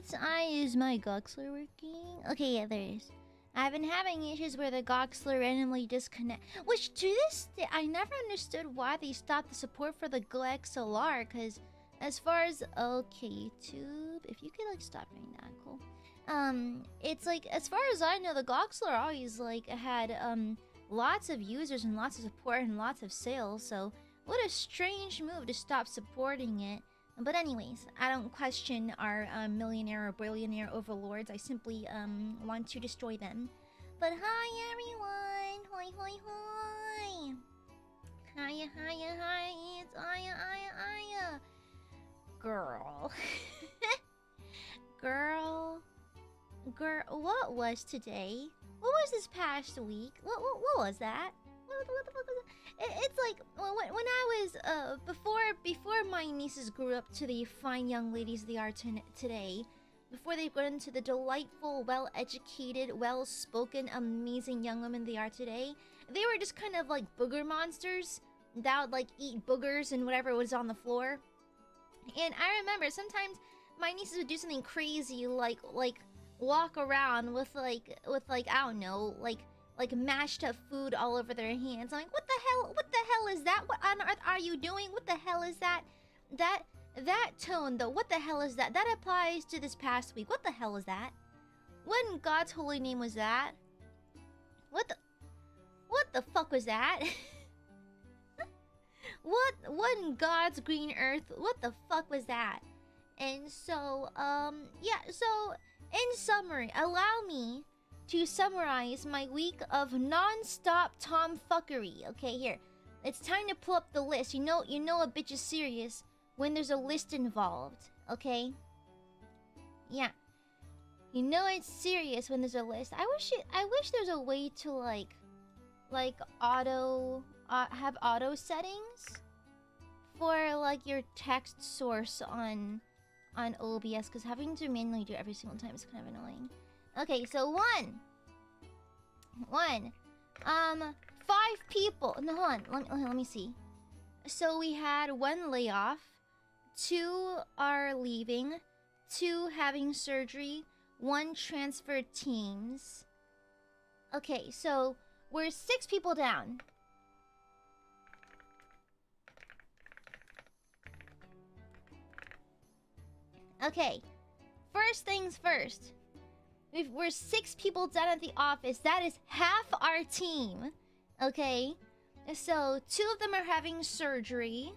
it's is my Goxler working? Okay, yeah, there is. I've been having issues where the Goxler randomly disconnect. Which to this day, I never understood why they stopped the support for the GoXLR. Because as far as okay, YouTube, if you could like stop doing that, cool. It's like as far as I know, the Goxler always like had lots of users and lots of support and lots of sales. So what a strange move to stop supporting it. But anyways, I don't question our millionaire or billionaire overlords. I simply want to destroy them. But hi everyone! Hoi hoi hoi! Hiya hiya hi! It's Aya. Girl. Girl. What was today? What was this past week? What was that? What the fuck was that? It's like when I was before my nieces grew up to the fine young ladies they are today, before they've grown into the delightful, well-educated, well-spoken, amazing young women they are today, they were just kind of like booger monsters that would like eat boogers and whatever was on the floor. And I remember sometimes my nieces would do something crazy like walk around with like I don't know, like mashed up food all over their hands. I'm like, what the hell is that? What on earth are you doing? What the hell is that? That tone though, what the hell is that? That applies to this past week. What the hell is that? What in God's holy name was that? What the fuck was that? What in God's green earth? What the fuck was that? And so, yeah, so in summary, allow me to summarize my week of non-stop tomfuckery. Okay, here. It's time to pull up the list. You know a bitch is serious when there's a list involved. Okay? Yeah. You know it's serious when there's a list. I wish there's a way to like auto have auto settings for like your text source on OBS, because having to manually do it every single time is kind of annoying. Okay, so one. 5 people. No, hold on. Let me see. So we had 1 layoff, 2 are leaving, 2 having surgery, 1 transferred teams. Okay, so we're 6 people down. Okay, first things first. We're 6 people down at the office. That is half our team. Okay, so 2 of them are having surgery.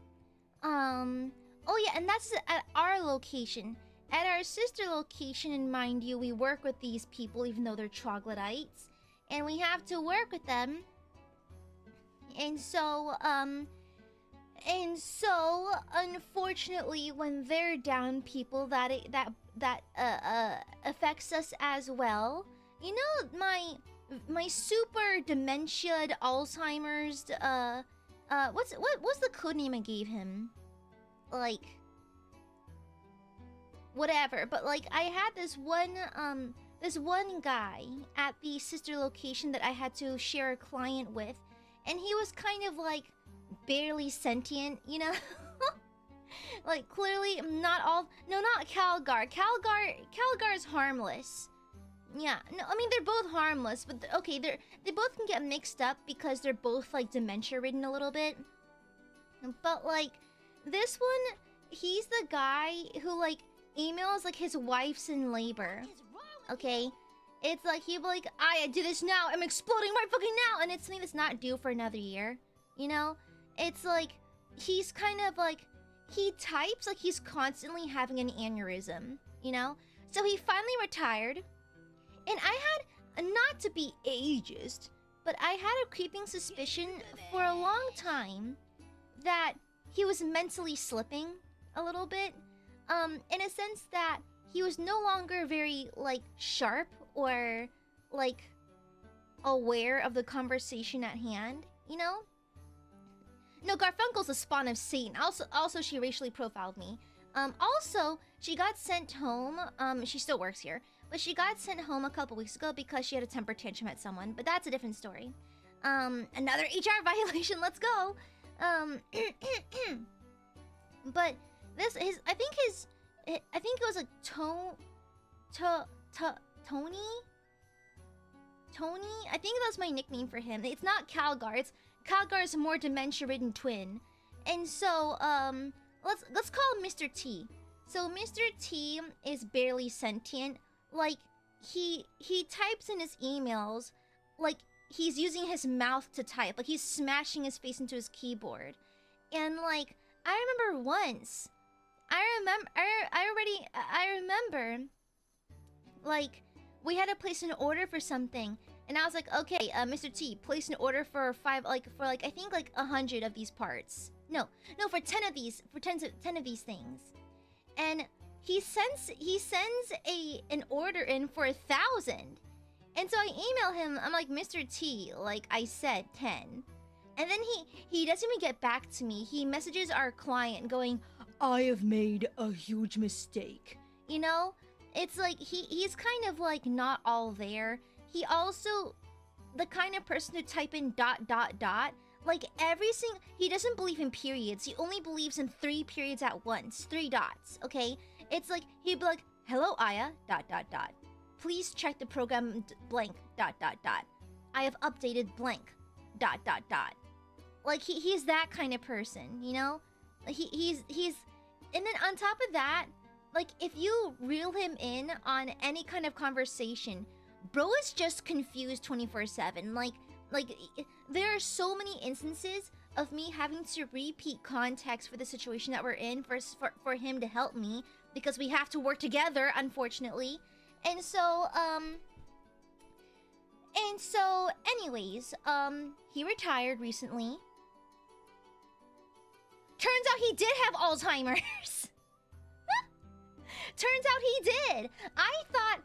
Oh yeah, and that's at our location. At our sister location, and mind you, we work with these people even though they're troglodytes, and we have to work with them. And so unfortunately, when they're down people, that affects us as well. You know, my super dementia'd Alzheimer's. What's the code name I gave him? Like, whatever. But like, I had this one guy at the sister location that I had to share a client with, and he was kind of like barely sentient, you know. Like, clearly not all. No, not Calgar. Calgar is harmless. Yeah, no, I mean they're both harmless, but okay, they both can get mixed up because they're both like dementia ridden a little bit. But like this one, he's the guy who like emails like his wife's in labor. Okay, it's like he'll be like, I do this now. I'm exploding right fucking now, and it's something that's not due for another year. You know, it's like he's kind of like, he types like he's constantly having an aneurysm. You know, so he finally retired. And I had, not to be ageist, but I had a creeping suspicion for a long time that he was mentally slipping a little bit. In a sense that he was no longer very, like, sharp or, like, aware of the conversation at hand, you know? No, Garfunkel's a spawn of Satan. Also, she racially profiled me. Also, she got sent home. She still works here. But she got sent home a couple weeks ago because she had a temper tantrum at someone. But that's a different story. Another HR violation. Let's go. But this is, I think it was a Tony? Tony? I think that's my nickname for him. It's not Calgar. It's Calgar's more dementia-ridden twin. And so, let's call him Mr. T. So Mr. T is barely sentient. Like, he types in his emails like he's using his mouth to type. Like, he's smashing his face into his keyboard. And, like, I remember once... I remember, like, we had to place an order for something, and I was like, okay, Mr. T, place an order for I think like 100 of these parts. No, for 10 of these, for 10 of these things, and he sends an order in for 1,000, and so I email him. I'm like, Mr. T, like I said 10, and then he doesn't even get back to me. He messages our client going, I have made a huge mistake. You know? It's like he's kind of like not all there. He also the kind of person to type in ... Like he doesn't believe in periods. He only believes in 3 periods at once. 3 dots, okay? It's like he'd be like, hello Aya ... Please check the program blank ... I have updated blank ... Like he's that kind of person, you know? He's and then on top of that, like if you reel him in on any kind of conversation, bro is just confused 24/7. Like there are so many instances of me having to repeat context for the situation that we're in for him to help me, because we have to work together, unfortunately. And so anyways, he retired recently. Turns out he did have Alzheimer's. Turns out he did. I thought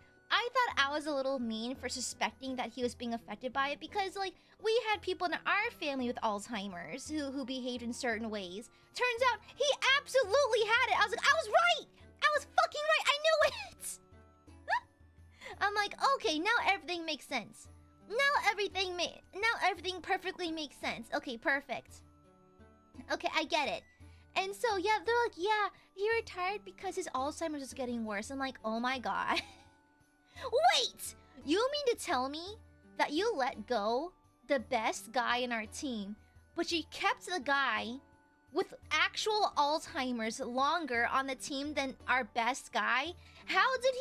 I was a little mean for suspecting that he was being affected by it, because like we had people in our family with Alzheimer's who behaved in certain ways. Turns out he absolutely had it. I was like, I was right. I was fucking right. I knew it. I'm like, okay, now everything makes sense. Now everything perfectly makes sense. Okay, perfect. Okay, I get it. And so, yeah, they're like, yeah, he retired because his Alzheimer's is getting worse. I'm like, oh my god. Wait! You mean to tell me that you let go the best guy in our team, but you kept the guy with actual Alzheimer's longer on the team than our best guy? How did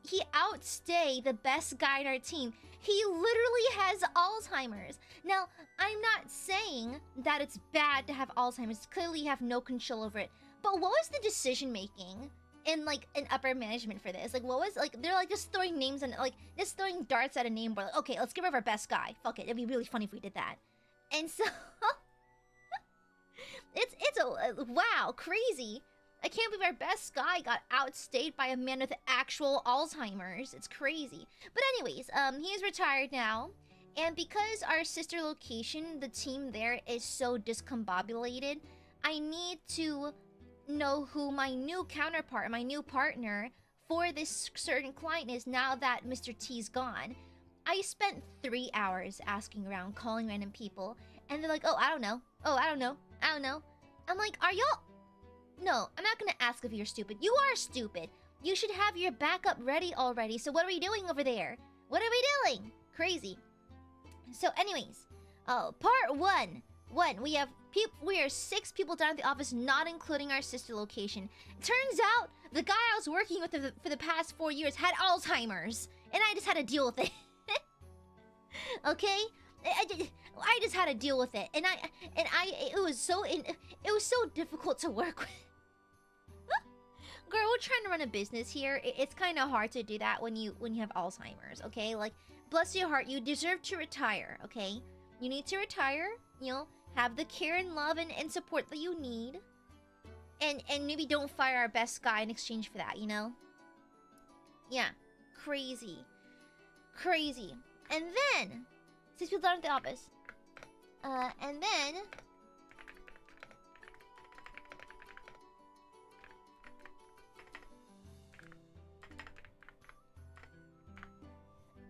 he outstay the best guy in our team? He literally has Alzheimer's. Now, I'm not saying that it's bad to have Alzheimer's. Clearly, you have no control over it. But what was the decision making in like in upper management for this? Like, what was like they're like just throwing names and like just throwing darts at a name board. Like, okay, let's get rid of our best guy. Fuck it, it'd be really funny if we did that. And so it's a wow, crazy. I can't believe our best guy got outstayed by a man with actual Alzheimer's. It's crazy. But anyways, he's retired now. And because our sister location, the team there is so discombobulated, I need to know who my new counterpart, my new partner for this certain client is now that Mr. T's gone. I spent 3 hours asking around, calling random people, and they're like, oh, I don't know. Oh, I don't know. I don't know. I'm like, are y'all... No, I'm not gonna ask if you're stupid. You are stupid. You should have your backup ready already. So what are we doing over there? What are we doing? Crazy. So anyways, part one. We are 6 people down at the office, not including our sister location. Turns out the guy I was working with for the past 4 years had Alzheimer's, and I just had to deal with it. Okay? I just had to deal with it, it was so difficult to work with. Girl, we're trying to run a business here. It's kind of hard to do that when you have Alzheimer's, okay? Like, bless your heart, you deserve to retire, okay? You need to retire, you know, have the care and love and support that you need. And maybe don't fire our best guy in exchange for that, you know? Yeah, crazy. Crazy. And then, 6 people down at the office. And then...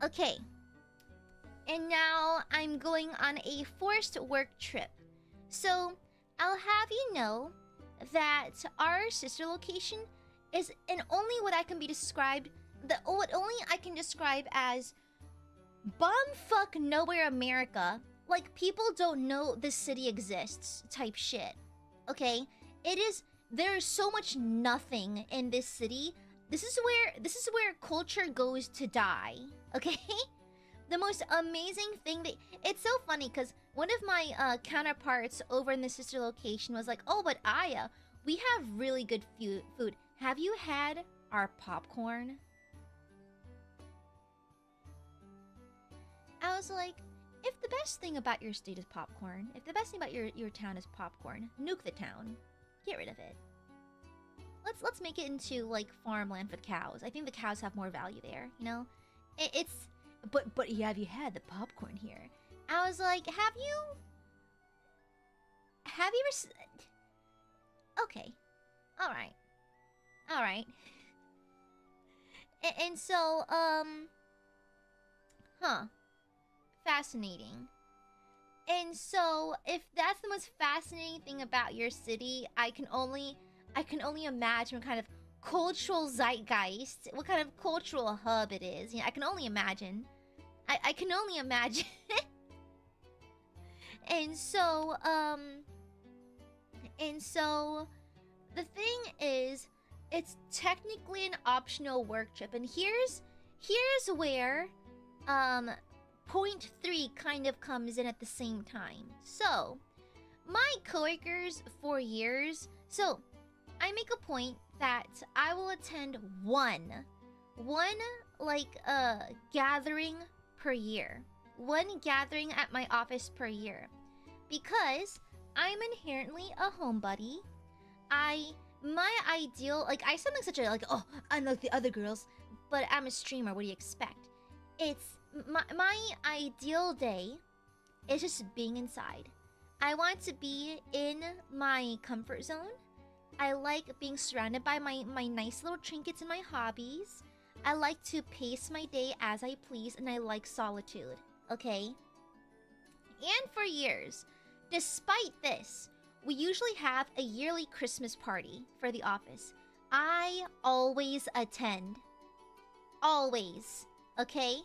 Okay. And now I'm going on a forced work trip. So, I'll have you know that our sister location is and only what I can be described what only I can describe as bumfuck nowhere America. Like, people don't know this city exists type shit. Okay? There's so much nothing in this city. This is where culture goes to die. Okay? The most amazing thing that it's so funny because one of my counterparts over in the sister location was like, "Oh, but Aya, we have really good food. Have you had our popcorn?" I was like, if the best thing about your state is popcorn, if the best thing about your town is popcorn, nuke the town. Get rid of it. Let's make it into like farmland for the cows. I think the cows have more value there, you know? But have you had the popcorn here? I was like, have you okay. Alright. And so, fascinating. And so, if that's the most fascinating thing about your city, I can only imagine what kind of cultural zeitgeist, what kind of cultural hub it is. You know, I can only imagine. I can only imagine. And so, the thing is, it's technically an optional work trip, and here's where, point 3 kind of comes in at the same time. So, my coworkers for years, so I make a point that I will attend one like gathering per year. One gathering at my office per year. Because I'm inherently a homebody. My ideal, like, I sound like such a, like, oh, unlike the other girls, but I'm a streamer, what do you expect? It's, my ideal day is just being inside. I want to be in my comfort zone. I like being surrounded by my nice little trinkets and my hobbies. I like to pace my day as I please, and I like solitude, okay? And for years, despite this, we usually have a yearly Christmas party for the office. I always attend. Always, okay?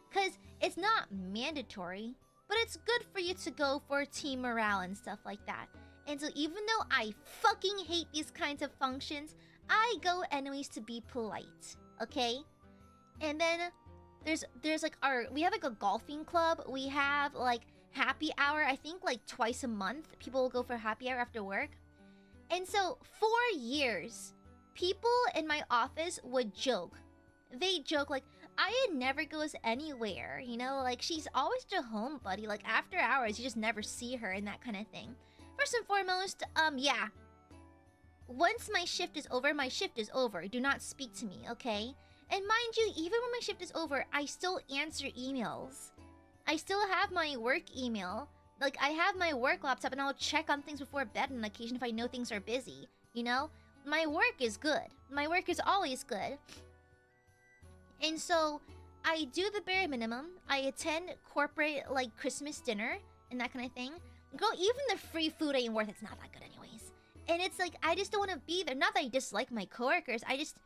Because it's not mandatory, but it's good for you to go for team morale and stuff like that. And so even though I fucking hate these kinds of functions, I go anyways to be polite, okay? And then there's like we have like a golfing club. We have like happy hour, I think like twice a month. People will go for happy hour after work. And so for years, people in my office would joke. They joke like, Aya never goes anywhere, you know? Like, she's always a home buddy. Like, after hours, you just never see her and that kind of thing. First and foremost, yeah. Once my shift is over, my shift is over. Do not speak to me, okay? And mind you, even when my shift is over, I still answer emails. I still have my work email. Like, I have my work laptop and I'll check on things before bed on occasion if I know things are busy, you know? My work is good. My work is always good. And so, I do the bare minimum. I attend corporate, like, Christmas dinner and that kind of thing. Girl, even the free food ain't worth it. It's not that good anyways. And it's like, I just don't want to be there. Not that I dislike my coworkers. I just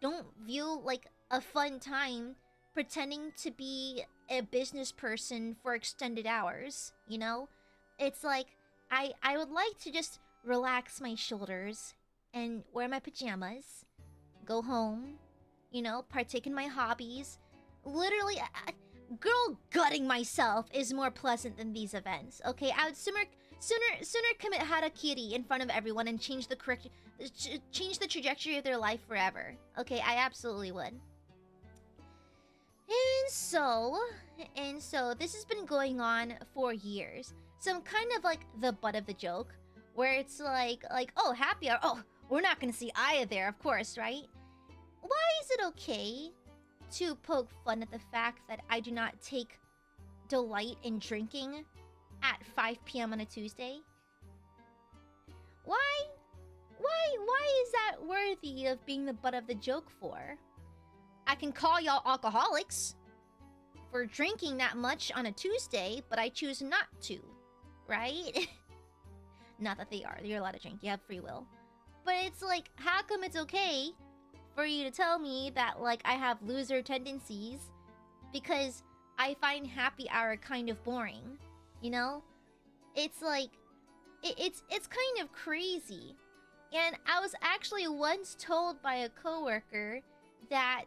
don't view, like, a fun time pretending to be a business person for extended hours, you know? It's like, I would like to just relax my shoulders and wear my pajamas, go home, you know, partake in my hobbies. Literally, girl gutting myself is more pleasant than these events, okay? I would sooner commit harakiri in front of everyone and change the trajectory of their life forever. Okay, I absolutely would. And so this has been going on for years. So I'm kind of like the butt of the joke, where it's like, oh, happy hour. Oh, we're not gonna see Aya there, of course, right? Why is it okay to poke fun at the fact that I do not take delight in drinking at 5 p.m. on a Tuesday? Why is that worthy of being the butt of the joke for? I can call y'all alcoholics for drinking that much on a Tuesday, but I choose not to, right? Not that they are. You're allowed to drink. You have free will. But it's like, how come it's okay for you to tell me that, like, I have loser tendencies because I find happy hour kind of boring, you know? It's like, it's kind of crazy. And I was actually once told by a coworker that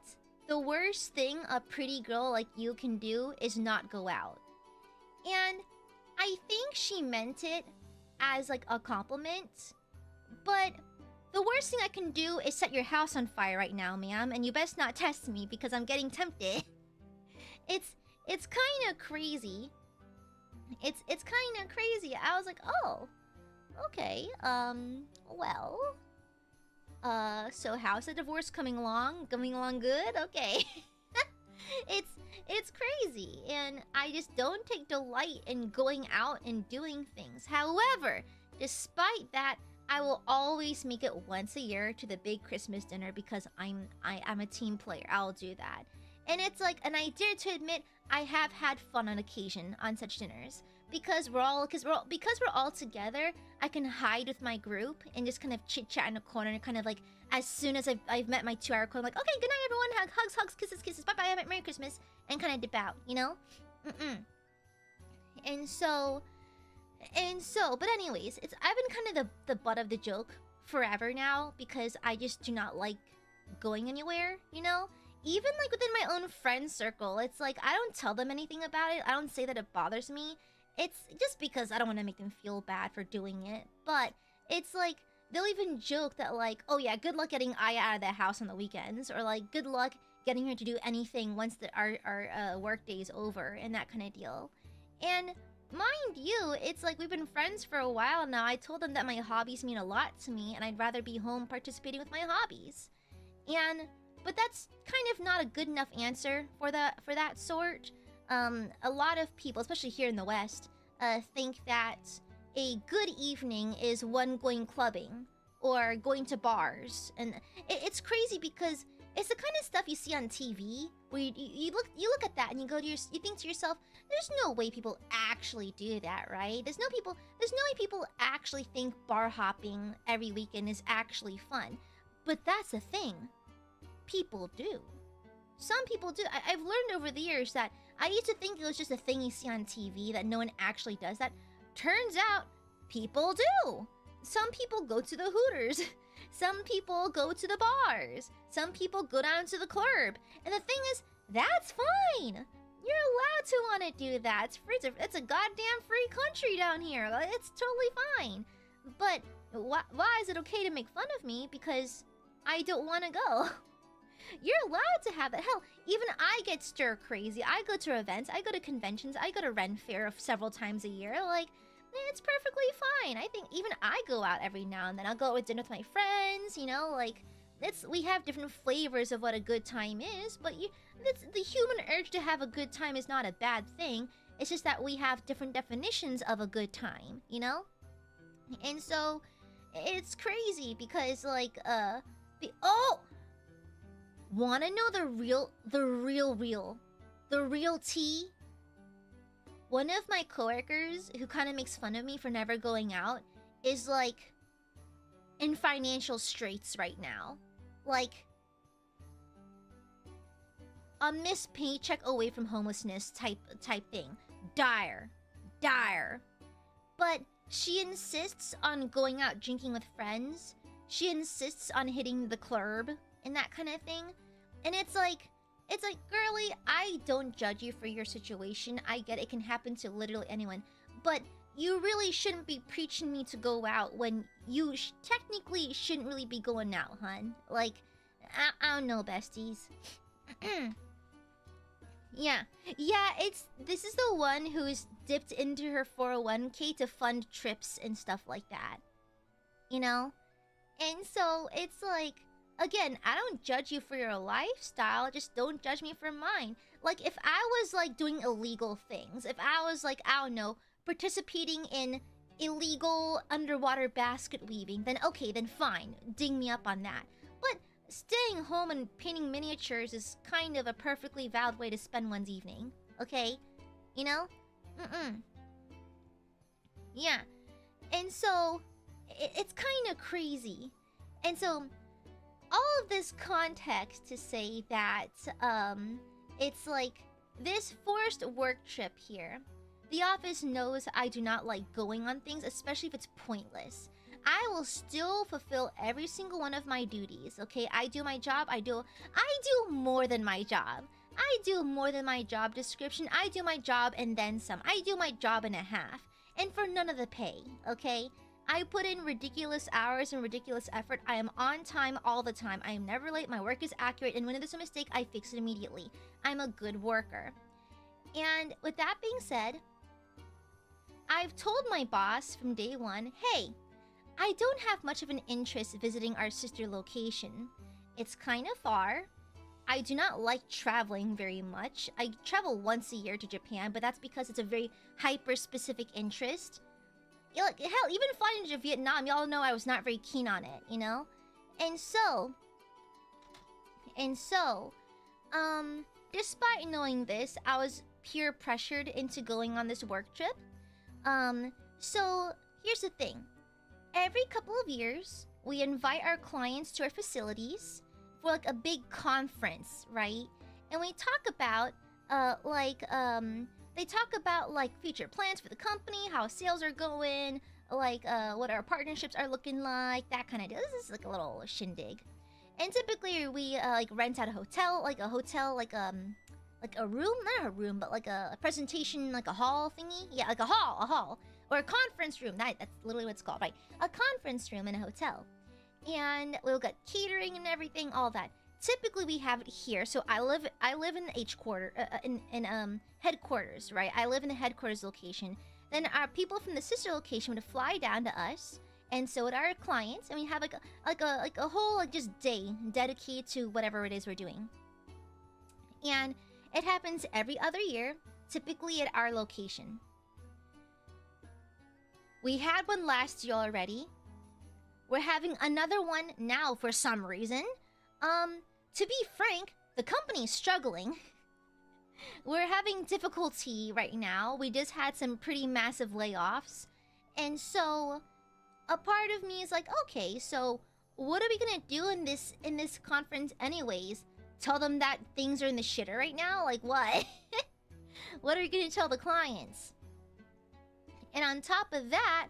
the worst thing a pretty girl like you can do is not go out. And I think she meant it as like a compliment, but the worst thing I can do is set your house on fire right now, ma'am, and you best not test me because I'm getting tempted. It's kind of crazy. It's kind of crazy. I was like, "Oh, okay. Well, so how's the divorce coming along? Coming along good? Okay." It's crazy, and I just don't take delight in going out and doing things. However, despite that, I will always make it once a year to the big Christmas dinner because I'm a team player. I'll do that. And it's like, and I dare to admit, I have had fun on occasion on such dinners because we're all together. I can hide with my group and just kind of chit chat in a corner, kind of like as soon as I've met my 2-hour quota, I'm like, okay, good night everyone, hugs, kisses, bye bye, Merry Christmas, and kind of dip out, you know. And so, but anyways, I've been kind of the butt of the joke forever now because I just do not like going anywhere, you know? Even like within my own friend circle, it's like I don't tell them anything about it. I don't say that it bothers me. It's just because I don't want to make them feel bad for doing it. But it's like they'll even joke that like, oh yeah, good luck getting Aya out of the house on the weekends, or like good luck getting her to do anything once our work day is over, and that kind of deal. And mind you, it's like we've been friends for a while now. I told them that my hobbies mean a lot to me, and I'd rather be home participating with my hobbies. But that's kind of not a good enough answer for that sort. A lot of people, especially here in the West, think that a good evening is one going clubbing or going to bars, and it's crazy because it's the kind of stuff you see on TV where you look at that and you think to yourself, there's no way people actually do that, right? There's no way people actually think bar hopping every weekend is actually fun. But that's the thing. People do. Some people do. I've learned over the years that I used to think it was just a thing you see on TV, that no one actually does that. Turns out, people do. Some people go to the Hooters. Some people go to the bars. Some people go down to the club. And the thing is, that's fine. You're allowed to want to do that. It's free. It's a goddamn free country down here. It's totally fine. But why is it okay to make fun of me because I don't want to go? You're allowed to have that. Hell, even I get stir crazy. I go to events, I go to conventions, I go to Ren Fair several times a year. Like, it's perfectly fine. I think even I go out every now and then. I'll go out with dinner with my friends, you know, like, we have different flavors of what a good time is, but the human urge to have a good time is not a bad thing. It's just that we have different definitions of a good time, you know? And so, it's crazy because, like, wanna know the real tea? One of my coworkers who kind of makes fun of me for never going out is like in financial straits right now. Like a missed paycheck away from homelessness type thing. Dire. But she insists on going out drinking with friends. She insists on hitting the club and that kind of thing. And it's like, girly, I don't judge you for your situation. I get it can happen to literally anyone. But you really shouldn't be preaching me to go out when you technically shouldn't really be going out, hun. Like, I don't know, besties. Yeah, this is the one who's dipped into her 401k to fund trips and stuff like that. You know? And so, it's like, again, I don't judge you for your lifestyle, just don't judge me for mine. Like, if I was, like, doing illegal things, if I was, like, I don't know, participating in illegal underwater basket weaving, then okay, then fine, ding me up on that. But staying home and painting miniatures is kind of a perfectly valid way to spend one's evening, okay? You know? Yeah. And so, it's kind of crazy. And so, all of this context to say that it's like this forced work trip here. The office knows I do not like going on things, especially if it's pointless. I will still fulfill every single one of my duties, okay? I do my job, I do more than my job. I do more than my job description. I do my job and then some. I do my job and a half. And for none of the pay, okay? I put in ridiculous hours and ridiculous effort. I am on time all the time. I am never late. My work is accurate. And when there's a mistake, I fix it immediately. I'm a good worker. And with that being said, I've told my boss from day one, hey, I don't have much of an interest visiting our sister location. It's kind of far. I do not like traveling very much. I travel once a year to Japan, but that's because it's a very hyper-specific interest. Hell, even flying to Vietnam, y'all know I was not very keen on it, you know? And so, despite knowing this, I was peer pressured into going on this work trip. So here's the thing. Every couple of years, we invite our clients to our facilities for like a big conference, right? And we talk about, they talk about like future plans for the company, how sales are going, like what our partnerships are looking like, that kind of deal. This is like a little shindig. And typically we like rent out a hotel, like a room, not a room, but like a presentation, like a hall thingy. Yeah, like a hall, or a conference room. That's literally what it's called, right? A conference room in a hotel. And we'll get catering and everything, all that. Typically, we have it here. So I live in the headquarters, right? I live in the headquarters location. Then our people from the sister location would fly down to us, and so would our clients. And we have like a whole like just day dedicated to whatever it is we're doing. And it happens every other year, typically at our location. We had one last year already. We're having another one now for some reason. To be frank, the company's struggling. We're having difficulty right now. We just had some pretty massive layoffs. And so, a part of me is like, okay, so what are we gonna do in this conference anyways? Tell them that things are in the shitter right now? Like what? What are we gonna tell the clients? And on top of that,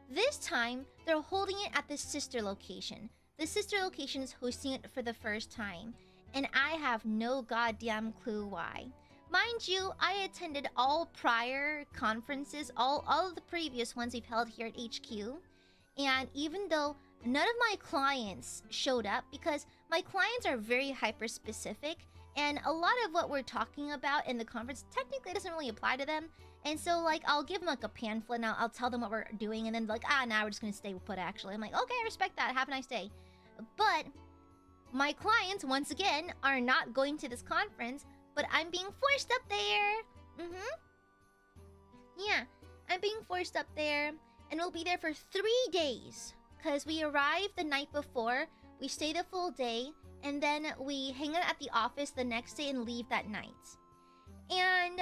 this time, they're holding it at the sister location. The sister location is hosting it for the first time, and I have no goddamn clue why. Mind you, I attended all prior conferences, all of the previous ones we've held here at HQ, and even though none of my clients showed up, because my clients are very hyper-specific, and a lot of what we're talking about in the conference technically doesn't really apply to them. And so, like, I'll give them, like, a pamphlet, and I'll tell them what we're doing, and then, like, now we're just gonna stay put, actually. I'm like, okay, I respect that. Have a nice day. But my clients, once again, are not going to this conference, but I'm being forced up there. Yeah, I'm being forced up there, and we'll be there for 3 days. Because we arrive the night before, we stay the full day, and then we hang out at the office the next day and leave that night. And,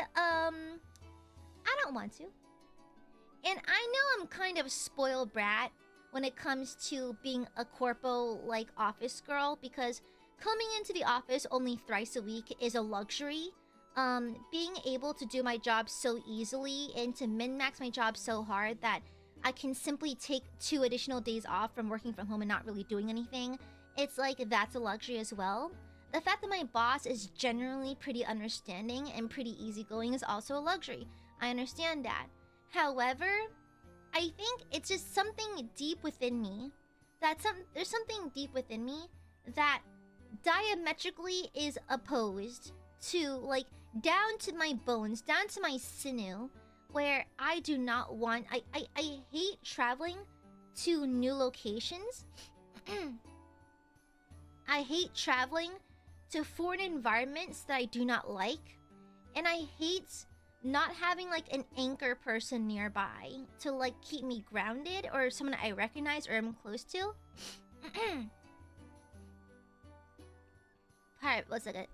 I don't want to. And I know I'm kind of a spoiled brat when it comes to being a corpo, like, office girl, because coming into the office only thrice a week is a luxury. Being able to do my job so easily and to min-max my job so hard that I can simply take 2 additional days off from working from home and not really doing anything, it's like that's a luxury as well. The fact that my boss is generally pretty understanding and pretty easygoing is also a luxury. I understand that. However, I think it's just something deep within me there's something deep within me that diametrically is opposed to, like, down to my bones, down to my sinew, where I do not want... I hate traveling to new locations. I hate traveling to foreign environments that I do not like. And I hate not having, like, an anchor person nearby to, like, keep me grounded, or someone I recognize or am close to. Alright, one second.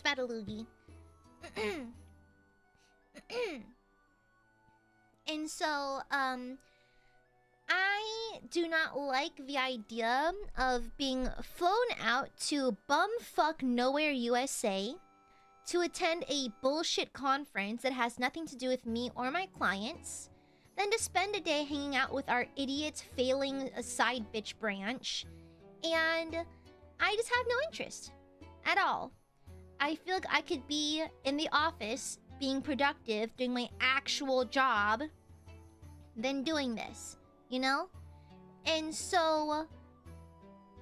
Spatalugi. And so, I do not like the idea of being flown out to bumfuck nowhere USA to attend a bullshit conference that has nothing to do with me or my clients, then to spend a day hanging out with our idiot failing side bitch branch, and I just have no interest at all. I feel like I could be in the office being productive, doing my actual job, than doing this, you know? And so,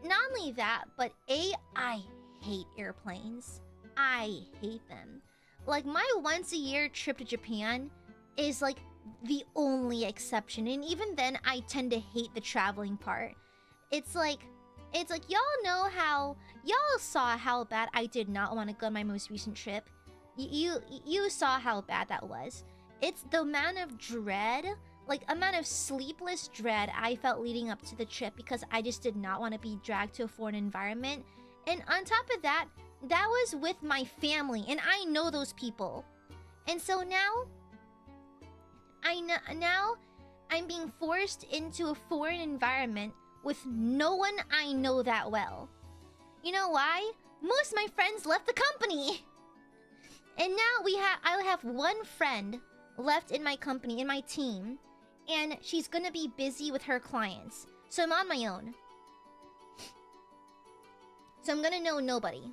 not only that, but I hate airplanes. I hate them. Like, my once-a-year trip to Japan is, like, the only exception. And even then, I tend to hate the traveling part. It's like, y'all know how... Y'all saw how bad I did not want to go on my most recent trip. You saw how bad that was. It's the amount of dread... Like, amount of sleepless dread I felt leading up to the trip because I just did not want to be dragged to a foreign environment. And on top of that, that was with my family, and I know those people. And so now, I'm being forced into a foreign environment with no one I know that well. You know why? Most of my friends left the company. And now I have one friend left in my company, in my team. And she's gonna be busy with her clients. So I'm on my own. So I'm gonna know nobody.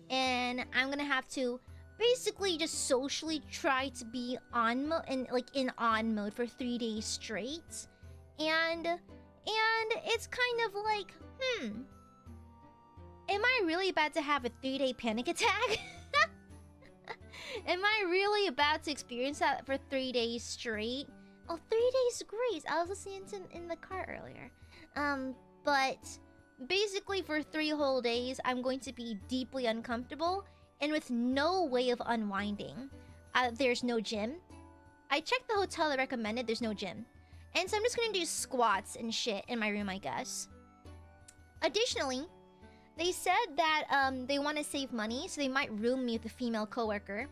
And I'm gonna have to basically just socially try to be on mode for 3 days straight. And it's kind of like, am I really about to have a 3-day panic attack? Am I really about to experience that for 3 days straight? Oh, 3 days grace. I was listening to in the car earlier. But basically for 3 whole days, I'm going to be deeply uncomfortable and with no way of unwinding. There's no gym. I checked the hotel that recommended. There's no gym. And so I'm just gonna do squats and shit in my room, I guess. Additionally, they said that they want to save money, so they might room me with a female coworker.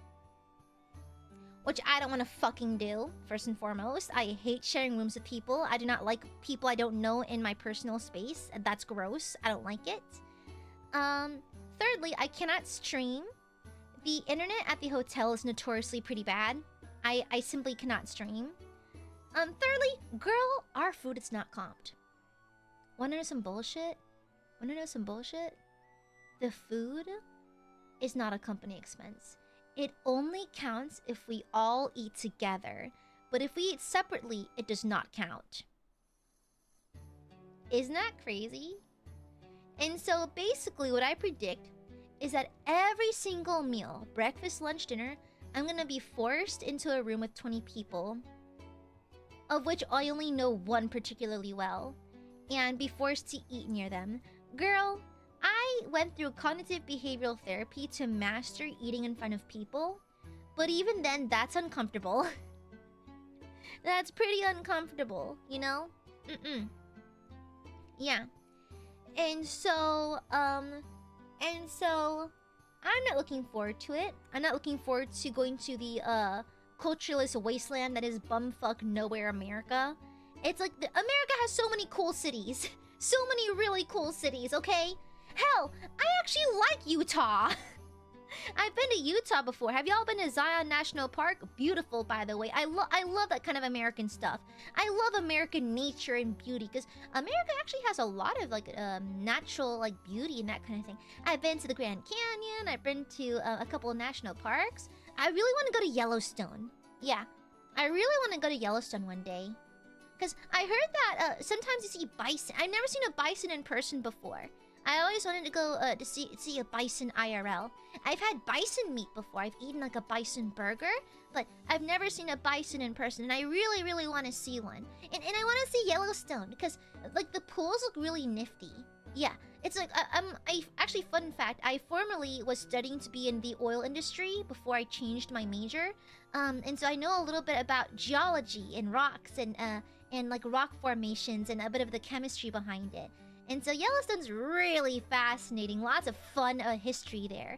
Which I don't want to fucking do, first and foremost. I hate sharing rooms with people. I do not like people I don't know in my personal space. That's gross. I don't like it. Thirdly, I cannot stream. The internet at the hotel is notoriously pretty bad. I simply cannot stream. Thirdly, girl, our food is not comped. Wanna know some bullshit? The food is not a company expense. It only counts if we all eat together. But if we eat separately, it does not count. Isn't that crazy? And so basically what I predict is that every single meal, breakfast, lunch, dinner, I'm gonna be forced into a room with 20 people, of which I only know one particularly well, and be forced to eat near them. Girl, I went through cognitive behavioral therapy to master eating in front of people, but even then, that's uncomfortable. That's pretty uncomfortable, you know? Yeah. And so, I'm not looking forward to it. I'm not looking forward to going to the, cultureless wasteland that is bumfuck nowhere America. It's like, America has so many cool cities. So many really cool cities, okay? Hell, I actually like Utah. I've been to Utah before. Have y'all been to Zion National Park? Beautiful, by the way. I love that kind of American stuff. I love American nature and beauty, because America actually has a lot of, like, natural, like, beauty and that kind of thing. I've been to the Grand Canyon. I've been to a couple of national parks. I really want to go to Yellowstone. Yeah, I really want to go to Yellowstone one day. Because I heard that sometimes you see bison. I've never seen a bison in person before. I always wanted to go to see a bison IRL. I've had bison meat before. I've eaten like a bison burger, but I've never seen a bison in person, and I really, really want to see one. And I want to see Yellowstone because like the pools look really nifty. Yeah, it's like actually, fun fact, I formerly was studying to be in the oil industry before I changed my major, and so I know a little bit about geology and rocks and like rock formations and a bit of the chemistry behind it. And so Yellowstone's really fascinating. Lots of fun history there.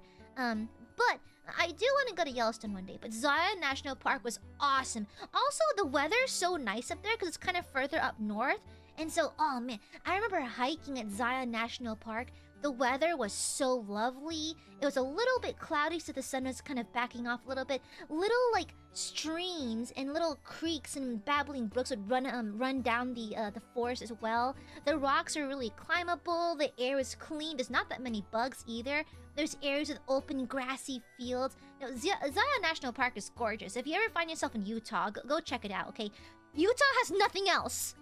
But I do want to go to Yellowstone one day. But Zion National Park was awesome. Also, the weather's so nice up there because it's kind of further up north. And so, oh man, I remember hiking at Zion National Park. The weather was so lovely. It was a little bit cloudy, so the sun was kind of backing off a little bit. Little like streams and little creeks and babbling brooks would run down the forest as well. The rocks are really climbable. The air is clean. There's not that many bugs either. There's areas with open grassy fields. Now, Zion National Park is gorgeous. If you ever find yourself in Utah, go check it out. Okay, Utah has nothing else,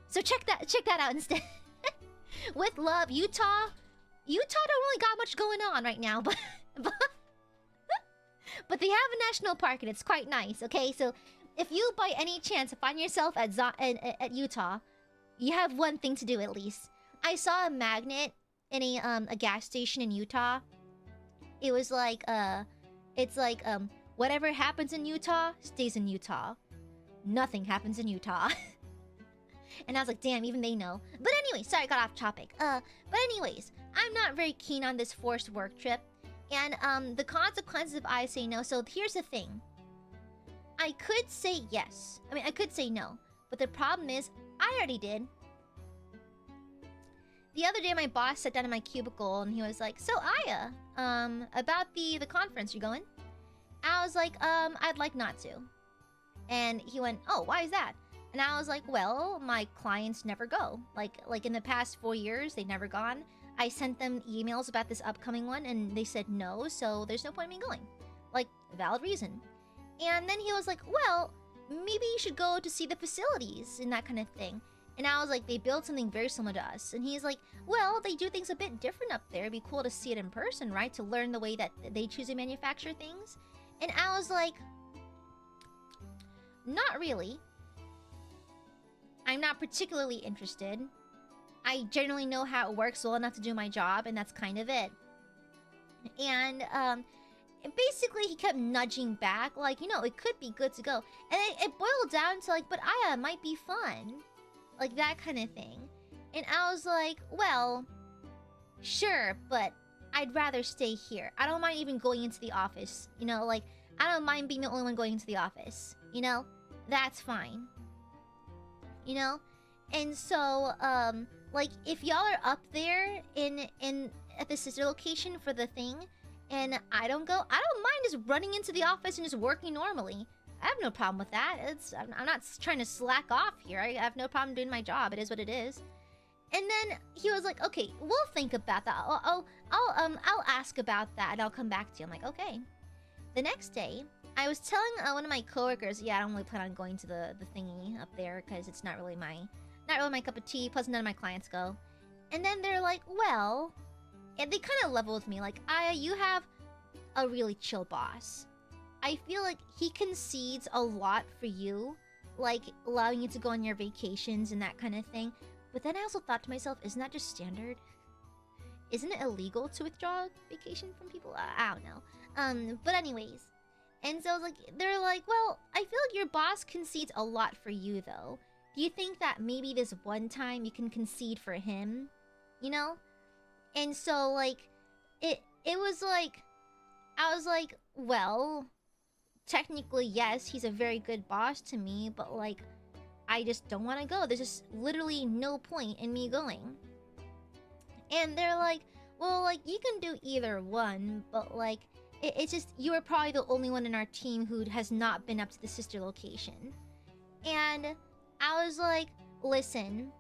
so check that out instead. With love, Utah don't really got much going on right now, but but they have a national park and it's quite nice. Okay, so if you by any chance find yourself at Utah, you have one thing to do at least. I saw a magnet in a gas station in Utah. It was like it's like whatever happens in Utah stays in Utah. Nothing happens in Utah. And I was like, damn, even they know. But anyway, sorry, I got off topic. But anyways, I'm not very keen on this forced work trip. And the consequences if I say no. So here's the thing. I could say yes. I mean, I could say no. But the problem is, I already did. The other day, my boss sat down in my cubicle and he was like, so Aya, about the conference, you going? I was like, I'd like not to. And he went, oh, why is that? And I was like, well, my clients never go. Like in the past 4 years, they've never gone. I sent them emails about this upcoming one, and they said no, so there's no point in me going. Like, valid reason. And then he was like, well, maybe you should go to see the facilities and that kind of thing. And I was like, they build something very similar to us. And he's like, well, they do things a bit different up there. It'd be cool to see it in person, right? To learn the way that they choose to manufacture things. And I was like, not really. I'm not particularly interested. I generally know how it works well enough to do my job, and that's kind of it. And basically he kept nudging back, like, you know, it could be good to go. And it boiled down to like, but Aya, it might be fun. Like that kind of thing. And I was like, well, sure, but I'd rather stay here. I don't mind even going into the office. You know, like, I don't mind being the only one going into the office. You know? That's fine. You know? And so, like, if y'all are up there at the sister location for the thing, and I don't go, I don't mind just running into the office and just working normally. I have no problem with that. I'm not trying to slack off here. I have no problem doing my job. It is what it is. And then he was like, okay, we'll think about that. I'll ask about that and I'll come back to you. I'm like, okay. The next day, I was telling one of my coworkers, yeah, I don't really plan on going to the thingy up there because it's not really my cup of tea. Plus, none of my clients go. And then they're like, well, and they kind of level with me, like, Aya, you have a really chill boss. I feel like he concedes a lot for you, like allowing you to go on your vacations and that kind of thing. But then I also thought to myself, isn't that just standard? Isn't it illegal to withdraw vacation from people? I don't know. But anyways. And so I was like, they're like, well, I feel like your boss concedes a lot for you, though. Do you think that maybe this one time you can concede for him? You know? And so, like, it was like, I was like, well, technically, yes, he's a very good boss to me, but, like, I just don't want to go. There's just literally no point in me going. And they're like, well, like, you can do either one, but, like, it's just, you are probably the only one in our team who has not been up to the sister location. And I was like, listen,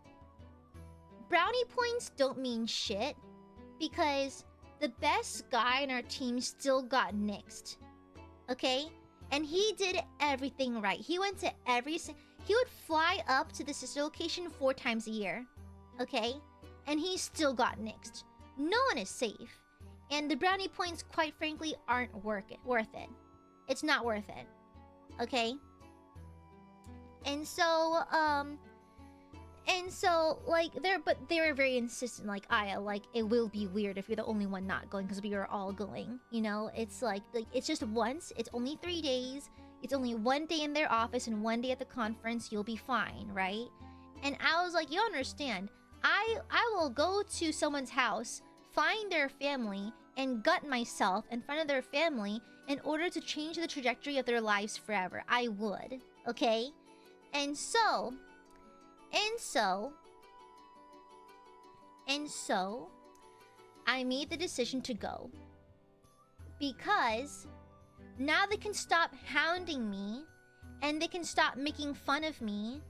brownie points don't mean shit, because the best guy in our team still got nixed. Okay? And he did everything right. He went to he would fly up to the sister location 4 times a year. Okay? And he still got nixed. No one is safe. And the brownie points, quite frankly, aren't worth it. It's not worth it. Okay? And so, like, they were very insistent, like, Aya, like, it will be weird if you're the only one not going, because we are all going, you know? It's like, it's just once, it's only 3 days, it's only 1 day in their office and 1 day at the conference, you'll be fine, right? And I was like, you don't understand. I will go to someone's house, find their family, and gut myself in front of their family in order to change the trajectory of their lives forever. I would, okay? And so, I made the decision to go. Because now they can stop hounding me and they can stop making fun of me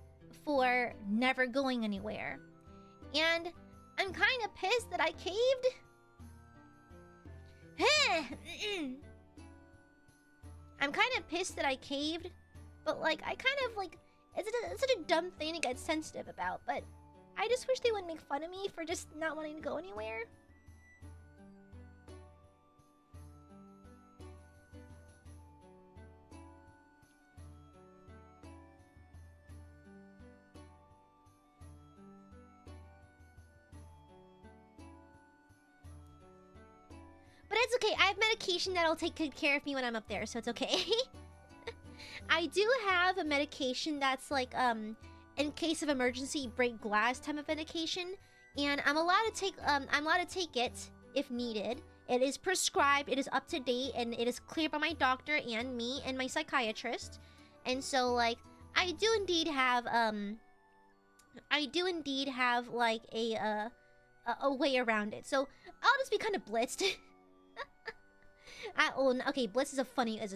for never going anywhere. And I'm kind of pissed that I caved. I'm kind of pissed that I caved, but like I kind of like it's such a dumb thing to get sensitive about, but I just wish they wouldn't make fun of me for just not wanting to go anywhere. But it's okay, I have medication that'll take good care of me when I'm up there, so it's okay. I do have a medication that's like, in case of emergency, break glass type of medication. And I'm allowed to take it if needed. It is prescribed, it is up to date, and it is cleared by my doctor and me and my psychiatrist. And so, like, I do indeed have like a way around it. So I'll just be kind of blitzed. Okay, blitz is a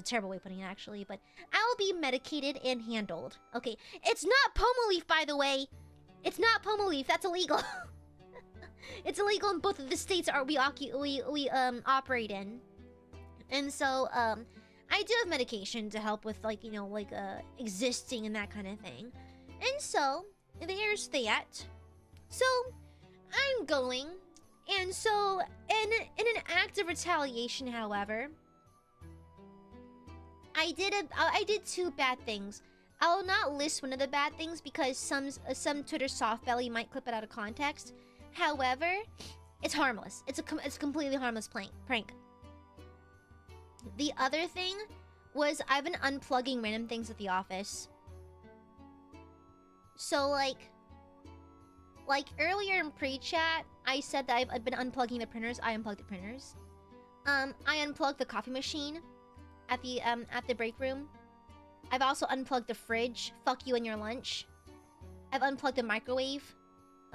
terrible way of putting it actually, but I will be medicated and handled. Okay, it's not Pomaleaf, by the way. It's not Pomaleaf. That's illegal. It's illegal in both of the states we operate in. And so I do have medication to help with like existing and that kind of thing. And so there's that. So I'm going. And so, in an act of retaliation, however, I did two bad things. I will not list one of the bad things because some Twitter soft belly might clip it out of context. However, it's harmless. It's a completely harmless prank. The other thing was I've been unplugging random things at the office. So like earlier in pre-chat, I said that I've been unplugging the printers. I unplugged the printers. I unplugged the coffee machine at the break room. I've also unplugged the fridge. Fuck you and your lunch. I've unplugged the microwave.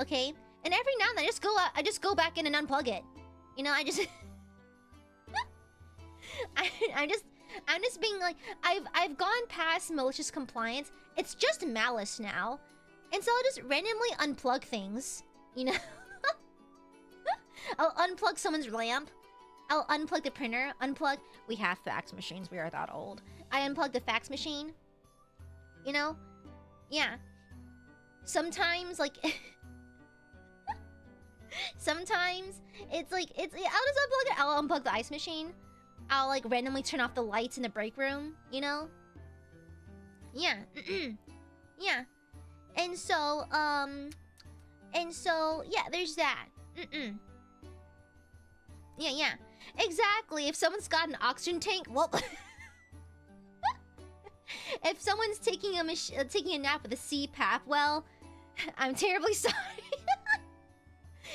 Okay? And every now and then I just go back in and unplug it. You know, I just I'm just being like I've gone past malicious compliance. It's just malice now. And so I'll just randomly unplug things, you know? I'll unplug someone's lamp. I'll unplug the printer. We have fax machines. We are that old. I unplugged the fax machine. You know? Yeah. Sometimes, like... sometimes, it's like... I'll just unplug it. I'll unplug the ice machine. I'll, like, randomly turn off the lights in the break room. You know? Yeah. Yeah. And so, yeah, there's that. Yeah. Exactly. If someone's got an oxygen tank, well... if someone's taking a nap with a CPAP, well, I'm terribly sorry.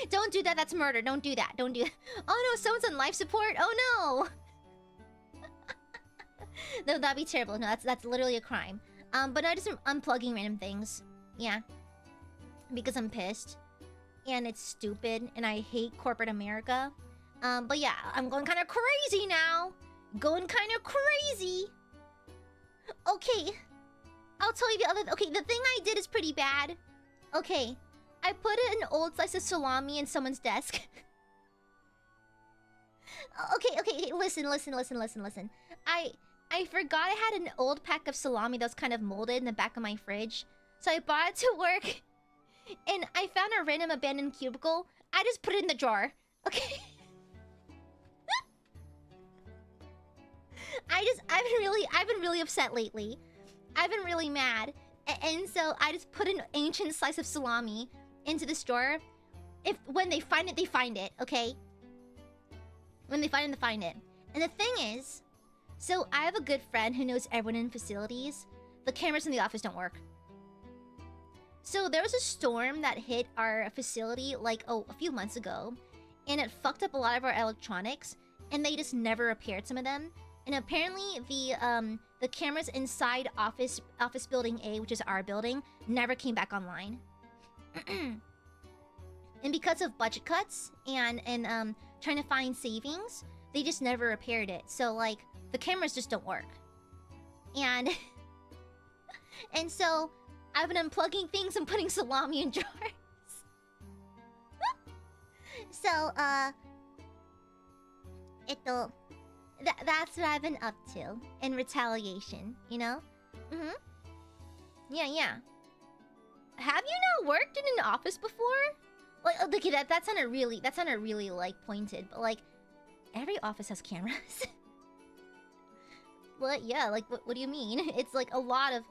Don't do that. That's murder. Don't do that. Don't do that. Oh no, someone's on life support. Oh no. No, that'd be terrible. No, that's literally a crime. But I just unplugging random things. Yeah. Because I'm pissed. And it's stupid. And I hate corporate America. But yeah, I'm going kind of crazy now. Going kind of crazy. Okay. I'll tell you the other... Okay, the thing I did is pretty bad. Okay. I put an old slice of salami in someone's desk. Okay. Listen. I forgot I had an old pack of salami that was kind of molded in the back of my fridge. So I brought it to work. And I found a random abandoned cubicle. I just put it in the drawer. Okay? I've been really upset lately. I've been really mad. And so I just put an ancient slice of salami into this drawer. When they find it, they find it, okay? When they find it, they find it. And the thing is, so I have a good friend who knows everyone in facilities. The cameras in the office don't work. So there was a storm that hit our facility like a few months ago, and it fucked up a lot of our electronics. and they just never repaired some of them. And apparently the cameras inside office building A, which is our building, never came back online. And because of budget cuts and trying to find savings, they just never repaired it. So like the cameras just don't work. And and so I've been unplugging things and putting salami in jars. So that's what I've been up to in retaliation, you know? Yeah. Have you not worked in an office before? Like, okay, that sounded really like pointed, but like every office has cameras. What? Yeah, like what do you mean? It's like a lot of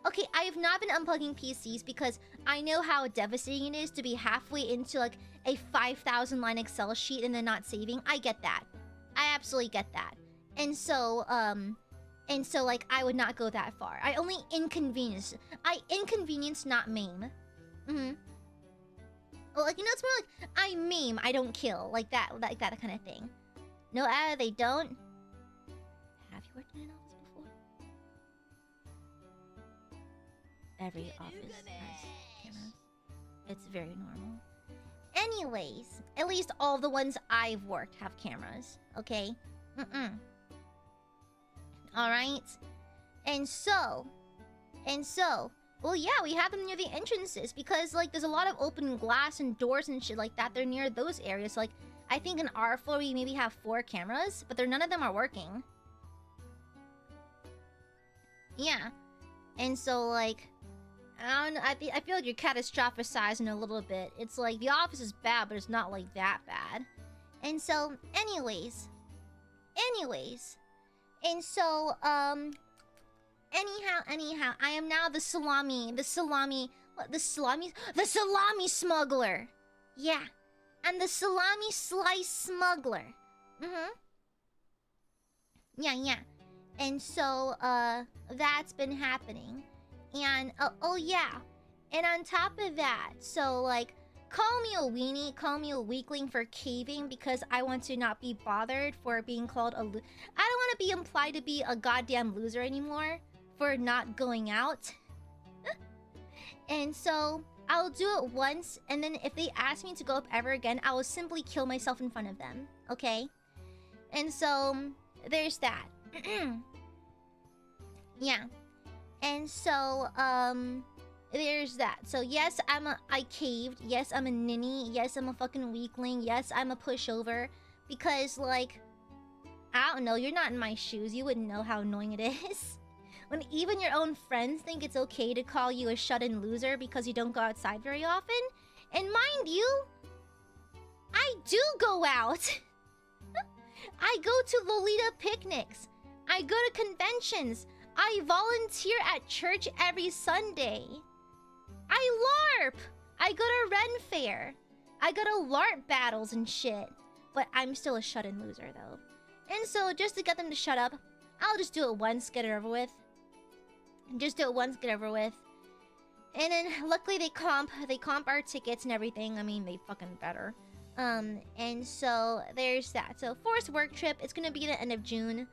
okay, I have not been unplugging PCs because I know how devastating it is to be halfway into like a 5,000 line Excel sheet and then not saving. I get that. I absolutely get that. And so like I would not go that far. I only inconvenience. I inconvenience, not maim. Well, like, you know, it's more like I maim, I don't kill, like that kind of thing. No, they don't. Have you worked in an office before? Every office has cameras. It's very normal. Anyways, at least all the ones I've worked have cameras. Okay? Alright? And so, well, yeah, we have them near the entrances because, like, there's a lot of open glass and doors and shit like that. They're near those areas. Like, I think in our floor we maybe have 4 cameras, but none of them are working. Yeah. And so, like, I don't know, I feel like you're catastrophizing a little bit. It's like, the office is bad, but it's not, like, that bad. And so, anyways. And so, anyhow, I am now the salami smuggler. Yeah. I'm the salami slice smuggler. Yeah. And so, that's been happening. And, oh yeah. And on top of that, so, like, call me a weenie, call me a weakling for caving because I want to not be bothered for being called I don't want to be implied to be a goddamn loser anymore for not going out. And so, I'll do it once, and then if they ask me to go up ever again, I will simply kill myself in front of them. Okay? And so, there's that. Yeah. And so, there's that. So yes, I caved. Yes, I'm a ninny. Yes, I'm a fucking weakling. Yes, I'm a pushover. Because, like, I don't know, you're not in my shoes. You wouldn't know how annoying it is. When even your own friends think it's okay to call you a shut-in loser because you don't go outside very often. And mind you, I do go out. I go to Lolita picnics. I go to conventions. I volunteer at church every Sunday. I LARP. I go to Ren Fair. I go to LARP battles and shit. But I'm still a shut-in loser, though. And so, just to get them to shut up, I'll just do it once, get it over with. Just do it once, get it over with. And then, luckily, they comp our tickets and everything. I mean, they fucking better. And so, there's that. So, forced work trip, it's gonna be the end of June.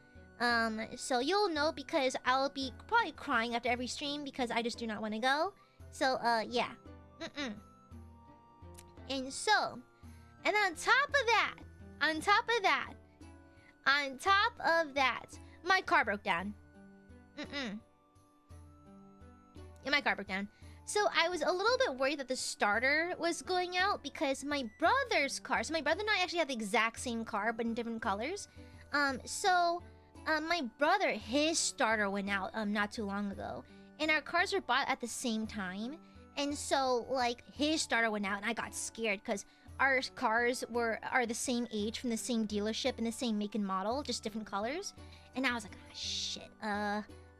So you'll know because I'll be probably crying after every stream because I just do not want to go. So, yeah. And so, and on top of that, my car broke down. Yeah, my car broke down. So I was a little bit worried that the starter was going out because my brother's car, so my brother and I actually have the exact same car but in different colors. My brother, his starter went out not too long ago. And our cars were bought at the same time. And so, like, his starter went out and I got scared because our cars are the same age from the same dealership and the same make and model, just different colors. And I was like, ah, shit,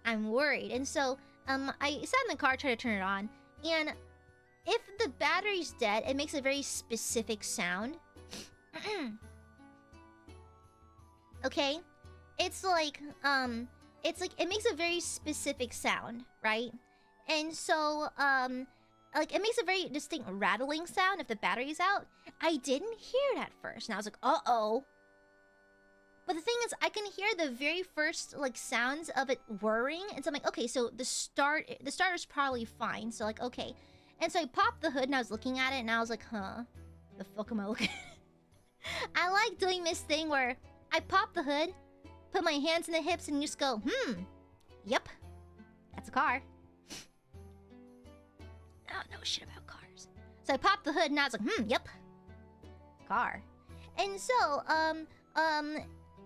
I'm worried. And so, I sat in the car, tried to turn it on. And if the battery's dead, it makes a very specific sound. Okay? It's like, it makes a very specific sound, right? And so, like, it makes a very distinct rattling sound if the battery's out. I didn't hear it at first, and I was like, uh-oh. But the thing is, I can hear the very first like sounds of it whirring, and so I'm like, okay, so the starter's probably fine. So like, okay, and so I popped the hood and I was looking at it, and I was like, huh, the fuck am I looking at? I like doing this thing where I pop the hood, put my hands in the hips, and just go, yep, that's a car. I don't know shit about cars. So I popped the hood and I was like, yep, car. And so,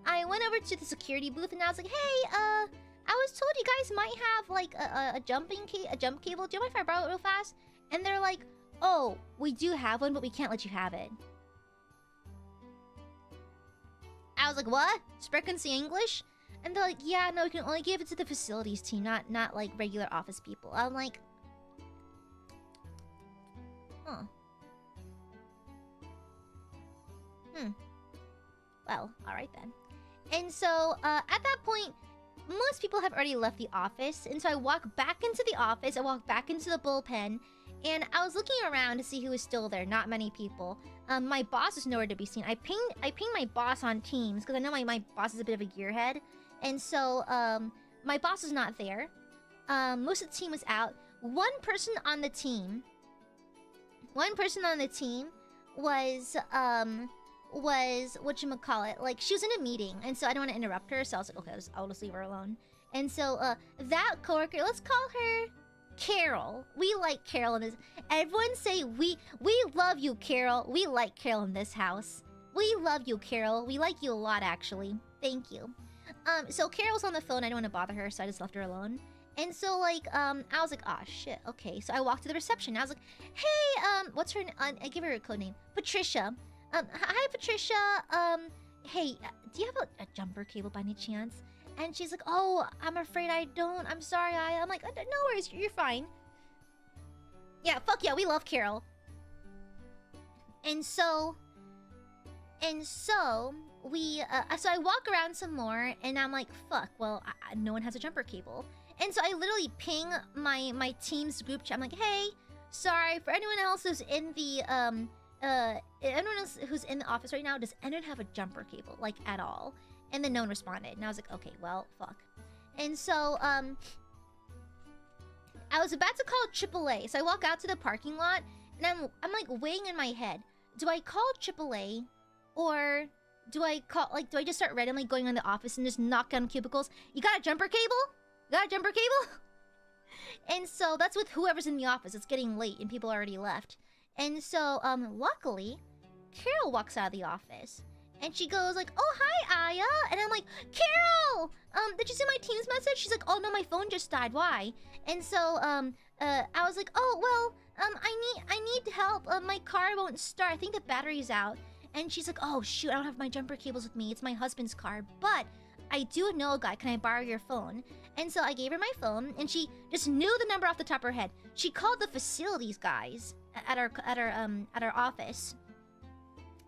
I went over to the security booth and I was like, hey, I was told you guys might have like a jump cable. Do you mind if I borrow it real fast? And they're like, oh, we do have one, but we can't let you have it. I was like, what? Sprechen Sie English? And they're like, yeah, no, we can only give it to the facilities team, not like regular office people. I'm like, huh. Well, alright then. And so, at that point, most people have already left the office. And so I walk back into the office, I walk back into the bullpen, and I was looking around to see who was still there. Not many people. My boss is nowhere to be seen. I pinged my boss on Teams, because I know my boss is a bit of a gearhead. And so, my boss is not there. Most of the team was out. One person on the team was whatchamacallit, like she was in a meeting, and so I don't want to interrupt her, so I was like, okay, I'll just leave her alone. And so that coworker, let's call her Carol. We like Carol in this. Everyone say we love you, Carol. We like Carol in this house. We love you, Carol. We like you a lot, actually. Thank you. So Carol's on the phone. I don't want to bother her, so I just left her alone. And so, like, I was like, oh, shit, okay. So I walked to the reception. I was like, hey, what's her... I give her a code name. Patricia. Hi, Patricia. Hey, do you have a jumper cable by any chance? And she's like, oh, I'm afraid I don't. I'm sorry, I'm like, no worries, you're fine. Yeah, fuck yeah, we love Carol. And so we, so I walk around some more, and I'm like, fuck, well, no one has a jumper cable. And so I literally ping my team's group chat. I'm like, hey, sorry, for anyone else who's in the, anyone else who's in the office right now, does anyone have a jumper cable, like, at all? And then no one responded, and I was like, okay, well, fuck. And so, I was about to call AAA, so I walk out to the parking lot, and I'm like weighing in my head, do I call AAA, or do I call, like, do I just start randomly going on the office and just knock on cubicles? You got a jumper cable? You got a jumper cable? And so that's with whoever's in the office. It's getting late and people already left. And so, luckily, Carol walks out of the office. And she goes like, oh, hi, Aya. And I'm like, Carol! Did you see my team's message? She's like, oh, no, my phone just died. Why? And so, I was like, oh, well, I need help. My car won't start. I think the battery's out. And she's like, oh, shoot, I don't have my jumper cables with me. It's my husband's car. But I do know a guy. Can I borrow your phone? And so I gave her my phone, and she just knew the number off the top of her head. She called the facilities guys at our office.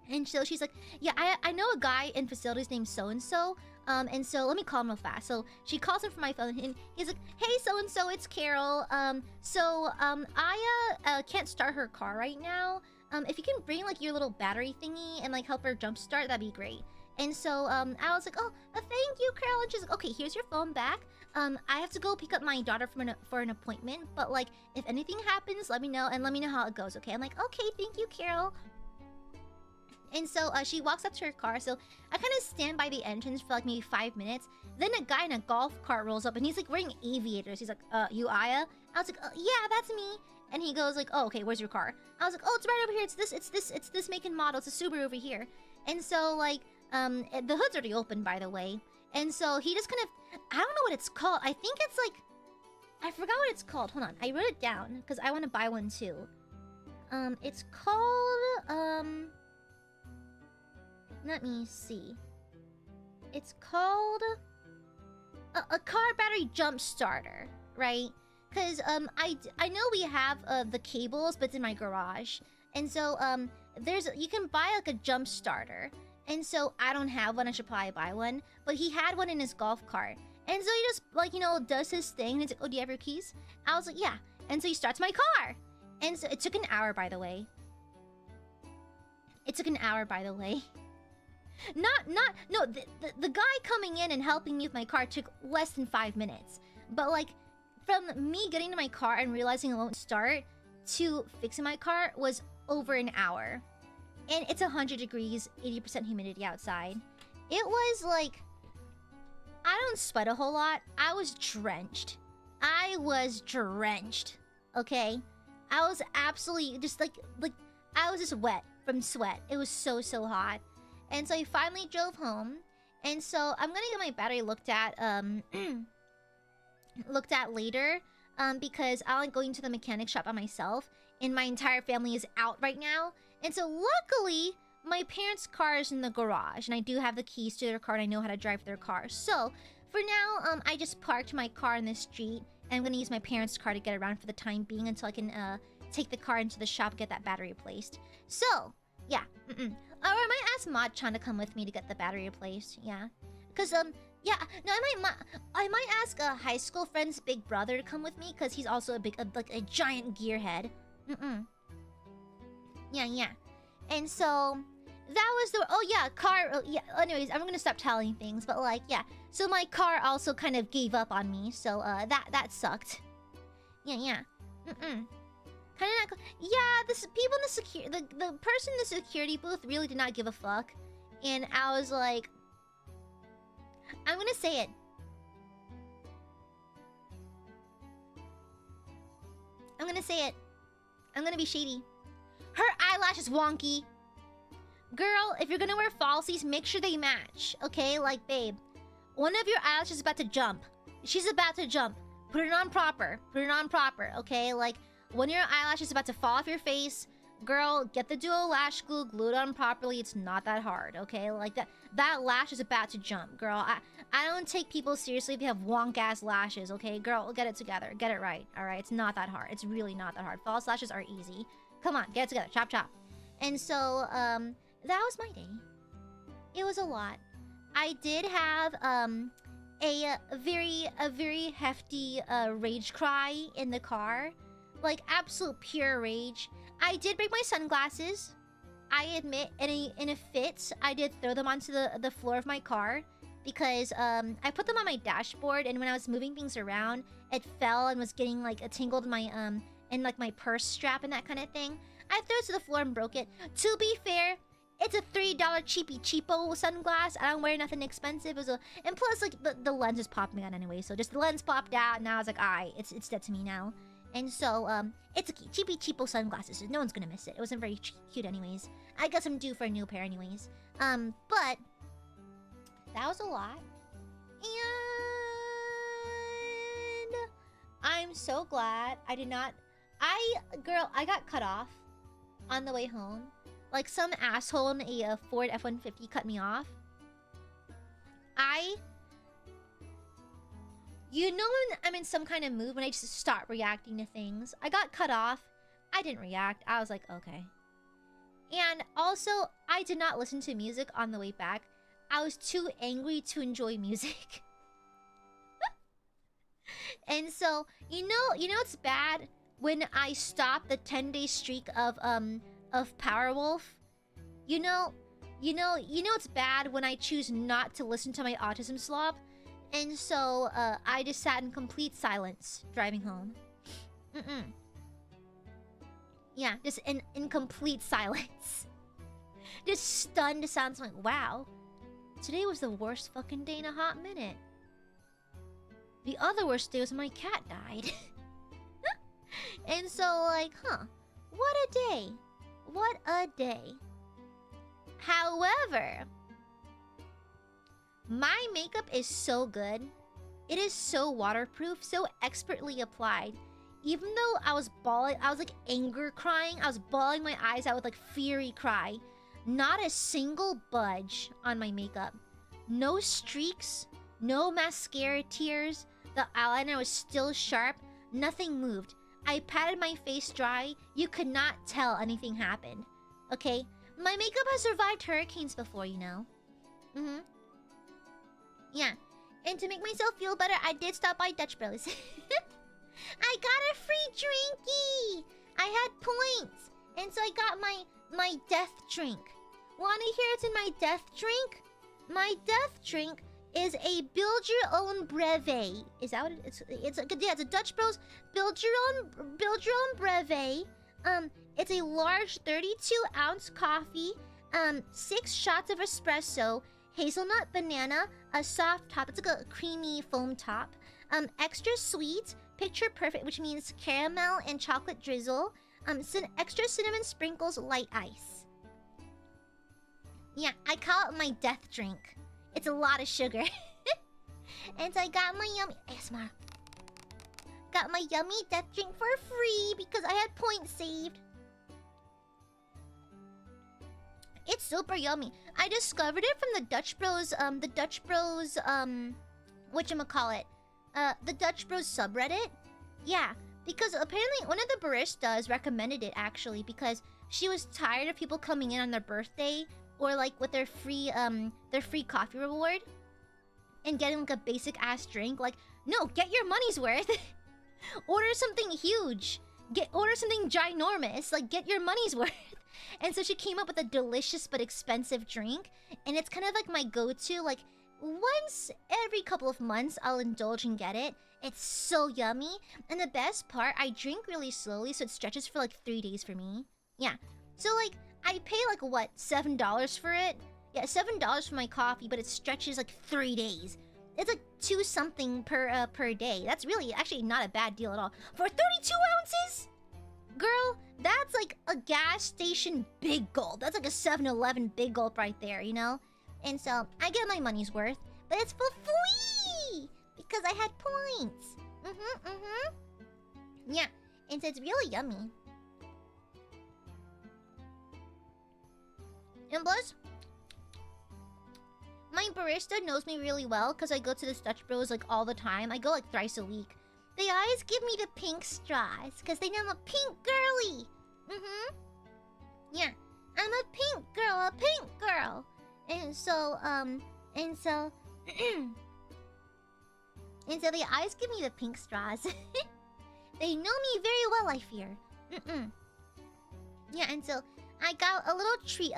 And so she's like, yeah, I know a guy in facilities named so-and-so. And so let me call him real fast. So she calls him from my phone, and he's like, hey, so-and-so, it's Carol. Aya can't start her car right now. If you can bring, like, your little battery thingy and, like, help her jumpstart, that'd be great. And so, I was like, oh, thank you, Carol. And she's like, okay, here's your phone back. I have to go pick up my daughter for an appointment. But, like, if anything happens, let me know, and let me know how it goes, okay? I'm like, okay, thank you, Carol. And so, she walks up to her car. So, I kind of stand by the entrance for, like, maybe 5 minutes. Then a guy in a golf cart rolls up, and he's, like, wearing aviators. He's like, you Aya? I was like, yeah, that's me. And he goes, like, oh, okay, where's your car? I was like, oh, it's right over here. It's this make and model. It's a Subaru over here. And so, like, the hood's already open, by the way. And so he just kind of, I don't know what it's called. I think it's like, I forgot what it's called. Hold on, I wrote it down because I want to buy one too. It's called, let me see. It's called a car battery jump starter, right? Because I know we have the cables, but it's in my garage. And so you can buy like a jump starter. And so I don't have one. I should probably buy one. But he had one in his golf cart. And so he just, like, you know, does his thing. And he's like, oh, do you have your keys? I was like, yeah. And so he starts my car. And so it took an hour, by the way. It took an hour, by the way. No, the guy coming in and helping me with my car took less than 5 minutes. But like, from me getting to my car and realizing it won't start to fixing my car was over an hour. And it's 100 degrees, 80% humidity outside. It was like, I don't sweat a whole lot. I was drenched. Okay? I was absolutely just like I was just wet from sweat. It was so hot. And so I finally drove home. And so I'm gonna get my battery looked at later. Because I like going to the mechanic shop by myself. And my entire family is out right now. And so luckily, my parents' car is in the garage. And I do have the keys to their car and I know how to drive their car. So for now, I just parked my car in the street. And I'm gonna use my parents' car to get around for the time being until I can take the car into the shop and get that battery replaced. So, yeah. Or I might ask Mod-chan to come with me to get the battery replaced. Yeah. Because, yeah, no, I might ask a high school friend's big brother to come with me because he's also a giant gearhead. Yeah. And so that was the car. Yeah. Anyways, I'm gonna stop telling things, but like, yeah. So my car also kind of gave up on me, so that sucked. Yeah. Kind of not. Yeah, the people in the person in the security booth really did not give a fuck, and I was like, I'm gonna say it. I'm gonna be shady. Her eyelash is wonky. Girl, if you're gonna wear falsies, make sure they match. Okay, like, babe, one of your eyelashes is about to jump. She's about to jump. Put it on proper. Okay, like, when your eyelash is about to fall off your face, girl, get the dual lash glue, glue it on properly. It's not that hard. Okay, like that lash is about to jump, girl. I don't take people seriously if they have wonk ass lashes. Okay, girl, get it together. Get it right. All right, it's not that hard. It's really not that hard. False lashes are easy. Come on, get it together. Chop chop. And so that was my day. It was a lot. I did have a very hefty rage cry in the car, like absolute pure rage. I did break my sunglasses. I admit, in a fit, I did throw them onto the floor of my car because I put them on my dashboard, and when I was moving things around, it fell and was getting like tangled in my in like my purse strap and that kind of thing. I threw it to the floor and broke it. To be fair, it's a $3 cheapo sunglass. I don't wear nothing expensive. It was and plus like the lens is popping out anyway, so just the lens popped out, and now I was like, alright, it's dead to me now. And so it's a cheapo sunglasses, so no one's gonna miss it. It wasn't very cute anyways. I guess I'm due for a new pair anyways. But that was a lot. And I'm so glad I did not. I got cut off on the way home. Like some asshole in a Ford F-150 cut me off. You know when I'm in some kind of mood when I just start reacting to things. I got cut off. I didn't react. I was like, okay. And also, I did not listen to music on the way back. I was too angry to enjoy music. And so, you know it's bad when I stop the 10-day streak of Powerwolf. You know it's bad when I choose not to listen to my autism slob. And so, I just sat in complete silence driving home. Yeah, just in complete silence. Just stunned to sounds like, wow. Today was the worst fucking day in a hot minute. The other worst day was when my cat died. And so, like, what a day. What a day. However, my makeup is so good. It is so waterproof, so expertly applied. Even though I was bawling, I was like anger crying. I was bawling my eyes out with like fury cry. Not a single budge on my makeup. No streaks, no mascara tears. The eyeliner was still sharp. Nothing moved. I patted my face dry. You could not tell anything happened. Okay? My makeup has survived hurricanes before, you know. Yeah. And to make myself feel better, I did stop by Dutch Bros. I got a free drinky! I had points! And so I got my death drink. Wanna hear it's in my death drink? My death drink is a build your own brevet. Is that what it is? It's a Dutch Bros build your own brevet. It's a large 32-ounce coffee, 6 shots of espresso, hazelnut banana, a soft top. It's like a creamy foam top. Extra sweet, picture perfect, which means caramel and chocolate drizzle. Extra cinnamon sprinkles, light ice. Yeah, I call it my death drink. It's a lot of sugar. And so I got my yummy ASMR. Got my yummy death drink for free because I had points saved. It's super yummy. I discovered it from the Dutch Bros whatchamacallit? The Dutch Bros subreddit. Yeah, because apparently one of the baristas recommended it actually because she was tired of people coming in on their birthday or like with their free coffee reward and getting like a basic ass drink. Like, no, get your money's worth. Order something huge. Order something ginormous. Like, get your money's worth. And so she came up with a delicious but expensive drink, and it's kind of like my go-to. Like, once every couple of months, I'll indulge and get it. It's so yummy. And the best part, I drink really slowly, so it stretches for like 3 days for me. Yeah. So like, I pay like what, $7 for it? Yeah, $7 for my coffee, but it stretches like 3 days. It's like 2 something per day. That's really actually not a bad deal at all. For 32 ounces? Girl, that's like a gas station big gulp. That's like a 7-Eleven big gulp right there, you know? And so, I get my money's worth. But it's for free! Because I had points. Yeah, and so it's really yummy. And plus, my barista knows me really well because I go to the Dutch Bros like all the time. I go like thrice a week. They always give me the pink straws because they know I'm a pink girly. Yeah, I'm a pink girl, And so, and so they always give me the pink straws. They know me very well, I fear. Yeah, and so I got a little treat.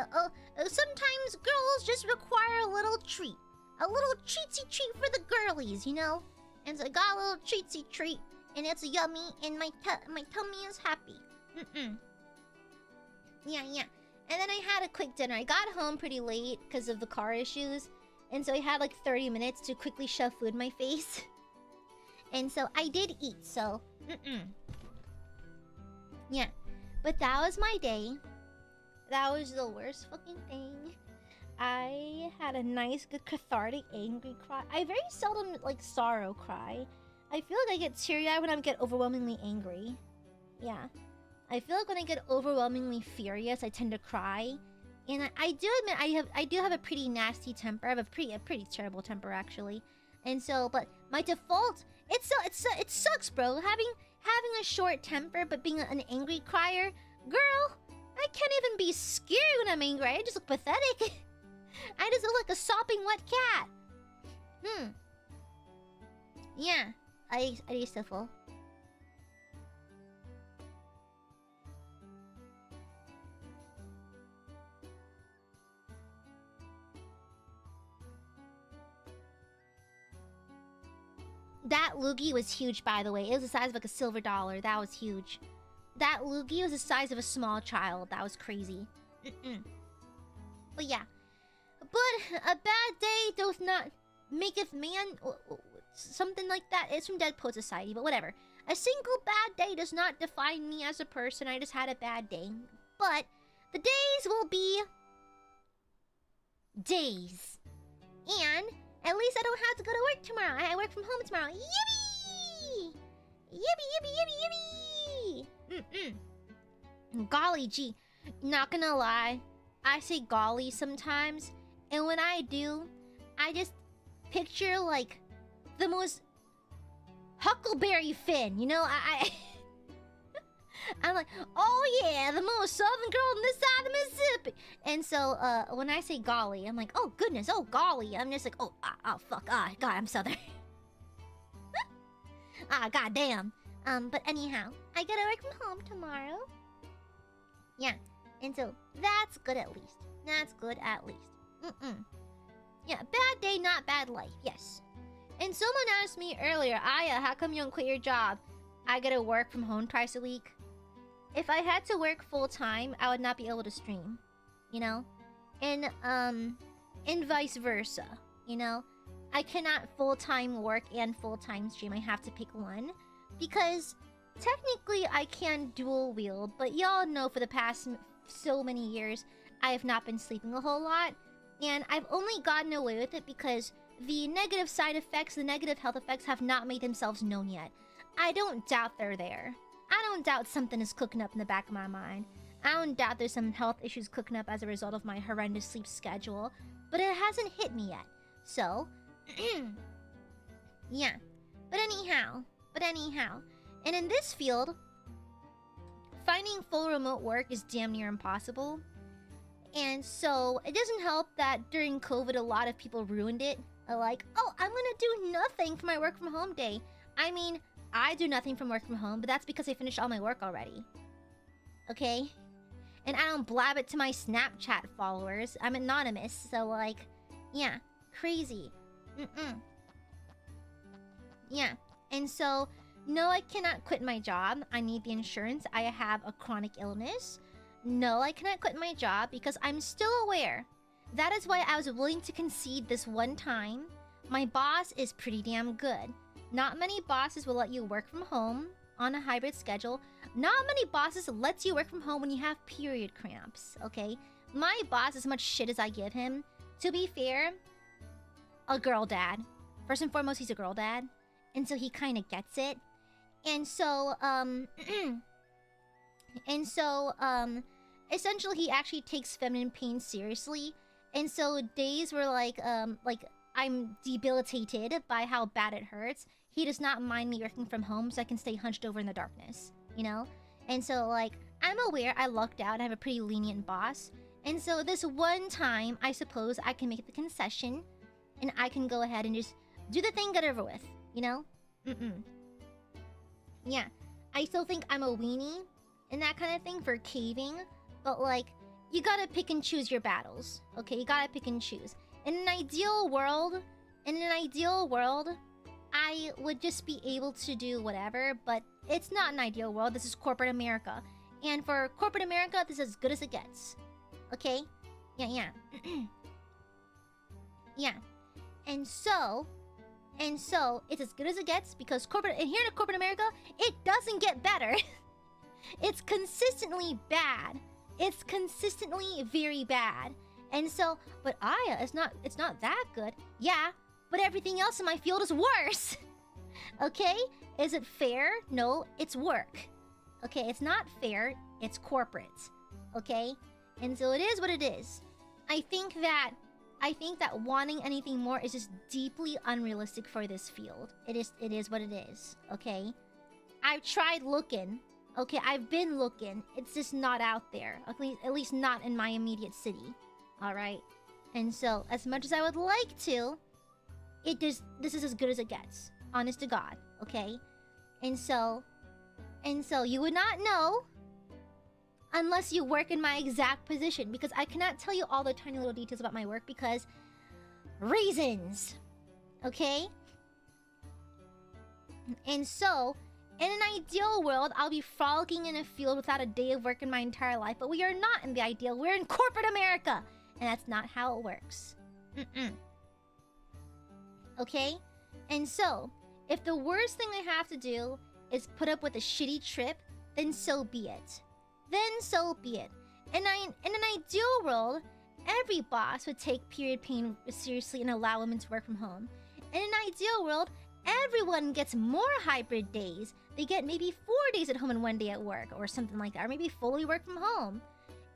Sometimes girls just require a little treat. A little treatsy treat for the girlies, you know? And so I got a little treatsy treat. And it's yummy, and my tummy is happy. Yeah. And then I had a quick dinner. I got home pretty late because of the car issues. And so I had like 30 minutes to quickly shove food in my face. And so I did eat, so... Yeah. But that was my day. That was the worst fucking thing. I had a nice, good, cathartic, angry cry. I very seldom, like, sorrow cry. I feel like I get teary-eyed when I get overwhelmingly angry. Yeah. I feel like when I get overwhelmingly furious, I tend to cry. And I do admit I do have a pretty nasty temper. I have a pretty terrible temper, actually. And so, but my default... It sucks, bro. Having a short temper, but being an angry crier. Girl, I can't even be scary when I'm angry. I just look pathetic. I just look like a sopping wet cat. Yeah. I used to fall. That loogie was huge, by the way. It was the size of like a silver dollar. That was huge. That loogie was the size of a small child. That was crazy. But yeah. But a bad day doth not maketh man... Something like that. It's from Dead Poet Society, but whatever. A single bad day does not define me as a person. I just had a bad day. But the days will be... days. And at least I don't have to go to work tomorrow. I work from home tomorrow. Yippee! Yippee! Golly gee. Not gonna lie. I say golly sometimes. And when I do, I just picture like the most Huckleberry Finn, you know? I'm like, oh yeah, the most southern girl on this side of Mississippi. And so when I say golly, I'm like, oh goodness, oh golly. I'm just like, oh fuck, god, I'm southern. goddamn. But anyhow, I gotta work from home tomorrow. Yeah. And so that's good at least. That's good at least. Yeah, bad day, not bad life. Yes. And someone asked me earlier, Aya, how come you don't quit your job? I gotta work from home twice a week. If I had to work full time, I would not be able to stream. You know? And vice versa. You know? I cannot full-time work and full-time stream. I have to pick one. Because technically I can dual wield, but y'all know for the past so many years, I have not been sleeping a whole lot. And I've only gotten away with it because the negative side effects, the negative health effects have not made themselves known yet. I don't doubt they're there. I don't doubt something is cooking up in the back of my mind. I don't doubt there's some health issues cooking up as a result of my horrendous sleep schedule. But it hasn't hit me yet. So, yeah. But anyhow. And in this field, finding full remote work is damn near impossible. And so, it doesn't help that during COVID, a lot of people ruined it. Like, oh, I'm gonna do nothing for my work from home day. I mean, I do nothing from work from home, but that's because I finished all my work already. Okay? And I don't blab it to my Snapchat followers. I'm anonymous, so like, yeah, crazy. Yeah, and so, no, I cannot quit my job. I need the insurance. I have a chronic illness. No, I cannot quit my job because I'm still aware. That is why I was willing to concede this one time. My boss is pretty damn good. Not many bosses will let you work from home on a hybrid schedule. Not many bosses lets you work from home when you have period cramps, okay? My boss, as much shit as I give him, to be fair, a girl dad. First and foremost, he's a girl dad. And so he kind of gets it. And so, essentially he actually takes feminine pain seriously. And so days where like I'm debilitated by how bad it hurts, he does not mind me working from home so I can stay hunched over in the darkness, you know? And so like, I'm aware I lucked out, I have a pretty lenient boss. And so this one time, I suppose I can make the concession and I can go ahead and just do the thing, get over with, you know? Yeah, I still think I'm a weenie and that kind of thing for caving, but like, you gotta pick and choose your battles, okay? You gotta pick and choose. In an ideal world, I would just be able to do whatever, but it's not an ideal world. This is corporate America. And for corporate America, this is as good as it gets. Okay? Yeah. Yeah. And so, it's as good as it gets because and here in corporate America, it doesn't get better. It's consistently bad. It's consistently very bad. And so, but Aya, it's not that good. Yeah, but everything else in my field is worse. Okay? Is it fair? No, it's work. Okay, it's not fair, it's corporate. Okay? And so it is what it is. I think that wanting anything more is just deeply unrealistic for this field. It is what it is, okay? I've tried looking. Okay, I've been looking. It's just not out there. At least not in my immediate city. Alright? And so, as much as I would like to, this is as good as it gets. Honest to God, okay? And so you would not know unless you work in my exact position, because I cannot tell you all the tiny little details about my work because reasons. Okay? And so, in an ideal world, I'll be frolicking in a field without a day of work in my entire life, but we are not in the ideal. We're in corporate America, and that's not how it works. Okay? And so, if the worst thing I have to do is put up with a shitty trip, then so be it. Then so be it. In an ideal world, every boss would take period pain seriously and allow women to work from home. In an ideal world, everyone gets more hybrid days. They get maybe 4 days at home and 1 day at work, or something like that, or maybe fully work from home.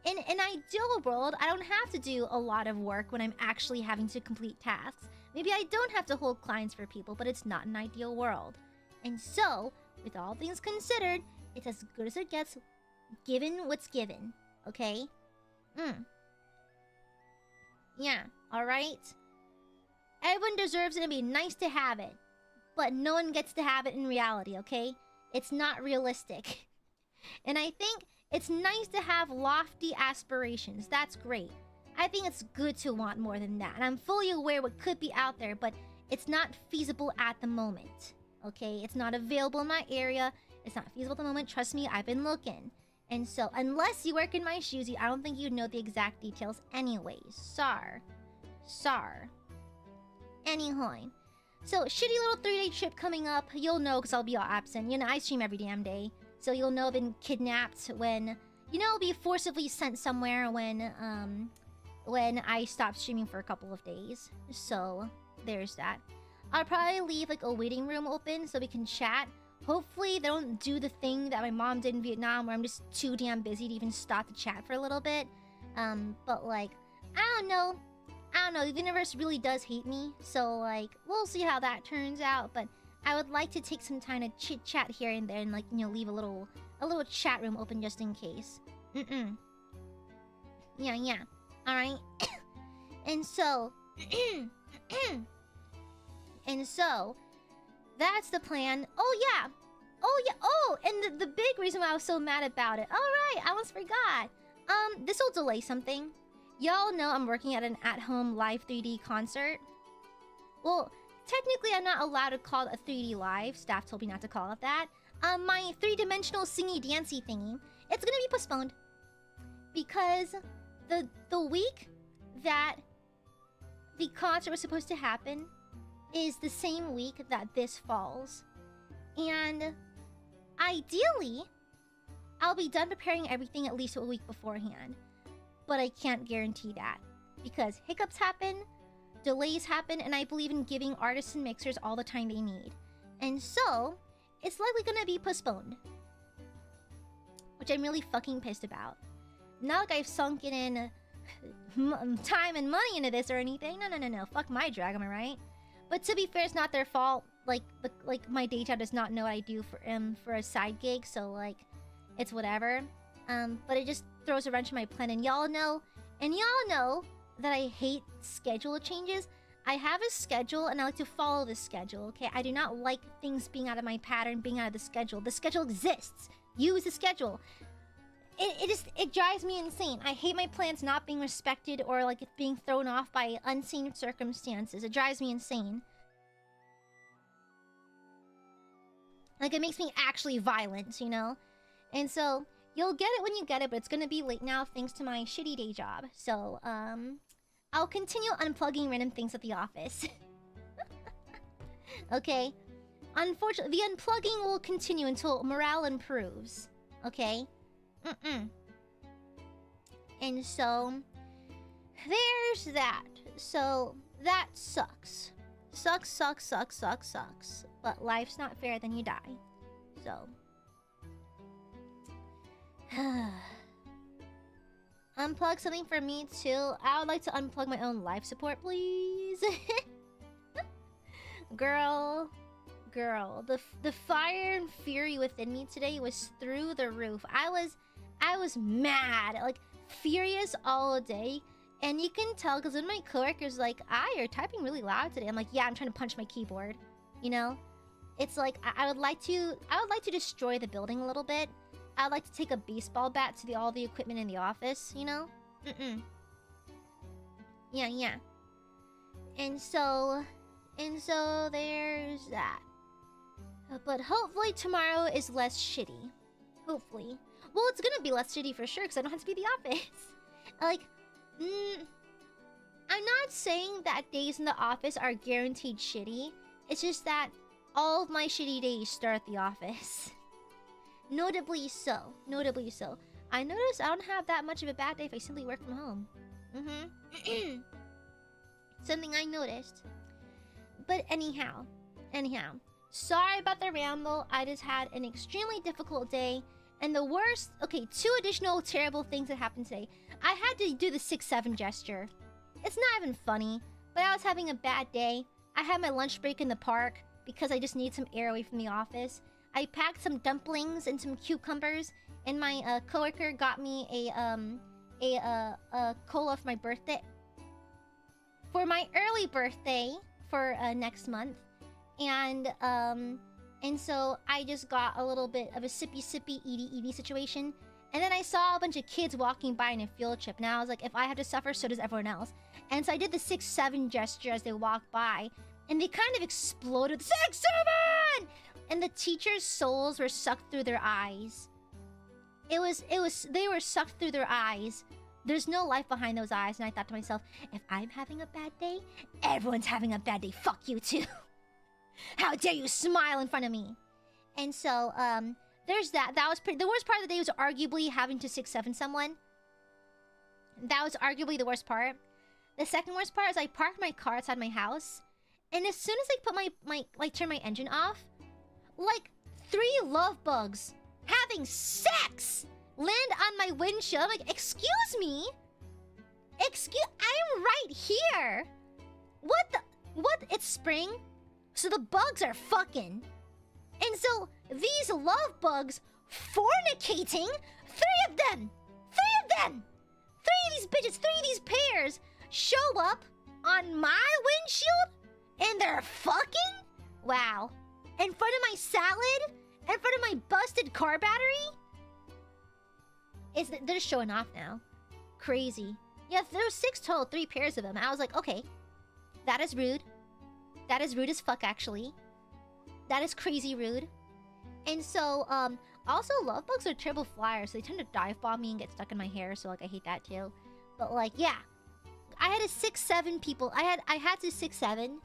In an ideal world, I don't have to do a lot of work when I'm actually having to complete tasks. Maybe I don't have to hold clients for people, but it's not an ideal world. And so, with all things considered, it's as good as it gets, given what's given. Okay? Yeah, alright? Everyone deserves it and it'd be nice to have it. But no one gets to have it in reality, okay? It's not realistic. And I think it's nice to have lofty aspirations. That's great. I think it's good to want more than that. And I'm fully aware what could be out there, but it's not feasible at the moment. Okay? It's not available in my area. It's not feasible at the moment. Trust me, I've been looking. And so, unless you work in my shoes, I don't think you'd know the exact details anyways. Sar. Anyhow. So, shitty little 3-day trip coming up. You'll know because I'll be all absent. You know, I stream every damn day. So you'll know I've been kidnapped when... You know, I'll be forcibly sent somewhere when I stop streaming for a couple of days. So, there's that. I'll probably leave, like, a waiting room open so we can chat. Hopefully, they don't do the thing that my mom did in Vietnam where I'm just too damn busy to even stop to chat for a little bit. But, like, I don't know. The universe really does hate me. So, like, we'll see how that turns out. But I would like to take some time to chit-chat here and there and, like, you know, leave a little chat room open just in case. Yeah. Alright. And so... and so... That's the plan. Oh, yeah. Oh, and the big reason why I was so mad about it. Alright, I almost forgot. This will delay something. Y'all know I'm working at an at-home live 3D concert. Well, technically I'm not allowed to call it a 3D live. Staff told me not to call it that. My 3-dimensional singy-dancy thingy, it's gonna be postponed. Because the week that the concert was supposed to happen is the same week that this falls. And ideally, I'll be done preparing everything at least a week beforehand. But I can't guarantee that. Because hiccups happen, delays happen, and I believe in giving artists and mixers all the time they need. And so, it's likely gonna be postponed. Which I'm really fucking pissed about. Not like I've sunk in time and money into this or anything. No. Fuck my drag, am I right? But to be fair, it's not their fault. Like my day job does not know what I do for a side gig, so like, it's whatever. But it just throws a wrench in my plan, and y'all know that I hate schedule changes. I have a schedule, and I like to follow the schedule. Okay, I do not like things being out of my pattern, being out of the schedule. The schedule exists. Use the schedule. It drives me insane. I hate my plans not being respected or like being thrown off by unseen circumstances. It drives me insane. Like, it makes me actually violent, you know? And so, you'll get it when you get it, but it's gonna be late now thanks to my shitty day job. So, I'll continue unplugging random things at the office. Okay? Unfortunately, the unplugging will continue until morale improves. Okay? And so, there's that. So, that sucks. Sucks. But life's not fair, then you die. So. Unplug something for me too. I would like to unplug my own life support, please. Girl. The fire and fury within me today was through the roof. I was mad, like furious all day, and you can tell because when my coworkers like, you're typing really loud today. I'm like, yeah, I'm trying to punch my keyboard. You know, it's like I would like to destroy the building a little bit. I would like to take a baseball bat to all the equipment in the office. You know, Yeah. And so there's that. But hopefully tomorrow is less shitty. Hopefully. Well, it's gonna be less shitty for sure, because I don't have to be at the office. Like, I'm not saying that days in the office are guaranteed shitty. It's just that all of my shitty days start at the office. Notably so. I notice I don't have that much of a bad day if I simply work from home. Something I noticed. But anyhow. Sorry about the ramble. I just had an extremely difficult day. And the worst... Okay, 2 additional terrible things that happened today. I had to do the 6-7 gesture. It's not even funny. But I was having a bad day. I had my lunch break in the park because I just needed some air away from the office. I packed some dumplings and some cucumbers. And my coworker got me a cola for my birthday. For my early birthday for next month. And And so I just got a little bit of a sippy, eaty situation. And then I saw a bunch of kids walking by in a field trip. Now I was like, if I have to suffer, so does everyone else. And so I did the 6-7 gesture as they walked by. And they kind of exploded. 6-7! And the teachers' souls were sucked through their eyes. They were sucked through their eyes. There's no life behind those eyes. And I thought to myself, if I'm having a bad day, everyone's having a bad day. Fuck you too. How dare you smile in front of me? And so, there's that. That was the worst part of the day was arguably having to 6-7 someone. That was arguably the worst part. The second worst part is I parked my car outside my house. And as soon as I put turn my engine off, like 3 love bugs having sex land on my windshield. I'm like, excuse me? I'm right here. What? It's spring? So the bugs are fucking. And so these love bugs fornicating, 3 of them, 3 of these bitches, 3 of these pairs show up on my windshield and they're fucking? Wow. In front of my salad? In front of my busted car battery? They're showing off now. Crazy. Yeah, there was 6 total, 3 pairs of them. I was like, okay, that is rude. That is rude as fuck, actually. That is crazy rude. And so, also, love bugs are terrible flyers, so they tend to dive bomb me and get stuck in my hair, so, like, I hate that, too. But, like, yeah. I had to 6-7 people. I had to 6-7.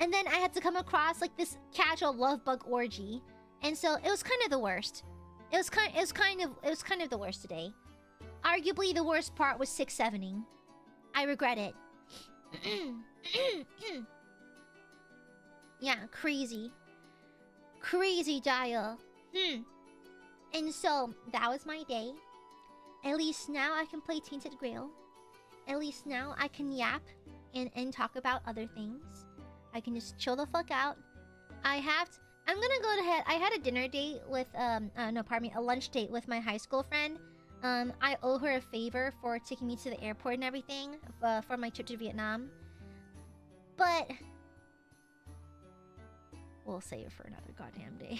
And then I had to come across, like, this casual love bug orgy. And so, it was kind of the worst. It was kind of the worst today. Arguably, the worst part was 6-7ing. I regret it. Yeah, crazy. Crazy dial. And so, that was my day. At least now I can play Tainted Grail. At least now I can yap and talk about other things. I can just chill the fuck out. I'm gonna go ahead. I had a dinner date with, a lunch date with my high school friend. I owe her a favor for taking me to the airport and everything for my trip to Vietnam. But we'll save it for another goddamn day.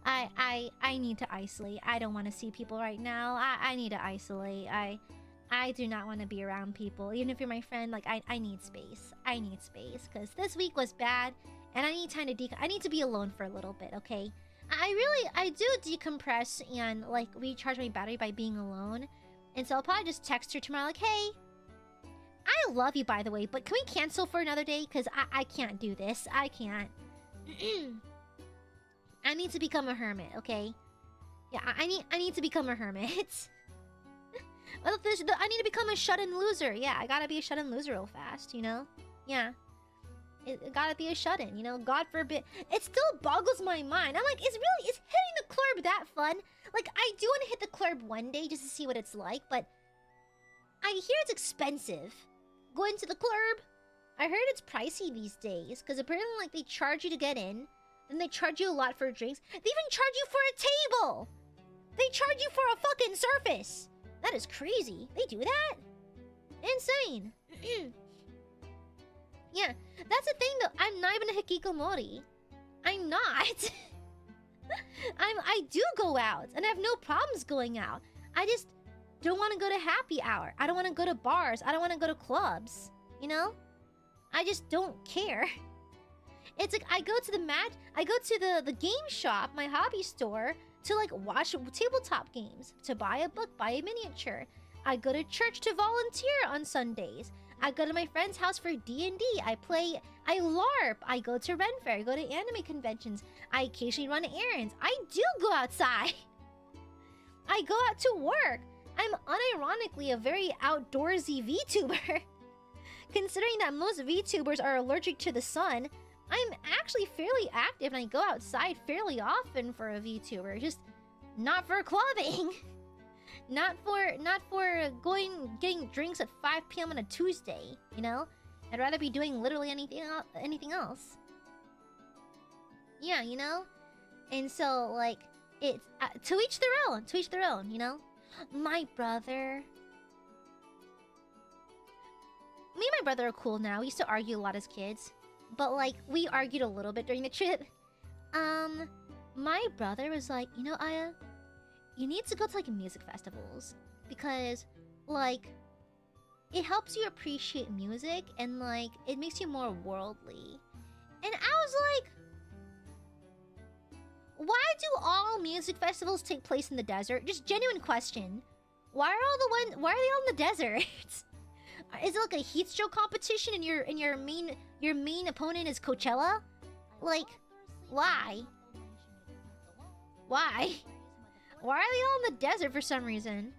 I need to isolate. I don't want to see people right now. I need to isolate. I do not want to be around people. Even if you're my friend, like, I need space. I need space. Because this week was bad. And I need time to I need to be alone for a little bit, okay? I do decompress and, like, recharge my battery by being alone. And so I'll probably just text her tomorrow, like, hey, I love you, by the way, but can we cancel for another day? Because I can't do this. I can't. I need to become a hermit, okay? Yeah, I need to become a hermit. I need to become a shut-in loser. Yeah, I gotta be a shut-in loser real fast, you know? Yeah. It gotta be a shut-in, you know? God forbid. It still boggles my mind. I'm like, is hitting the club that fun? Like, I do want to hit the club one day just to see what it's like, but I hear it's expensive. Going to the club. I heard it's pricey these days, because apparently, like, they charge you to get in, then they charge you a lot for drinks. They even charge you for a table! They charge you for a fucking surface! That is crazy. They do that? Insane. Yeah, that's the thing though. I'm not even a hikikomori. I'm not. I do go out, and I have no problems going out. I just don't want to go to happy hour. I don't want to go to bars. I don't want to go to clubs. You know? I just don't care. It's like I go to the game shop, my hobby store, to like watch tabletop games, to buy a book, buy a miniature. I go to church to volunteer on Sundays. I go to my friend's house for D&D. I LARP. I go to Ren Fair. I go to anime conventions. I occasionally run errands. I do go outside. I go out to work. I'm unironically a very outdoorsy VTuber. Considering that most VTubers are allergic to the sun, I'm actually fairly active and I go outside fairly often for a VTuber. Just not for clubbing. Not for getting drinks at 5 p.m. on a Tuesday, you know? I'd rather be doing literally anything else. Yeah, you know? And so, like, it's... to each their own, you know? My brother... Me and my brother are cool now. We used to argue a lot as kids. But, like, we argued a little bit during the trip. My brother was like, you know, Aya, you need to go to like music festivals because like it helps you appreciate music and like it makes you more worldly. And I was like, why do all music festivals take place in the desert? Just genuine question. Why are they all in the desert? Is it like a heat stroke competition and your main opponent is Coachella? Like, why? Why? Why are they all in the desert for some reason?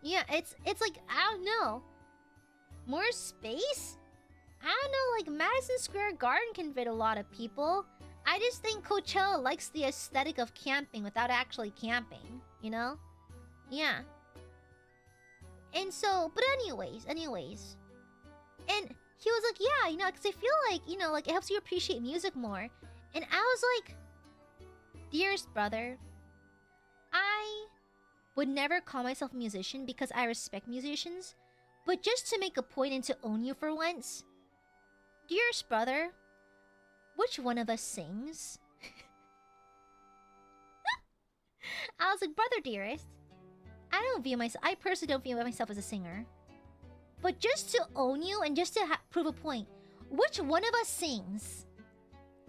Yeah, it's like, I don't know. More space? I don't know, like Madison Square Garden can fit a lot of people. I just think Coachella likes the aesthetic of camping without actually camping, you know? Yeah. And so, but anyways. And he was like, yeah, you know, because I feel like, you know, like it helps you appreciate music more. And I was like, dearest brother, I would never call myself a musician because I respect musicians. But just to make a point and to own you for once, dearest brother, which one of us sings? I was like, brother dearest, I personally don't view myself as a singer. But just to own you and just to prove a point, which one of us sings?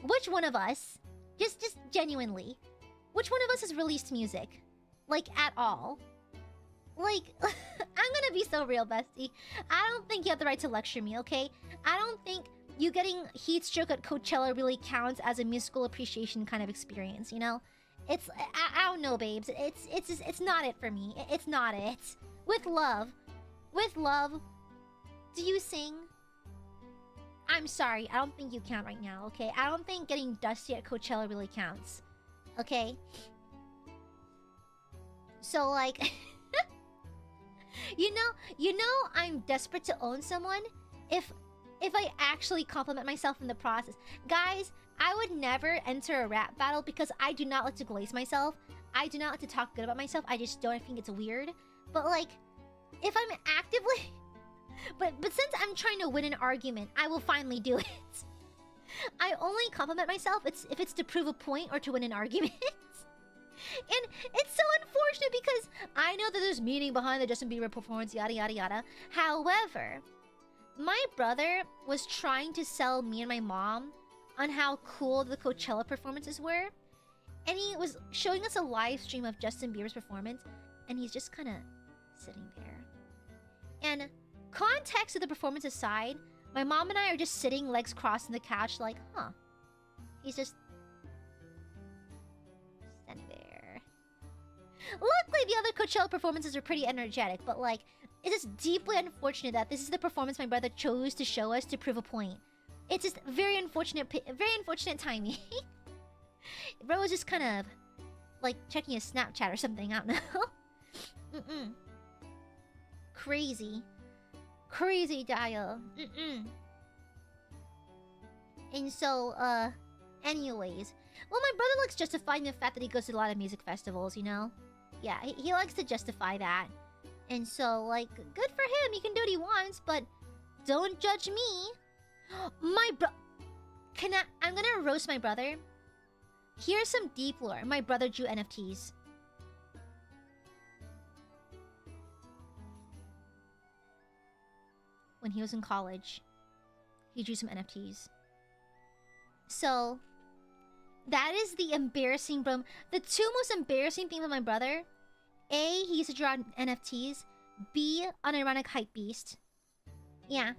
Which one of us? Just genuinely. Which one of us has released music? Like, at all? Like, I'm gonna be so real, bestie. I don't think you have the right to lecture me, okay? I don't think you getting heat stroke at Coachella really counts as a musical appreciation kind of experience, you know? I don't know, babes. It's not it for me. It's not it. With love, do you sing? I'm sorry, I don't think you count right now, okay? I don't think getting dusty at Coachella really counts, okay? So, like, you know, I'm desperate to own someone if I actually compliment myself in the process. Guys, I would never enter a rap battle because I do not like to glaze myself. I do not like to talk good about myself. I just don't. I think it's weird. But like, if I'm actively... But since I'm trying to win an argument, I will finally do it. I only compliment myself if it's to prove a point or to win an argument. And it's so unfortunate because I know that there's meaning behind the Justin Bieber performance, yada yada yada. However, my brother was trying to sell me and my mom on how cool the Coachella performances were. And he was showing us a live stream of Justin Bieber's performance. And he's just kind of sitting there. And context of the performance aside, my mom and I are just sitting, legs crossed on the couch like, huh. He's just standing there. Luckily, the other Coachella performances are pretty energetic, but like, it is deeply unfortunate that this is the performance my brother chose to show us to prove a point. It's just very unfortunate timing. Bro was just kind of like checking his Snapchat or something, I don't know. Crazy dial. And so, anyways. Well, my brother likes justifying the fact that he goes to a lot of music festivals, you know? Yeah, he likes to justify that. And so, like, good for him. He can do what he wants, but don't judge me. I'm gonna roast my brother. Here's some deep lore. My brother drew NFTs. When he was in college, he drew some NFTs. So, that is the embarrassing bro. The two most embarrassing things about my brother: A, he used to draw NFTs. B, unironic hype beast. Yeah.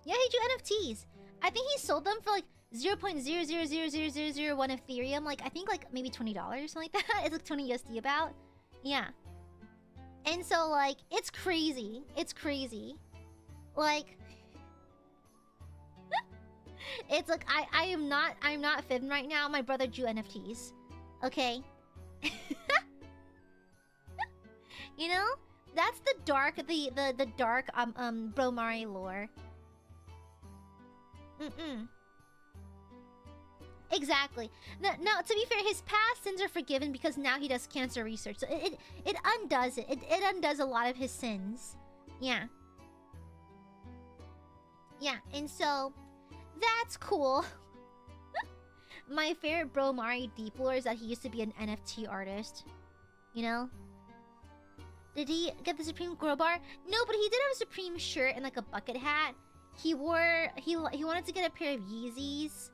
Yeah, he drew NFTs. I think he sold them for like 0.000001 Ethereum. Like, I think like maybe $20 or something like that. It's like 20 USD about. Yeah. And so, like, it's crazy. It's crazy. Like, it's like, I'm not fibbing right now. My brother drew NFTs. Okay? You know? That's the dark, the dark, Bromari lore. Exactly. No, to be fair, his past sins are forgiven because now he does cancer research. So it undoes it. It undoes a lot of his sins. Yeah. Yeah, and so that's cool. My favorite bro Mari deep lore is that he used to be an NFT artist. You know? Did he get the Supreme crowbar? No, but he did have a Supreme shirt and like a bucket hat. He wanted to get a pair of Yeezys.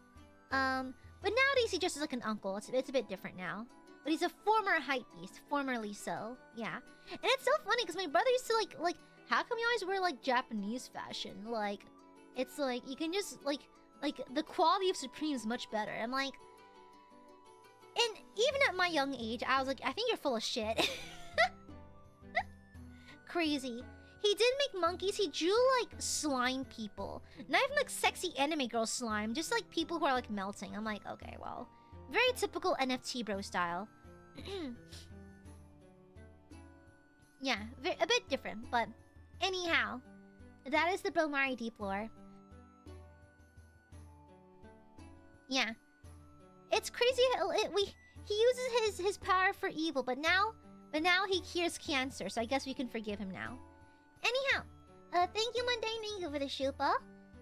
But nowadays he dresses like an uncle. It's a bit different now. But he's a former hype beast, formerly so. Yeah. And it's so funny because my brother used to like how come you always wear like Japanese fashion? Like it's like you can just like the quality of Supreme is much better. I'm like, and even at my young age, I was like, I think you're full of shit. Crazy. He did make monkeys. He drew like slime people. Not even like sexy anime girl slime. Just like people who are like melting. I'm like, okay, well. Very typical NFT bro style. Yeah, a bit different. But anyhow, that is the Bro Mari deep lore. Yeah. It's crazy how he uses his power for evil, but now he cures cancer, so I guess we can forgive him now. Anyhow, thank you, Mundane. Thank you for the shupa.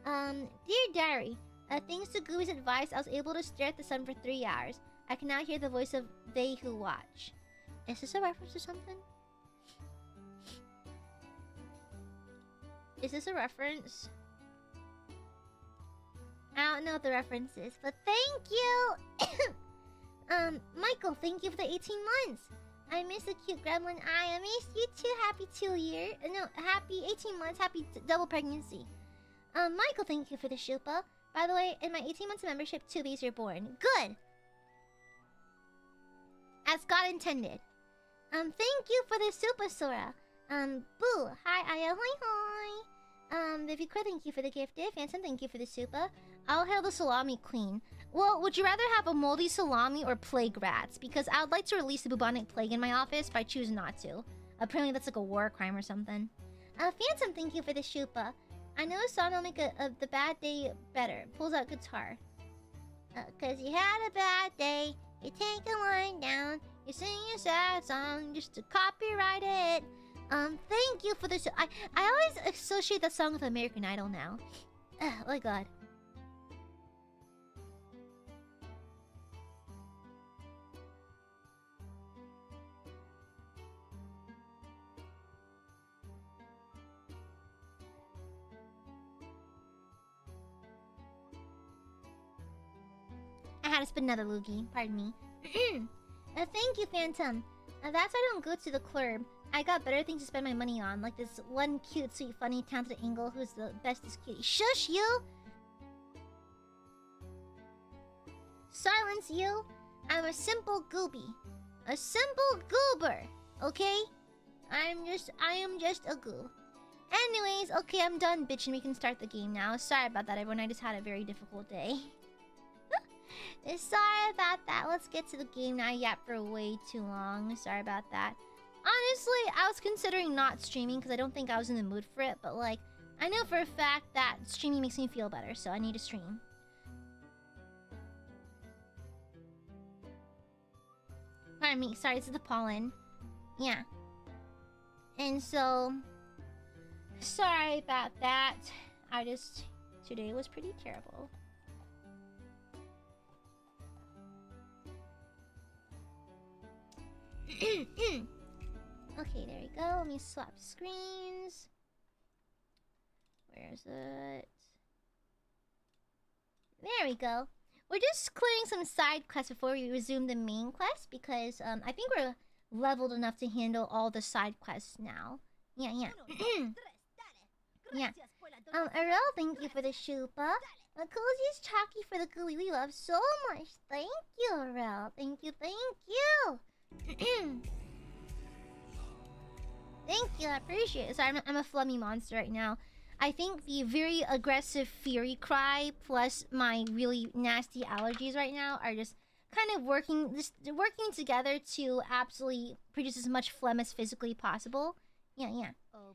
Dear Diary, thanks to Gooey's advice, I was able to stare at the sun for 3 hours. I can now hear the voice of they who watch. Is this a reference to something? Is this a reference? I don't know what the reference is, but thank you! Michael, thank you for the 18 months. I miss the cute gremlin eye. I miss you too. Happy 2 year. No, happy 18 months. Happy double pregnancy. Michael, thank you for the shupa. By the way, in my 18 months of membership, 2 babies are born. Good! As God intended. Thank you for the super Sora. Boo. Hi, Aya. Hoi hoi. Vivi Quir, thank you for the gifted. Phantom, thank you for the super. I'll hail the salami queen. Well, would you rather have a moldy salami or plague rats? Because I would like to release the bubonic plague in my office, but I choose not to. Apparently that's like a war crime or something. Phantom, thank you for the shupa. I know a song will make the bad day better. Pulls out guitar. Cause you had a bad day. You take a line down. You sing a sad song just to copyright it. Thank you for this. I always associate that song with American Idol now. Oh my god. I had to spit another loogie. Pardon me. Thank you, Phantom. That's why I don't go to the club. I got better things to spend my money on, like this one cute, sweet, funny, talented Angle who's the bestest cutie. Shush, you! Silence, you! I'm a simple gooby. A simple goober, okay? I am just a goo. Anyways, okay, I'm done bitching. We can start the game now. Sorry about that, everyone. I just had a very difficult day. Sorry about that. Let's get to the game now. I yapped for way too long. Sorry about that. Honestly, I was considering not streaming because I don't think I was in the mood for it. But, like, I know for a fact that streaming makes me feel better. So I need to stream. Pardon me. Sorry, this is the pollen. Yeah. And so... sorry about that. Today was pretty terrible. Okay, there we go. Let me swap screens. Where's it? There we go. We're just clearing some side quests before we resume the main quest because I think we're leveled enough to handle all the side quests now. Yeah. Yeah. Arel, thank you for the shupa. Cozy's Chalky for the gooey we love so much. Thank you, Arel. Thank you. Thank you, I appreciate it. Sorry, I'm a flummy monster right now. I think the very aggressive fury cry plus my really nasty allergies right now are just kind of working together to absolutely produce as much phlegm as physically possible. Yeah.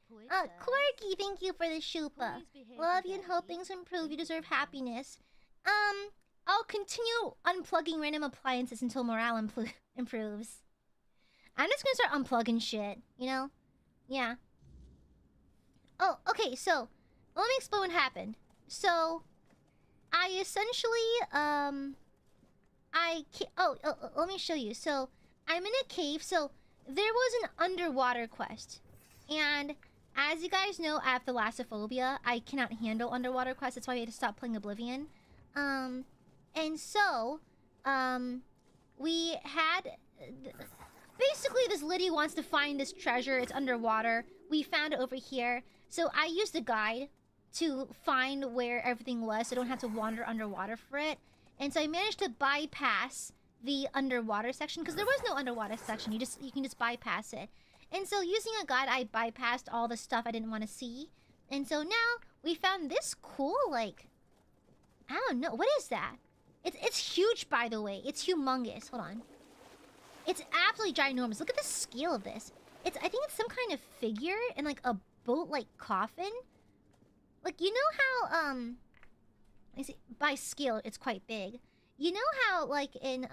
Quirky, thank you for the shupa. Love you and hope things improve. You deserve happiness. I'll continue unplugging random appliances until morale improves. I'm just gonna start unplugging shit, you know? Yeah. Oh, okay, so let me explain what happened. So I essentially let me show you. So I'm in a cave. So there was an underwater quest, and as you guys know, I have thalassophobia. I cannot handle underwater quests. That's why I had to stop playing Oblivion. And so we had basically this lady wants to find this treasure. It's underwater. We found it over here. So I used a guide to find where everything was, so I don't have to wander underwater for it. And so I managed to bypass the underwater section, because there was no underwater section. You can just bypass it. And so using a guide, I bypassed all the stuff I didn't want to see. And so now we found this cool, like, I don't know, what is that? It's huge, by the way. It's humongous. Hold on. It's absolutely ginormous. Look at the scale of this. I think it's some kind of figure in like a boat-like coffin. Like, you know how by scale it's quite big. You know how like in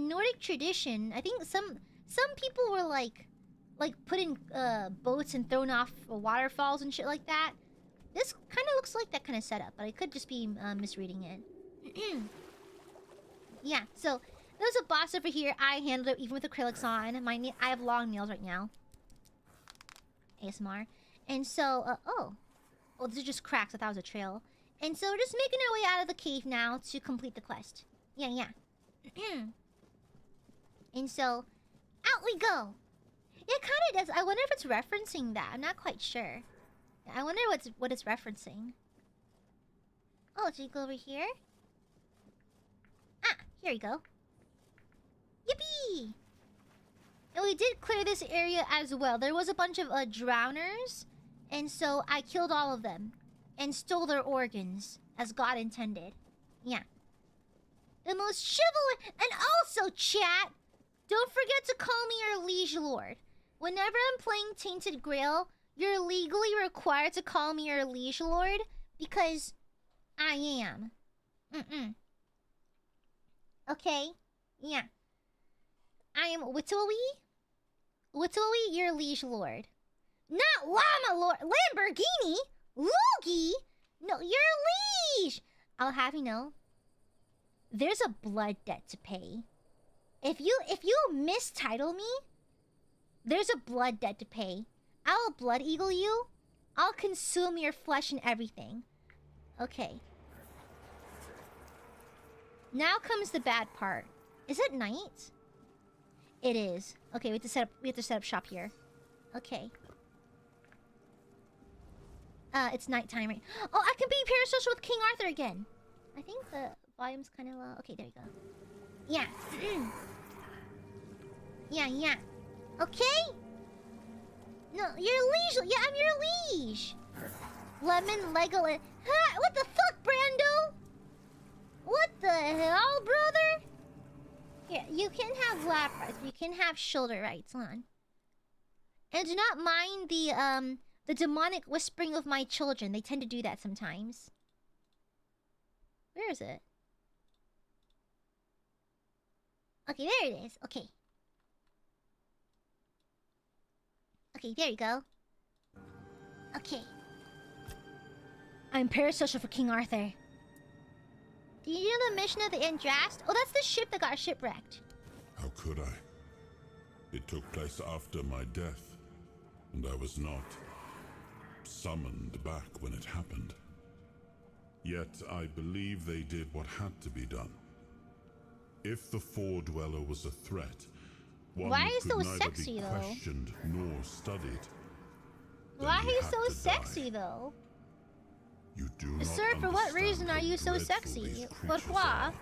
Nordic tradition, I think some people were like put in boats and thrown off waterfalls and shit like that. This kind of looks like that kind of setup, but I could just be misreading it. Yeah, so there's a boss over here. I handled it even with acrylics on. I have long nails right now. ASMR. And so, oh, these are just cracks. I thought it was a trail. And so we're just making our way out of the cave now to complete the quest. Yeah. And so, out we go. Yeah, it kind of does. I wonder if it's referencing that. I'm not quite sure. I wonder what it's referencing. Oh, should we go over here? Ah, here we go. Yippee! And we did clear this area as well. There was a bunch of drowners, and so I killed all of them and stole their organs as God intended. Yeah. The most chivalrous. And also, chat, don't forget to call me your liege lord. Whenever I'm playing Tainted Grail, you're legally required to call me your liege lord because I am. Okay? Yeah. I am Wittowie, your liege lord. Not llama lord. Lamborghini? Loogie? No, you're liege. I'll have you know, there's a blood debt to pay. If you mistitle me, there's a blood debt to pay. I'll blood eagle you. I'll consume your flesh and everything. Okay. Now comes the bad part. Is it night? It is. Okay, we have to set up shop here. Okay. It's nighttime, right? Oh, I can be parasocial with King Arthur again. I think the volume's kind of low. Okay, there you go. Yeah. Yeah. Okay? No, you're liege. Yeah, I'm your liege. Lemon Legolas. Ha! What the fuck, Brando? What the hell, brother? Yeah, you can have lap rights, but you can have shoulder rights. Hold on. And do not mind the demonic whispering of my children. They tend to do that sometimes. Where is it? Okay, there it is. Okay. Okay, there you go. Okay. I'm parasocial for King Arthur. Do you know the mission of the Andrast? Oh, that's the ship that got shipwrecked. How could I? It took place after my death, and I was not summoned back when it happened. Yet I believe they did what had to be done. If the Four-Dweller was a threat, one Why are that you could so neither sexy, be though? questioned nor studied. Why are he you had so to sexy, die. though? You do not Sir, for what understand reason are how you so dreadful sexy? these Pourquoi? creatures are.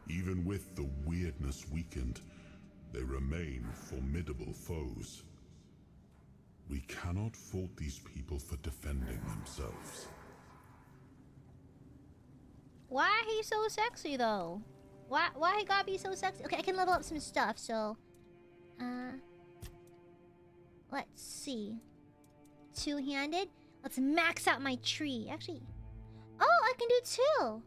Even with the weirdness weakened, they remain formidable foes. We cannot fault these people for defending themselves. Why are he so sexy, though? Why he gotta be so sexy? Okay, I can level up some stuff, so... let's see. Two-handed? Let's max out my tree. Actually... Oh, I can do two!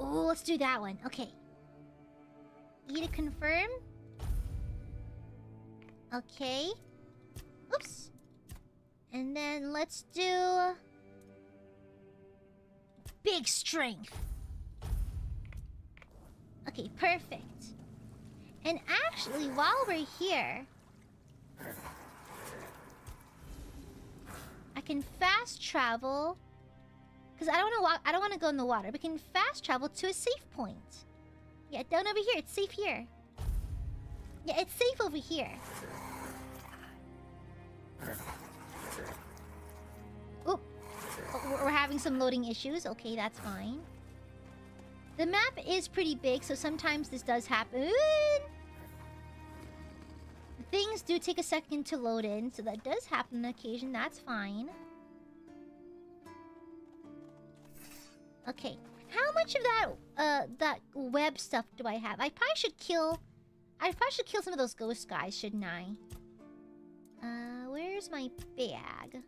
Oh, let's do that one. Okay. E to confirm. Okay. Oops. And then let's do... big strength. Okay, perfect. And actually, while we're here... I can fast travel... because I don't want to go in the water. We can fast travel to a safe point. Yeah, down over here. It's safe here. Yeah, it's safe over here. Oop. Oh, we're having some loading issues. Okay, that's fine. The map is pretty big, so sometimes this does happen. Things do take a second to load in, so that does happen on occasion. That's fine. Okay. How much of that web stuff do I have? I probably should kill some of those ghost guys, shouldn't I? Where's my bag?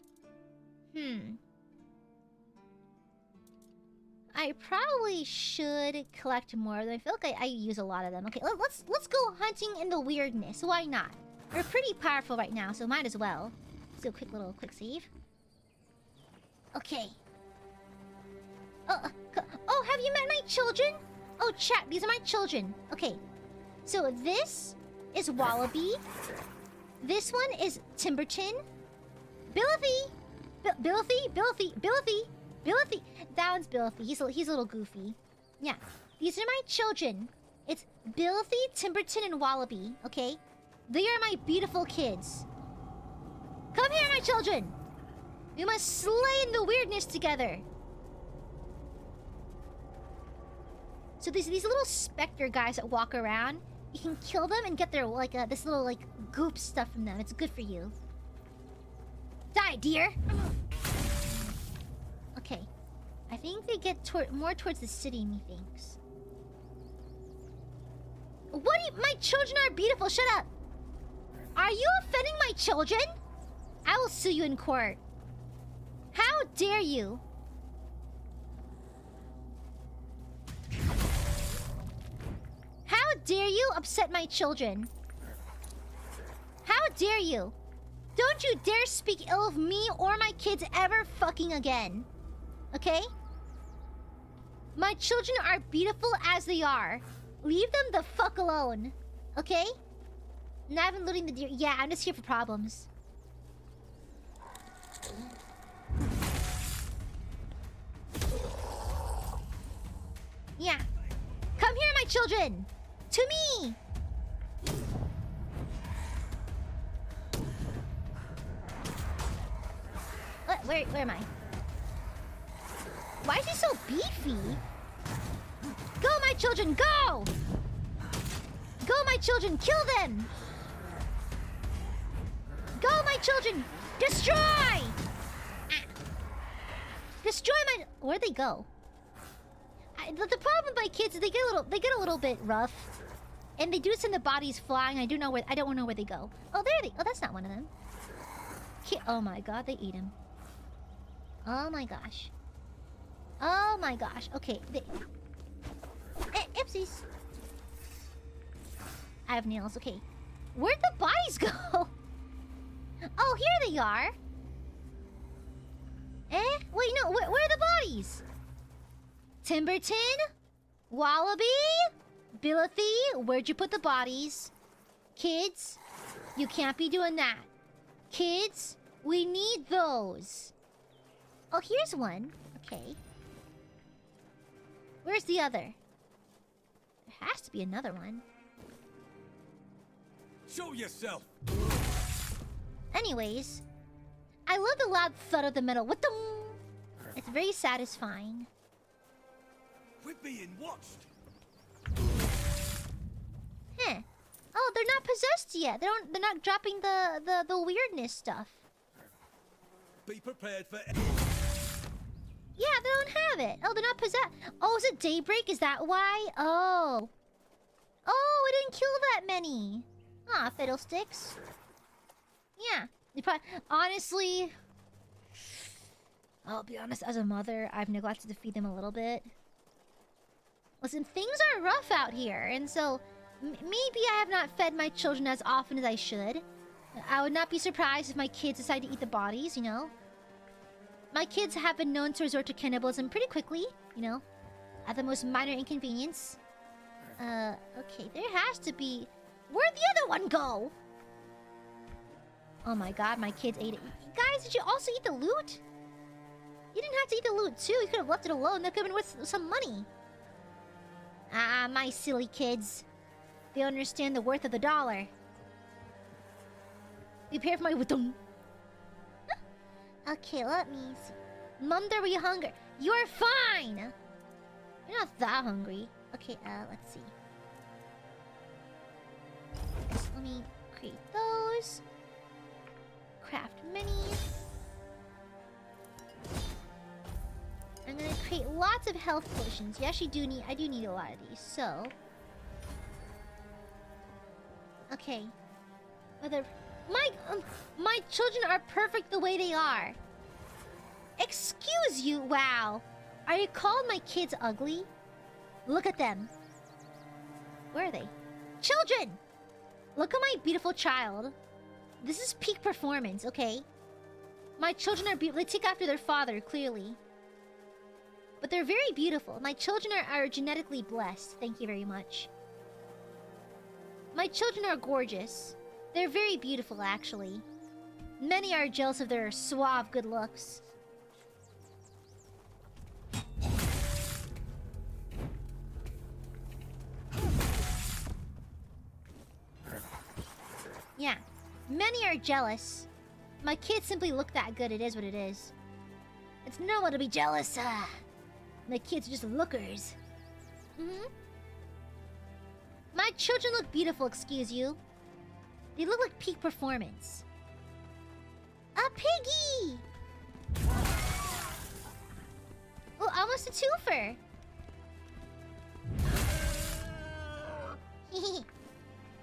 I probably should collect more of them. I feel like I use a lot of them. Okay, let's go hunting in the weirdness. Why not? We're pretty powerful right now, so might as well. Let's do a quick save. Okay. Oh, have you met my children? Oh, chat, these are my children. Okay. So this is Wallaby. This one is Timberton. Billithy! Billithy! That one's Billithy. He's a little goofy. Yeah. These are my children. It's Billithy, Timberton, and Wallaby. Okay? They are my beautiful kids. Come here, my children! We must slay in the weirdness together. So these little specter guys that walk around, you can kill them and get their this little goop stuff from them. It's good for you. Die, dear. Okay, I think they get more towards the city. Methinks. My children are beautiful. Shut up. Are you offending my children? I will sue you in court. How dare you? How dare you upset my children? How dare you? Don't you dare speak ill of me or my kids ever fucking again. Okay? My children are beautiful as they are. Leave them the fuck alone. Okay? Not even looting the deer. Yeah, I'm just here for problems. Yeah. Come here, my children! To me! Where am I? Why is he so beefy? Go, my children, go! Go, my children, kill them! Go, my children! Destroy! Ah. Destroy my... Where'd they go? The problem with my kids is they get a little bit rough, and they do send the bodies flying. I don't know where they go. Oh, there they. Oh, that's not one of them. Oh my god, they eat him. Oh my gosh. Oh my gosh. Okay. Oopsies. I have nails. Okay. Where'd the bodies go? Oh, here they are. Wait, no. Where are the bodies? Timberton? Wallaby? Billithy? Where'd you put the bodies? Kids? You can't be doing that. Kids? We need those. Oh, here's one. Okay. Where's the other? There has to be another one. Show yourself! Anyways, I love the loud thud of the metal. What the... It's very satisfying. We're being watched. Huh. Oh, they're not possessed yet. They're not dropping the weirdness stuff. Be prepared for... Yeah, they don't have it. Oh, they're not possessed. Oh, is it daybreak? Is that why? Oh. Oh, it didn't kill that many. Aw, fiddlesticks. Yeah. You probably... Honestly... I'll be honest, as a mother, I've neglected to feed them a little bit. Listen, things are rough out here, and so... maybe I have not fed my children as often as I should. I would not be surprised if my kids decide to eat the bodies, you know? My kids have been known to resort to cannibalism pretty quickly, you know? At the most minor inconvenience. Okay, there has to be... Where'd the other one go? Oh my god, my kids ate it. Guys, did you also eat the loot? You didn't have to eat the loot too. You could have left it alone. That could have been worth some money. Ah, my silly kids. They understand the worth of the dollar. Prepare for my wutung. Okay, let me see. Mom, were you hungry? You're fine! You're not that hungry. Okay, let's see. So let me create those. Craft minis. I'm gonna create lots of health potions. You actually do need... I do need a lot of these, so... Okay. My children are perfect the way they are. Excuse you, wow. Are you calling my kids ugly? Look at them. Where are they? Children! Look at my beautiful child. This is peak performance, okay? My children are beautiful. They take after their father, clearly. But they're very beautiful. My children are genetically blessed. Thank you very much. My children are gorgeous. They're very beautiful, actually. Many are jealous of their suave good looks. Yeah. Many are jealous. My kids simply look that good. It is what it is. It's normal to be jealous. My kids are just lookers. My children look beautiful, excuse you. They look like peak performance. A piggy! Oh, almost a twofer.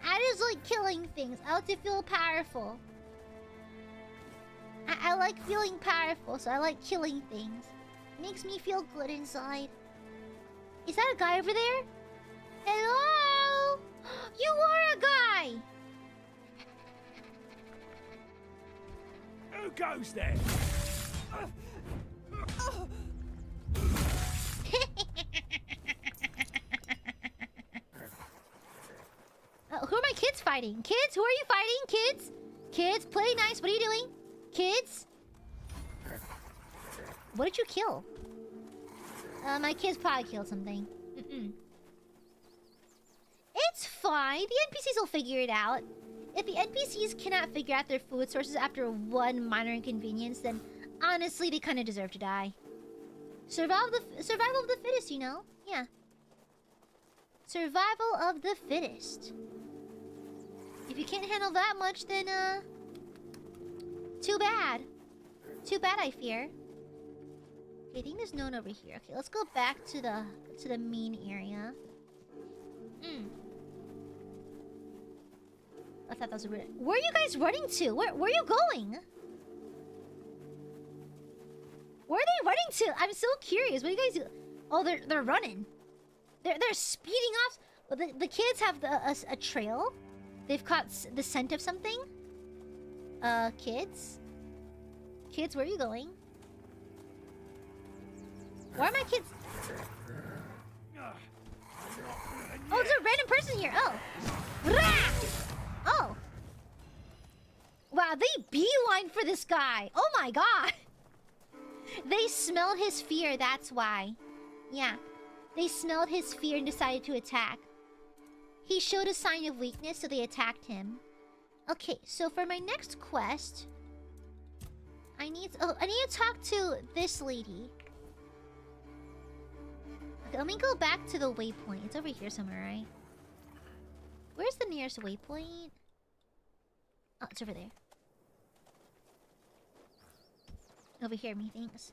I just like killing things. I like to feel powerful. I like feeling powerful, so I like killing things. Makes me feel good inside. Is that a guy over there? Hello? You are a guy! Who goes there? Who are my kids fighting? Kids, who are you fighting? Kids? Kids, play nice. What are you doing? Kids? What did you kill? My kids probably killed something. It's fine. The NPCs will figure it out. If the NPCs cannot figure out their food sources after one minor inconvenience, then honestly, they kind of deserve to die. Survival of the fittest, you know? Yeah. Survival of the fittest. If you can't handle that much, then, too bad. Too bad, I fear. Okay, I think there's no one over here. Okay, let's go back to the main area. I thought that was a... Where are you guys running to? Where are you going? Where are they running to? I'm so curious. What are you guys do? Oh, they're running. They're speeding off. Well, the kids have a trail. They've caught the scent of something. Kids? Kids, where are you going? Why are my kids... Oh, there's a random person here. Oh. Rah! Oh. Wow, they beeline for this guy. Oh my god. They smelled his fear, that's why. Yeah. They smelled his fear and decided to attack. He showed a sign of weakness, so they attacked him. Okay, so for my next quest... I need to talk to this lady. Okay, let me go back to the waypoint. It's over here somewhere, right? Where's the nearest waypoint? Oh, it's over there. Over here, methinks.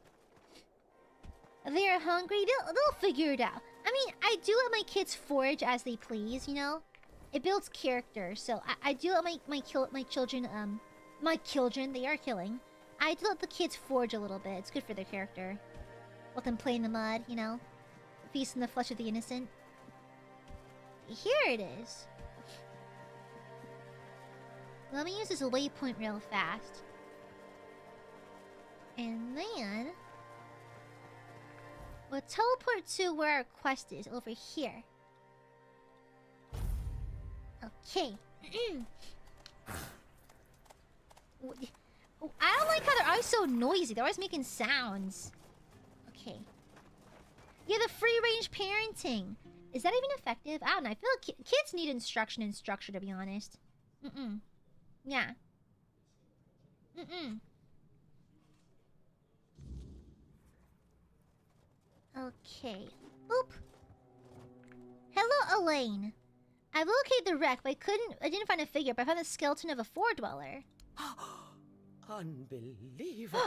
They're hungry. They'll figure it out. I mean, I do let my kids forage as they please, you know? It builds character, so I do let my children, they are killing. I do let the kids forage a little bit. It's good for their character. Let them play in the mud, you know? Feast on the flesh of the innocent. Here it is. Let me use this waypoint real fast. And then we'll teleport to where our quest is, over here. Okay. I don't like how they're always so noisy. They're always making sounds. Okay. Yeah, the free-range parenting. Is that even effective? I don't know. I feel like kids need instruction and structure, to be honest. Yeah. Okay. Boop. Hello, Elaine. I've located the wreck, but I didn't find a figure, but I found the skeleton of a four-dweller. Unbelievable.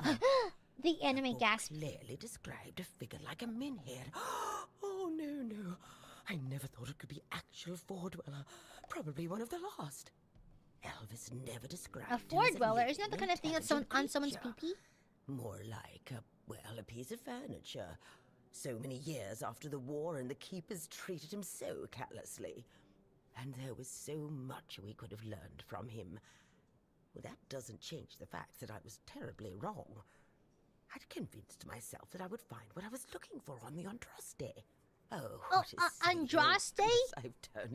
The anime gasp. Clearly described a figure like a minhead. Oh, no. I never thought it could be actual four-dweller. Probably one of the lost. Elvis never described A four-dweller? Isn't that the kind of thing that's on someone's pee-pee? More like a piece of furniture. So many years after the war, and the keepers treated him so callously. And there was so much we could have learned from him. Well, that doesn't change the fact that I was terribly wrong. I'd convinced myself that I would find what I was looking for on the Andraste. Oh, Andraste?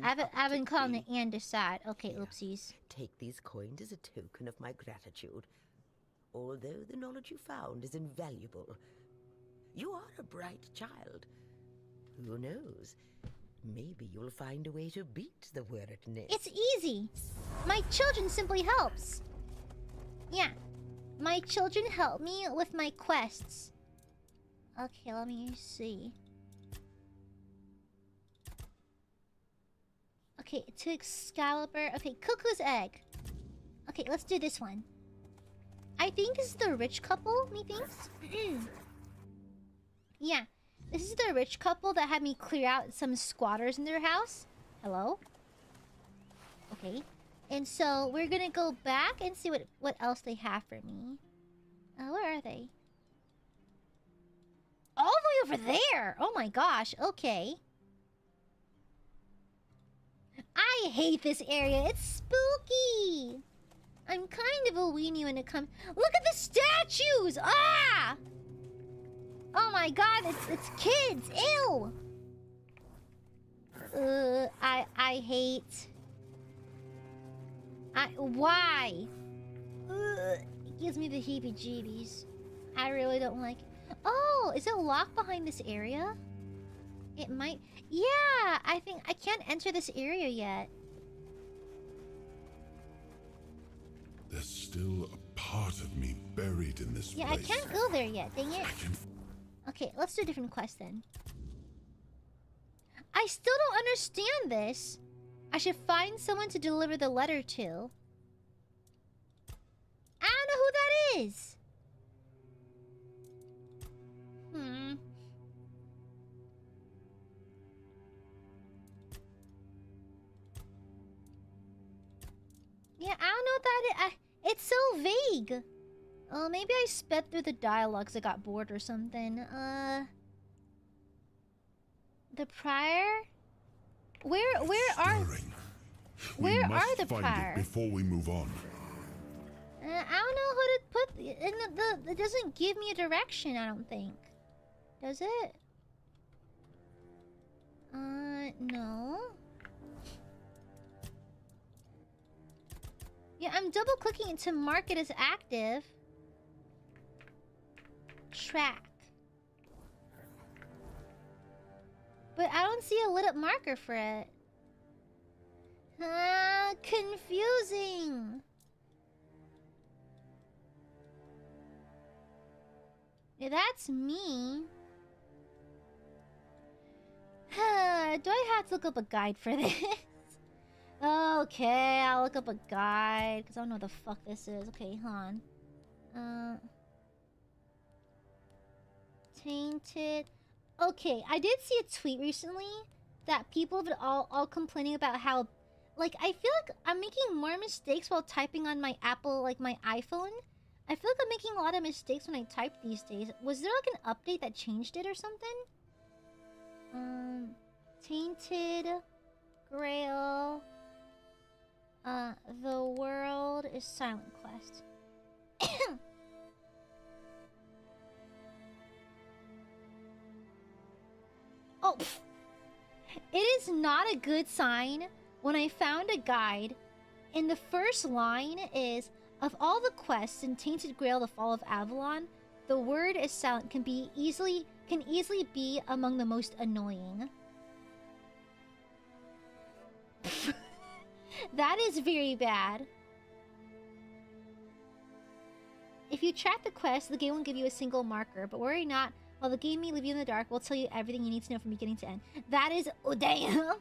I've I've been calling it Andesite. Okay, oopsies. Take these coins as a token of my gratitude. Although the knowledge you found is invaluable, you are a bright child. Who knows? Maybe you'll find a way to beat the weirdness. It's easy. My children simply helps. Yeah. My children help me with my quests. Okay, let me see. Okay, to Excalibur. Okay, Cuckoo's Egg. Okay, let's do this one. I think this is the rich couple, methinks. Yeah. This is the rich couple that had me clear out some squatters in their house. Hello? Okay. And so we're gonna go back and see what else they have for me. Where are they? All the way over there! Oh my gosh, okay. I hate this area. It's spooky. I'm kind of a weenie when it comes... Look at the statues! Ah! Oh my god, it's kids! Ew! I hate... Why? It gives me the heebie-jeebies. I really don't like it. Oh, is it locked behind this area? It might... Yeah, I think I can't enter this area yet. There's still a part of me buried in this place. Yeah, I can't go there yet, dang it. Okay, let's do a different quest then. I still don't understand this. I should find someone to deliver the letter to. I don't know who that is. Yeah, I don't know what that is. It's so vague. Oh, maybe I sped through the dialogues. I got bored or something. The prior? Where are the prior? Before we move on. I don't know who to put. It doesn't give me a direction. I don't think. Does it? No. Yeah, I'm double clicking it to mark it as active. Track. But I don't see a lit up marker for it. Confusing. Yeah, that's me. Do I have to look up a guide for this? Okay, I'll look up a guide because I don't know what the fuck this is. Okay, hold on. Tainted. Okay, I did see a tweet recently that people have been all complaining about how, like, I feel like I'm making more mistakes while typing on my Apple, like my iPhone. I feel like I'm making a lot of mistakes when I type these days. Was there like an update that changed it or something? Tainted, Grail. The world is silent quest. Oh, pfft. It is not a good sign when I found a guide and the first line is, of all the quests in Tainted Grail, the Fall of Avalon, the word is silent can easily be among the most annoying. That is very bad. If you track the quest, the game won't give you a single marker, but worry not. While the game may leave you in the dark, we'll tell you everything you need to know from beginning to end. That is... oh, damn.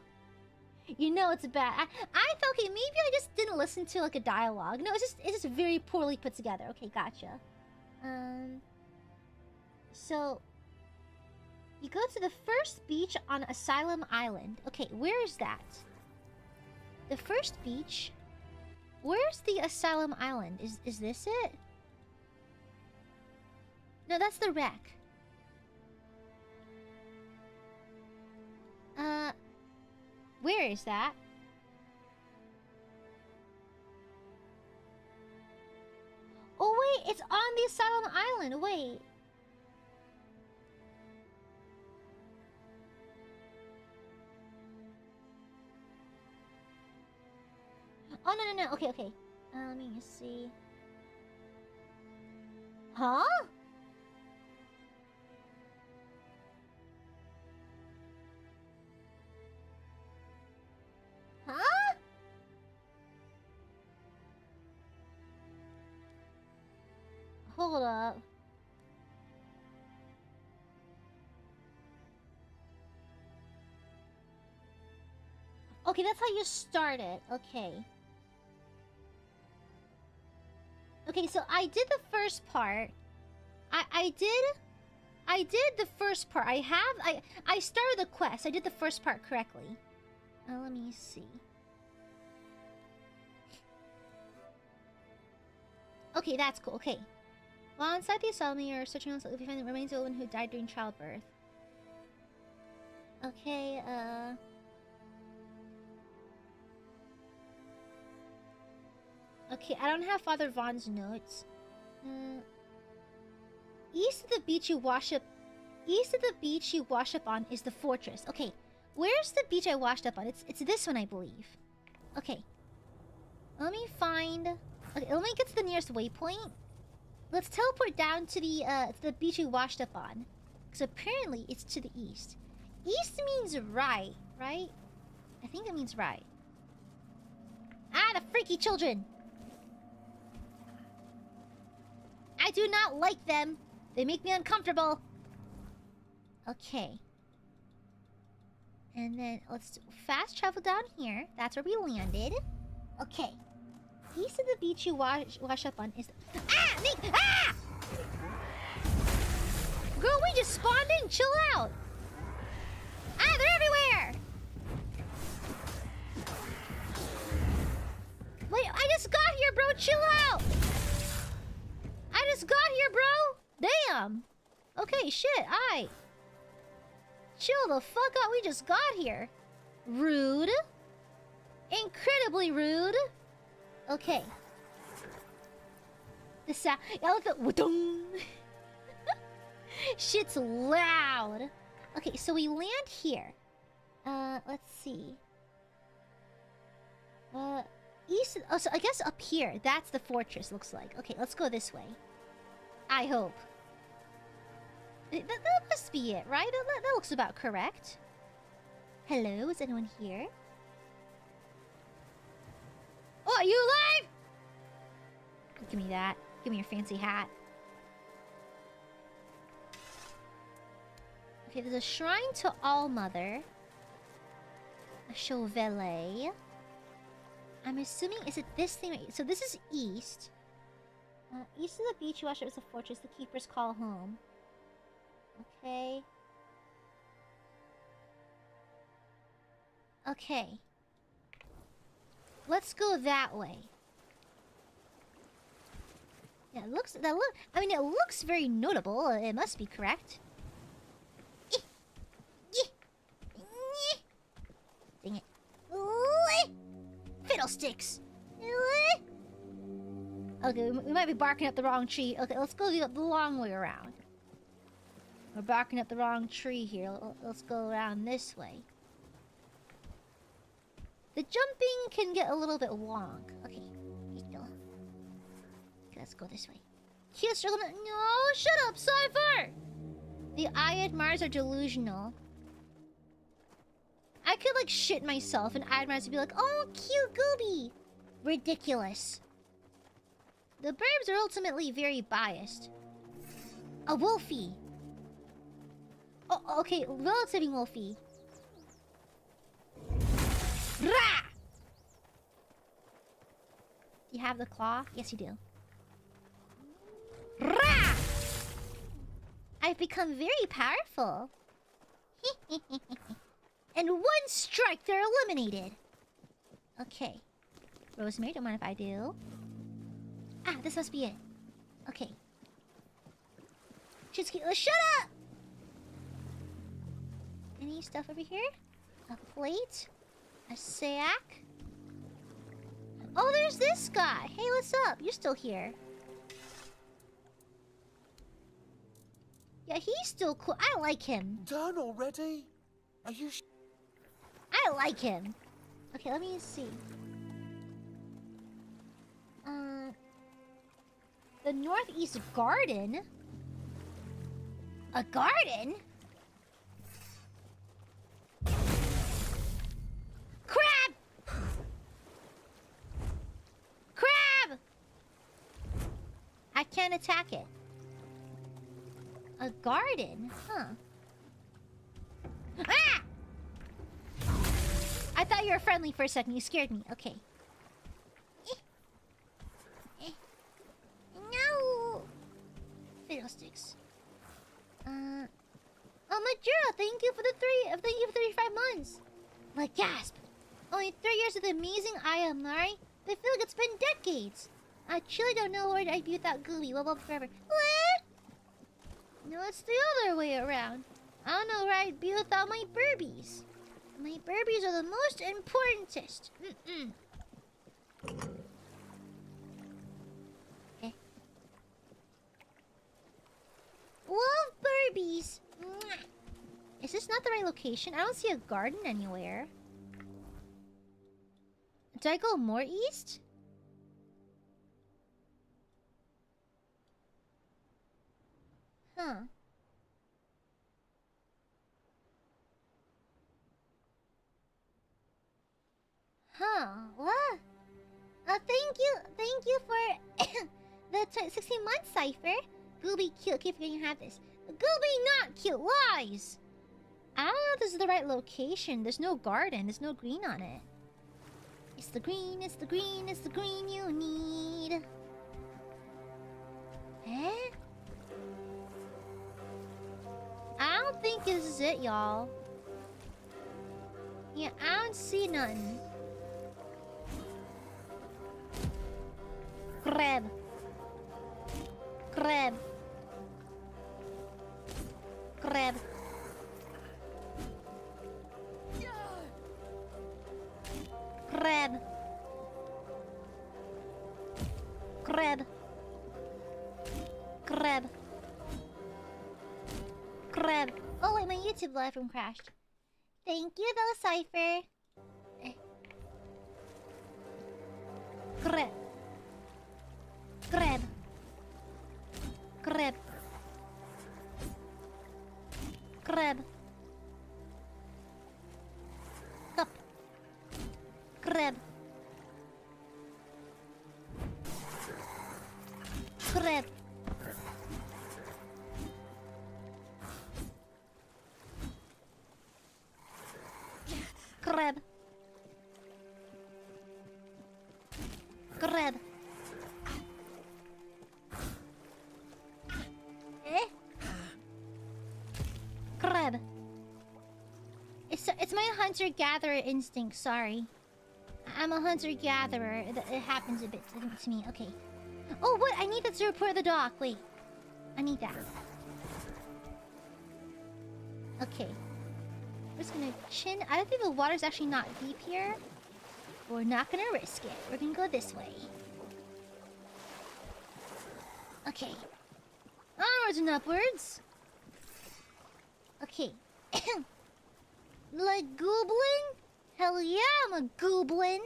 You know it's bad. I thought, okay, maybe I just didn't listen to, like, a dialogue. No, it's just very poorly put together. Okay, gotcha. So... you go to the first beach on Asylum Island. Okay, where is that? The first beach? Where's the Asylum Island? Is this it? No, that's the wreck. Where is that? Oh wait, it's on the Asylum Island. Wait. Oh no. Okay. Let me see. Huh? Huh? Hold up. Okay, that's how you start it. Okay. Okay, so I did the first part. I did the first part. I started the quest. I did the first part correctly. Let me see. Okay, that's cool. Okay. While inside the asylum, you're searching if you find the remains of a woman who died during childbirth. Okay, okay, I don't have Father Vaughn's notes. East of the beach you wash up on is the fortress. Okay, where's the beach I washed up on? It's this one, I believe. Okay. Let me find... okay, let me get to the nearest waypoint. Let's teleport down to the beach we washed up on. Because apparently it's to the east. East means right, right? I think it means right. Ah, the freaky children! I do not like them. They make me uncomfortable. Okay. And then let's fast travel down here. That's where we landed. Okay. East of the beach you wash up on is... ah! Nick! Ah! Girl, we just spawned in. Chill out. Ah, they're everywhere. Wait, I just got here, bro. Chill out. I just got here, bro. Damn. Okay, shit. Aight. Chill the fuck out. We just got here. Rude. Incredibly rude. Okay. The sound. I like the... shit's loud. Okay, so we land here. Let's see. East... oh, so I guess up here. That's the fortress, looks like. Okay, let's go this way. I hope. That must be it, right? That looks about correct. Hello, is anyone here? Oh, are you alive? Give me that. Give me your fancy hat. Okay, there's a shrine to All-Mother. A Chauvelet. I'm assuming, is it this thing right? So this is east. East of the beach, you wash up as a fortress. The keepers call home. Okay. Okay. Let's go that way. Yeah, it looks very notable. It must be correct. Dang it. Fiddlesticks! Okay, we might be barking up the wrong tree. Okay, let's go the long way around. We're barking up the wrong tree here. Let's go around this way. The jumping can get a little bit long. Okay, let's go. Okay, let's go this way. He's struggling. No, shut up, Cypher! The Aiadmirers are delusional. I could like shit myself and Aiadmirers would be like, oh, cute Gooby! Ridiculous. The Burbs are ultimately very biased. A Wolfie! Oh, okay, relatively Wolfie. Rah! You have the claw? Yes, you do. Rah! I've become very powerful. And one strike, they're eliminated. Okay. Rosemary, don't mind if I do. Ah, this must be it. Okay. Shut up! Any stuff over here? A plate? A sack? Oh, there's this guy! Hey, what's up? You're still here. Yeah, he's still cool. I like him. Done already? Are you I like him. Okay, let me see. The Northeast Garden? A garden? Crab! Crab! I can't attack it. A garden? Huh. Ah! I thought you were friendly for a second. You scared me. Okay. No! Fiddlesticks. Oh, Majura, thank you for 35 months. Like, gasp. Only 3 years of the amazing AiaAmare? They feel like it's been decades. I truly don't know where I'd be without Gooby. Love up forever. What? No, it's the other way around. I don't know where I'd be without my burbies. My burbies are the most importantest. Okay. Love burbies. Mwah. Is this not the right location? I don't see a garden anywhere. Do I go more east? Huh. Huh, what? Thank you for the 16 month cipher. Gooby cute, keep forgetting you have this. Gooby not cute, lies! I don't know if this is the right location. There's no garden, there's no green on it. It's the green, it's the green, it's the green you need. Eh? I don't think this is it, y'all. Yeah, I don't see nothing. Crab. Crab. Crab. Crab. Crab. Crab. Crab. Oh wait, my YouTube live room crashed. Thank you though, Cypher. Crab. Crab. Crab. Crab. Cup. Crab. Crab. Crab. Crab. Eh? Crab. It's my hunter-gatherer instinct, sorry. I'm a hunter-gatherer. It happens a bit to me. Okay. Oh, what? I need that to report the dock. Wait. I need that. Okay. We're just gonna chin. I don't think the water's actually not deep here. We're not gonna risk it. We're gonna go this way. Okay. Onwards and upwards. Okay. Like goblin? Hell yeah, I'm a goblin.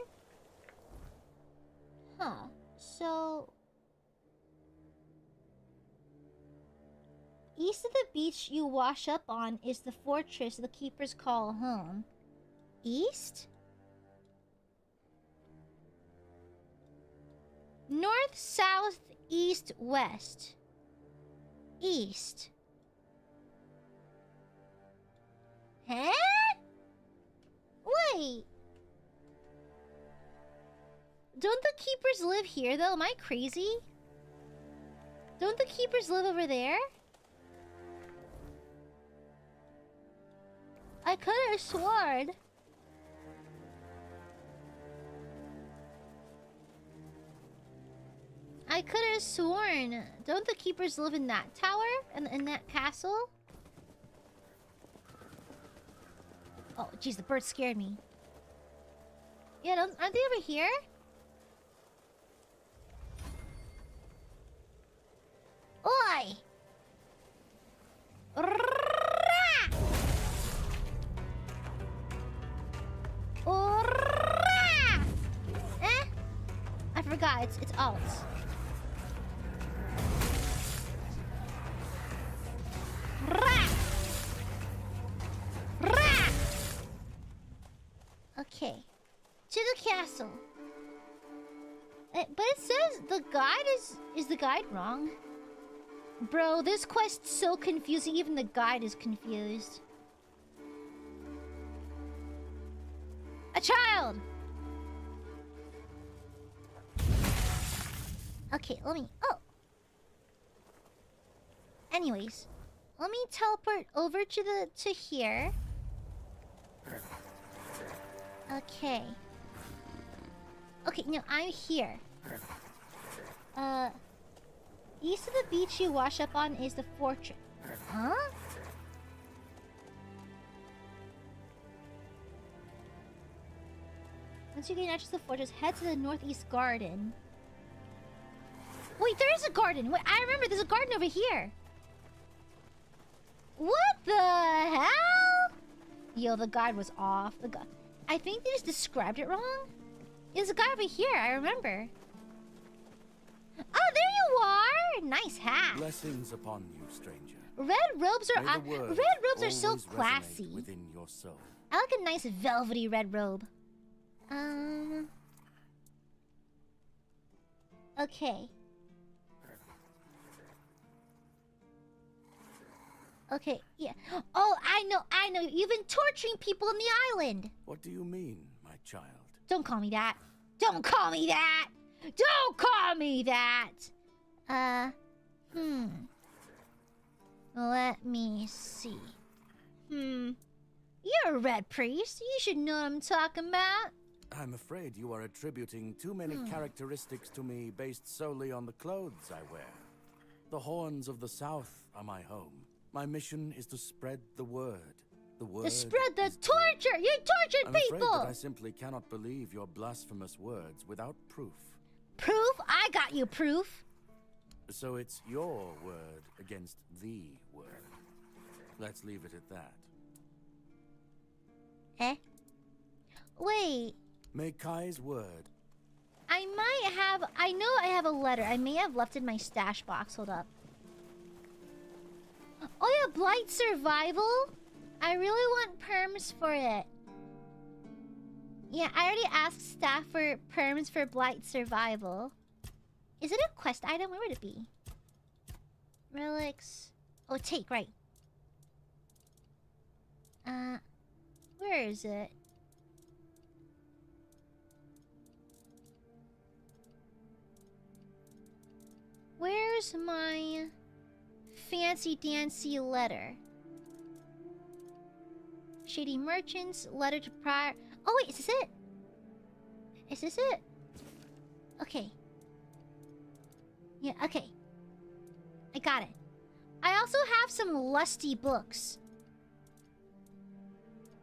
Huh. So... east of the beach you wash up on is the fortress the keepers call home. East? North, south, east, west. East. Huh? Wait. Don't the keepers live here though? Am I crazy? Don't the keepers live over there? I could have sworn. I could have sworn. Don't the keepers live in that tower? In that castle? Oh, jeez, the bird scared me. Yeah, aren't they over here? Oi! I forgot, it's alt. Okay. To the castle. But it says the guide is the guide wrong? Bro, this quest's so confusing, even the guide is confused. A child! Okay, let me... oh! Anyways, let me teleport over to here. Okay. Okay, no, I'm here. East of the beach you wash up on is the fortress. Huh? Once you gain access to the fortress, head to the northeast garden. Wait, there is a garden! Wait, I remember there's a garden over here! What the hell? Yo, the guide was off. I think they just described it wrong. There's a guy over here, I remember. Oh, there you are! Nice hat. Blessings upon you, stranger. Red robes are so classy. Within your soul. I like a nice velvety red robe. Okay. Okay, yeah. Oh, I know. You've been torturing people on the island. What do you mean, my child? Don't call me that. Don't call me that. Don't call me that. Let me see. You're a red priest. You should know what I'm talking about. I'm afraid you are attributing too many characteristics to me based solely on the clothes I wear. The horns of the south are my home. My mission is to spread the word. The word. To spread the torture! You tortured people! I'm afraid that I simply cannot believe your blasphemous words without proof. Proof? I got you proof. So it's your word against the word. Let's leave it at that. Eh? Wait. May Kai's word. I know I have a letter. I may have left it in my stash box. Hold up. Oh yeah, Blight Survival? I really want perms for it. Yeah, I already asked staff for perms for Blight Survival. Is it a quest item? Where would it be? Relics. Oh, take, right. Where is it? Where's my fancy dancy letter? Shady merchants, letter to prior. Oh wait, is this it? Is this it? Okay. Yeah, okay. I got it. I also have some lusty books.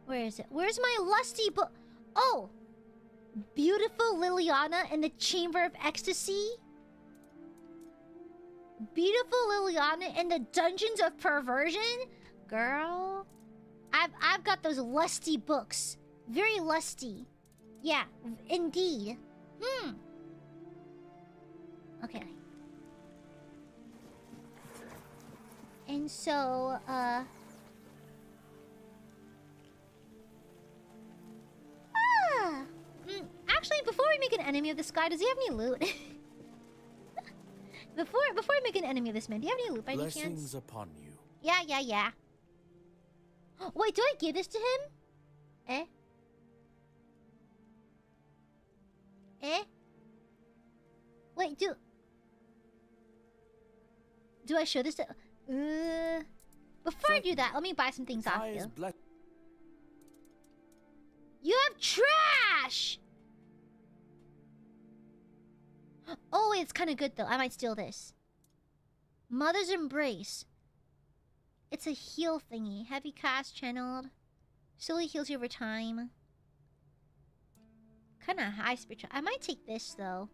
Where is it? Where's my lusty book? Oh! Beautiful Liliana in the Chamber of Ecstasy? Beautiful Liliana in the Dungeons of Perversion? Girl. I've got those lusty books. Very lusty. Yeah, indeed. Okay. And so, actually, before we make an enemy of this guy, does he have any loot? before we make an enemy of this man, do you have any loot by any chance? Blessings upon you. Yeah. Wait, do I give this to him? Wait, do I show this to... Before I do that, let me buy some things off you. You have trash! Oh, wait, it's kind of good, though. I might steal this. Mother's Embrace. It's a heal thingy. Heavy cast channeled. Slowly heals you over time. Kind of high spiritual. I might take this, though.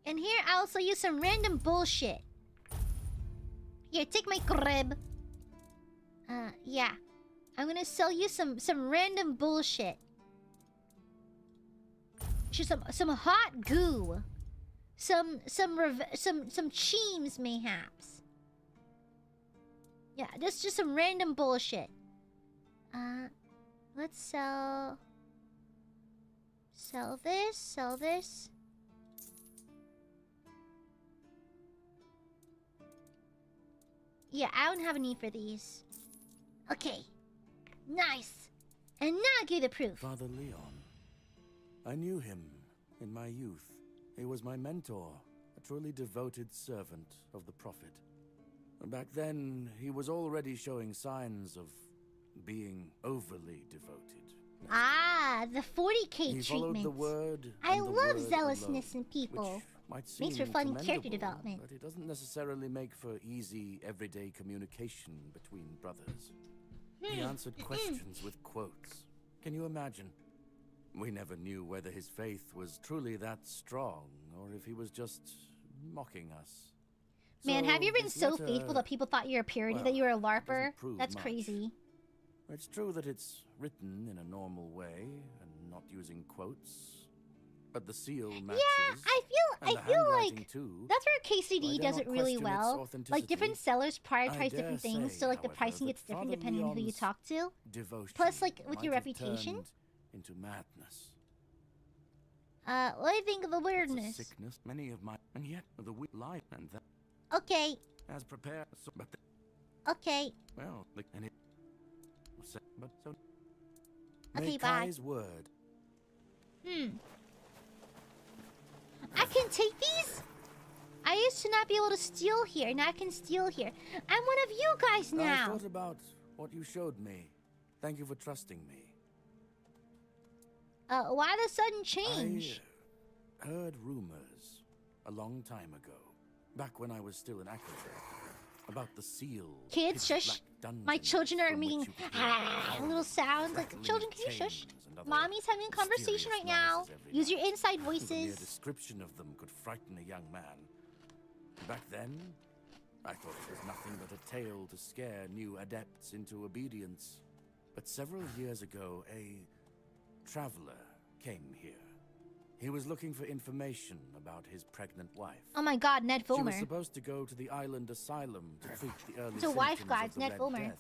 And here, I'll sell you some random bullshit. Here, take my crib. Yeah. I'm gonna sell you some random bullshit. Just some hot goo. Some cheems, mayhaps. Yeah, just some random bullshit. Let's sell this. Yeah, I don't have a need for these. Okay. Nice. And now I'll give you the proof. Father Leon. I knew him in my youth. He was my mentor, a truly devoted servant of the Prophet. Back then, he was already showing signs of being overly devoted. Ah, the 40k he followed treatment. the word. I and the love word zealousness alone, in people. which might seem Makes for fun character commendable, development. But it doesn't necessarily make for easy, everyday communication between brothers. He answered questions with quotes. Can you imagine? We never knew whether his faith was truly that strong, or if he was just mocking us. Man, have you been his so letter, faithful that people thought you were a parody, well, that you were a doesn't LARPer? prove That's much. crazy. It's true that it's written in a normal way and not using quotes, but the seal matches. Yeah, I feel like too. that's where So I KCD dare does it not really question its well. Like different authenticity. sellers I prioritize different dare things, say, so like the however, pricing that gets different Father depending on who you Leon's talk to. Devotion Plus, like with might your have reputation. turned into madness. What do you think of the It's a weirdness? sickness, many of my, and yet the weak life and that Okay, as prepared. So, but okay. well, and it. But so. Okay, May bye. Kai's word. I can take these? I used to not be able to steal here, now I can steal here. I'm one of you guys I now. thought about what you showed me. Thank you for trusting me. Why the sudden change? I heard rumors a long time ago, back when I was still an acolyte, about the seal. Kids, shush. My children are making little sounds. Like, children, can you shush? Mommy's having a conversation right now. Use your inside The mere voices. description of them could frighten a young man. Back then, I thought it was nothing but a tale to scare new adepts into obedience. But several years ago, a traveler came here. He was looking for information about his pregnant wife. Oh my god, Ned She was Fulmer. supposed to go to the island asylum to treat the early It's a wife, symptoms guys, of the Ned Red Fulmer. Death.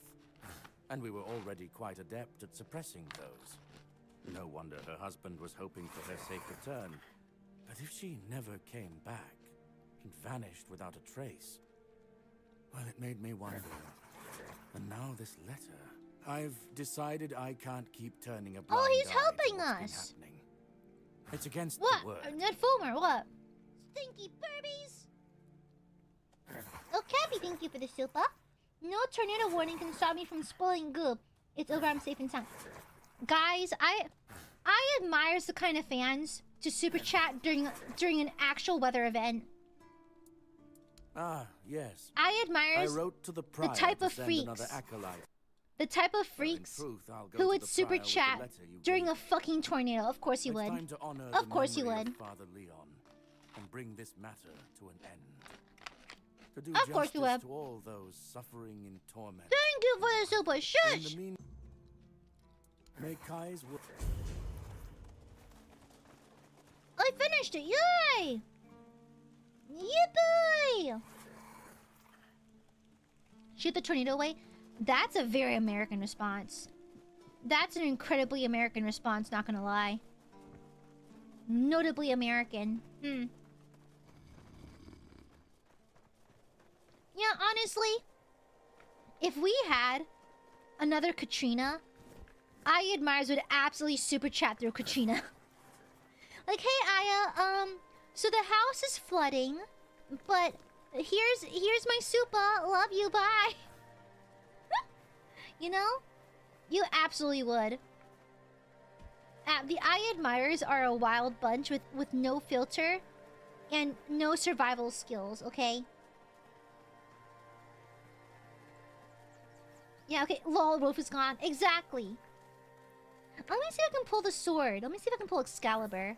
And we were already quite adept at suppressing those. No wonder her husband was hoping for her safe return. But if she never came back and vanished without a trace, well, it made me wonder. And now this letter. I've decided I can't keep turning a blind he's eye to helping what's been us. happening. It's against What? the word. Ned Fulmer, what? Stinky Burbies! Oh, Cappy, thank you for the super. No tornado warning can stop me from spoiling goop. It's over, I'm safe and sound. Guys, I admire the kind of fans to super chat during an actual weather event. Ah, yes. I admire I wrote to the prior type to of send freaks another acolyte. The type of Well, in freaks truth, I'll go who to would the super prior with the chat letter you during gave a fucking tornado. Of course you It's would. time to honor Of the course you memory would. of Father Leon and bring this matter to an end. To do Of course you justice would. to all those suffering in torment. Thank you for the super In shush. the mean, may Kai's will. I finished it. Yay! Yippee! Shoot the tornado away. That's a very American response. That's an incredibly American response, not gonna lie. Notably American. Yeah, honestly, if we had another Katrina, Aiadmirers would absolutely super chat through Katrina. Like, hey Aya, so the house is flooding, but here's my super. Love you, bye. You know? You absolutely would. The Aiadmirers are a wild bunch with no filter and no survival skills, okay? Yeah, okay. Lol, Wolf is gone. Exactly. Let me see if I can pull the sword. Let me see if I can pull Excalibur.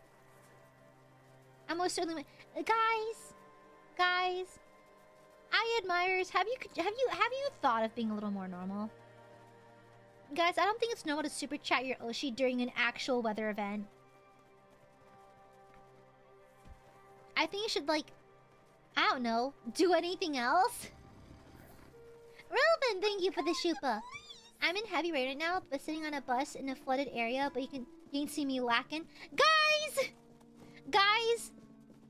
I most certainly... Guys. Aiadmirers, have you thought of being a little more normal? Guys, I don't think it's normal to super chat your Oshi during an actual weather event. I think you should, like, I don't know, do anything else. Relvin, thank you for the shupa. I'm in heavy rain right now, but sitting on a bus in a flooded area, but you can see me lacking. Guys,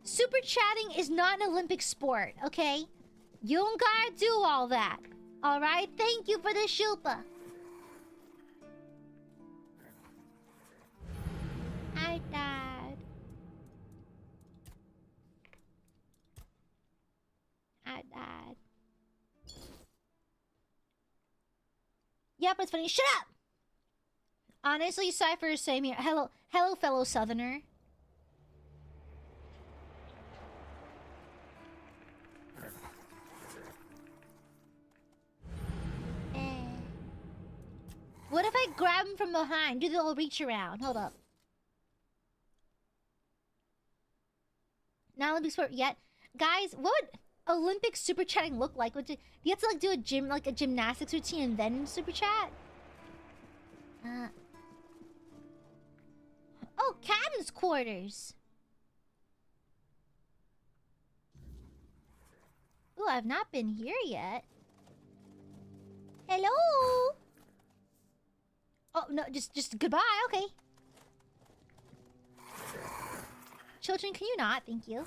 super chatting is not an Olympic sport, okay? You don't gotta do all that. Alright? Thank you for the shupa. I died. Yep, it's funny. Shut up! Honestly, Cypher is saying here. Hello, fellow Southerner. What if I grab him from behind? Do the old reach around. Hold up. Not Olympic sport yet. Guys, what would Olympic super chatting look like? Do you have to like do a gymnastics routine and then super chat? Oh, captain's quarters. Ooh, I've not been here yet. Hello? Oh, no, just goodbye, okay. Children, can you not? Thank you.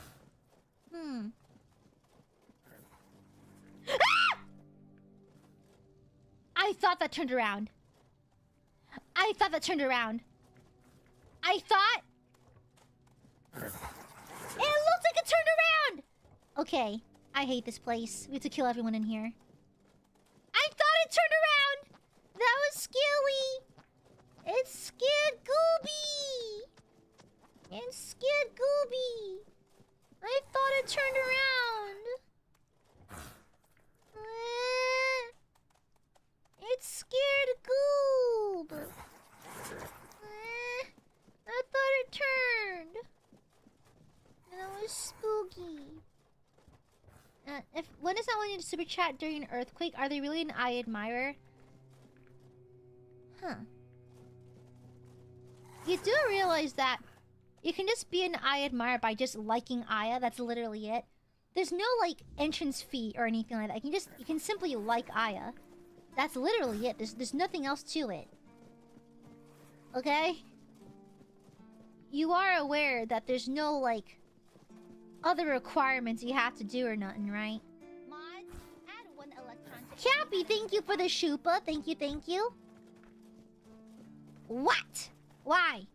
Ah! I thought that turned around. It looks like it turned around! Okay, I hate this place. We have to kill everyone in here. I thought it turned around! That was scary! It scared Gooby! I thought it turned around! It scared Goob! I thought it turned! That was spooky. When is that one you super chat during an earthquake? Are they really an Aiadmirer? Huh. You do realize that you can just be an Aiadmirer by just liking Aya. That's literally it. There's no like entrance fee or anything like that. You can simply like Aya. That's literally it. There's nothing else to it. Okay? You are aware that there's no like other requirements you have to do or nothing, right? Mods, add one electron to Chappy, thank you for the shupa. Thank you. What? Why?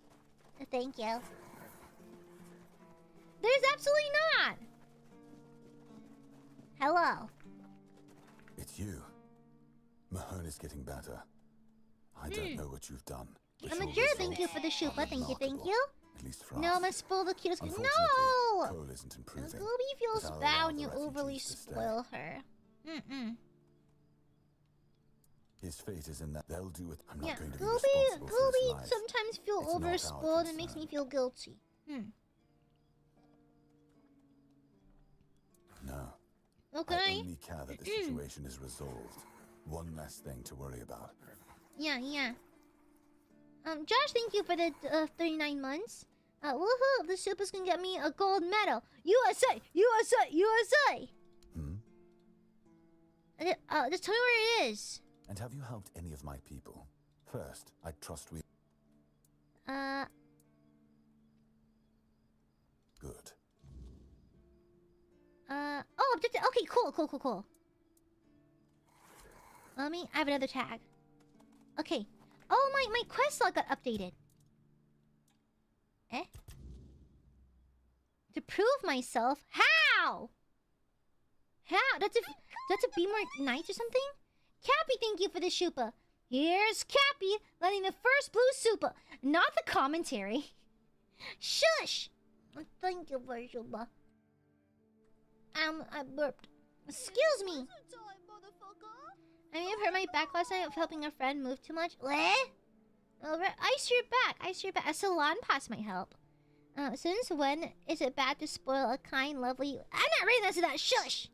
Thank you. There's absolutely not. Hello. It's you. Mahone is getting better. I don't know what you've done. Amateur, thank you for the shupa. Thank you. At least for No, us. I'm gonna spoil the cutest. Unfortunately, No! Cole isn't improving. Gooby feels But I'll bad allow when you the overly refugees to stay. spoil her. His fate is in that they'll do it. I'm not Yeah, going to be responsible for his Gooby life. sometimes feel It's not our overspoiled and makes concern. me feel guilty. No. I Okay. only care that the situation is resolved. One less thing to worry about. Yeah. Josh, thank you for the 39 months. Woohoo! The Supas can get me a gold medal. USA! Just tell me where it is. And have you helped any of my people? First, I trust we... Good. Oh, objective. Okay, cool. I have another tag. Okay. Oh, my quest log got updated. To prove myself? How? That's a be more nice or something? Cappy, thank you for the shupa. Here's Cappy letting the first blue super, not the commentary. Shush! Thank you for shupa. I burped. Excuse me. I may have hurt my back last night of helping a friend move too much. Ice your back. A salon pass might help. Since when is it bad to spoil a kind, lovely... I'm not reading this to that. Shush!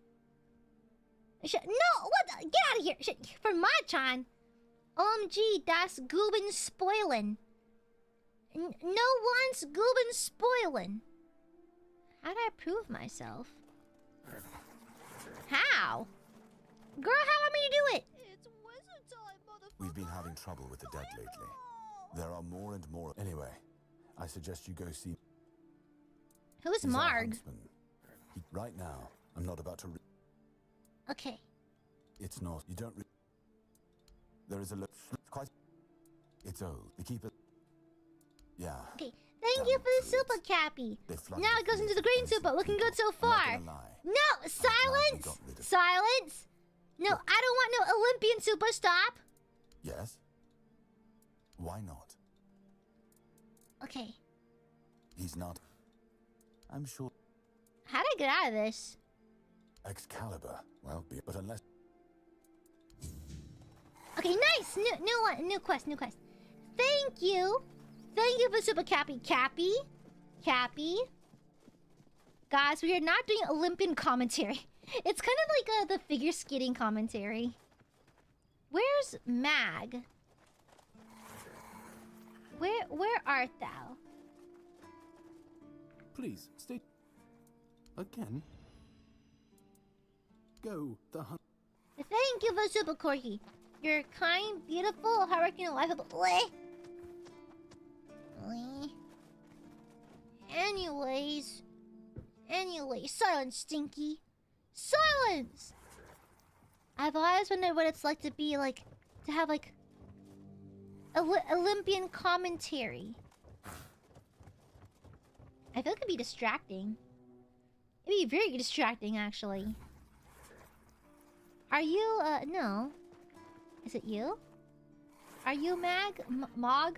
No! What the... Get out of here! For Machan! OMG, das Guben spoilen. No one's Guben spoilen. How do I prove myself? How? Girl, how want me to do it? We've been having trouble with the dead lately. There are more and more... Anyway, I suggest you go see... Who is He's our Marg? huntsman. Right now, I'm not about to... Okay. It's not... You don't... There is a... Quite... It's old. The keeper... Yeah. Okay. Thank you for the super, Cappy. flooded Now the it goes into fields the green with super. Looking good so I'm not far. gonna lie. No! glad we Silence! got rid of- Silence! No, I don't want no Olympian super. Stop! Yes? Why not? Okay. He's not... I'm sure... How do I get out of this? Excalibur. Well, but unless... Okay, nice! New one. New quest. Thank you! Thank you for super, Cappy. Cappy. Guys, we are not doing Olympian commentary. It's kind of like the figure skating commentary. Where's Mag? Where art thou? Please, stay... Again? Go, the hunt... Thank you for super, Corky. You're kind, beautiful, hardworking, and lifeable. Anyways, silence, Stinky. Silence! I've always wondered what it's like to be like, to have like Olympian commentary. I feel it could be distracting. It'd be very distracting, actually. Are you, no. Is it you? Are you Mag? Mag?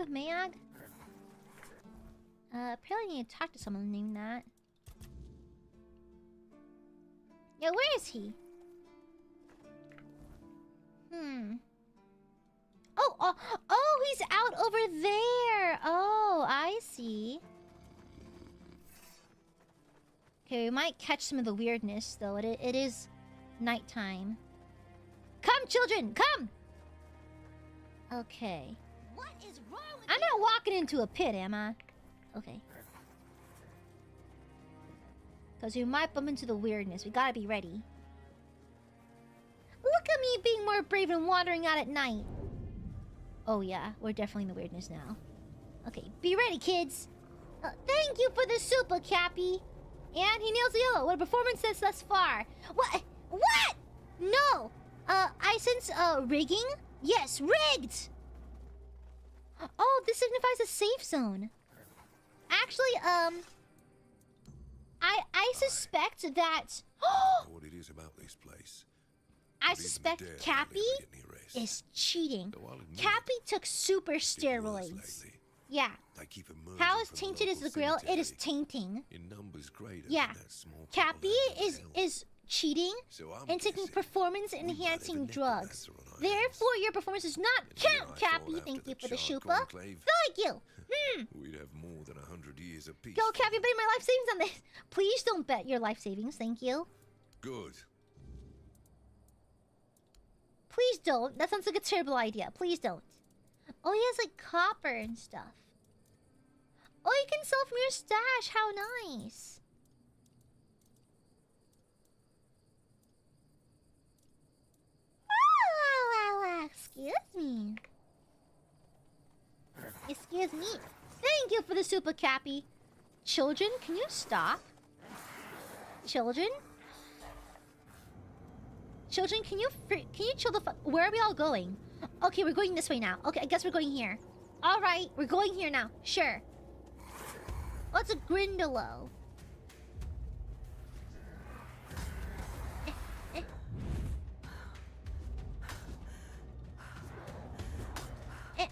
Apparently I need to talk to someone named that. Yeah, where is he? Oh, he's out over there. Oh, I see. Okay, we might catch some of the weirdness, though. It is nighttime. Come, children, come! Okay. What is wrong with I'm not walking into a pit, am I? Okay. Because we might bump into the weirdness. We gotta be ready. Look at me being more brave and wandering out at night. Oh yeah, we're definitely in the weirdness now. Okay, be ready, kids. Thank you for the super, Cappy. And he nails the yellow. What a performance thus far. What? No! I sense, rigging? Yes, rigged! Oh, this signifies a safe zone. Actually, I suspect that... What it is about this place. I suspect Cappy is cheating. Cappy took super steroids. Yeah. How is Tainted as the Grail? It is tainting. In numbers greater yeah. than that small Cappy is cheating, So I'm and taking guessing performance-enhancing we might have a drugs. necklace on our Therefore, your performance does not If you and count, I Cappy. fall Thank after you the for the Charred shupa. Conclave, Thank you. We'd have more than 100 years of peace. Go, Cappy, betting my life savings on this. Please don't bet your life savings. Thank you. Good. Please don't. That sounds like a terrible idea. Please don't. Oh, he has like copper and stuff. Oh, you can sell from your stash. How nice. Excuse me. Excuse me. Thank you for the super, Cappy. Children, can you stop? Children? Children, can you chill the fuck? Where are we all going? Okay, we're going this way now. Okay, I guess we're going here. All right, we're going here now. Sure. What's a Grindalo?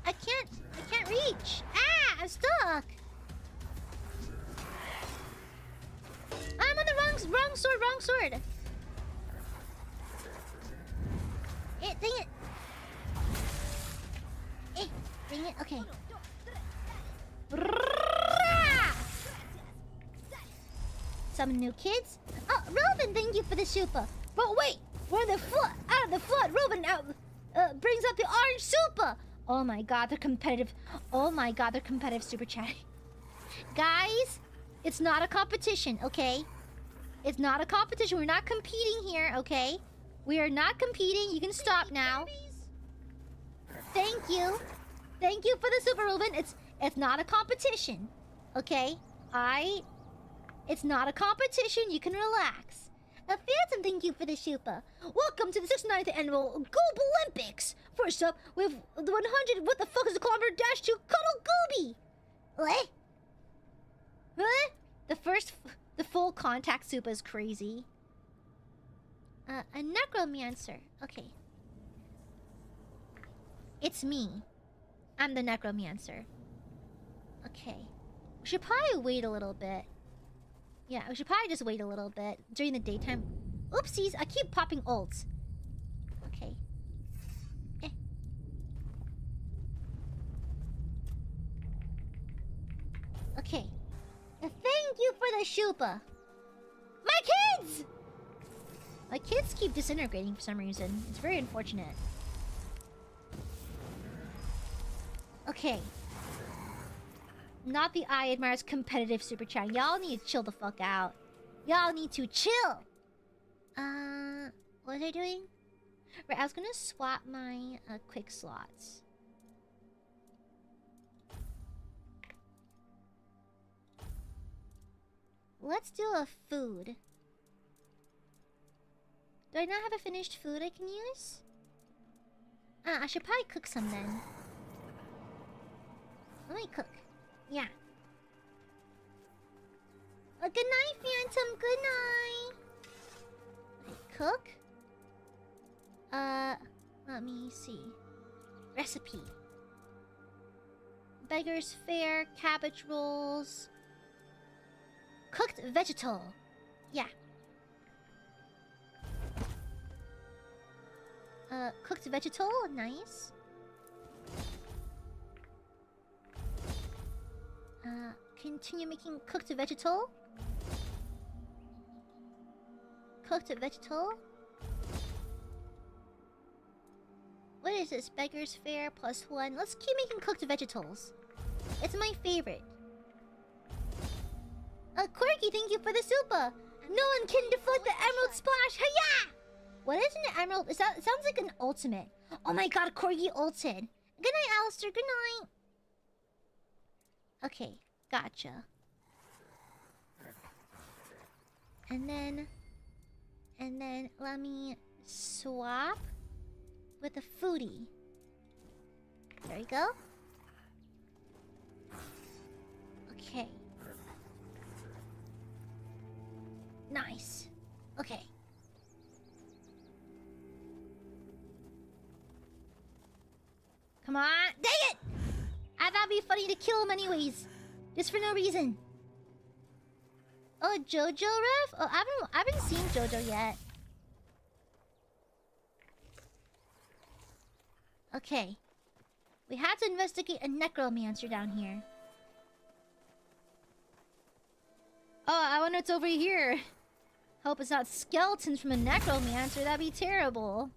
I can't reach. Ah, I'm stuck. I'm on the wrong sword. Dang it. Dang it. Okay. Some new kids. Oh, Robin, thank you for the super. But wait, we're in the flood. Out of the flood. Robin brings out the orange super. Oh my god, they're competitive. Oh my god, they're competitive super chatting. Guys, it's not a competition, okay? It's not a competition. We're not competing here, okay? We are not competing. You can stop now. Thank you. Thank you for the super, Ruben. It's not a competition. Okay? It's not a competition. You can relax. Phantom, thank you for the super. Welcome to the 69th annual Goob Olympics. First up, we have the 100. What the fuck is a kilometer dash to Cuddle Gooby? What? What? The full contact super is crazy. A necromancer. Okay. It's me. I'm the necromancer. Okay. We should probably wait a little bit. Yeah, we should probably just wait a little bit during the daytime. Oopsies, I keep popping ults. Okay. Okay. Thank you for the shupa. My kids! My kids keep disintegrating for some reason. It's very unfortunate. Okay. Not the Aiadmirers competitive super chat. Y'all need to chill the fuck out. Y'all need to chill. What was I doing? Right, I was gonna swap my quick slots. Let's do a food. Do I not have a finished food I can use? I should probably cook some then. Let me cook. Yeah. Good night, Phantom. Good night. Okay, cook. Let me see. Recipe. Beggar's fare, cabbage rolls. Cooked vegetal. Yeah. Cooked vegetal, nice. Continue making cooked vegetal. Cooked vegetal. What is this? Beggar's fare +1. Let's keep making cooked vegetables. It's my favorite. Quirky, thank you for the super. No one can deflect the emerald splash. Hiya! What is an emerald? It sounds like an ultimate. Oh my god, Corgi ulted. Good night, Alistair. Good night. Okay, gotcha. And then let me swap with a foodie. There we go. Okay. Nice. Okay. Come on. Dang it! I thought it'd be funny to kill him anyways. Just for no reason. Oh, Jojo ref? Oh, I haven't seen Jojo yet. Okay. We had to investigate a necromancer down here. Oh, I wonder what's over here. Hope it's not skeletons from a necromancer. That'd be terrible.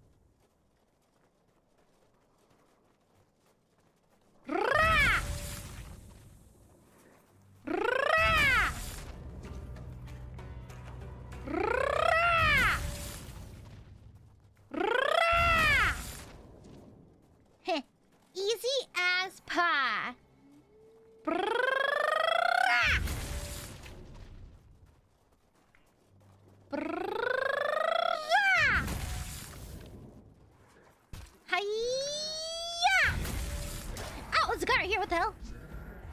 Rah! Rah! Rah! Rah! Heh. Easy as pie. Rah! Hiya! Oh, there's a guy right here. What the hell?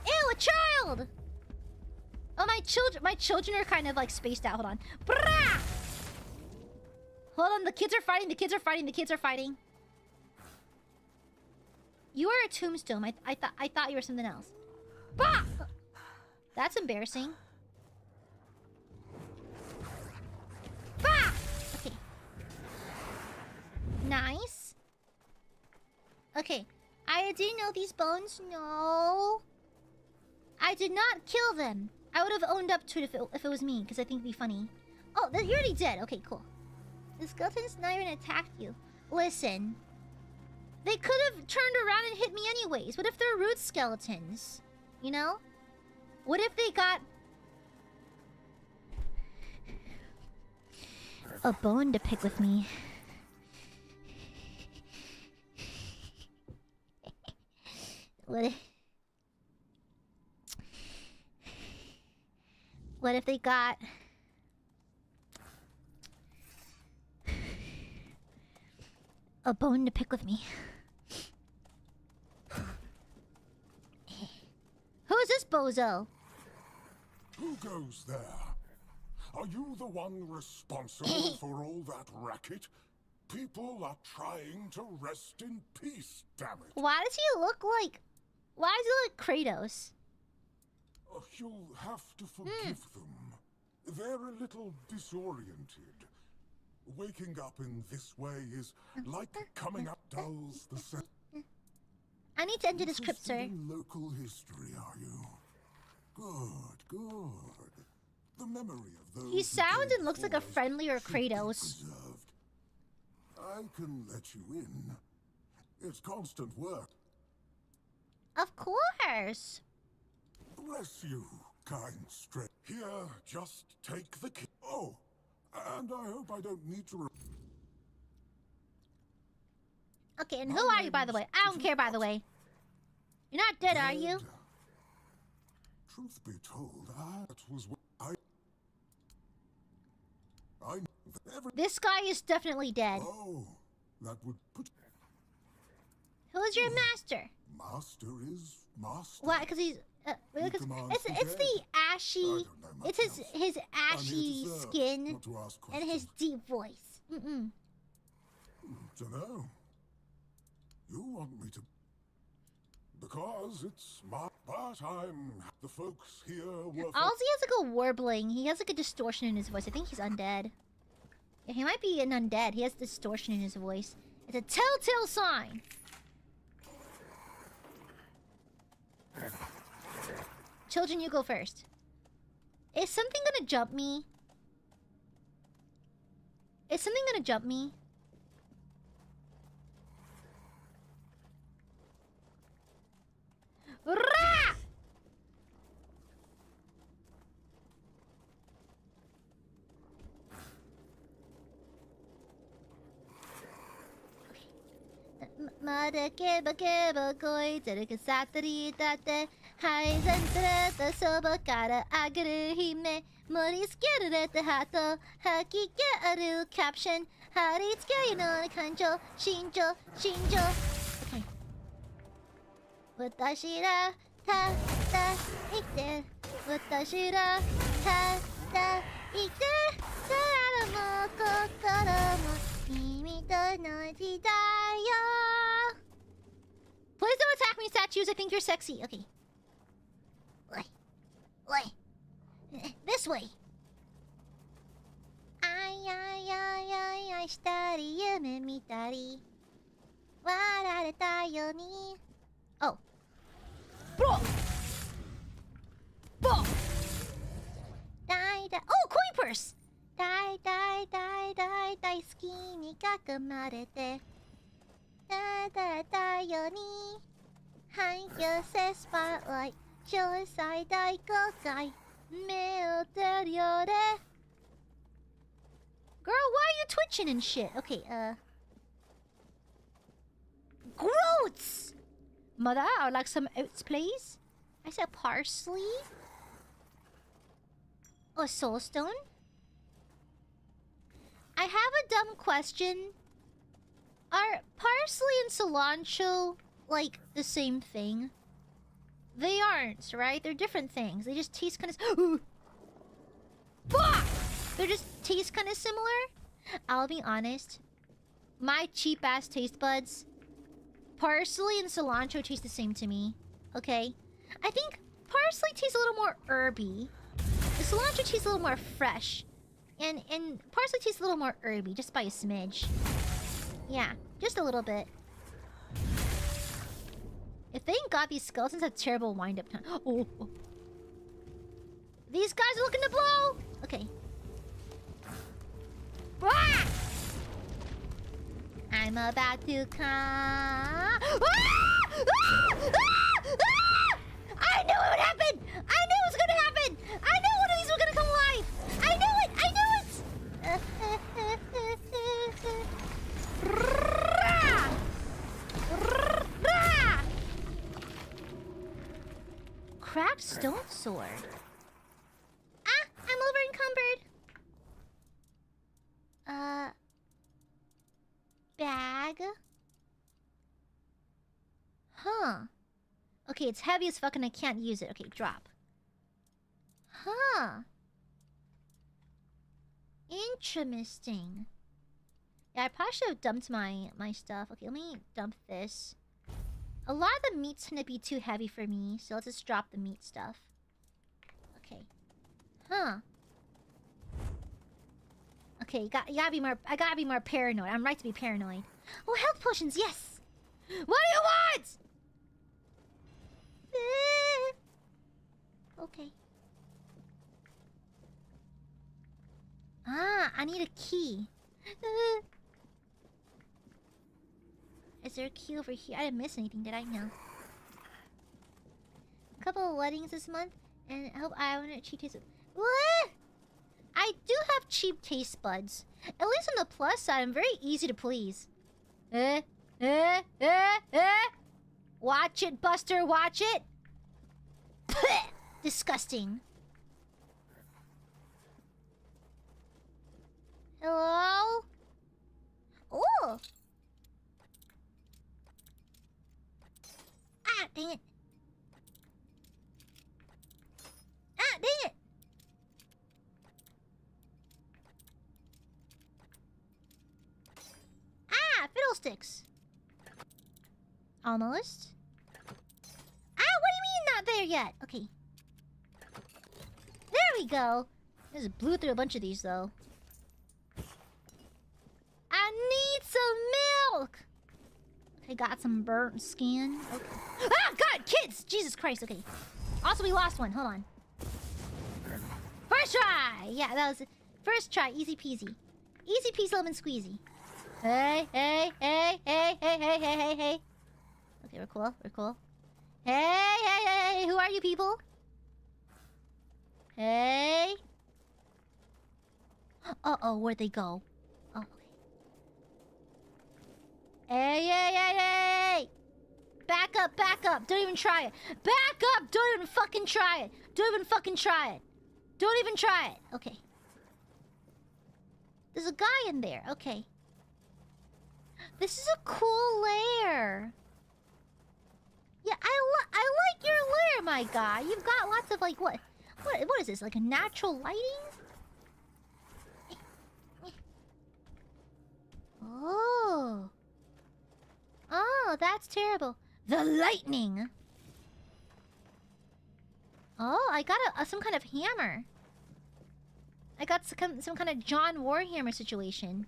Ew, a child! Oh, my children are kind of like spaced out. Hold on. Brah! Hold on, the kids are fighting. The kids are fighting. You are a tombstone. I thought you were something else. Bah! That's embarrassing. Bah! Okay. Nice. Okay. Do you know these bones? No. I did not kill them. I would have owned up to it if it was me, because I think it'd be funny. Oh, you're already dead. Okay, cool. The skeletons not even attacked you. Listen. They could have turned around and hit me anyways. What if they're root skeletons? You know? What if they got a bone to pick with me? What if they got a bone to pick with me? Who's this bozo? Who goes there? Are you the one responsible for all that racket? People are trying to rest in peace, damn it. Why does he look like... Why does he look Kratos? You'll have to forgive them. They're a little disoriented. Waking up in this way is like coming up dulls the sense. I need to enter this crypt, sir. Interested in local history, are you? Good. The memory of those. He sounds and looks like a friendlier Kratos. I can let you in. It's constant work. Of course. Bless you, kind strength. Here, just take the key. Oh, and I hope I don't need to. Okay, and who are you, by the way? I don't care, by the way. You're not dead, are you? Truth be told, that was what I This guy is definitely dead. Oh, that would put. Who is your master? Master is master. Why? Because he's. It's the ashy. It's his ashy skin and his deep voice. Dunno. You want me to? Because it's my. But I'm. The folks here were. Also, he has like a warbling. He has like a distortion in his voice. I think he's undead. Yeah, he might be an undead. He has distortion in his voice. It's a telltale sign. Children, you go first. Is something gonna jump me? Is something gonna jump me? Rah! Mada keba keba koi tereka satari tate hai zantra ta soba kara agaru hime moris kerete hato haki ke aru caption haritsuke no kanjo shinjo. Okay. Watashi ra ta ite watashi ra ta ite sara mo kokoro mo kimi to no jidai. Please don't attack me, statues. I think you're sexy. Okay. Oi. This way. Ai, shitari, yume mitari. Oh. Bro. Bro. Die, die. Oh, coin purse. Die, die, die, die, die. Ski ni kakumarete. Die, die, die, yoni. Hide your spotlight. Show us I die, go die. Girl, why are you twitching and shit? Okay, Groats! Mother, I would like some oats, please. I said parsley. Oh, soul stone. I have a dumb question. Are parsley and cilantro like the same thing? They aren't, right? They're different things. They just taste kind of... Fuck! They just taste kind of similar. I'll be honest. My cheap-ass taste buds, parsley and cilantro taste the same to me. Okay? I think parsley tastes a little more herby. The cilantro tastes a little more fresh. And parsley tastes a little more herby, just by a smidge. Yeah, just a little bit. If they ain't got these skeletons have terrible wind-up time. Oh. These guys are looking to blow! Okay. Ah! I'm about to come. Ah! Ah! Ah! I knew it would happen! I knew it was gonna happen! I knew one of these were gonna come alive! I knew it! I knew it! Cracked stone sword. Ah! I'm over encumbered. Bag. Huh. Okay, it's heavy as fuck and I can't use it. Okay, drop. Huh. Interesting. Yeah, I probably should have dumped my stuff. Okay, let me dump this. A lot of the meats tend to be too heavy for me, so let's just drop the meat stuff. Okay. Huh. Okay, I gotta be more paranoid. I'm right to be paranoid. Oh, health potions, yes! What do you want? Okay. Ah, I need a key. Is there a key over here? I didn't miss anything, did I? No. A couple of weddings this month, and I hope I want to cheap taste. What? I do have cheap taste buds. At least on the plus side, I'm very easy to please. Watch it, Buster, watch it. Disgusting. Hello? Oh! Ah, dang it. Ah, dang it. Ah, fiddlesticks. Almost. Ah, what do you mean not there yet? Okay. There we go. Just blew through a bunch of these, though. I need some milk! Okay, got some burnt skin. Okay. Ah, God, kids! Jesus Christ, okay. Also, we lost one. Hold on. First try! Yeah, that was it. First try, easy peasy. Easy peasy lemon squeezy. Hey, hey, hey, hey, hey, hey, hey, hey, hey. Okay, we're cool, we're cool. Hey, hey, hey, hey, who are you people? Hey. Uh-oh, where'd they go? Oh, okay. Hey, hey, hey, hey! Back up, back up! Don't even try it! Back up! Don't even fucking try it! Don't even fucking try it! Don't even try it! Okay. There's a guy in there. Okay. This is a cool lair. Yeah, I like your lair, my guy. You've got lots of, like, what is this? Like a natural lighting? Oh. Oh, that's terrible. The lightning. Oh, I got some kind of hammer. I got some kind of John Warhammer situation.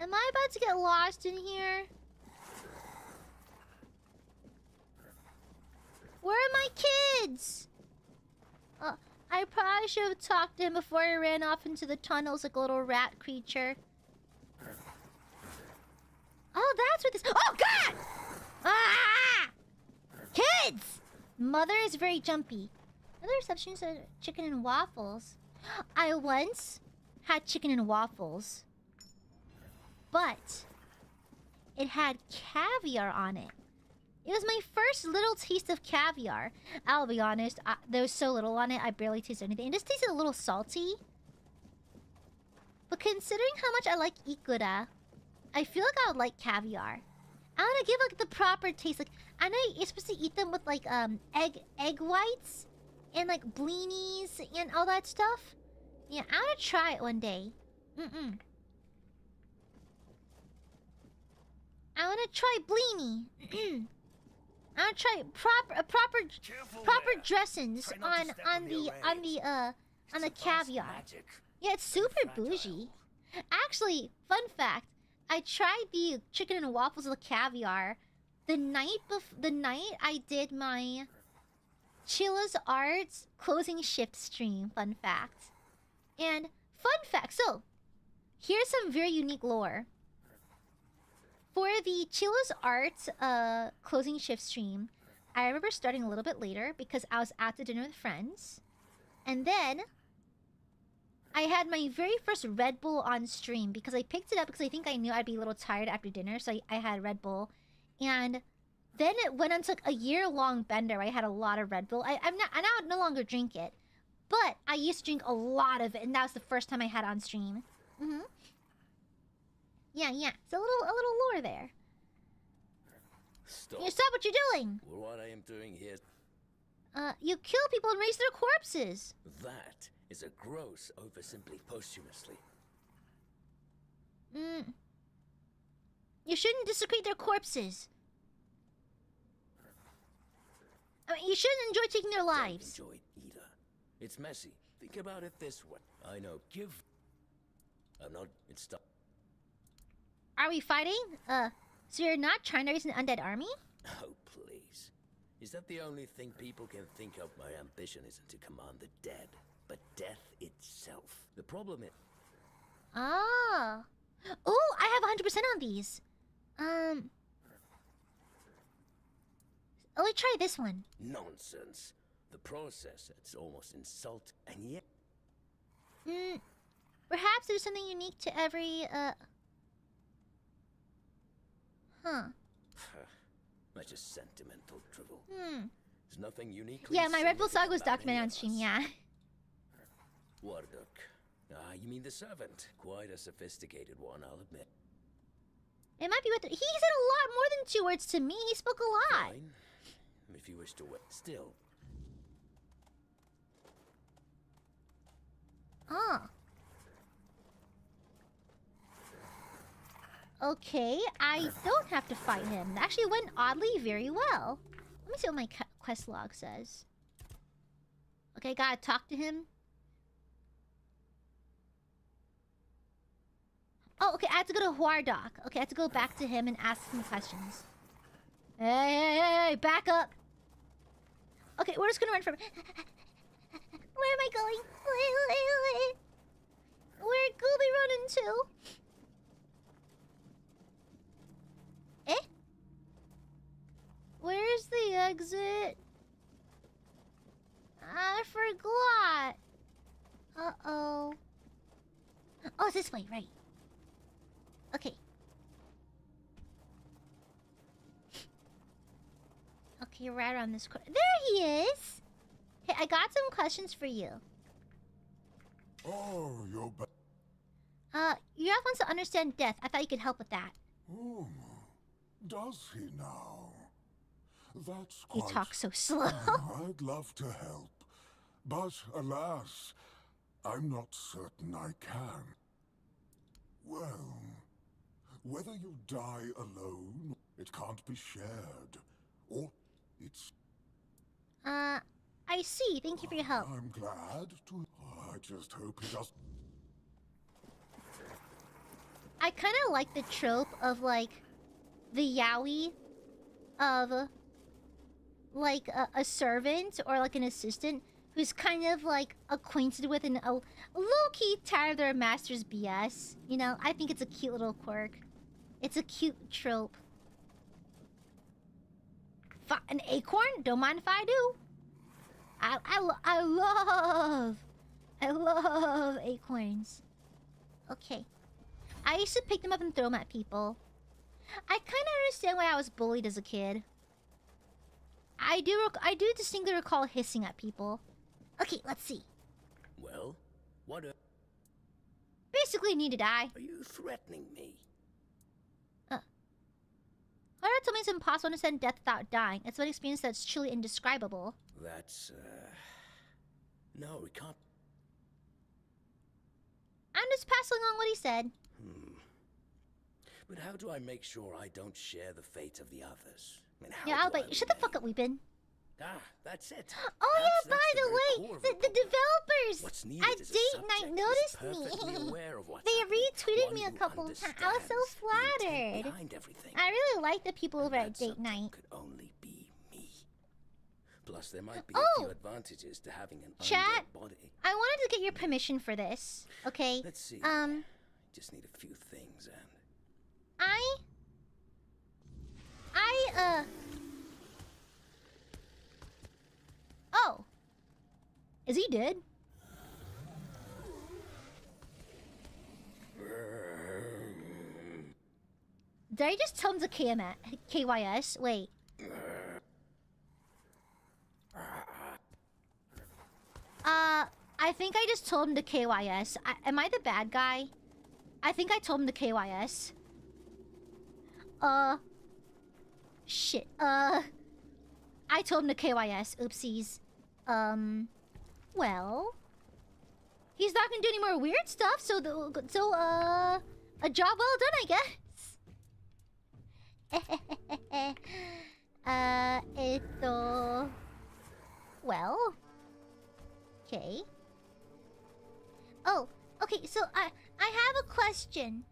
Am I about to get lost in here? Where are my kids? I probably should have talked to him before I ran off into the tunnels like a little rat creature. Oh, that's what this... Oh, God! Ah! Kids! Mother is very jumpy. Other receptions are chicken and waffles. I once had chicken and waffles, but it had caviar on it. It was my first little taste of caviar. I'll be honest, there was so little on it, I barely tasted anything. It just tasted a little salty. But considering how much I like ikura, I feel like I would like caviar. I want to give like the proper taste. Like, I know you're supposed to eat them with like egg whites and like blinis and all that stuff. Yeah, I want to try it one day. I want to try blini. I want to try proper dressings on the caviar. Magic. Yeah, it's super bougie. Actually, fun fact, I tried the chicken and waffles with caviar the night I did my Chilla's Arts closing shift stream. Fun fact. And fun fact, so here's some very unique lore. For the Chilla's Arts closing shift stream, I remember starting a little bit later because I was out to dinner with friends. And then I had my very first Red Bull on stream because I picked it up because I think I knew I'd be a little tired after dinner, so I had Red Bull. And then it went on to like a year-long bender where I had a lot of Red Bull. I now no longer drink it, but I used to drink a lot of it, and that was the first time I had it on stream. Yeah. It's a little lore there. Stop. You stop what you're doing. What I am doing here. You kill people and raise their corpses. That is a gross oversimply posthumously. You shouldn't desecrate their corpses. I mean, you shouldn't enjoy taking their lives. Don't enjoy it either. It's messy. Think about it this way. I know. I'm not. It's stuff. Are we fighting? So you're not trying to raise an undead army? Oh, please. Is that the only thing people can think of? My ambition isn't to command the dead, but death itself. The problem is... Oh, I have 100% on these. Let me try this one. Nonsense. The process, it's almost insult, and yet... Perhaps there's something unique to every, That's just sentimental drivel. There's nothing unique. Yeah, my Red Bull Saga was documented on stream, yeah. Warduk. You mean the servant? Quite a sophisticated one, I'll admit. It might be with... He said a lot more than 2 words to me. He spoke a lot. Fine. If you wish to wait. Still. Okay, I don't have to fight him. It actually went oddly very well. Let me see what my quest log says. Okay, gotta talk to him. Oh, okay, I have to go to Huardok. Okay, I have to go back to him and ask him questions. Hey, back up. Okay, we're just gonna run from... Where am I going? Where'd Gooby run into? Where's the exit? I forgot. Uh-oh. Oh, it's this way, right. Okay. Okay, right around this corner. There he is! Hey, I got some questions for you. Oh, you're back. Yuraf wants to understand death. I thought you could help with that. Oh, does he now? That's He quite... talks so slow. I'd love to help, but alas, I'm not certain I can. Well, whether you die alone, it can't be shared, or it's... I see. Thank you for your help. I'm glad to... I just hope he does... I kind of like the trope of like the yaoi of like a servant or like an assistant who's kind of like acquainted with a low-key tired of their master's BS. You know, I think it's a cute little quirk. It's a cute trope. An acorn? Don't mind if I do. I love acorns. Okay. I used to pick them up and throw them at people. I kind of understand why I was bullied as a kid. I do distinctly recall hissing at people. Okay, let's see. Well, what Basically, need to die. are you threatening me? Clara told me it's impossible to understand death without dying. It's an experience that's truly indescribable. That's, no, we can't. I'm just passing along what he said. But how do I make sure I don't share the fate of the others? I mean, how Yeah, do I'll bet. Shut the fuck up, Weepin. Ah, that's it. Oh That's yeah, by the the very way, core of the developers What's needed at is a Date subject Night who's noticed perfectly me. aware of what's They happening, retweeted one me a who couple times. I was so understands the intent flattered. behind everything. I really like the people over And at that Date subject Night. could only be me. Plus, there might be Oh! a few advantages to having an Chat, undead body. I wanted to get your permission for this. Okay. Let's see. Just need a few things, and Oh. Is he dead? Did I just tell him to KYS? Wait. I think I just told him to KYS. Am I the bad guy? I think I told him to KYS. Shit. I told him to KYS. Oopsies. Well, he's not gonna do any more weird stuff, so a job well done, I guess. Well, okay. Oh, okay, so I have a question.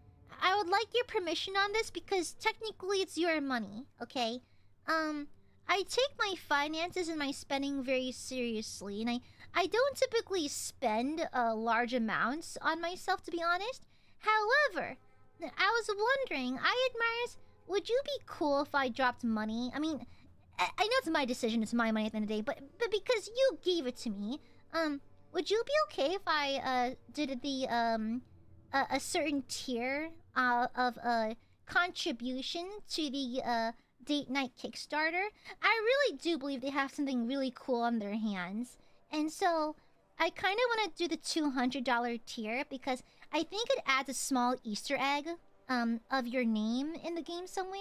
I would like your permission on this because technically it's your money, okay? I take my finances and my spending very seriously, and I don't typically spend large amounts on myself, to be honest. However, I was wondering, Aiadmirers, would you be cool if I dropped money? I mean, I know it's my decision, it's my money at the end of the day, but because you gave it to me, would you be okay if I did the a certain tier of contribution to the Date Night Kickstarter? I really do believe they have something really cool on their hands, and so I kind of want to do the $200 tier because I think it adds a small Easter egg of your name in the game somewhere.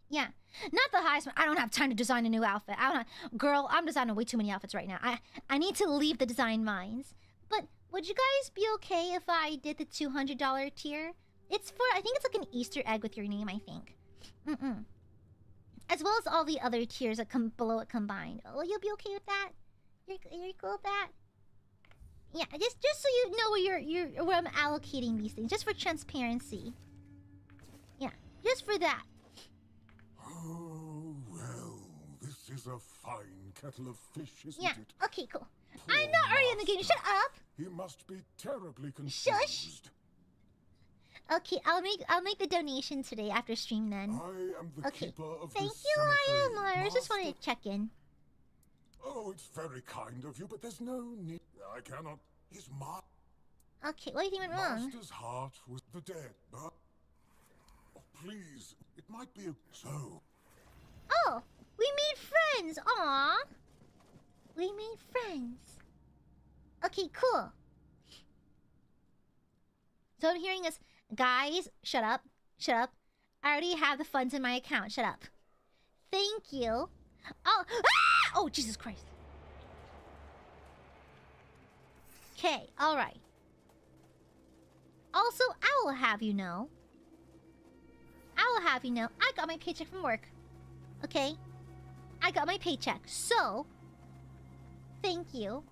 Yeah, not the highest one. I don't have time to design a new outfit. Girl, I'm designing way too many outfits right now. I need to leave the design mines. But would you guys be okay if I did the $200 tier? It's for, I think it's like an Easter egg with your name, I think. As well as all the other tiers that come below it combined. Oh, you'll be okay with that? You're cool with that? Yeah, just so you know where I'm allocating these things, just for transparency. Yeah, just for that. Oh, well, this is a fine kettle of fish, isn't Yeah, it? okay, cool. I'm not already in the game. Shut up. He must be terribly confused. Shush. Okay, I'll make the donation today after stream then. I am the Okay. keeper of Thank this you, cemetery, IAMareLIVE. Just wanted Master- to check in. Oh, it's very kind of you, but there's no need. I cannot. His Okay, what do you think went wrong? master's heart was the dead, but... Oh, please, it might be so. Oh, we made friends. Aw, we made friends. Okay, cool. So I'm hearing is, guys, shut up, shut up. I already have the funds in my account. Shut up. Thank you. Oh, ah! Oh, Jesus Christ. Okay, all right. Also, I will have you know. I got my paycheck from work. Okay? I got my paycheck. So, thank you.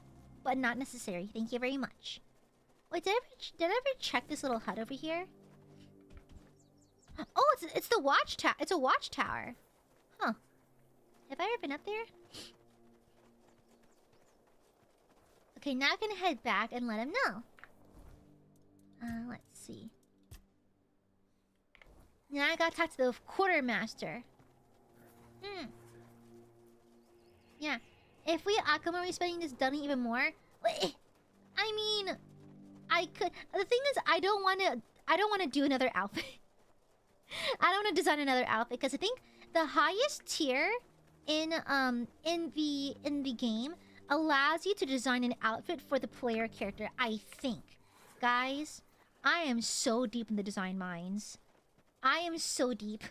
But not necessary. Thank you very much. Wait, did I ever check this little hut over here? Oh, it's the watchtower. It's a watchtower. Huh. Have I ever been up there? Okay, now I can head back and let him know. Let's see. Now I gotta talk to the quartermaster. Yeah. If we Akamari spending this dunny even more, I mean, I could. The thing is, I don't want to do another outfit. I don't want to design another outfit because I think the highest tier in the game allows you to design an outfit for the player character. I think, guys, I am so deep in the design mines. I am so deep.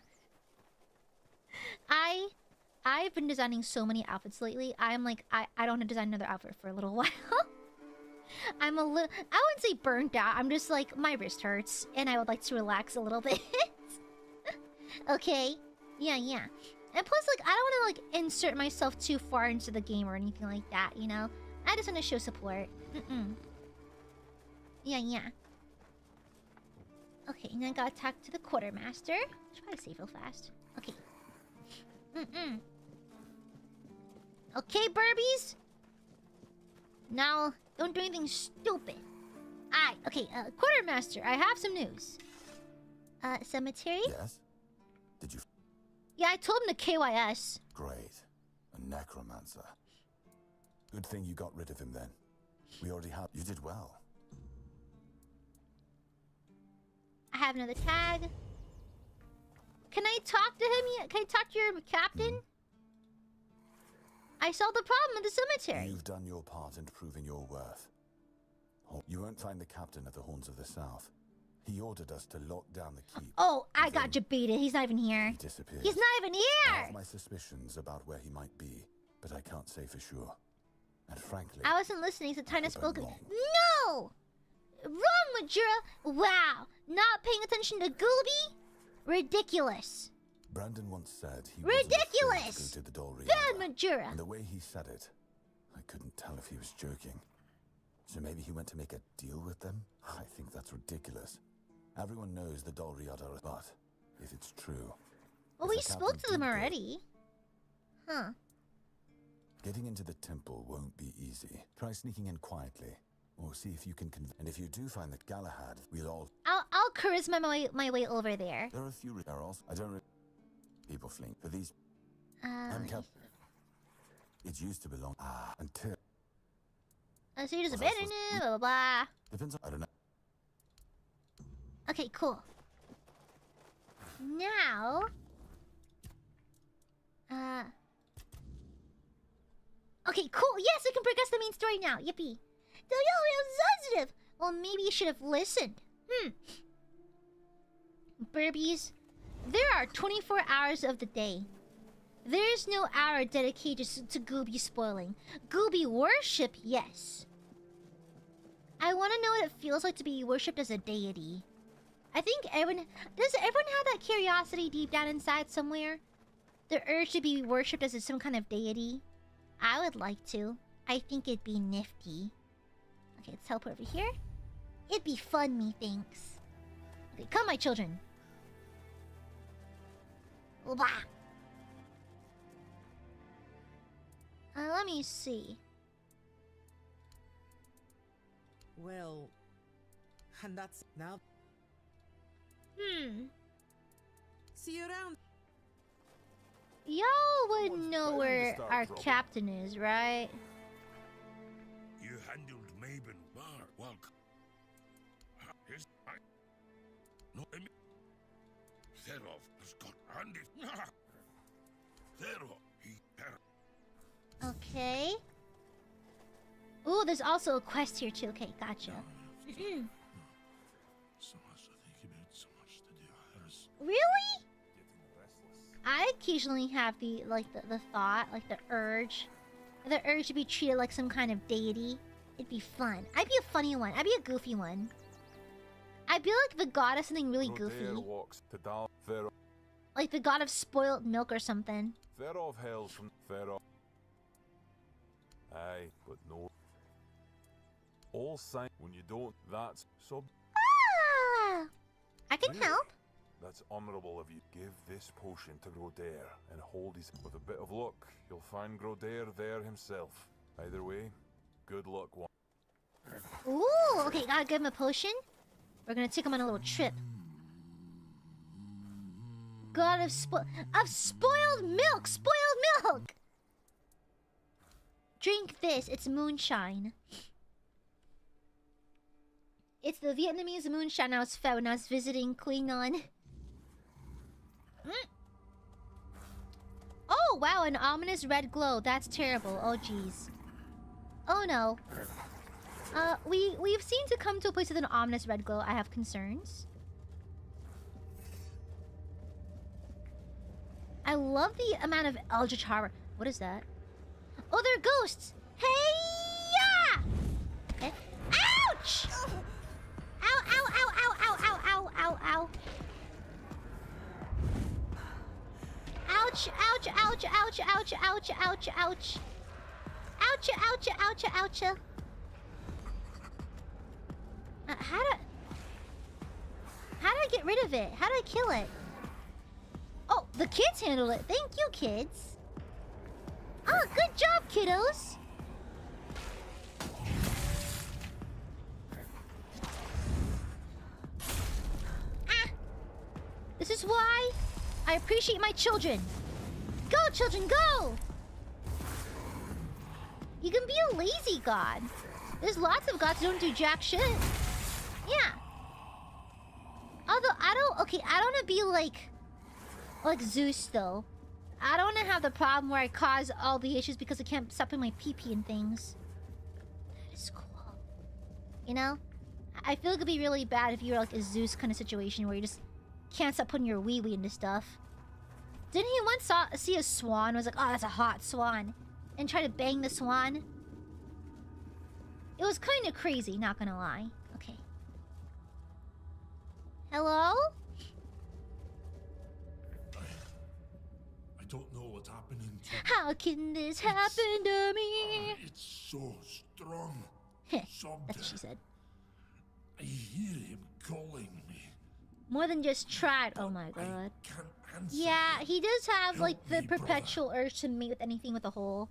I've been designing so many outfits lately. I'm like, I don't want to design another outfit for a little while. I'm a little, I wouldn't say burnt out. I'm just like, my wrist hurts and I would like to relax a little bit. Okay? Yeah. And plus, like, I don't want to, like, insert myself too far into the game or anything like that, you know? I just want to show support. Yeah. Okay, and I gotta talk to the quartermaster. Should probably save real fast. Okay. Okay, Burbies? Now, don't do anything stupid. Alright, okay, quartermaster, I have some news. Cemetery? Yes? Did you... Yeah, I told him to KYS. Great. A necromancer. Good thing you got rid of him then. We already have... You did well. I have another tag. Can I talk to him yet? Can I talk to your captain? I solved the problem at the cemetery. You've done your part in proving your worth. You won't find the captain at the Horns of the South. He ordered us to lock down the keep. Oh, I got debated. He's not even here. He disappeared. He's not even here! I have my suspicions about where he might be, but I can't say for sure. And frankly... I wasn't listening, so Tina spoke. wrong. No! Wrong, Majura! Wow! Not paying attention to Gooby? Ridiculous. Brandon once said he Ridiculous! wasn't afraid to go to the Dory. Bad Majura! And the way he said it, I couldn't tell if he was joking. So maybe he went to make a deal with them? I think that's ridiculous. Everyone knows the Dalriada, but if it's true... Well, we spoke to them already. Huh. Getting into the temple won't be easy. Try sneaking in quietly, or see if you can and if you do find that Galahad, we'll all... I'll charisma my way over there. There are a few barrels. I don't... People fling for these... It used to belong... until... So you're just abandoning it, blah, blah, blah. Depends on... I don't know. Okay, cool. Now... Okay, cool. Yes, we can progress the main story now. Yippee. Sensitive. Well, maybe you should have listened. Burbies, there are 24 hours of the day. There is no hour dedicated to Gooby spoiling. Gooby worship, yes. I want to know what it feels like to be worshipped as a deity. I think everyone... Does everyone have that curiosity deep down inside somewhere? The urge to be worshipped as some kind of deity? I would like to. I think it'd be nifty. Okay, let's teleport over here. It'd be fun, methinks. Okay, come, my children. Blah. Let me see. Well, and that's now. See you around. Y'all would know where our captain is, right? You handled Maven well. No, Therof has got handy. Therof, Okay. Ooh, there's also a quest here too. Okay, gotcha. So much to think about, so much to do. Really? I occasionally have the thought, like the urge to be treated like some kind of deity. It'd be fun. I'd be a funny one. I'd be a goofy one. I'd be like the god of something really goofy. Like the god of spoiled milk or something. Thereof hails from Thereof. Aye, but no. All sign when you don't, that's sub. I can help. That's honorable of you. Give this potion to Grodair and hold his... With a bit of luck, you'll find Grodair there himself. Either way, good luck. Ooh, okay, gotta give him a potion. We're gonna take him on a little trip. God of spoiled milk! Spoiled milk! Drink this, it's moonshine. It's the Vietnamese moonshine I was fed when I was visiting Klingon. Oh, wow, an ominous red glow. That's terrible. Oh, jeez. Oh, no. We've seen to come to a place with an ominous red glow. I have concerns. I love the amount of eldritch horror. What is that? Oh, they're ghosts. Hey-ya! Okay. Ouch! Ow, ow, ow, ow, ow, ow, ow, ow, ow. Ouch, ouch, ouch, ouch, ouch, ouch, ouch, ouch. Ouch, ouch, ouch, ouch. How do I get rid of it? How do I kill it? Oh, the kids handled it. Thank you, kids. Oh, good job, kiddos. Ah. This is why I appreciate my children. Go, children, go! You can be a lazy god. There's lots of gods who don't do jack shit. Yeah. Although I don't want to be like Zeus though. I don't want to have the problem where I cause all the issues because I can't stop putting my pee-pee and things. That is cool. You know? I feel like it'd be really bad if you were like a Zeus kind of situation where you just can't stop putting your wee-wee into stuff. Didn't he once see a swan and was like, oh, that's a hot swan, and try to bang the swan? It was kind of crazy, not gonna lie. Okay. Hello? I don't know what's happening to me. How can this happen to me? It's so strong. That's what she said. I hear him calling me. More than just tried. Oh my god. Can't answer. Yeah, he does have like the me, perpetual urge to mate with anything with a hole.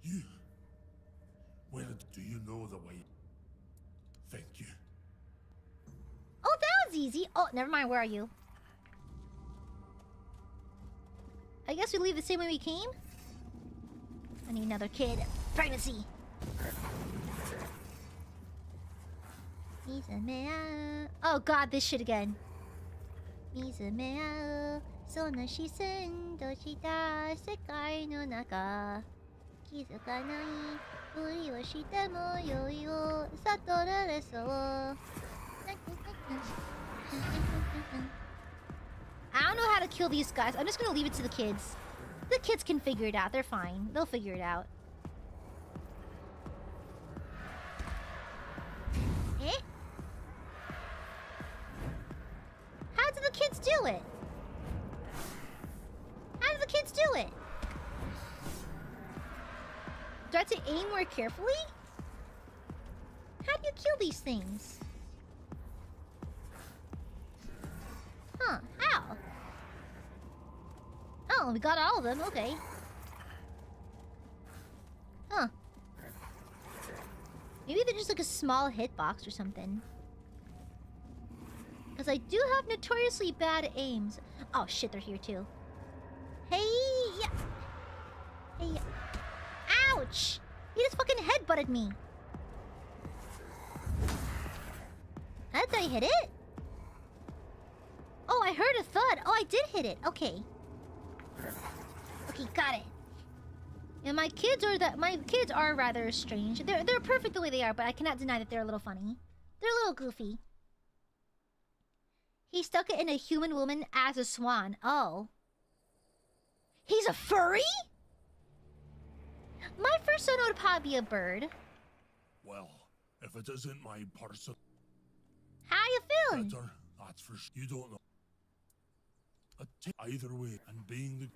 You. Where do you know the way? Thank you. Oh, that was easy. Oh, never mind. Where are you? I guess we leave the same way we came. I need another kid. Pregnancy. Oh god, this shit again. I don't know how to kill these guys. I'm just gonna leave it to the kids. The kids can figure it out. They're fine. They'll figure it out. Eh? How do the kids do it? How do the kids do it? Do I have to aim more carefully? How do you kill these things? Huh, how? Oh, we got all of them, okay. Huh. Maybe they're just like a small hitbox or something. Because I do have notoriously bad aims. Oh shit, they're here too. Hey, yeah. Hey, yeah. Ouch! He just fucking headbutted me. Did I hit it? Oh, I heard a thud. Oh, I did hit it. Okay. Okay, got it. And my kids are rather strange. They're perfect the way they are, but I cannot deny that they're a little funny. They're a little goofy. He stuck it in a human woman as a swan. Oh. He's a furry? My first son would probably be a bird. Well, if it isn't my person. How you feeling? Better, that's for sure. You don't know. Either way, and being the...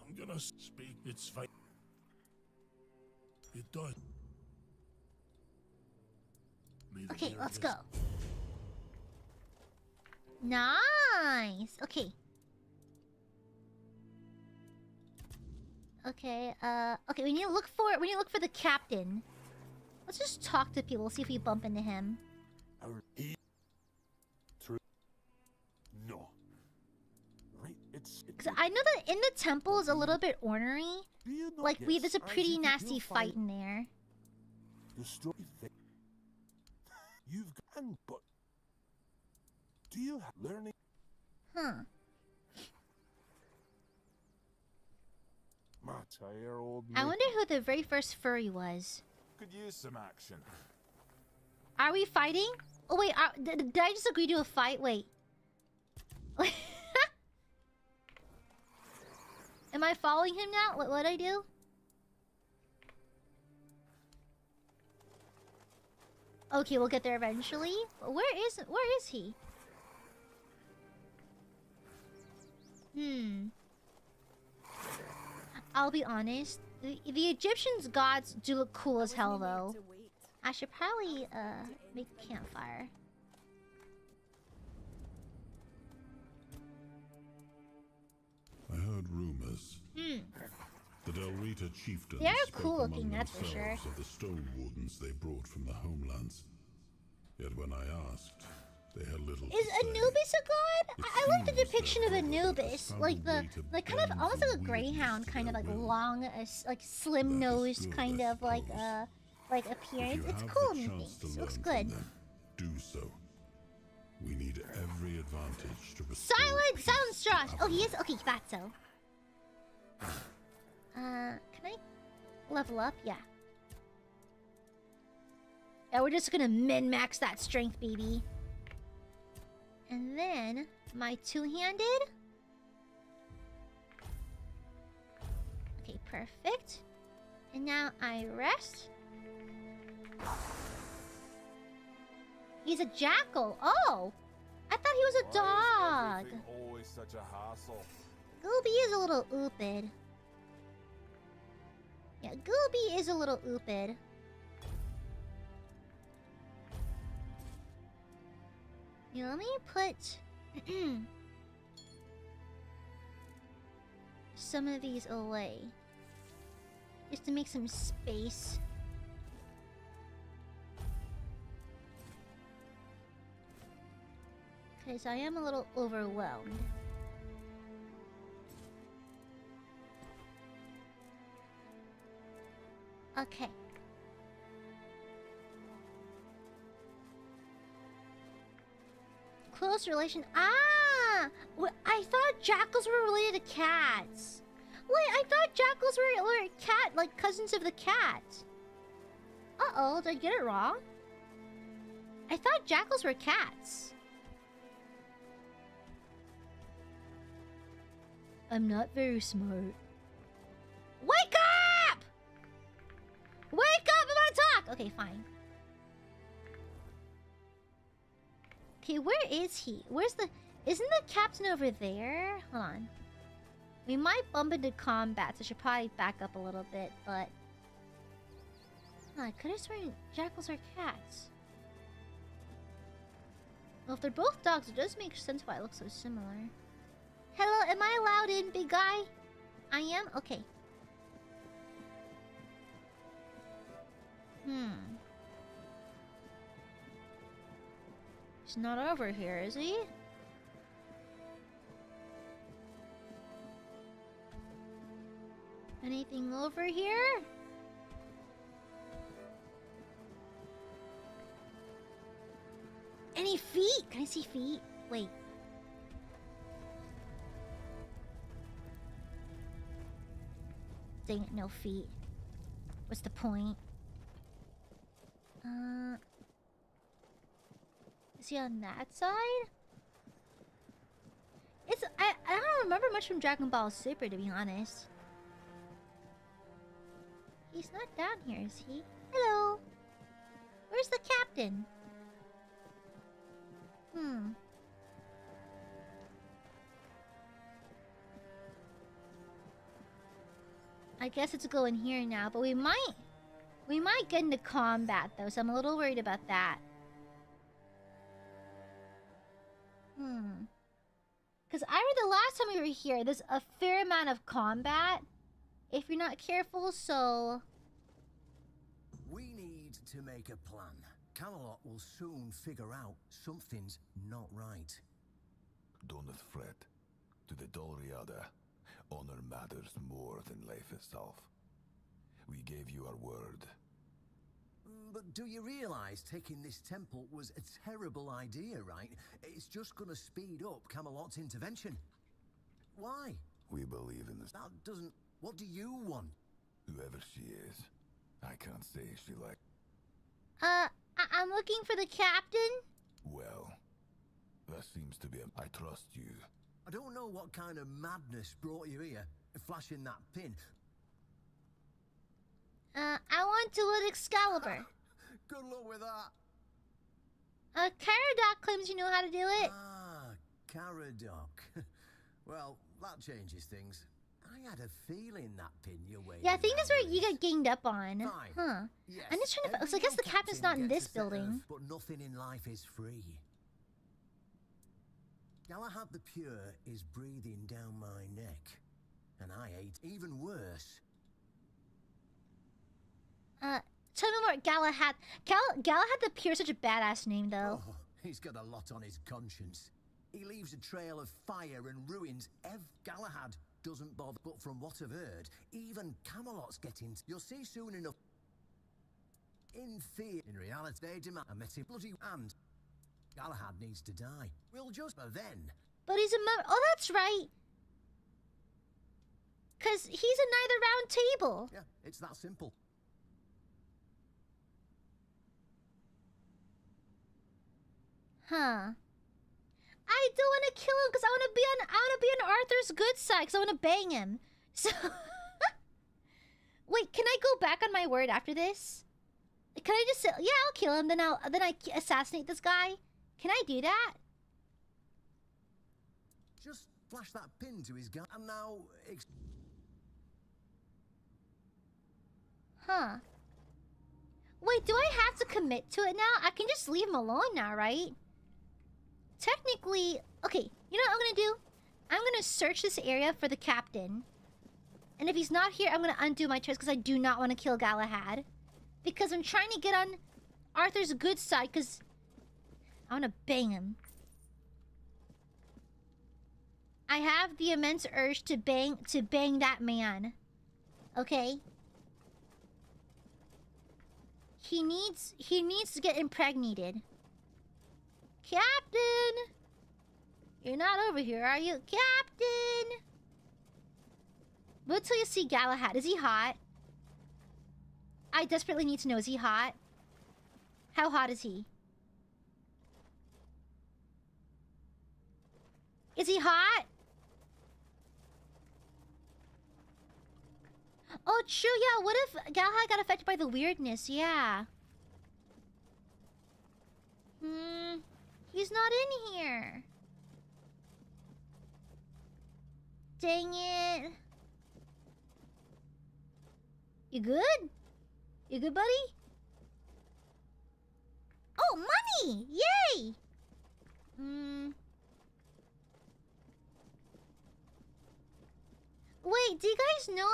I'm gonna speak, it's fine. It does. Okay, let's go. Nice. Okay. Okay. Okay. We need to look for the captain. Let's just talk to people. See if we bump into him. No. Right, Cause I know that in the temple is a little bit ornery. Like there's a pretty nasty fight in there. The story you've gone, but do you have learning? Huh. My tire, old I mate. wonder who the very first furry was. Could use some action. Are we fighting? Oh wait, did I just agree to a fight? Wait. Am I following him now? What'd I do? Okay, we'll get there eventually. Where is he? I'll be honest. The Egyptians' gods do look cool as hell, though. I should probably make a campfire. I heard rumors. The Del Rita chieftains They are spoke cool among looking, that's for sure. themselves of the stone wardens they brought from the homelands. Yet when I asked, they had little to Is say. Anubis a god? I like the seems depiction of their brother Anubis, has like found the a way to kind of bend almost the like a weirdness greyhound, to kind of their like will. long, like slim nosed good, kind I of like suppose. appearance. If It's you cool have the and chance to things. learn Looks from good. them, do so. We need every advantage to restore peace Silence, to Josh. Oh, he Avalon. is. Okay, thought so. Can I level up? Yeah. Yeah, we're just gonna min-max that strength, baby. And then my two-handed. Okay, perfect. And now I rest. He's a jackal. Oh, I thought he was a Why is dog. everything always such a hassle? Gooby is a little oopid. Yeah, Gooby is a little oopid. Yeah, let me put some of these away. Just to make some space. Because I am a little overwhelmed. Okay. Close relation. Ah! I thought jackals were related to cats. Wait, I thought jackals were cat, like cousins of the cat. Uh-oh, did I get it wrong? I thought jackals were cats. I'm not very smart. Wake up! Wake up! I'm gonna talk! Okay, fine. Okay, where is he? Where's the... Isn't the captain over there? Hold on. We might bump into combat, so I should probably back up a little bit, but... I could have sworn jackals are cats. Well, if they're both dogs, it does make sense why it looks so similar. Hello, am I allowed in, big guy? I am? Okay. He's not over here, is he? Anything over here? Any feet? Can I see feet? Wait. Dang it, no feet. What's the point? Is he on that side? I don't remember much from Dragon Ball Super, to be honest. He's not down here, is he? Hello. Where's the captain? I guess it's going here now, but we might get into combat though, so I'm a little worried about that. Because I read the last time we were here, there's a fair amount of combat if you're not careful, so... We need to make a plan. Camelot will soon figure out something's not right. Do not fret. To the Dolriada, honor matters more than life itself. We gave you our word. But do you realize taking this temple was a terrible idea, right? It's just gonna speed up Camelot's intervention. Why? We believe in this. That doesn't... What do you want? Whoever she is, I can't say she like. I'm looking for the captain. Well, that seems to be I trust you. I don't know what kind of madness brought you here, flashing that pin. I want to loot Excalibur. Good luck with that. Caradoc claims you know how to do it. Ah, Caradoc. Well, that changes things. I had a feeling that pin you're waving. Yeah, I think that's where you got got ganged up on. Fine. Huh. Yes, I'm just trying to... So I every guess the new captain's not in captain this gets a set of- building. But nothing in life is free. Galahad the Pure is breathing down my neck. And I hate even worse. Tell me more, Galahad. Galahad the Pure is such a badass name, though. Oh, he's got a lot on his conscience. He leaves a trail of fire and ruins. Galahad doesn't bother. But from what I've heard, even Camelot's getting... You'll see soon enough. In fear. In reality, they demand... I met him bloody... And Galahad needs to die. We'll just... But then... But he's a member... Oh, that's right. Because he's a Neither Round Table. Yeah, it's that simple. Huh. I don't want to kill him because I want to be on Arthur's good side because I want to bang him. So wait, can I go back on my word after this? Can I just say, yeah, I'll kill him, then I assassinate this guy? Can I do that? Just flash that pin to his gun and now... Huh. Wait, do I have to commit to it now? I can just leave him alone now, right? Technically... Okay, you know what I'm gonna do? I'm gonna search this area for the captain. And if he's not here, I'm gonna undo my choice because I do not want to kill Galahad. Because I'm trying to get on Arthur's good side because I want to bang him. I have the immense urge to bang that man. Okay? He needs to get impregnated. Captain! You're not over here, are you? Captain! Wait till you see Galahad. Is he hot? I desperately need to know, is he hot? How hot is he? Is he hot? Oh, true, yeah. What if Galahad got affected by the weirdness? Yeah. He's not in here. Dang it. You good? You good, buddy? Oh, money! Yay! Wait, do you guys know...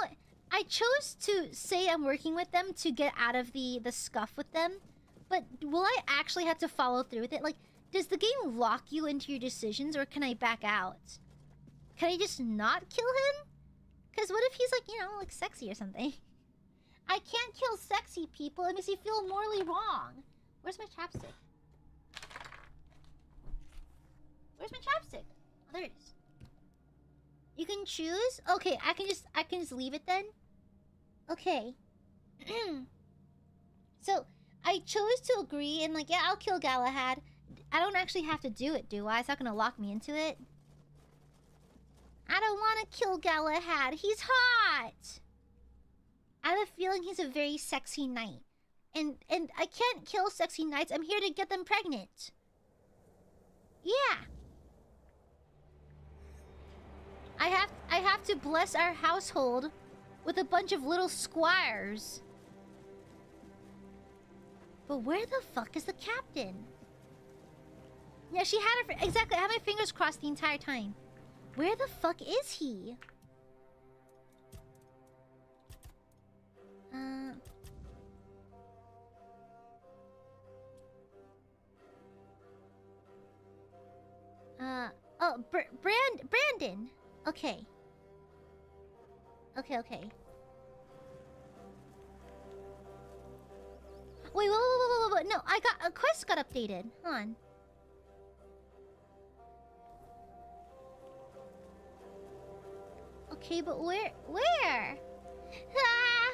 I chose to say I'm working with them to get out of the scuff with them. But will I actually have to follow through with it? Like, does the game lock you into your decisions or can I back out? Can I just not kill him? Because what if he's like, you know, like sexy or something? I can't kill sexy people. It makes me feel morally wrong. Where's my chapstick? Where's my chapstick? Oh, there it is. You can choose? Okay, I can just leave it then? Okay. So, I chose to agree and like, yeah, I'll kill Galahad. I don't actually have to do it, do I? It's not gonna lock me into it. I don't want to kill Galahad. He's hot! I have a feeling he's a very sexy knight. And I can't kill sexy knights. I'm here to get them pregnant. Yeah. I have to bless our household with a bunch of little squires. But where the fuck is the captain? Yeah, she had her... Exactly, I had my fingers crossed the entire time. Where the fuck is he? Oh, Brandon. Okay. Okay. Wait, wait. No, I got... A quest got updated. Hold on. Okay, but where? Ah!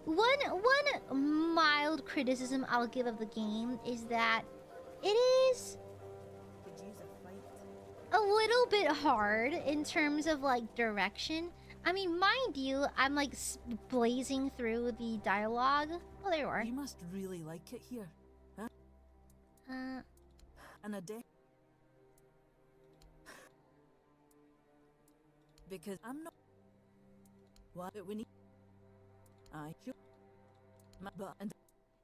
One mild criticism I'll give of the game is that it is a little bit hard in terms of like direction. I mean, mind you, I'm like blazing through the dialogue. Oh, there you are. You must really like it here, huh? And a day. Because I'm not. What we need.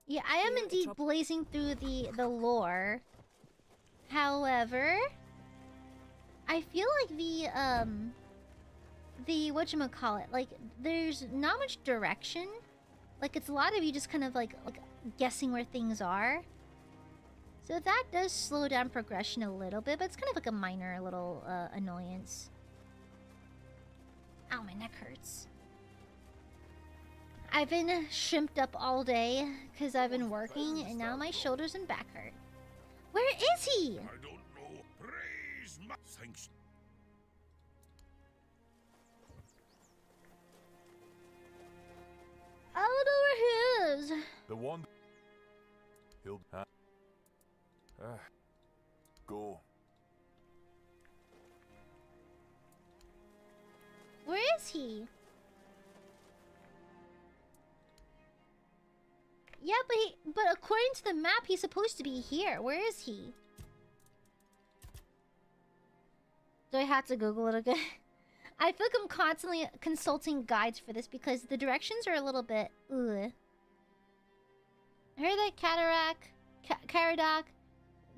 Yeah, I am indeed blazing through the lore. However, I feel like the whatchamacallit, like there's not much direction. Like it's a lot of you just kind of like guessing where things are. So that does slow down progression a little bit, but it's kind of like a minor little annoyance. Ow, my neck hurts. I've been shrimped up all day because I've been working, and now my shoulders and back hurt. Where is he? I don't know. Praise my thanks. I don't know where he is. The one. He'll. Go. Where is he? Yeah, but according to the map, he's supposed to be here. Where is he? Do I have to Google it again? I feel like I'm constantly consulting guides for this because the directions are a little bit ugh. I heard that Caradoc,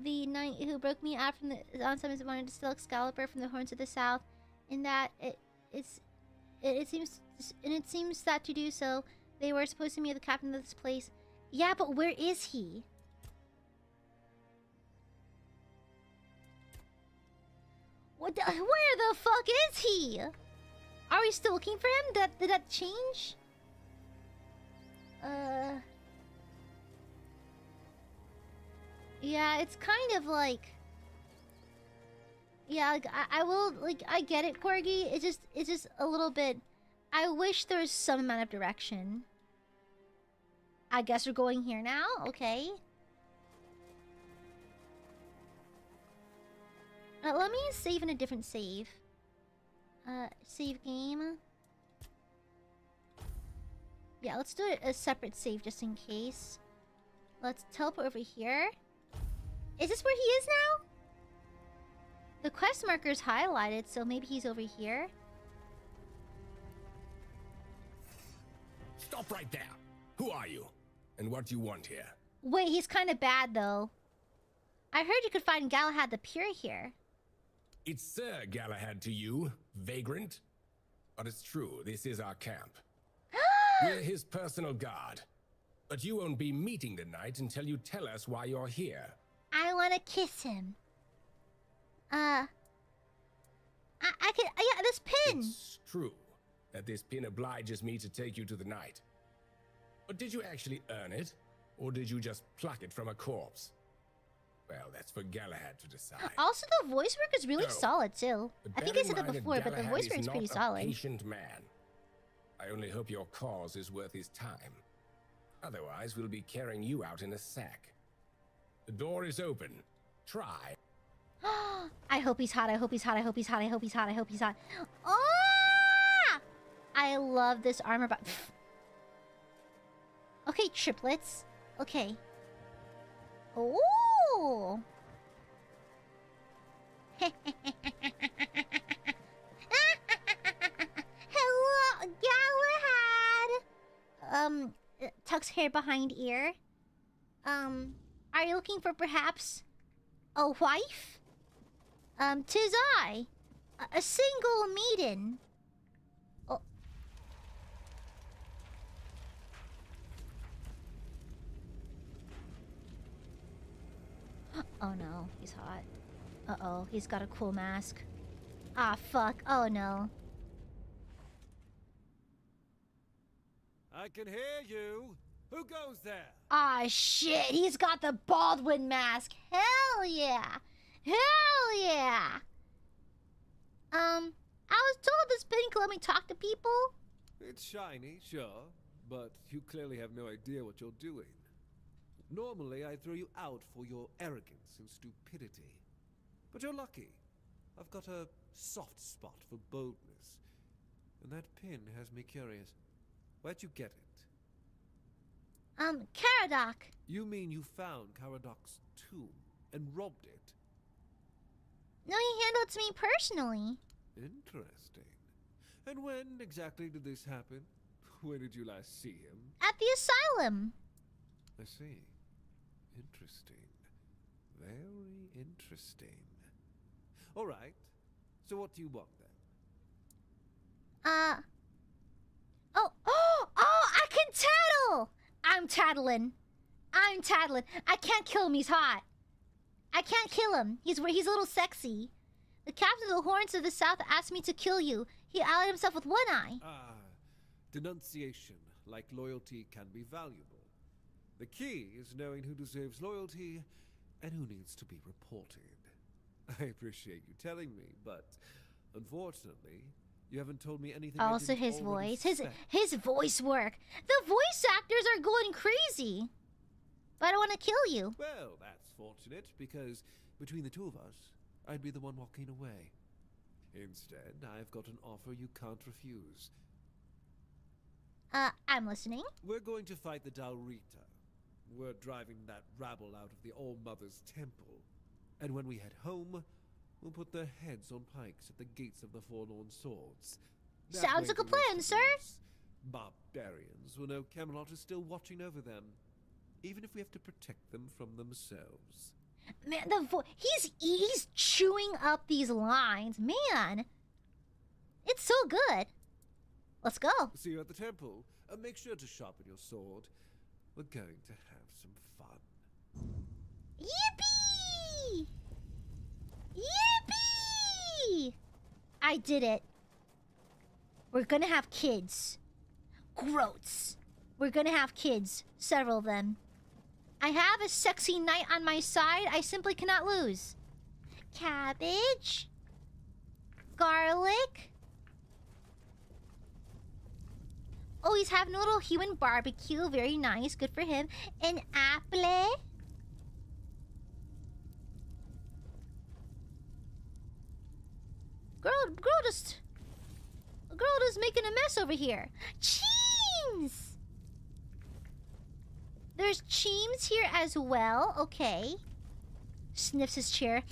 the knight who broke me out from the on summons wanted to steal Excalibur from the horns of the south, in that it seems that to do so, they were supposed to be the captain of this place. Yeah, but where is he? Where the fuck is he? Are we still looking for him? Did that change? Yeah, it's kind of like... Yeah, like, I will, like, I get it, Corgi. It's just a little bit... I wish there was some amount of direction. I guess we're going here now? Okay. Let me save in a different save. Save game. Yeah, let's do a separate save just in case. Let's teleport over here. Is this where he is now? The quest marker's highlighted, so maybe he's over here. Stop right there. Who are you? And what do you want here? Wait, he's kind of bad, though. I heard you could find Galahad the Pure here. It's Sir Galahad to you, vagrant. But it's true, this is our camp. We're his personal guard. But you won't be meeting the knight until you tell us why you're here. I want to kiss him. I can... Yeah, this pin! It's true that this pin obliges me to take you to the knight. But did you actually earn it? Or did you just pluck it from a corpse? Well, that's for Galahad to decide. Also, the voice work is really solid, too. I think I said that before, but the voice work is pretty solid. A patient man. I only hope your cause is worth his time. Otherwise, we'll be carrying you out in a sack. The door is open. Try. I hope he's hot. I hope he's hot. I hope he's hot. I hope he's hot. I hope he's hot. Oh! I love this armor. Okay, triplets. Okay. Oh! Hello, Galahad! Tucks hair behind ear. Are you looking for perhaps A wife? 'Tis I, a single maiden. Oh. Oh no, he's hot. Uh-oh, he's got a cool mask. Ah, fuck. Oh no. I can hear you. Who goes there? Ah, shit. He's got the Baldwin mask. Hell yeah. Hell yeah. I was told this pen can let me talk to people. It's shiny, sure, but you clearly have no idea what you're doing. Normally, I'd throw you out for your arrogance and stupidity. But you're lucky. I've got a soft spot for boldness. And that pin has me curious. Where'd you get it? Caradoc. You mean you found Caradoc's tomb and robbed it? No, he handed it to me personally. Interesting. And when exactly did this happen? When did you last see him? At the asylum. I see. Interesting. Very interesting. All right. So what do you want then? Oh, I can tattle! I'm tattling. I can't kill him, he's hot. I can't kill him. He's a little sexy. The captain of the Horns of the South asked me to kill you. He allied himself with One Eye. Ah, denunciation, like loyalty, can be valuable. The key is knowing who deserves loyalty and who needs to be reported. I appreciate you telling me, but unfortunately, you haven't told me anything. Also, his voice, his voice work. The voice actors are going crazy. But I don't want to kill you. Well, that's fortunate, because between the two of us, I'd be the one walking away. Instead, I've got an offer you can't refuse. I'm listening. We're going to fight the Dalrita. We're driving that rabble out of the All-Mother's temple. And when we head home, we'll put their heads on pikes at the gates of the Forlorn Swords. That Sounds way like a the plan, rest sir. of these barbarians will know Camelot is still watching over them, even if we have to protect them from themselves. Man, he's chewing up these lines. Man, it's so good. Let's go. See you at the temple. Make sure to sharpen your sword. We're going to have some fun. Yippee! Yippee! I did it. We're gonna have kids. Groats. We're gonna have kids. Several of them. I have a sexy knight on my side. I simply cannot lose. Cabbage. Garlic. Oh, he's having a little human barbecue. Very nice. Good for him. An apple. Girl just making a mess over here. Cheems! There's Cheems here as well. Okay. Sniffs his chair.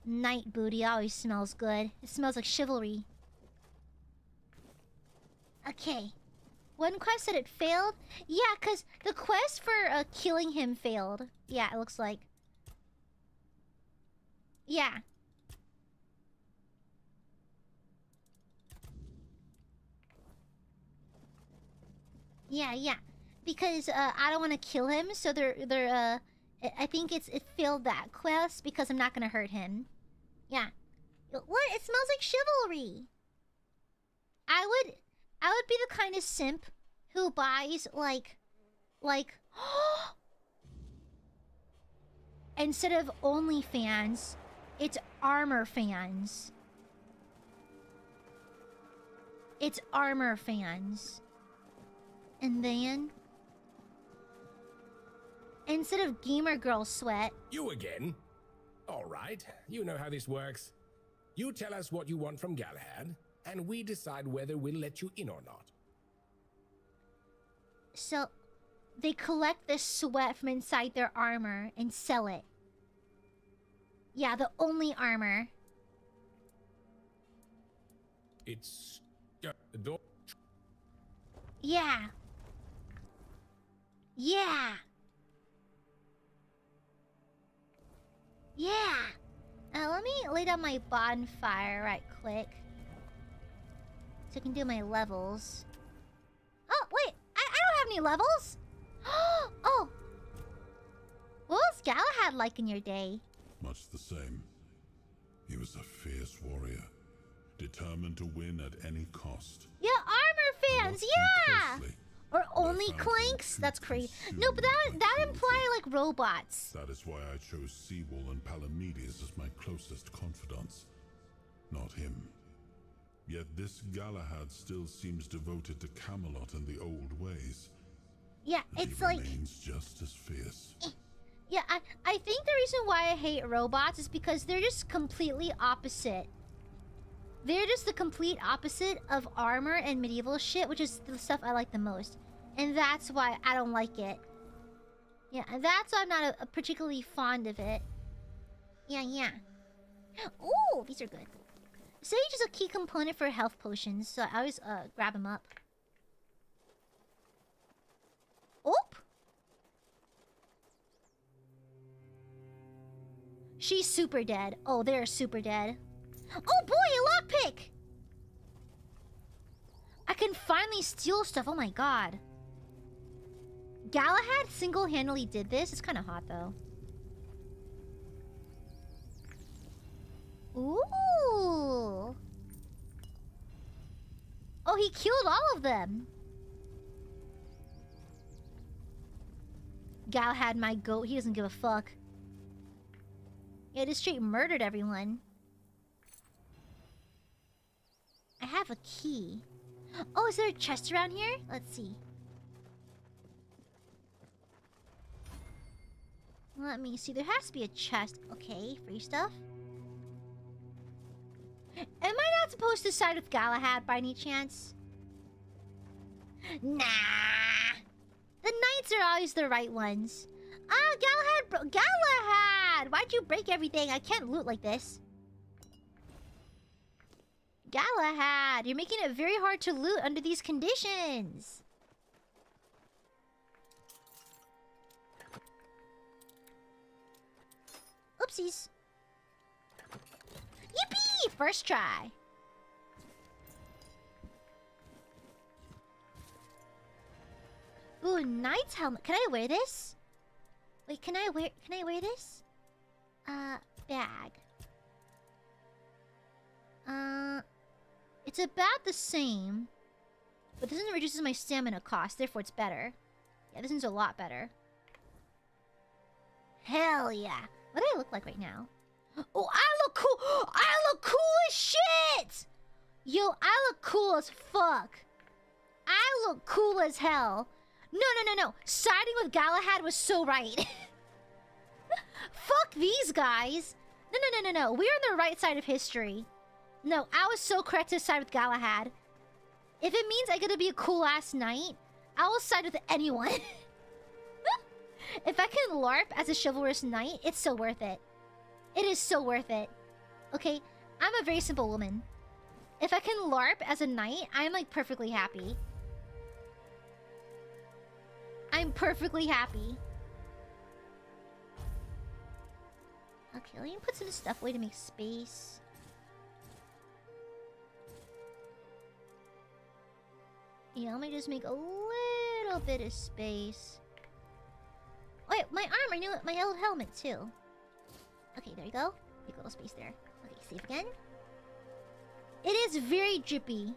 Night booty always smells good. It smells like chivalry. Okay. One quest said it failed. Yeah, because the quest for killing him failed. Yeah, it looks like. Yeah. Yeah. Because I don't want to kill him, so I think it failed that quest because I'm not gonna hurt him. Yeah. What? It smells like chivalry. I would be the kind of simp who buys like instead of OnlyFans, it's Armor Fans. It's Armor Fans. And then instead of Gamer Girl Sweat. You again? All right, you know how this works. You tell us what you want from Galahad, and we decide whether we'll let you in or not. So, they collect the sweat from inside their armor and sell it. Yeah, the only armor. It's the door. Yeah. Yeah. Let me lay down my bonfire right quick. So I can do my levels. Oh, wait. I don't have any levels. Oh. What was Galahad like in your day? Much the same. He was a fierce warrior, determined to win at any cost. Yeah, armor fans, yeah! Closely, or only clanks? That's crazy. No, but that imply like robots. That is why I chose Seawall and Palamedes as my closest confidants. Not him. Yet this Galahad still seems devoted to Camelot and the old ways. Yeah, and it's he like... remains just as fierce. Yeah, I think the reason why I hate robots is because they're just completely opposite. They're just the complete opposite of armor and medieval shit, which is the stuff I like the most. And that's why I don't like it. Yeah, and that's why I'm not a particularly fond of it. Yeah. Ooh, these are good. Sage is a key component for health potions, so I always grab them up. Oop! She's super dead. Oh, they're super dead. Oh boy, a lockpick! I can finally steal stuff. Oh my god. Galahad single-handedly did this. It's kind of hot though. Ooh. Oh, he killed all of them. Galahad, my goat. He doesn't give a fuck. Yeah, just straight murdered everyone. I have a key. Oh, is there a chest around here? Let's see. Let me see. There has to be a chest. Okay, free stuff. Am I not supposed to side with Galahad by any chance? Nah. The knights are always the right ones. Ah, Galahad! Why'd you break everything? I can't loot like this. Galahad, you're making it very hard to loot under these conditions. Oopsies. Yippee! First try. Ooh, knight's helmet. Can I wear this? Wait, can I wear this? Bag. It's about the same. But this one reduces my stamina cost, therefore it's better. Yeah, this one's a lot better. Hell yeah. What do I look like right now? Oh, I look cool! I look cool as shit! Yo, I look cool as fuck. I look cool as hell. No. Siding with Galahad was so right. Fuck these guys. No. We're on the right side of history. No, I was so correct to side with Galahad. If it means I get to be a cool-ass knight, I will side with anyone. If I can LARP as a chivalrous knight, it's so worth it. It is so worth it. Okay, I'm a very simple woman. If I can LARP as a knight, I'm like perfectly happy. I'm perfectly happy. Okay, let me put some stuff away to make space. Yeah, let me just make a little bit of space. Wait, my armor, I knew it, my old helmet too. Okay, there you go. Make a little space there. Okay, save again. It is very drippy.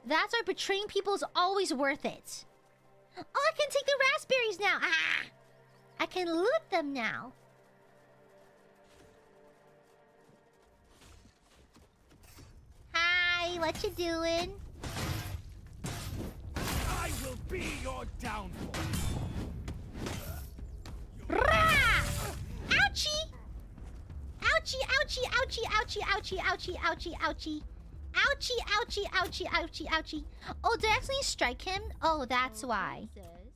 That's why betraying people is always worth it. Oh, I can take the raspberries now. Ah! I can loot them now. Hi, what you doing? I will be your downfall. Rah! Ouchie! Ouchie, ouchie, ouchie, ouchie, ouchie, ouchie, ouchie, ouchie. Ouchie, ouchie, ouchie, ouchie, ouchie. Oh, did I accidentally strike him? Oh, that's why.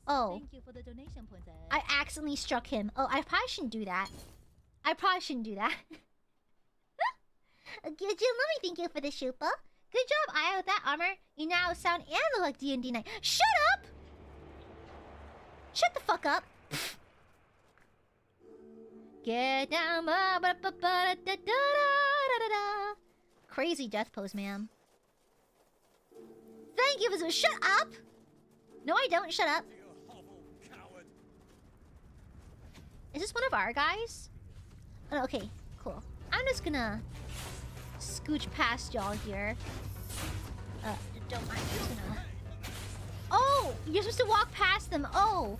Oh. Thank you for the donation, Princess. I accidentally struck him. Oh, I probably shouldn't do that. I probably shouldn't do that. Good job, let me thank you for the shupa. Good job, Aya, with that armor. You now sound and look like D&D Knight. Shut up! Shut the fuck up. Get down. Crazy death pose, ma'am. Thank you, Vizu. Shut up! No, I don't. Shut up. Is this one of our guys? Oh, okay, cool. I'm just gonna scooch past y'all here. Don't mind. I'm just gonna... Oh! You're supposed to walk past them. Oh!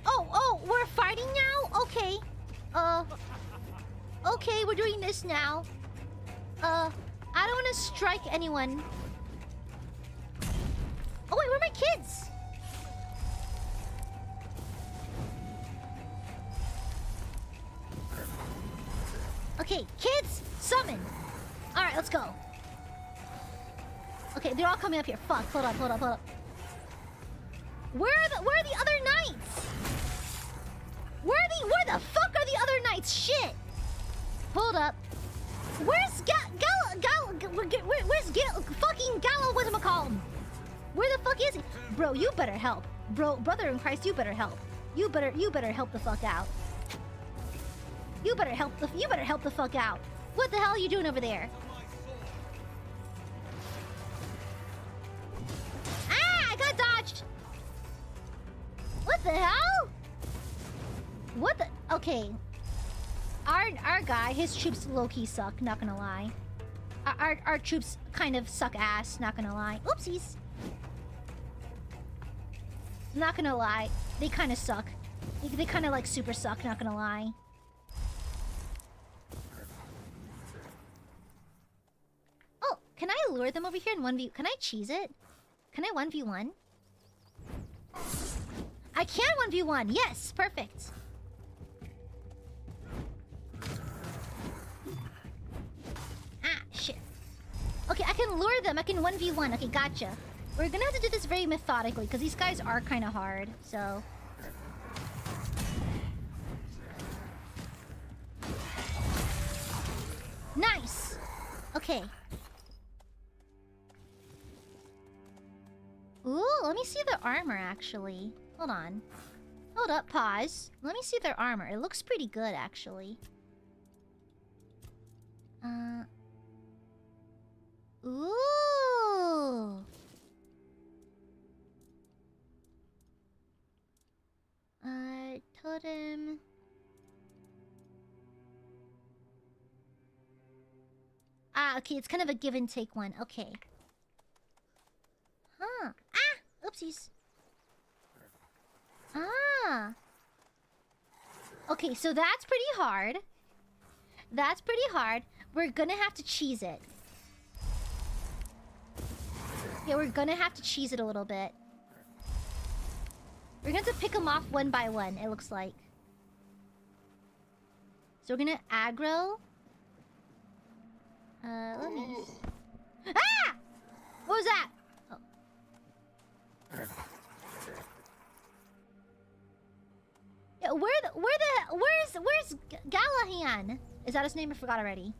Oh, we're fighting now? Okay. Okay, we're doing this now. I don't want to strike anyone. Oh wait, where are my kids? Okay, kids, summon. All right, let's go. Okay, they're all coming up here. Fuck, hold up. Where are the other knights? Where the fuck are the other knights? Shit. Hold up. Where's fucking Gallo, whatchamacallem? Where the fuck is he? Bro, you better help. Brother in Christ, you better help. You better help the fuck out. You better help the fuck out. What the hell are you doing over there? Ah, I got dodged. What the hell? What the? Okay. Our guy, his troops low-key suck, not gonna lie. Our troops kind of suck ass, not gonna lie. Oopsies. Not gonna lie, they kind of suck. They kind of like super suck, not gonna lie. Oh, can I lure them over here in 1v? Can I cheese it? Can I 1v1? I can 1v1, yes, perfect. Ah, shit. Okay, I can lure them. I can 1v1. Okay, gotcha. We're gonna have to do this very methodically, because these guys are kind of hard, so... Nice! Okay. Ooh, let me see the armor, actually. Hold on. Hold up, pause. Let me see their armor. It looks pretty good, actually. Ooh! Totem... Ah, okay, it's kind of a give and take one. Okay. Huh. Ah! Oopsies. Ah! Okay, so that's pretty hard. That's pretty hard. We're gonna have to cheese it. Yeah, we're gonna have to cheese it a little bit. We're gonna have to pick them off one by one, it looks like. So we're gonna aggro. Let me... Ah! What was that? Oh. Yeah, where's Galahad? Is that his name? I forgot already.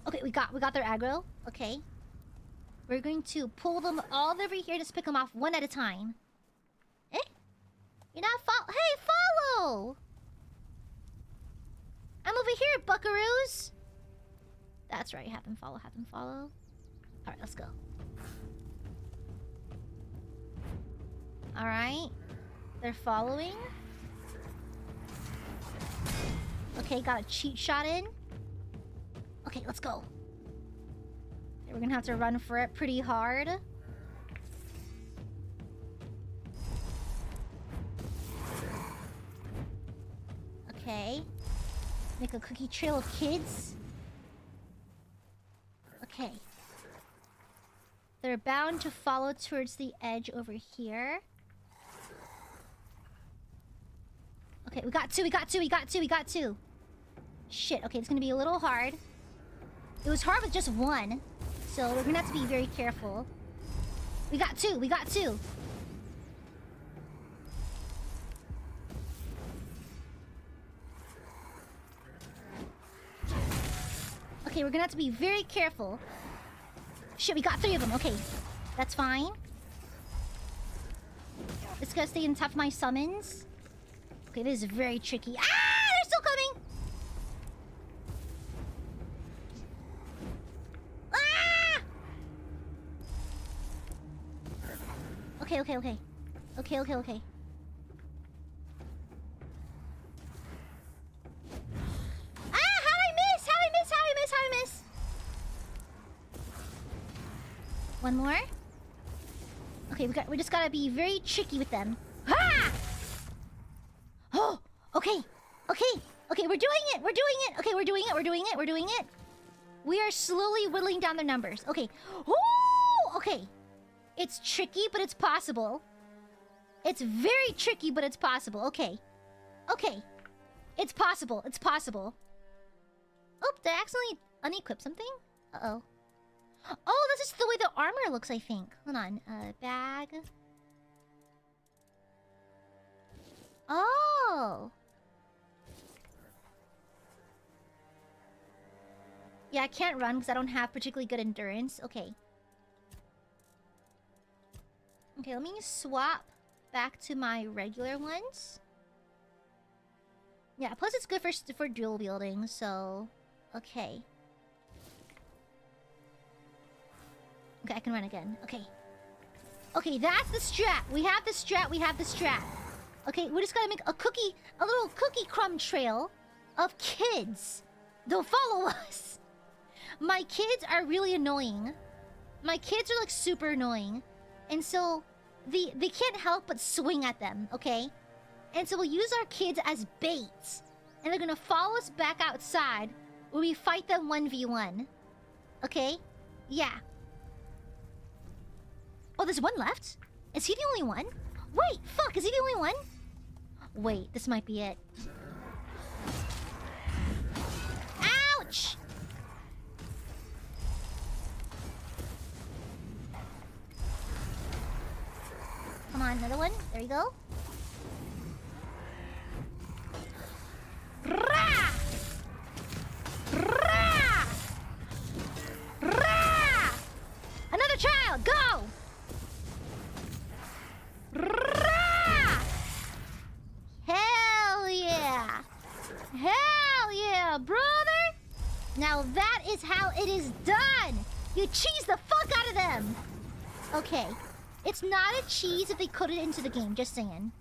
Okay, we got their aggro. Okay. We're going to pull them all over here. Just pick them off one at a time. Eh? You're not Hey, follow! I'm over here, buckaroos! That's right, have them follow. Alright, let's go. Alright. They're following. Okay, got a cheat shot in. Okay, let's go. Okay, we're gonna have to run for it pretty hard. Okay. Make a cookie trail of kids. Okay. They're bound to follow towards the edge over here. Okay, we got two. Shit, okay, it's gonna be a little hard. It was hard with just one, so we're gonna have to be very careful. We got two. Okay, we're gonna have to be very careful. Shit, we got 3 of them. Okay, that's fine. Just gotta stay on top of my summons. Okay, this is very tricky. Ah, they're still coming! Okay, okay, okay. Okay, okay, okay. Ah, how'd I miss? How'd I miss? How'd I miss? How'd I miss? One more. Okay, we just gotta be very tricky with them. Ha! Oh, okay. Okay. Okay, we're doing it. We're doing it. Okay, we're doing it. We're doing it. We're doing it. We are slowly whittling down their numbers. Okay. Oh, okay. It's tricky, but it's possible. It's very tricky, but it's possible. Okay. Okay. It's possible. It's possible. Oh, did I accidentally unequip something? Uh-oh. Oh, this is the way the armor looks, I think. Hold on. Bag. Oh. Yeah, I can't run because I don't have particularly good endurance. Okay. Okay, let me swap back to my regular ones. Yeah, plus it's good for dual wielding, so... Okay. Okay, I can run again. Okay. Okay, that's the strat. We have the strat, we have the strat. Okay, we just gotta make a little cookie crumb trail of kids. They'll follow us. My kids are really annoying. My kids are like super annoying. And so they can't help but swing at them, okay? And so we'll use our kids as baits. And they're gonna follow us back outside when we fight them 1v1. Okay? Yeah. Oh, there's one left? Is he the only one? Wait, fuck, is he the only one? Wait, this might be it. Ouch! Come on, another one. There you go. Rah! Rah! Rah! Another child, go! Rah! Hell yeah! Hell yeah, brother! Now that is how it is done! You cheese the fuck out of them! Okay. It's not a cheese if they code it into the game, just saying.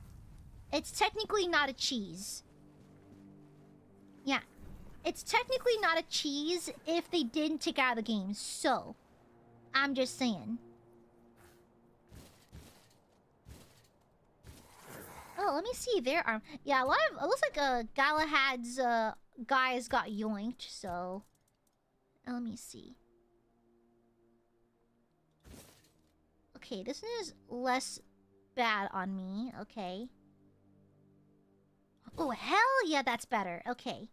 It's technically not a cheese. Yeah. It's technically not a cheese if they didn't take it out of the game, so... I'm just saying. Oh, let me see their arm. Yeah, a lot of... It looks like Galahad's guys got yoinked, so... Let me see. Okay, this is less bad on me. Okay. Oh, hell yeah, that's better. Okay.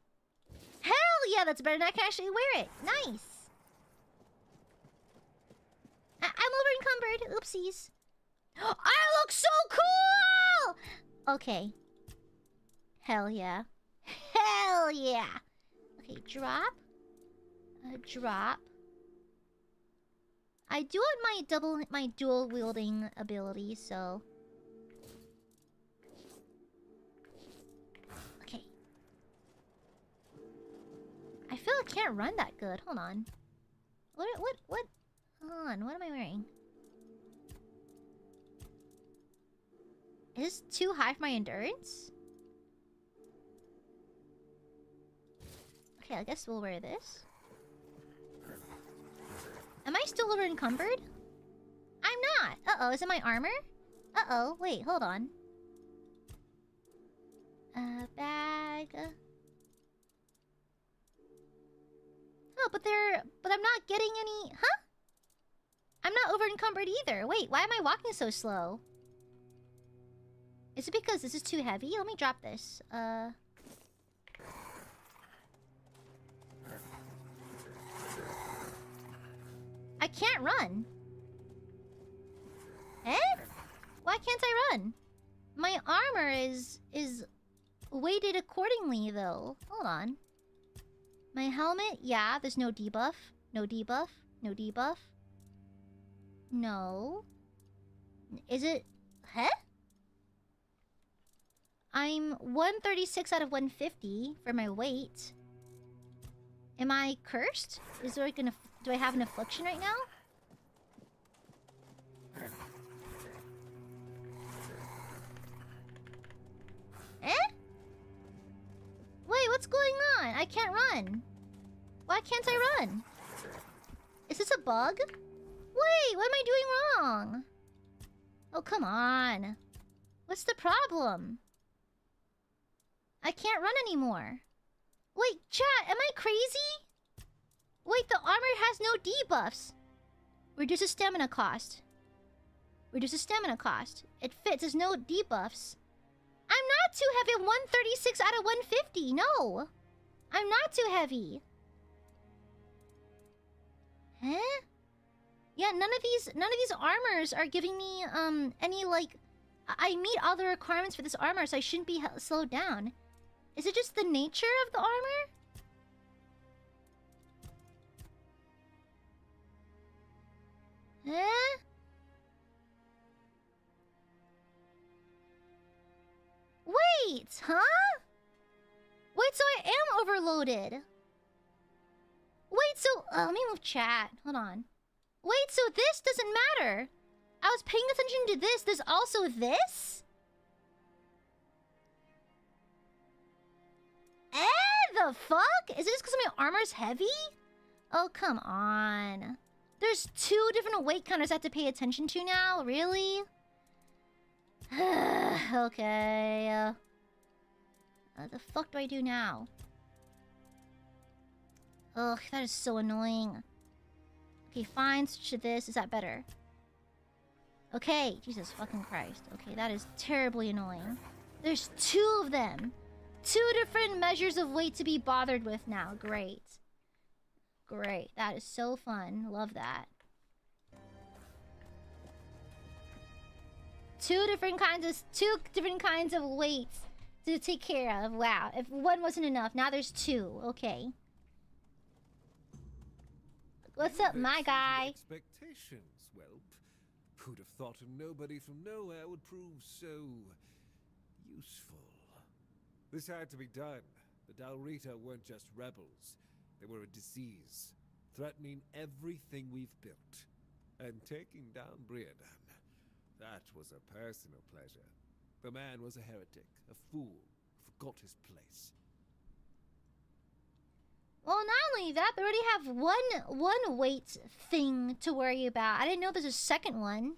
Hell yeah, that's better. And I can actually wear it. Nice. I'm over encumbered. Oopsies. I look so cool! Okay. Hell yeah. Hell yeah. Okay, drop. Drop. I do want my dual wielding ability, so... Okay. I feel I can't run that good. Hold on. What? Hold on, what am I wearing? Is this too high for my endurance? Okay, I guess we'll wear this. Am I still over encumbered? I'm not. Uh-oh, is it my armor? Uh-oh, wait, hold on. Bag. Oh, but I'm not getting any... Huh? I'm not over encumbered either. Wait, why am I walking so slow? Is it because this is too heavy? Let me drop this. I can't run. Eh? Why can't I run? My armor is weighted accordingly, though. Hold on. My helmet? Yeah, there's no debuff. No debuff. No debuff. No. Is it... Huh? I'm 136 out of 150 for my weight. Am I cursed? Is there like an... Do I have an affliction right now? I can't run. Why can't I run? Is this a bug? Wait, what am I doing wrong? Oh, come on. What's the problem? I can't run anymore. Wait, chat, am I crazy? Wait, the armor has no debuffs. Reduces stamina cost. Reduces stamina cost. It fits, there's no debuffs. I'm not too heavy. 136 out of 150. No. I'm not too heavy. Huh? Yeah, none of these armors are giving me any like I meet all the requirements for this armor, so I shouldn't be slowed down. Is it just the nature of the armor? Huh? Wait, huh? Wait, so I am overloaded. Wait, so let me move chat. Hold on. Wait, so this doesn't matter. I was paying attention to this. There's also this? The fuck? Is it just because my armor's heavy? Oh, come on. There's 2 different weight counters I have to pay attention to now? Really? Okay. What the fuck do I do now? Ugh, that is so annoying. Okay, fine. Switch to this. Is that better? Okay. Jesus fucking Christ. Okay, that is terribly annoying. There's 2 of them. 2 different measures of weight to be bothered with now. Great. Great. That is so fun. Love that. 2 different kinds of weights to take care of. Wow. If one wasn't enough, now there's 2. Okay. What's up, my guy? Expectations, whelp. Who'd have thought a nobody from nowhere would prove so useful? This had to be done. The Dalrita weren't just rebels. They were a disease, threatening everything we've built. And taking down Briadan, that was a personal pleasure. The man was a heretic, a fool, who forgot his place. Well, not only that, they already have one weight thing to worry about. I didn't know there's a second one.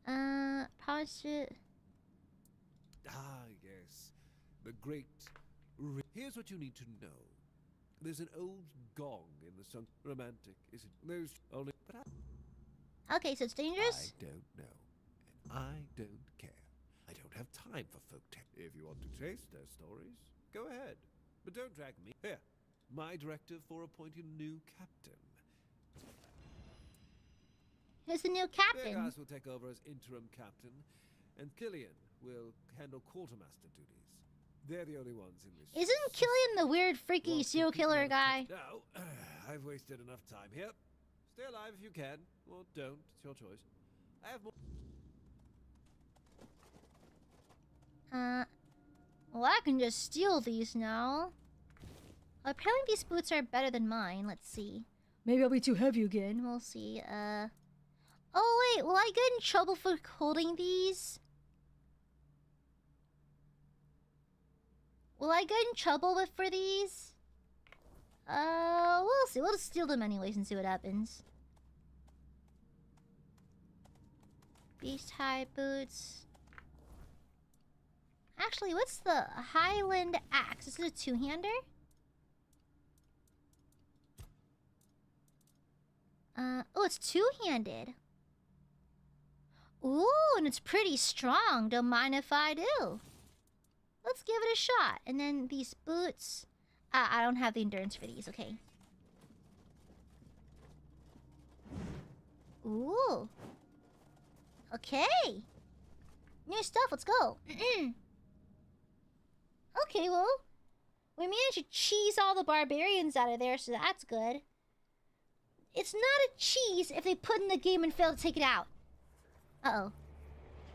Probably should... Ah, yes. The great... Here's what you need to know. There's an old gong in the sun. Romantic, isn't it? There's only... But okay, so it's dangerous? I don't know. And I don't care. I don't have time for folk tale. If you want to taste their stories, go ahead. But don't drag me. Here, my directive for appointing new captain. Who's the new captain? Vegas will take over as interim captain, and Killian will handle quartermaster duties. They're the only ones in this. Isn't Killian the weird, freaky serial killer guy? No, I've wasted enough time here. Stay alive if you can, or don't. It's your choice. I have more. Well, I can just steal these now. Apparently these boots are better than mine. Let's see. Maybe I'll be too heavy again. We'll see. Oh, wait. Will I get in trouble for holding these? Will I get in trouble for these? We'll see. We'll just steal them anyways and see what happens. Beast high boots. Actually, what's the Highland axe? Is it a two-hander? Oh, it's two-handed. Ooh, and it's pretty strong. Don't mind if I do. Let's give it a shot. And then these boots. I don't have the endurance for these. Okay. Ooh. Okay. New stuff. Let's go. Okay, well, we managed to cheese all the barbarians out of there, so that's good. It's not a cheese if they put in the game and fail to take it out. Uh-oh.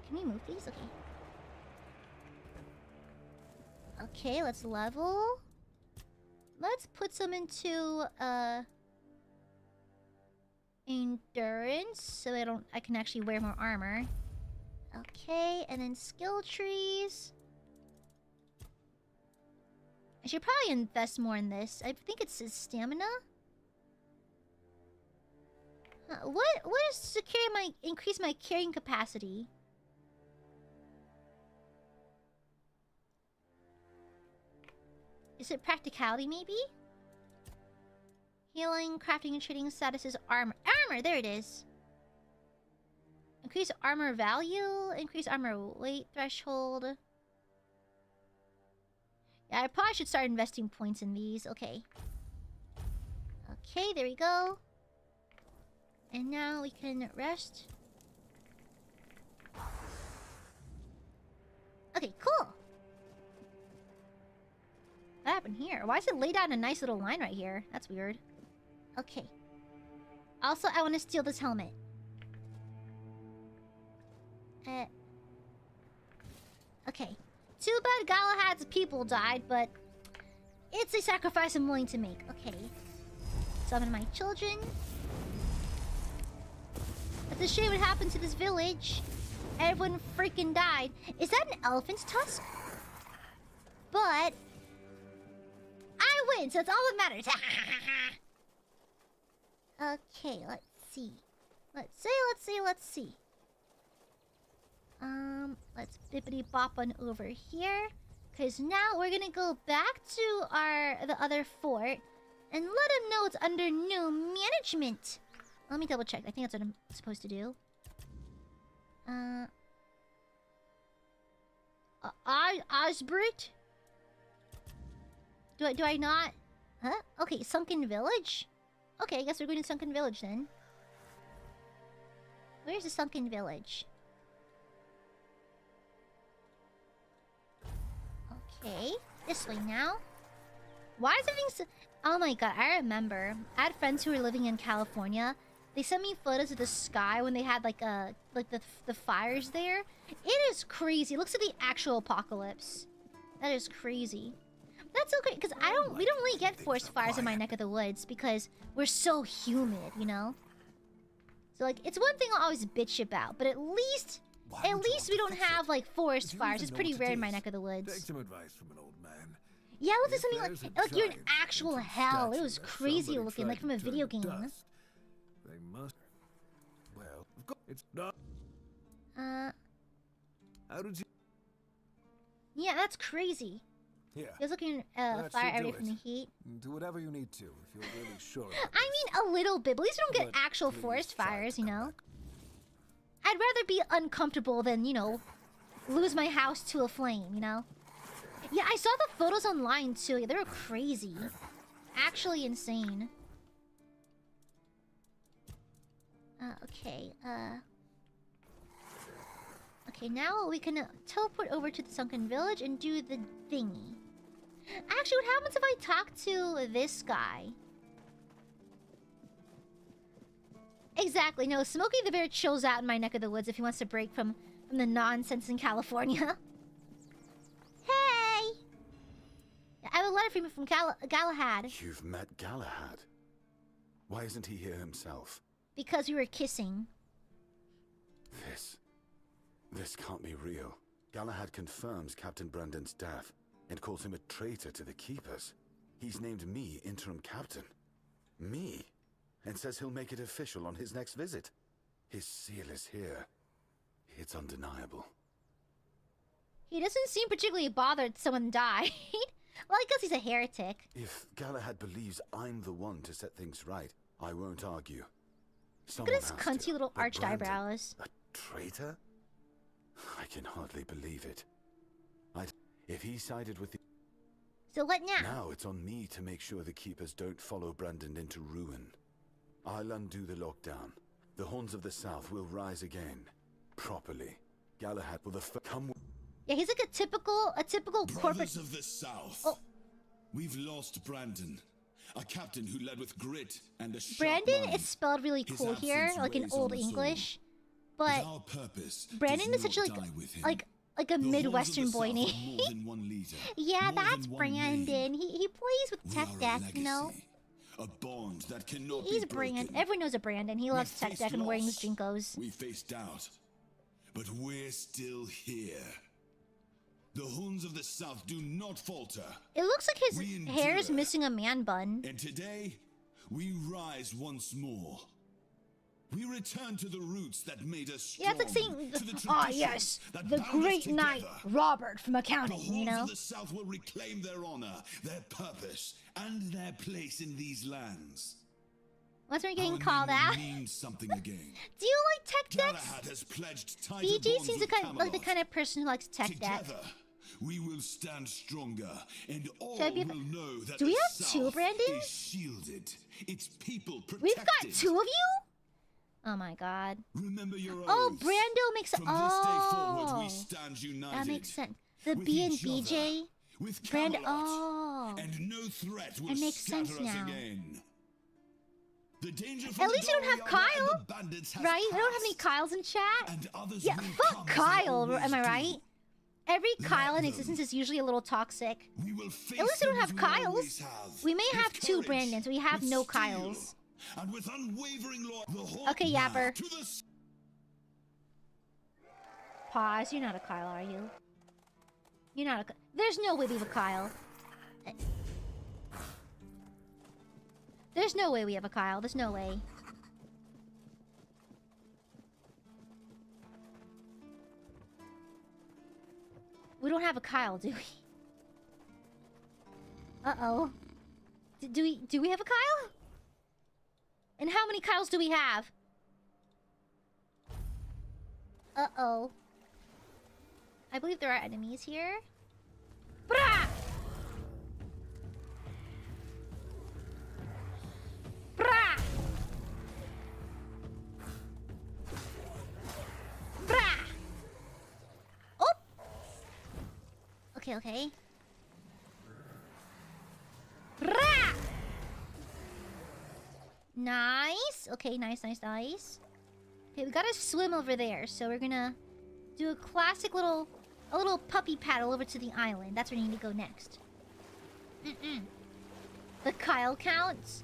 Can we move these? Okay. Okay, let's level. Let's put some into, endurance, so I can actually wear more armor. Okay, and then skill trees. I should probably invest more in this. I think it's his stamina. What is to carry increase my carrying capacity? Is it practicality maybe? Healing, crafting, and trading status is armor. Armor, there it is. Increase armor value, increase armor weight threshold. Yeah, I probably should start investing points in these. Okay. Okay, there we go. And now we can rest. Okay, cool. What happened here? Why is it laid out in a nice little line right here? That's weird. Okay. Also, I want to steal this helmet. Okay. Too bad Galahad's people died, but it's a sacrifice I'm willing to make. Okay. Summon my children. It's a shame what happened to this village. Everyone freaking died. Is that an elephant's tusk? But I win, so that's all that matters. Okay, let's see. Let's see. Let's bippity bop on over here. Cause now we're gonna go back to the other fort and let them know it's under new management. Let me double check. I think that's what I'm supposed to do. Osbert? Do I not? Huh? Okay, Sunken Village? Okay, I guess we're going to Sunken Village then. Where's the Sunken Village? Okay, this way now. Why is everything so... Oh my god, I remember. I had friends who were living in California. They sent me photos of the sky when they had like the fires there. It is crazy. It looks like the actual apocalypse. That is crazy. That's okay, because we don't really get forest fires in my neck of the woods because we're so humid, you know? So like it's one thing I'll always bitch about, but at least we don't have like forest fires. It's pretty rare in my neck of the woods. Take some advice from an old man. Yeah, it looks like something like you're in actual hell. It was crazy looking, like from a video game. They must. Well, it's not. How did you? Yeah, that's crazy. Yeah. He was looking fire away from the heat. Do whatever you need to if you're really sure. I mean, a little bit, but at least we don't get actual forest fires, you know? I'd rather be uncomfortable than, you know, lose my house to a flame, you know? Yeah, I saw the photos online too. They were crazy. Actually insane. Okay, okay, now we can teleport over to the Sunken Village and do the thingy. Actually, what happens if I talk to this guy? Exactly, no, Smokey the Bear chills out in my neck of the woods if he wants to break from the nonsense in California. Hey! I have a letter for you from Galahad. You've met Galahad? Why isn't he here himself? Because we were kissing. This can't be real. Galahad confirms Captain Brandon's death and calls him a traitor to the Keepers. He's named me interim captain. Me? And says he'll make it official on his next visit. His seal is here. It's undeniable. He doesn't seem particularly bothered someone died. Well, I guess he's a heretic. If Galahad believes I'm the one to set things right, I won't argue. Look at his cunty little arched eyebrows. A traitor? I can hardly believe it. If he sided with the... So what now? Now it's on me to make sure the Keepers don't follow Brandon into ruin. I'll undo the lockdown. The Horns of the South will rise again. Properly. Galahad will come... Yeah, he's like a typical corporate... Brothers of the South. Oh. We've lost Brandon. A captain who led with grit and a sharp Brandon mind. is spelled really cool here, like in Old English. But Brandon is such like a Midwestern boy name. Yeah, that's Brandon. He plays with Tech Deck, you know. A bond that cannot He's be broken. Brandon. Everyone knows a Brandon. He loves Tech Deck and wearing his Jinkos. We faced doubt, but we're still here. The horns of the south do not falter. It looks like his hair is missing a man bun. And today, we rise once more. We return to the roots that made us strong. Yeah, it's like saying, to the ah, yes, the great knight Robert from accounting, the you know? of the south will reclaim their honor, their purpose, and their place in these lands. What's we getting Our called name out? means something again. Do you like tech decks? Galahad has pledged tighter BG bonds seems with like the kind of person who likes tech decks. Together, we will stand stronger, and all Should I be- will know that Do we the have South two, Brandon? is shielded, its people protected. We've got two of you? Oh my god. Remember your Oh, oaths. Brando makes From this day forward, we stand united. that makes sense. The with B and each BJ. other, with Brando. Camelot, Oh. and no threat will It makes scatter sense us now. again. The danger At least you don't have Kyle, right? I don't have any passed, Kyles in chat. and others Yeah, will fuck come as they Kyle. always Am I do. right? Every Kyle in them. existence is usually a little toxic. We will face At least we don't them have as Kyles. always have, We may with have two courage, Brandons. We have with no steel, Kyles. And with unwavering the whole Okay, Yapper. to the Pause. You're not a Kyle, are you? You're not a. There's no way we have a Kyle. There's no way we have a Kyle. There's no way. We don't have a Kyle, do we? Uh-oh. Do we have a Kyle? And how many Kyles do we have? Uh-oh. I believe there are enemies here. Brah! Brah! Brah! Oh! Okay. Brah! Nice. Okay, nice. Okay, we gotta swim over there, so we're gonna do a classic little puppy paddle over to the island. That's where we need to go next. The Kyle counts?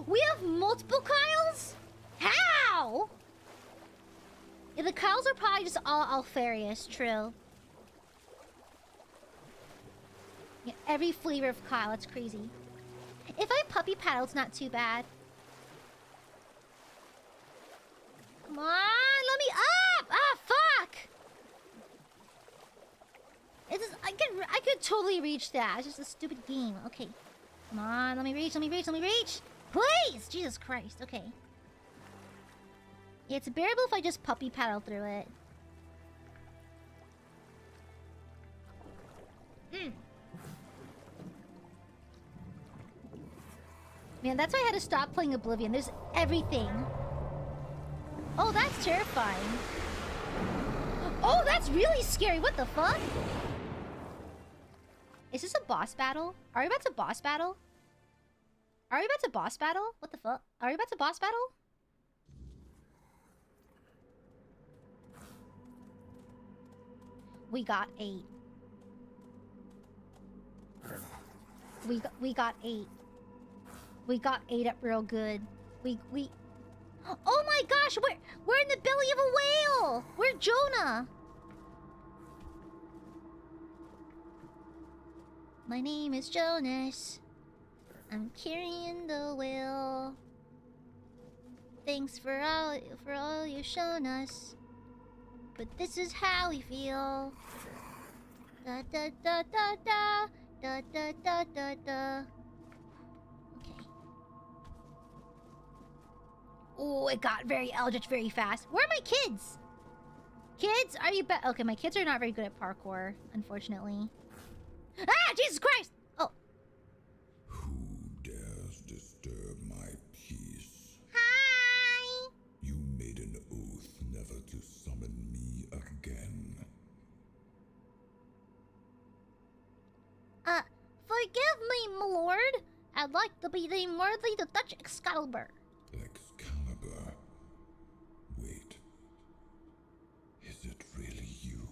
We have multiple Kyles? How? Yeah, the Kyles are probably just all Alfarius, true. Yeah, every flavor of Kyle, it's crazy. If I puppy paddle, it's not too bad. Come on, let me up! Ah, fuck! I could totally reach that. It's just a stupid game. Okay. Come on, let me reach. Please! Jesus Christ, okay. Yeah, it's bearable if I just puppy paddle through it. Man, that's why I had to stop playing Oblivion. There's everything. Oh, that's terrifying. Oh, that's really scary. What the fuck? Is this a boss battle? Are we about to boss battle? What the fuck? Are we about to boss battle? We got 8. We got 8. We got 8 up real good. We Oh my gosh, we're in the belly of a whale! We're Jonah! My name is Jonas. I'm carrying the wheel. Thanks for all you've shown us. But this is how we feel. Da da da da da da da da da da. Okay. Oh, it got very eldritch very fast. Where are my kids? Kids, are you okay, my kids are not very good at parkour, unfortunately. Ah, Jesus Christ! Oh. Who dares disturb my peace? Hi! You made an oath never to summon me again. Forgive me, my lord. I'd like to be deemed worthy to touch Excalibur. Excalibur. Wait. Is it really you?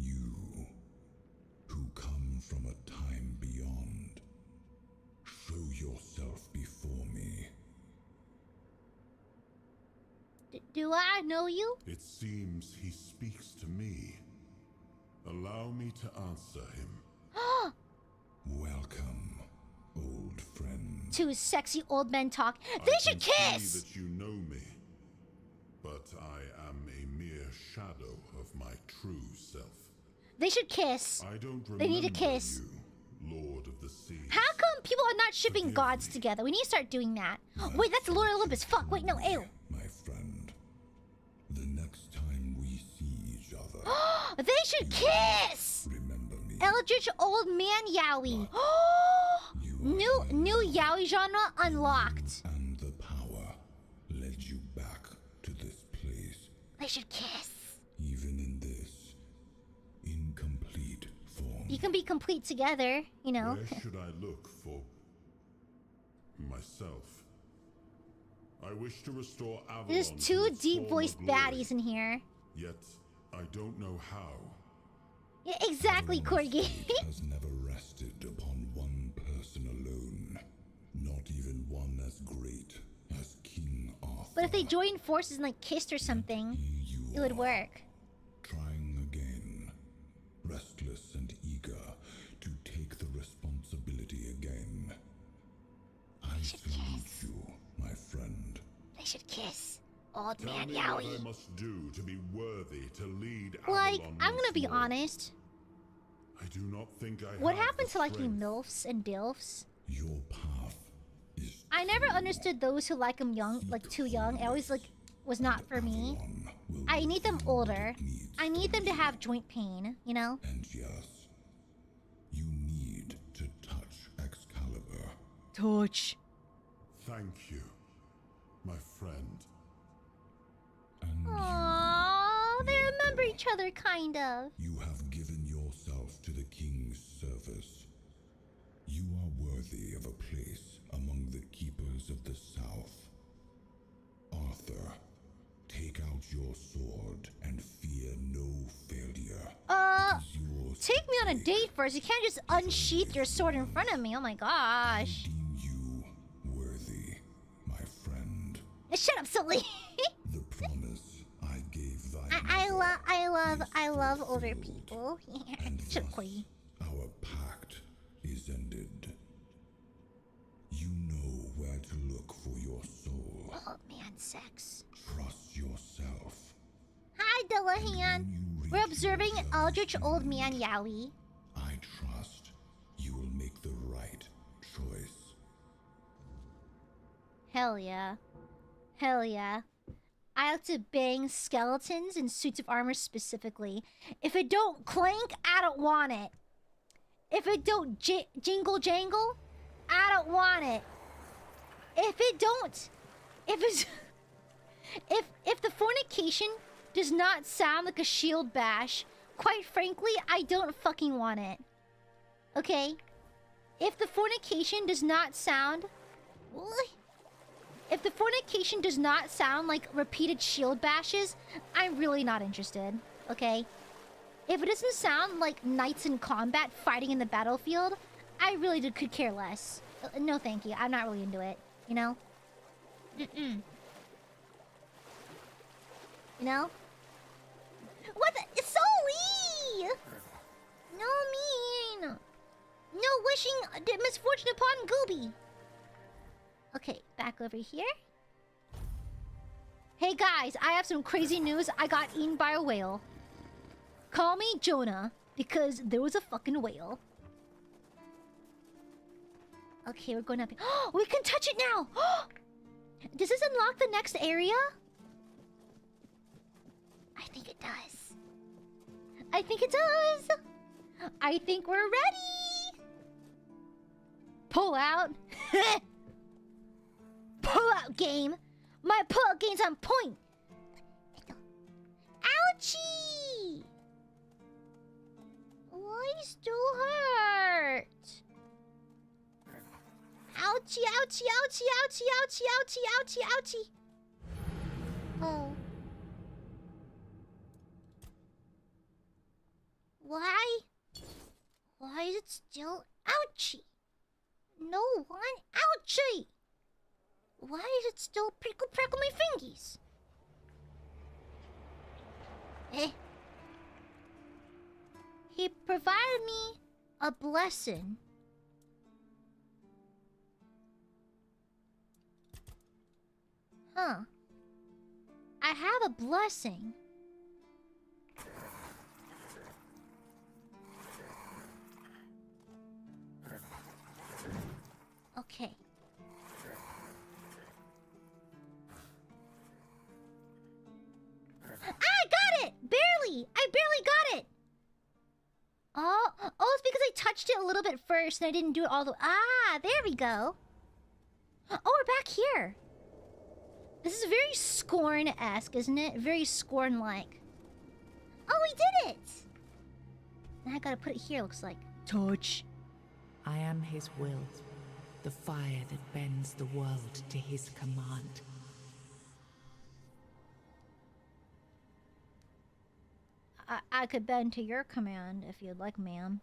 You, who come from a time beyond. Show yourself before me. Do I know you? It seems he speaks to me. Allow me to answer him. Welcome, old friend. Two sexy old men talk. They should I can kiss! see that you know me, but I am a mere shadow of my true self. They should kiss. I don't remember They need to kiss. you, Lord of the Sea. How come people are not shipping gods together? We need to start doing that. Wait, that's Lord Olympus. Fuck, wait, no, ew. My friend, the next time we see each other, They should kiss! remember me. Eldritch Old Man Yaoi. New Yaoi genre unlocked. And the power led you back to this place. They should kiss. Even in this incomplete form. You can be complete together, you know. Where should I look for myself? I wish to restore Avalon. There's to two its deep-voiced former glory, baddies in here. Yet I don't know how. Yeah, exactly, Corgi. Has never rested upon one person alone. Not even one as great as King Arthur. But if they joined forces and like kissed or something, it would work. Trying again. Restless and eager to take the responsibility again. I salute you, my friend. They should kiss. Old Tell Man me what Yaoi. I must do to be worthy to lead Like, Avalon I'm gonna once be more. honest. I do not think I What have happened the to liking strength. MILFs and DILFs? Your path is I never understood those who like them young, like too young. It always like was not for me. I need them older. I need them to have joint pain, you know? And yes, you need to touch Excalibur. Touch. Thank you, my friend. Aww, they remember each other, kind of. You have given yourself to the king's service. You are worthy of a place among the keepers of the South. Arthur, take out your sword and fear no failure. Take me on a date first. You can't just unsheath your sword in front of me. Oh my gosh. You worthy, my friend. Shut up, silly. The promise I gave thy I love older people. Shut up, Corgi. our pact is ended. You know where to look for your soul. Old man sex. Trust yourself. Hi, Dillahan. We're observing Eldritch Old Man Yaoi. I trust you will make the right choice. Hell yeah. Hell yeah. I like to bang skeletons in suits of armor specifically. If it don't clank, I don't want it. If it don't jingle jangle, I don't want it. If it don't... If it's... if the fornication does not sound like a shield bash, quite frankly, I don't fucking want it. Okay? If the fornication does not sound... What? If the fornication does not sound like repeated shield bashes, I'm really not interested, okay? If it doesn't sound like knights in combat fighting in the battlefield, I really could care less. No thank you, I'm not really into it, you know? You know? What the? Sully! No mean! No wishing misfortune upon Gooby! Okay, back over here. Hey guys, I have some crazy news. I got eaten by a whale. Call me Jonah, because there was a fucking whale. Okay, we're going up here. Oh, we can touch it now! Does this unlock the next area? I think it does. I think it does! I think we're ready! Pull out! Pull out game! My pull out game's on point! Ouchie! Why still hurt? Ouchie, ouchie, ouchie, ouchie, ouchie, ouchie, ouchie, ouchie. Oh. Why? Why is it still ouchie? No one ouchie! Why is it still prickle my fingies? They provided me a blessing. Huh. I have a blessing. Okay. I got it! Barely! I barely got it! Oh, it's because I touched it a little bit first and I didn't do it all the way. Ah, there we go. Oh, we're back here. This is very Scorn-esque, isn't it? Very Scorn-like. Oh, we did it! Now I gotta put it here, looks like. Touch. I am his will, the fire that bends the world to his command. I could bend to your command if you'd like, ma'am.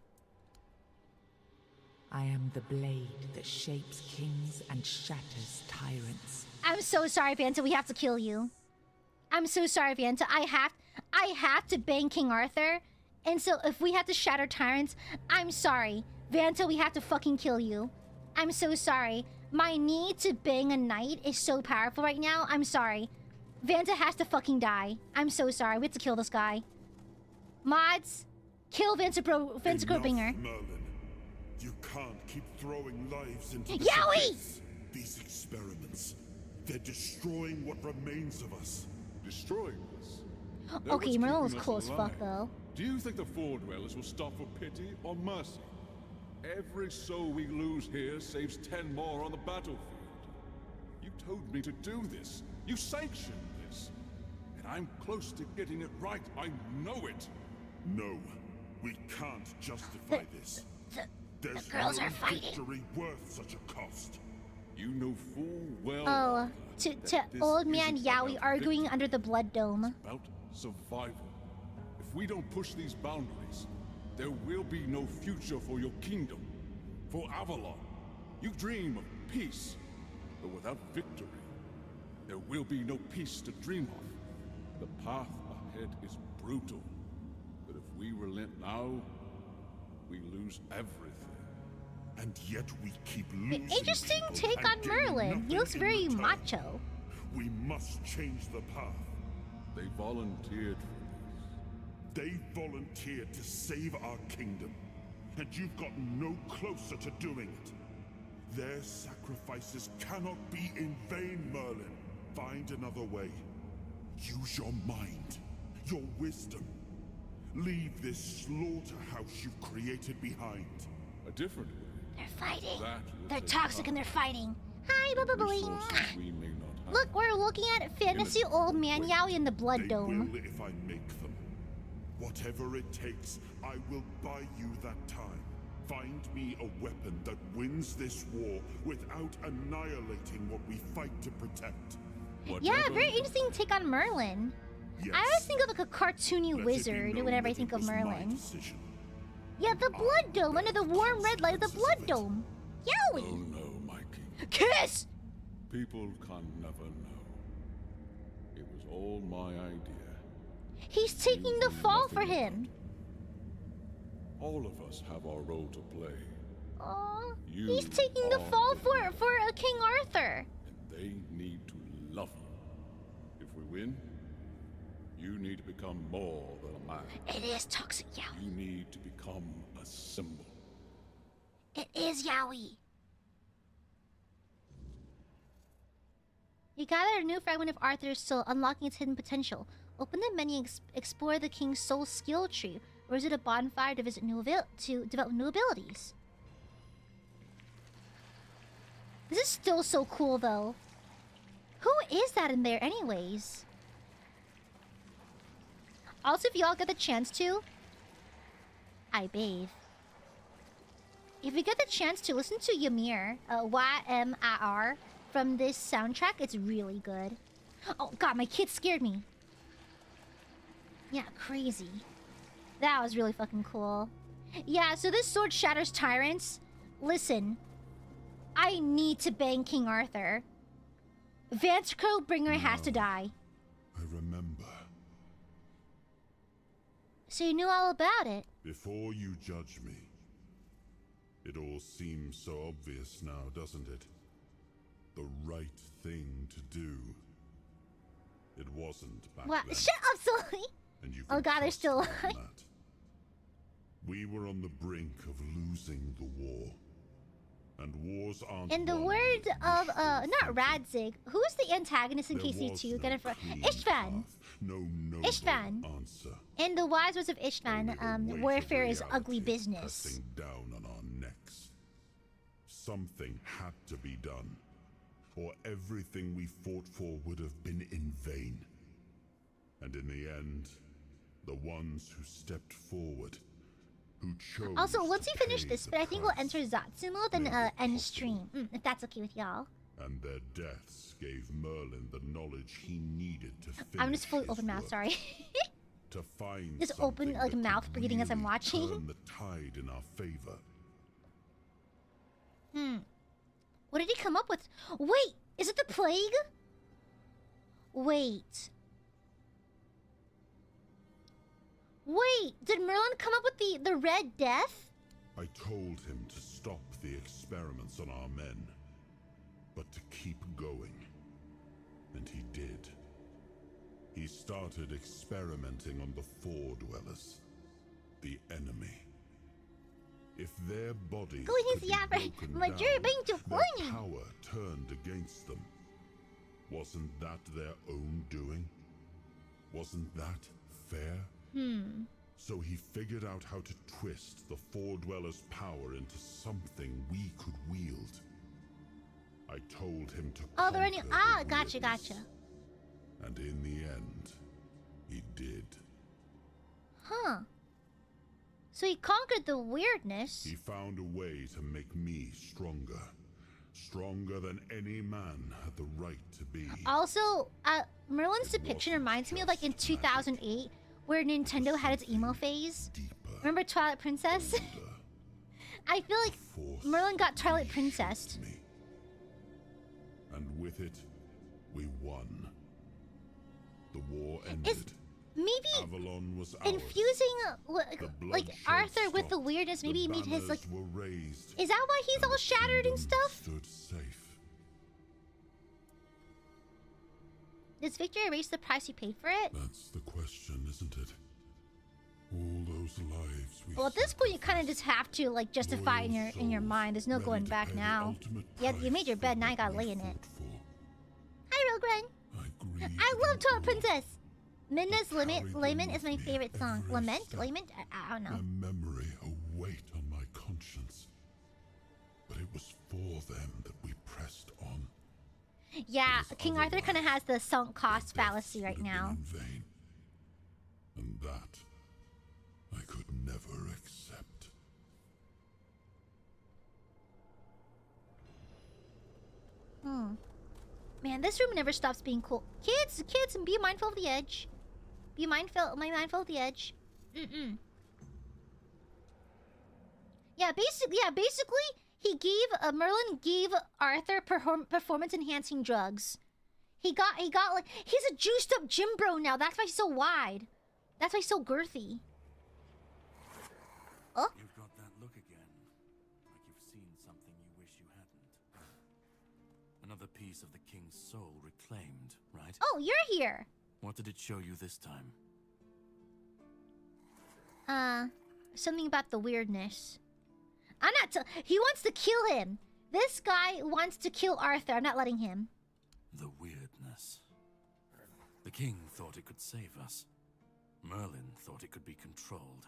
I am the blade that shapes kings and shatters tyrants. I'm so sorry, Vanta. We have to kill you. I'm so sorry, Vanta. I have to bang King Arthur. And so if we have to shatter tyrants, I'm sorry. Vanta, we have to fucking kill you. I'm so sorry. My need to bang a knight is so powerful right now. I'm sorry. Vanta has to fucking die. I'm so sorry. We have to kill this guy. Mods, kill Vince-Grobinger. Merlin. You can't keep throwing lives into the abyss. These experiments, they're destroying what remains of us. Destroying us? Okay, Merlin was cool as fuck, though. Do you think the Four Dwellers will stop for pity or mercy? Every soul we lose here saves 10 more on the battlefield. You told me to do this. You sanctioned this. And I'm close to getting it right. I know it. No, we can't justify this. There's the girls no are fighting. victory worth such a cost. You know full well. Oh, to old man Yowie arguing under the blood dome. It's about survival. If we don't push these boundaries, there will be no future for your kingdom, for Avalon. You dream of peace, but without victory, there will be no peace to dream of. The path ahead is brutal, but if we relent now, we lose everything. And yet we keep losing. Interesting take on Merlin. He looks very macho. We must change the path. They volunteered for this. They volunteered to save our kingdom, and you've gotten no closer to doing it. Their sacrifices cannot be in vain, Merlin. Find another way. Use your mind, your wisdom. Leave this slaughterhouse you've created behind. A different way. They're fighting. They're toxic and they're fighting. Hi, Bubba Bling. We may not have. Look, we're looking at fantasy old man Yowie in the blood dome. Will if I make them. Whatever it takes, I will buy you that time. Find me a weapon that wins this war without annihilating what we fight to protect. Yeah, very interesting take on Merlin. Yes. I always think of like a cartoony wizard whenever I think of Merlin. Yeah, the blood dome under the warm red light of the blood dome. Yowie! Oh no, my king. Kiss! People can never know. It was all my idea. He's taking the fall for him. All of us have our role to play. Aw, he's taking the fall for King Arthur. And they need to love you. If we win, you need to become more than a man. It is toxic Yowie. You need to become a symbol. It is Yowie. You gather a new fragment of Arthur's soul, unlocking its hidden potential. Open the menu and explore the king's soul skill tree, or is it a bonfire to visit to develop new abilities? This is still so cool, though. Who is that in there, anyways? Also, if y'all get the chance to, I bathe. If you get the chance to listen to Ymir, Y-M-I-R, from this soundtrack, it's really good. Oh god, my kid scared me. Yeah, crazy. That was really fucking cool. Yeah, so this sword shatters tyrants. Listen, I need to bang King Arthur. Vince-Grobinger has to die. I remember. So you knew all about it. Before you judge me, it all seems so obvious now, doesn't it? The right thing to do. It wasn't back What? then. Shut up, Sully! And you Oh can god, they're trust still me on alive. that. We were on the brink of losing the war. And wars aren't In the won words with of, wishful not Radzig, who's the antagonist in There was KC2? no Get it from clean Ishvan. path, no noble Ishvan. answer. In the wise words of Ishvan, Only the weight warfare of is ugly reality business. pressing down on our necks. Something had to be done, or everything we fought for would have been in vain. And in the end, the ones who stepped forward, who chose Also, once to we finish pay this the bit, I think we'll price, enter Zatsumo, then end stream, if that's okay with y'all. and their deaths gave Merlin the knowledge he needed to finish I'm just fully his open mouth, work. sorry. To find Just open, something like, that mouth could breathing as I'm really watching. turn the tide in our favor. What did he come up with? Wait, is it the plague? Wait. Wait, did Merlin come up with the Red Death? I told him to stop the experiments on our men, but to keep going. And he did. He started experimenting on the Four Dwellers, the enemy. If their bodies Going could his be yapper, broken my down, jury being too their corny. power turned against them. Wasn't that their own doing? Wasn't that fair? So he figured out how to twist the Four Dwellers' power into something we could wield. I told him to Oh, they're any. conquer Ah, the gotcha, weirdness. gotcha. And in the end, he did. Huh. So he conquered the weirdness. He found a way to make me stronger. Stronger than any man had the right to be. Also, Merlin's depiction reminds me of like in 2008, where Nintendo had its emo phase. Remember Twilight Princess? I feel like Merlin got Twilight Princessed. And with it, we won. The war ended. Maybe Avalon was ours. infusing like bloodshed Arthur with the stopped. weirdness. Maybe he made his like. Banners were raised, Is that why he's all shattered and stuff? stood safe. Does Victor erase the price you paid for it? That's the question, isn't it? All those lives we Well, at this point, you kind of just have to like justify it in your mind. There's no going back now. Yeah, you made your bed, now you gotta lay in it. Hi, Rogren. I love Twilight Princess. Midna's Lament is my favorite song. Lament? I don't know. A memory, a weight on my conscience. But it was for them that we pressed on. Yeah, King Arthur kind of has the sunk cost fallacy right now. In vain. And that I could never accept. Man, this room never stops being cool. Kids, be mindful of the edge. Be mindful of the edge. Yeah, basically, Merlin gave Arthur performance enhancing drugs. He got like, he's a juiced up gym bro now. That's why he's so wide. That's why he's so girthy. Oh. You've got that look again. Like you've seen something you wish you hadn't. Another piece of the king's soul reclaimed, right? Oh, you're here. What did it show you this time? Something about the weirdness. I'm not. He wants to kill him. This guy wants to kill Arthur. I'm not letting him. The weirdness. The king thought it could save us. Merlin thought it could be controlled.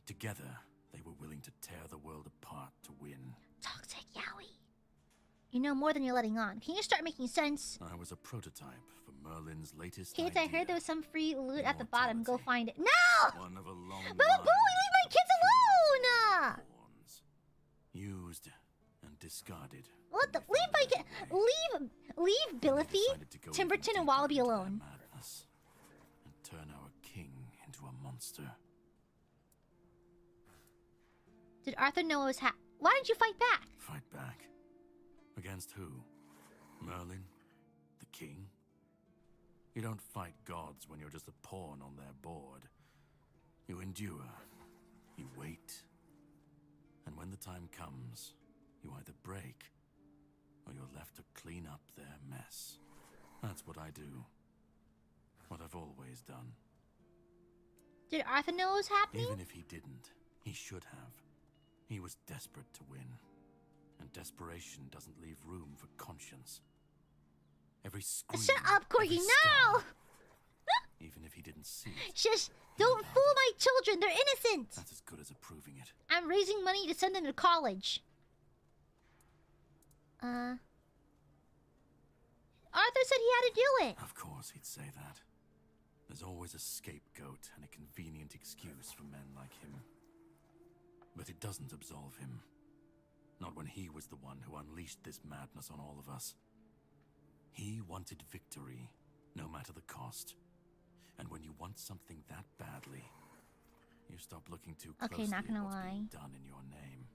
Together, they were willing to tear the world apart to win. Toxic Yowie. You know more than you're letting on. Can you start making sense? I was a prototype for Merlin's latest Kids, idea. I heard there was some free loot at the bottom. Go find it. No! One of a long Boo, leave my kids alone! used and discarded. What the? Leave Billithy, Timberton, and Wallaby alone. Madness, and turn our king into a monster. Did Arthur know what was Why didn't you fight back? Fight back? Against who? Merlin? The king? You don't fight gods when you're just a pawn on their board. You endure. You wait. And when the time comes, you either break, or you're left to clean up their mess. That's what I do. What I've always done. Did Arthur know what was happening? Even if he didn't, he should have. He was desperate to win. And desperation doesn't leave room for conscience. Every scream, Shut up, Corgi, no! even if he didn't see it. Shush! Don't fool my children, they're innocent! That's as good as approving it. I'm raising money to send them to college. Arthur said he had to do it. Of course he'd say that. There's always a scapegoat and a convenient excuse for men like him. But it doesn't absolve him. Not when he was the one who unleashed this madness on all of us. He wanted victory, no matter the cost. And when you want something that badly, you stop looking too closely not gonna at what's lie. being done in your name.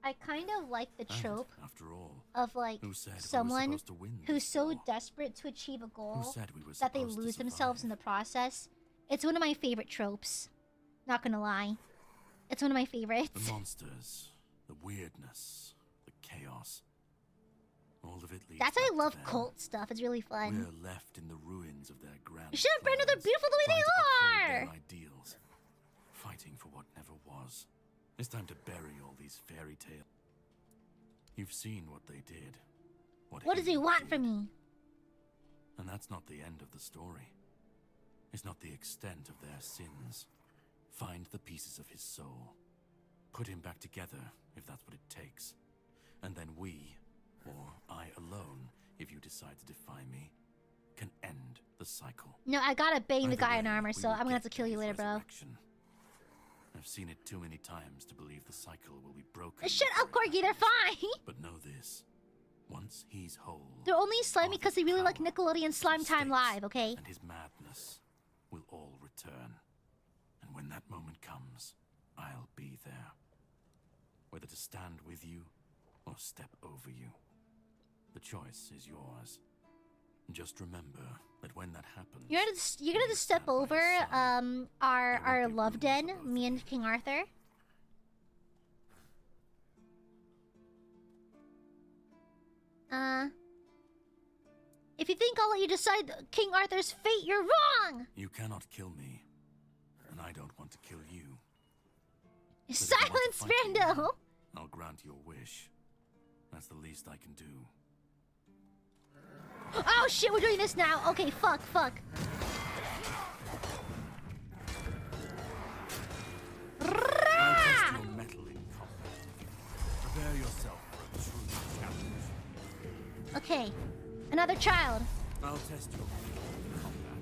I kind of like the trope After all, of like who said we were someone supposed to win who's this so war? desperate to achieve a goal Who said we were that they supposed to lose themselves in survive? the process. It's one of my favorite tropes. Not gonna lie. It's one of my favorites. The monsters, the weirdness, the chaos. All of it leads That's why I back love to them. cult stuff. It's really fun. We're left in the ruins of their grand Shut up, Brando, they're plans, beautiful the way trying to they uphold are! their ideals, fighting for what never was. It's time to bury all these fairy tales. You've seen what they did. What does he want from me? And that's not the end of the story. It's not the extent of their sins. Find the pieces of his soul. Put him back together, if that's what it takes. And then we, or I alone, if you decide to defy me, can end the cycle. No, I gotta bang the Either guy in way, armor, we so will I'm gonna have to get kill you his later, bro. resurrection. I've seen it too many times to believe the cycle will be broken. Shut up, Corgi, they're fine! But know this. Once he's whole, They're only slimy because they really like Nickelodeon Slime Time Live, okay? and his madness will all return. And when that moment comes, I'll be there. Whether to stand with you or step over you. The choice is yours. Just remember that when that happens, You're gonna just step over our love den, me and King Arthur. If you think I'll let you decide King Arthur's fate, you're wrong! you cannot kill me. And I don't want to kill you. But if you want to Silence, fight me, Brando! I'll grant your wish. That's the least I can do. Oh shit, we're doing this now! Okay, fuck. I'll test your mettle in combat. Prepare yourself for a true challenge. Okay, another child. I'll test your mettle in combat.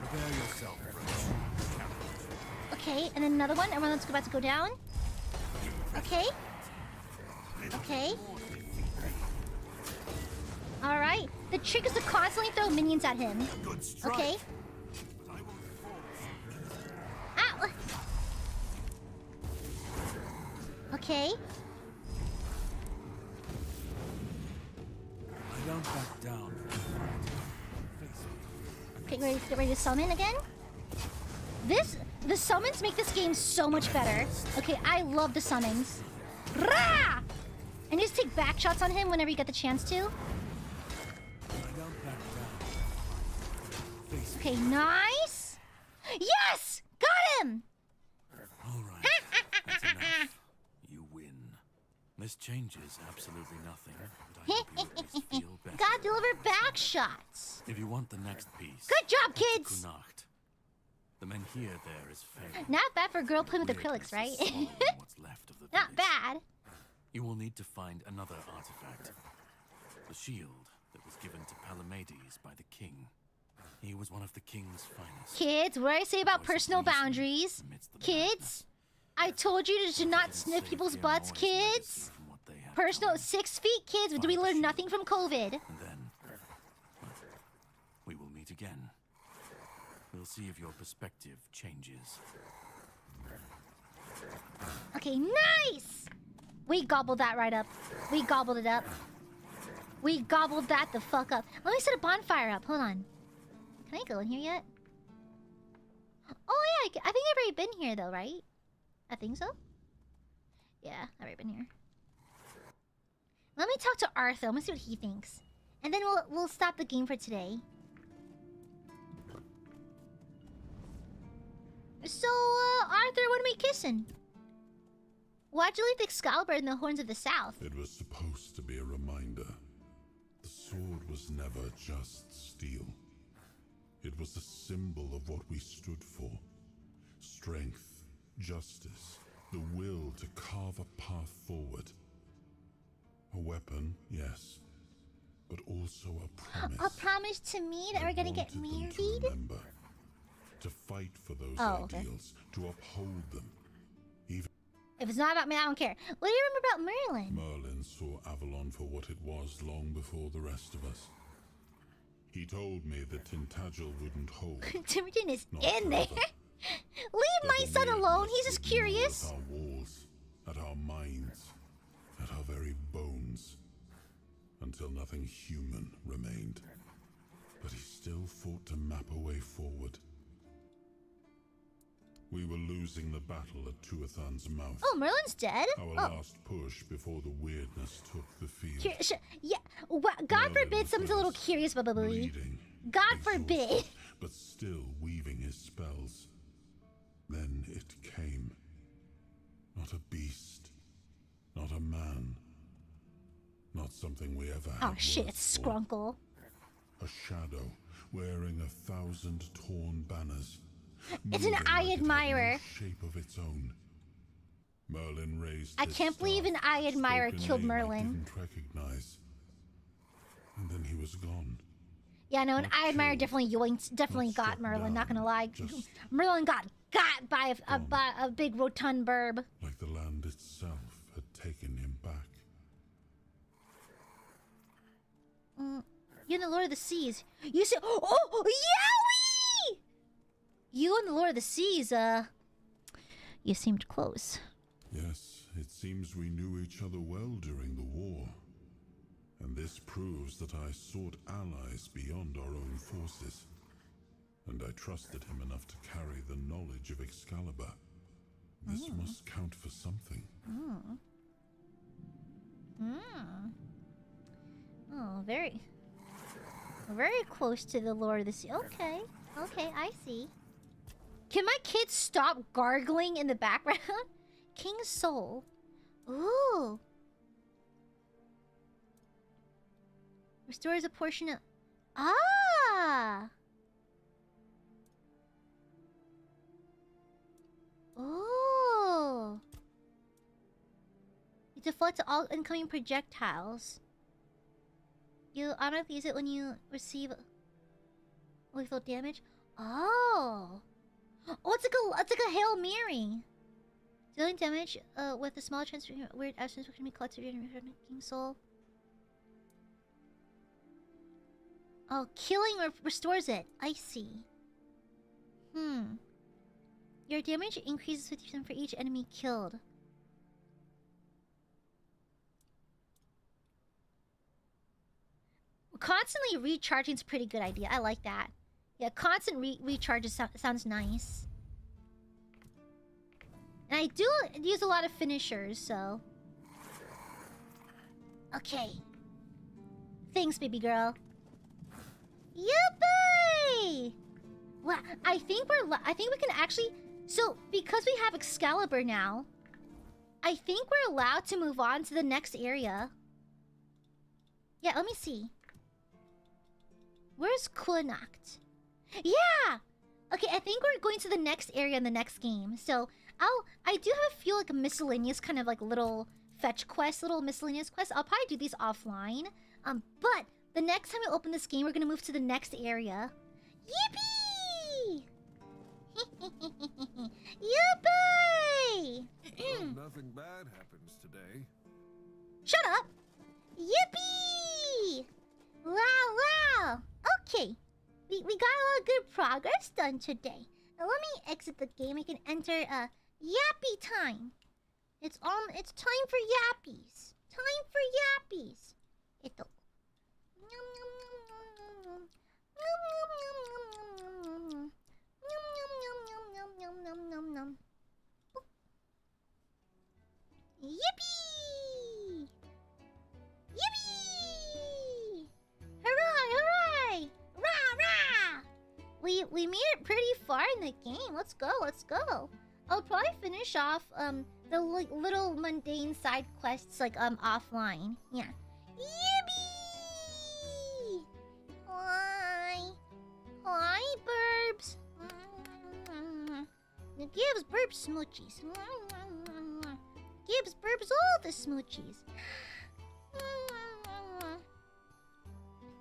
Prepare yourself for a true challenge. Okay, and then another one. Everyone's about to go down. Okay. Alright. The trick is to constantly throw minions at him. Okay. Ow! Okay. I don't back down. Okay, get ready to summon again. The summons make this game so much better. Okay, I love the summons. Rah! And just take back shots on him whenever you get the chance to. Okay, nice. Yes! Got him! Alright, that's enough. You win. This changes absolutely nothing, but I hope you at least feel better. Gotta deliver back shots. If you want the next piece, Good job, that's the kids! Kunacht. The men here there is fair. Not bad for a girl playing with acrylics, right? What's left of the Not bad. You will need to find another artifact. The shield that was given to Palamedes by the king. He was one of the king's finest. Kids, what do I say about personal boundaries? Kids, I told you to not sniff people's butts, kids. Personal 6 feet, kids. Do we learn nothing from COVID? And then, we will meet again. We'll see if your perspective changes. Okay, nice! We gobbled that right up. We gobbled it up. We gobbled that the fuck up. Let me set a bonfire up. Hold on. Can I go in here yet? Oh I think I've already been here though, right? I think so. Yeah, I've already been here. Let me talk to Arthur. Let me see what he thinks, and then we'll stop the game for today. So, Arthur, what am I kissing? Why'd you leave the Excalibur in the Horns of the South? It was supposed to be a reminder. The sword was never just steel. It was a symbol of what we stood for. Strength, justice, the will to carve a path forward. A weapon, yes, but also a promise. A promise to me that we're gonna get married? To remember, to fight for those ideals, to uphold them. Even if it's not about me, I don't care. What do you remember about Merlin? Merlin saw Avalon for what it was long before the rest of us. He told me that Tintagel wouldn't hold. Timothy is in there. Leave my son alone. He's just curious. At our walls, at our minds, at our very bones, until nothing human remained. But he still fought to map a way forward. We were losing the battle at Tuathan's mouth. Oh, Merlin's dead? Our last push before the weirdness took the field. Yeah, God forbid someone's a little curious about bleeding, God forbid. But still weaving his spells. Then it came. Not a beast. Not a man. Not something we ever had. Oh shit, it's Skrunkle. A shadow wearing 1,000 torn banners. It's an Aiadmirer. Shape of its own. Merlin raised. I can't believe an Aiadmirer killed Merlin. Didn't recognize. And then he was gone. Yeah, no, an Aiadmirer definitely got Merlin. Not gonna lie, Merlin got by a big rotund burb. Like the land itself had taken him back. You and the Lord of the Seas. You say, oh, Yowie! You and the Lord of the Seas, you seemed close. Yes, it seems we knew each other well during the war. And this proves that I sought allies beyond our own forces. And I trusted him enough to carry the knowledge of Excalibur. This must count for something. Oh, very close to the Lord of the Sea. Okay, I see. Can my kids stop gargling in the background? King's Soul. Ooh. Restores a portion of... Ah! Ooh. You deflect all incoming projectiles. You automatically use it when you receive lethal damage. Oh. Oh, it's like a Hail Mary. Dealing damage with a small transfer weird actions which can be collected in King's Soul. Oh, killing restores it. I see. Your damage increases 50% for each enemy killed. Constantly recharging is a pretty good idea. I like that. Yeah, constant recharges sounds nice. And I do use a lot of finishers, so... Okay. Thanks, baby girl. Yippee! Well, I think we can actually... So, because we have Excalibur now, I think we're allowed to move on to the next area. Yeah, let me see. Where's Kunacht? Yeah! Okay, I think we're going to the next area in the next game. So, I do have a few like miscellaneous kind of like little fetch quests, little miscellaneous quests. I'll probably do these offline. But the next time we open this game, we're gonna move to the next area. Yippee! Yippee! Well, nothing bad happens today. Shut up! Yippee! Wow! Okay, we got a lot of good progress done today. Now let me exit the game. I can enter Yappy time. It's time for Yappies. Time for Yappies. Ito. nom nom nom. Yippee! Yippee! Hooray! Hooray! Rah rah! We made it pretty far in the game. Let's go. Let's go. I'll probably finish off the little mundane side quests like offline. Yeah. Yippee! Hi. Hi, Burbs. It gives Burbs smoochies. Gives Burbs all the smoochies.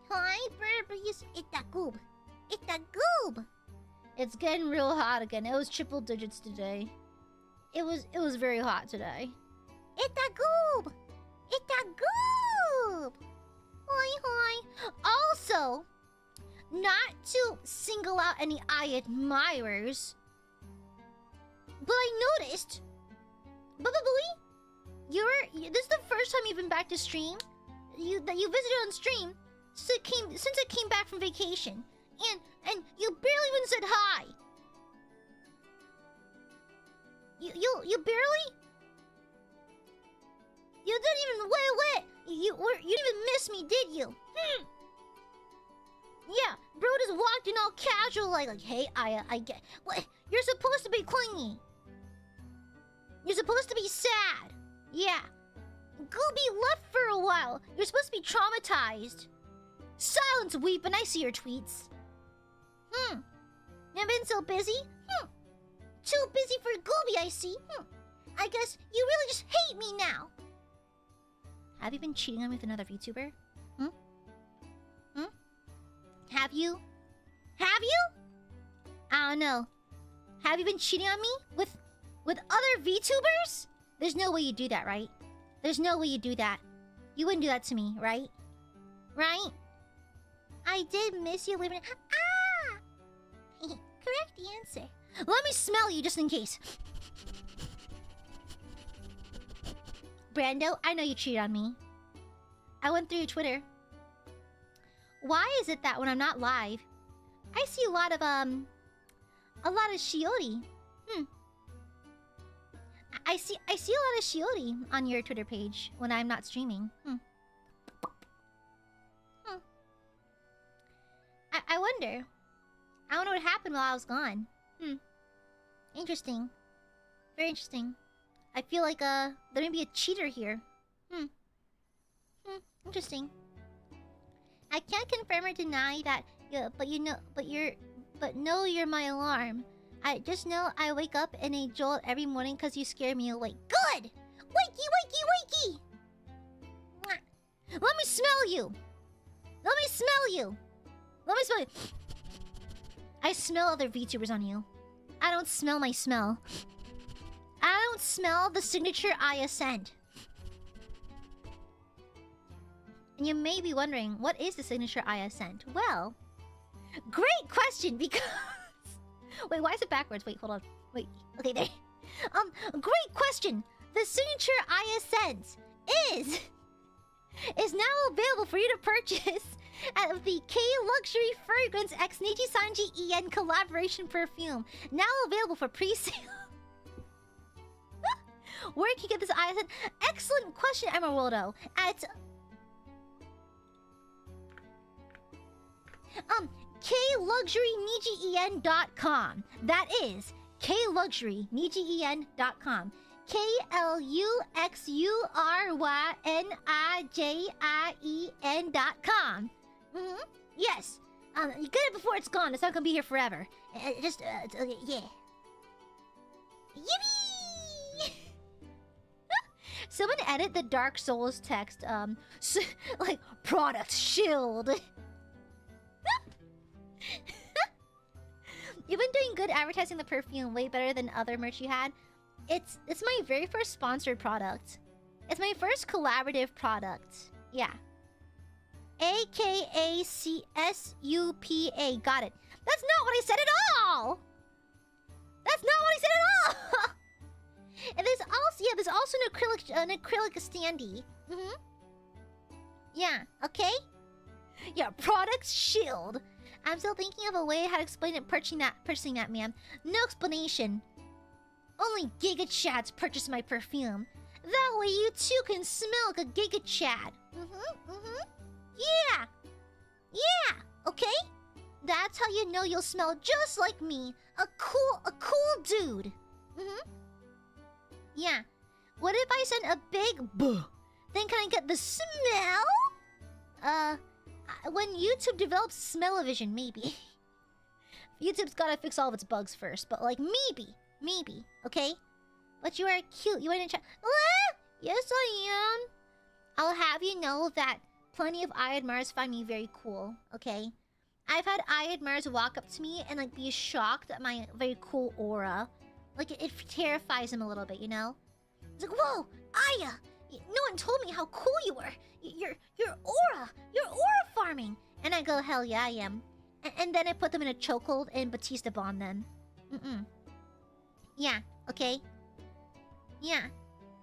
Hi, Burbies. It's a goob. It's a goob. It's getting real hot again. It was triple digits today. It was very hot today. It's a goob. It's a goob. Hi, hi. Also, not to single out any Aiadmirers, but I noticed, Bubba this is the first time you've been back to stream. That you visited on stream since I came back from vacation, and you barely even said hi. You barely. You didn't even wait. You didn't even miss me, did you? Yeah, bro just walked in all casual like hey, I get what you're supposed to be clingy. You're supposed to be sad. Yeah. Gooby left for a while. You're supposed to be traumatized. Silence, weeping. I see your tweets. You've been so busy? Too busy for Gooby, I see. I guess you really just hate me now. Have you been cheating on me with another VTuber? Have you? Have you? I don't know. Have you been cheating on me with other VTubers? There's no way you do that, right? There's no way you do that. You wouldn't do that to me, right? Right? I did miss you living. Ah! Correct answer. Let me smell you just in case. Brando, I know you cheated on me. I went through your Twitter. Why is it that when I'm not live, I see a lot of Shiori? I see a lot of Shiori on your Twitter page when I'm not streaming. I wonder. I don't know what happened while I was gone. Interesting. Very interesting. I feel like there may be a cheater here. Interesting. I can't confirm or deny that, but know you're my alarm. I just know I wake up in a jolt every morning because you scare me awake. Good! Wakey, wakey, wakey! Let me smell you! Let me smell you! Let me smell you! I smell other VTubers on you. I don't smell my smell. I don't smell the signature Aya scent. And you may be wondering, what is the signature Aya scent? Well, great question because... Wait, why is it backwards? Wait, hold on. Wait, okay, there. Great question. The signature Aya scent is now available for you to purchase at the K Luxury Fragrance X Nijisanji EN collaboration perfume. Now available for pre-sale. Where can you get this Aya scent? Excellent question, Emeraldo. At KLuxuryNijiEN.com. That is KLuxuryNijiEN.com. KLuxuryNijiEN.com. Yes. You get it before it's gone. It's not gonna be here forever. Yeah. Yippee! Someone edit the Dark Souls text. Like product shield. You've been doing good advertising the perfume, way better than other merch you had. It's my very first sponsored product. It's my first collaborative product. Yeah. AKACSUPA. Got it. That's not what I said at all! That's not what I said at all! And there's also an acrylic standee. Yeah, okay? Yeah, product shield. I'm still thinking of a way how to explain it purchasing that, ma'am. No explanation. Only Giga Chads purchase my perfume. That way you too can smell like a Giga Chad. Yeah! Yeah! Okay? That's how you know you'll smell just like me. A cool dude. Yeah. What if I send a big buh? Then can I get the smell? When YouTube develops smell-o-vision, maybe. YouTube's gotta fix all of its bugs first, but like maybe, okay? But you are cute. You ain't in chat. Yes, I am. I'll have you know that plenty of Aiadmirers find me very cool, okay? I've had Aiadmirers walk up to me and like be shocked at my very cool aura. Like it terrifies them a little bit, you know? It's like, whoa, Aya! No one told me how cool you were. You're aura farming. And I go, hell yeah, I am. And then I put them in a chokehold and Batista bomb them. Yeah, okay. Yeah.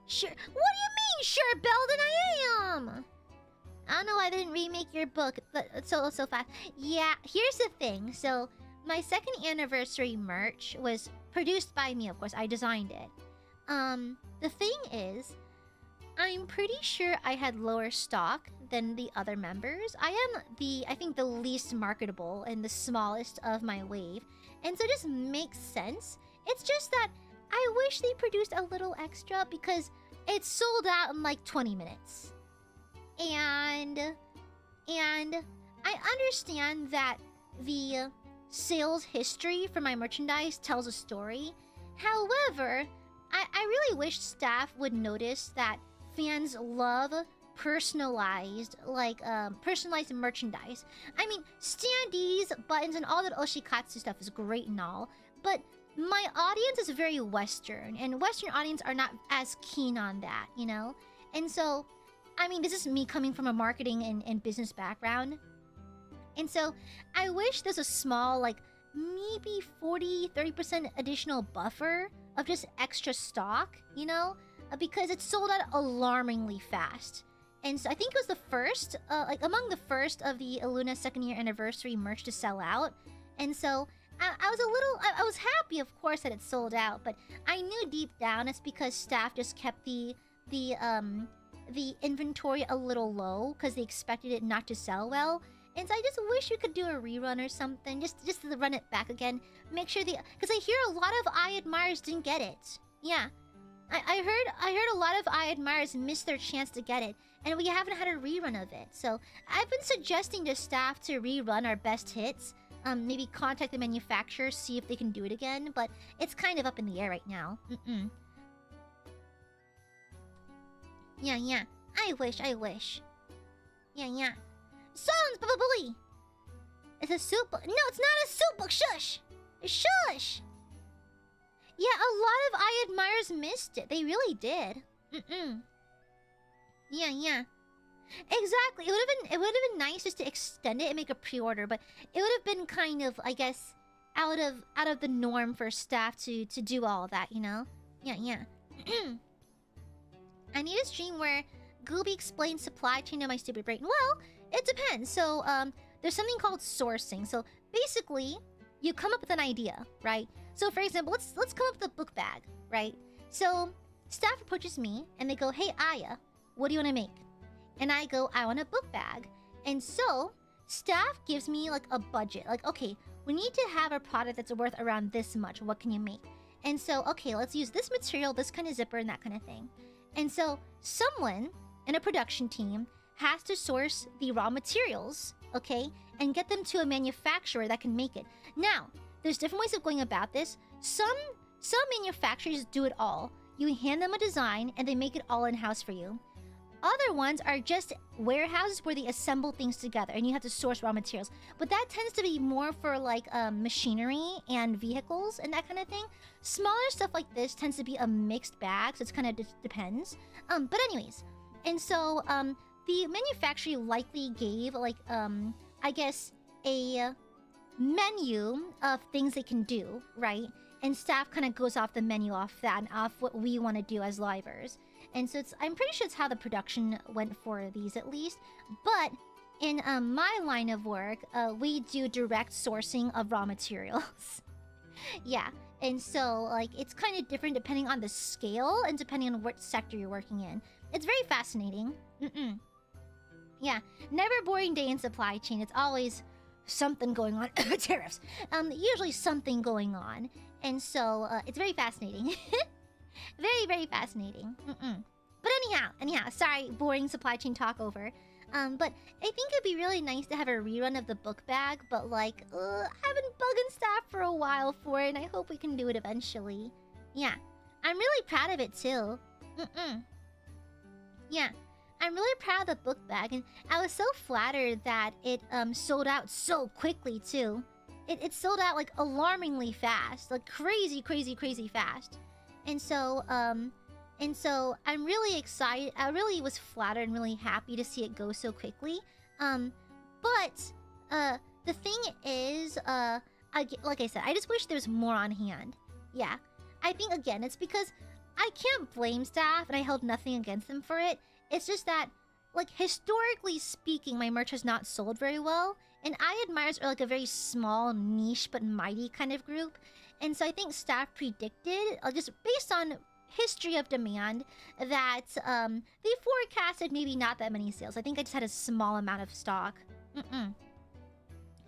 Sure. What do you mean, sure, Belden? I am. I don't know why I didn't remake your book so fast. Yeah, here's the thing. So, my second anniversary merch was produced by me, of course. I designed it. The thing is, I'm pretty sure I had lower stock than the other members. I am I think the least marketable and the smallest of my wave. And so it just makes sense. It's just that I wish they produced a little extra because it sold out in like 20 minutes. And I understand that the sales history for my merchandise tells a story. However, I really wish staff would notice that fans love personalized merchandise. I mean, standees, buttons, and all that Oshikatsu stuff is great and all, but my audience is very Western, and Western audience are not as keen on that, you know? And so, I mean, this is me coming from a marketing and business background. And so, I wish there's a small, like, maybe 40-30% additional buffer of just extra stock, you know? Because it sold out alarmingly fast. And so I think it was the first, among the first of the ILUNA second year anniversary merch to sell out. And so I was happy, of course, that it sold out, but I knew deep down it's because staff just kept the inventory a little low because they expected it not to sell well. And so I just wish we could do a rerun or something, just to run it back again. Make sure because I hear a lot of Aiadmirers didn't get it. Yeah. I heard a lot of Aiadmirers missed their chance to get it, and we haven't had a rerun of it. So I've been suggesting to staff to rerun our best hits. Maybe contact the manufacturer, see if they can do it again, but it's kind of up in the air right now. Yeah. I wish. Yeah. Silence, bully! It's a soup book. No, it's not a soup book. Shush! Shush! Yeah, a lot of Aiadmirers missed it. They really did. Yeah. Exactly. It would have been nice just to extend it and make a pre-order, but it would have been kind of, I guess, out of the norm for staff to do all of that, you know? Yeah. I need a stream where Gooby explains supply chain to my stupid brain. Well, it depends. So, there's something called sourcing. So basically, you come up with an idea, right? So for example, let's come up with a book bag, right? So staff approaches me and they go, "Hey Aya, what do you want to make?" And I go, "I want a book bag." And so staff gives me like a budget, like, okay, we need to have a product that's worth around this much. What can you make? And so, okay, let's use this material, this kind of zipper, and that kind of thing. And so someone in a production team has to source the raw materials, okay, and get them to a manufacturer that can make it. Now, there's different ways of going about this. Some manufacturers do it all. You hand them a design and they make it all in-house for you. Other ones are just warehouses where they assemble things together and you have to source raw materials. But that tends to be more for like machinery and vehicles and that kind of thing. Smaller stuff like this tends to be a mixed bag, so it's kind of depends. But anyways, and so the manufacturer likely gave like I guess a menu of things they can do, right? And staff kind of goes off the menu off that and off what we want to do as livers. And so I'm pretty sure it's how the production went for these at least. But in my line of work, we do direct sourcing of raw materials. Yeah, And so, like, it's kind of different depending on the scale and depending on what sector you're working in. It's very fascinating. Yeah, never boring day in supply chain. It's always something going on. Tariffs. Usually something going on. And so, it's very fascinating. Very, very fascinating. But anyhow, sorry, boring supply chain talk over. But I think it'd be really nice to have a rerun of the book bag, but like, I've been bugging staff for a while for it, and I hope we can do it eventually. Yeah, I'm really proud of it too. Yeah, I'm really proud of the book bag, and I was so flattered that it sold out so quickly too. It sold out like alarmingly fast, like crazy fast. And so I'm really excited. I really was flattered and really happy to see it go so quickly. But the thing is, like I said, I just wish there was more on hand. Yeah, I think again it's because I can't blame staff, and I held nothing against them for it. It's just that, like, historically speaking, my merch has not sold very well, and Aiadmirers are like a very small, niche but mighty kind of group. And so I think staff predicted, just based on history of demand, that they forecasted maybe not that many sales. I think I just had a small amount of stock.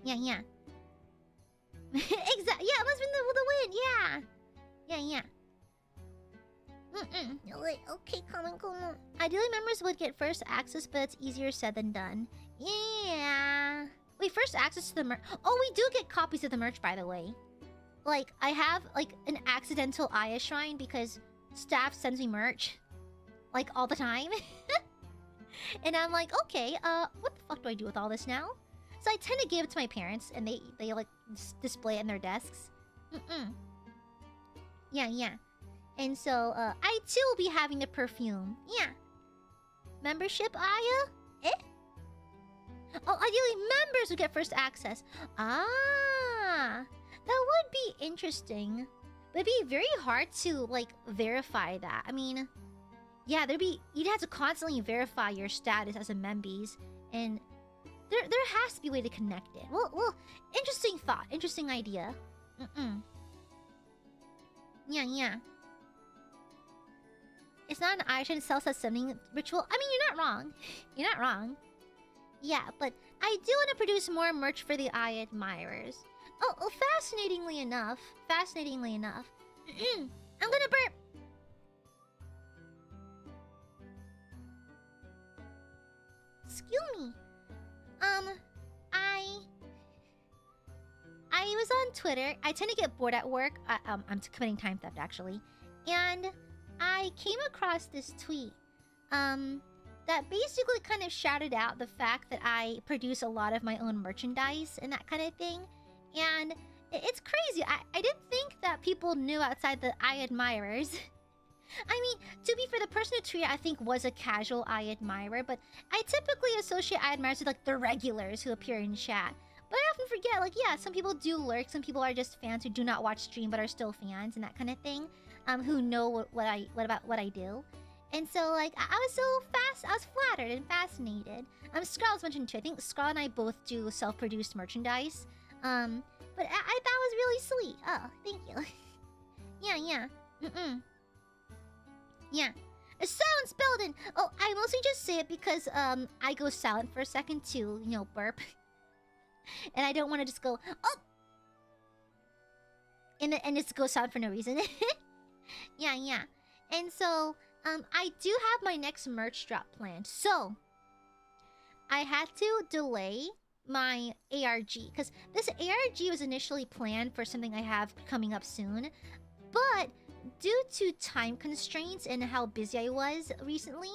Yeah. Exactly. Yeah, it must have been the win. Yeah. Okay, come on. Ideally, members would get first access, but it's easier said than done. Yeah. Wait, first access to the merch. Oh, we do get copies of the merch, by the way. Like, I have like an accidental Aya shrine because staff sends me merch, like, all the time. And I'm like, okay, what the fuck do I do with all this now? So I tend to give it to my parents, and they like display it in their desks. Yeah. And so, I too will be having the perfume. Yeah. Membership, Aya? Oh, ideally members would get first access. Ah, that would be interesting. But it'd be very hard to, like, verify that. I mean, yeah, you'd have to constantly verify your status as a membies, and there has to be a way to connect it. Well, interesting thought, interesting idea. Yeah. It's not an Aishan self-summoning ritual. I mean, you're not wrong. Yeah, but I do want to produce more merch for the Aiadmirers. Oh, fascinatingly enough. I'm gonna burp. Excuse me. I was on Twitter. I tend to get bored at work. I'm committing time theft, actually. And I came across this tweet that basically kind of shouted out the fact that I produce a lot of my own merchandise and that kind of thing. And it's crazy. I didn't think that people knew outside the Aiadmirers. I mean, to be fair, the person who tweeted, I think, was a casual Aiadmirer, but I typically associate Aiadmirers with, like, the regulars who appear in chat. But I often forget, like, yeah, some people do lurk, some people are just fans who do not watch stream but are still fans and that kind of thing, who know what I do. And so, like, I was flattered and fascinated. Skrull was mentioned too. I think Skrull and I both do self-produced merchandise. But I thought it was really sweet. Oh, thank you. Yeah. Yeah. A silence building! Oh, I mostly just say it because, I go silent for a second to, burp. And I don't want to just go, oh! And just go silent for no reason. Yeah. And so, I do have my next merch drop planned. So, I had to delay my ARG, because this ARG was initially planned for something I have coming up soon, but due to time constraints and how busy I was recently,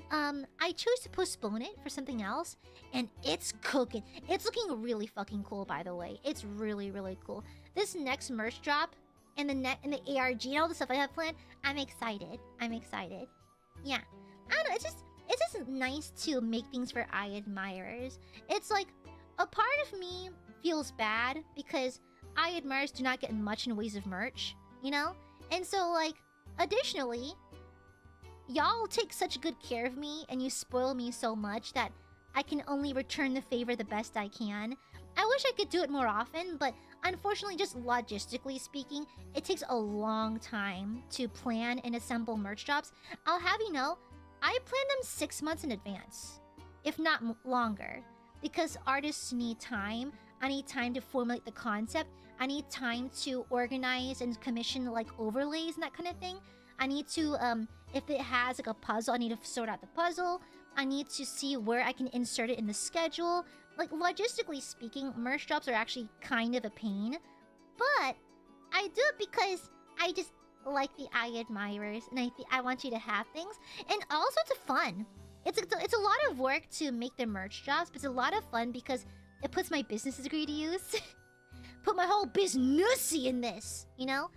I chose to postpone it for something else, and it's cooking. It's looking really fucking cool, by the way. It's really, really cool. This next merch drop and the ARG and all the stuff I have planned, I'm excited. Yeah, I don't know. It's just nice to make things for Aiadmirers. It's like, a part of me feels bad because Aiadmirers do not get much in ways of merch, And so, like, additionally, y'all take such good care of me and you spoil me so much that I can only return the favor the best I can. I wish I could do it more often, but unfortunately, just logistically speaking, it takes a long time to plan and assemble merch drops. I'll have you know, I plan them 6 months in advance, if not longer, because artists need time. I need time to formulate the concept. I need time to organize and commission like overlays and that kind of thing. I need to, if it has like a puzzle, I need to sort out the puzzle. I need to see where I can insert it in the schedule. Like, logistically speaking, merch drops are actually kind of a pain. But I do it because I just like the Aiadmirers, and I want you to have things. And also it's fun. It's a lot of work to make the merch drops, but it's a lot of fun because it puts my business degree to use. Put my whole businessy in this, you know?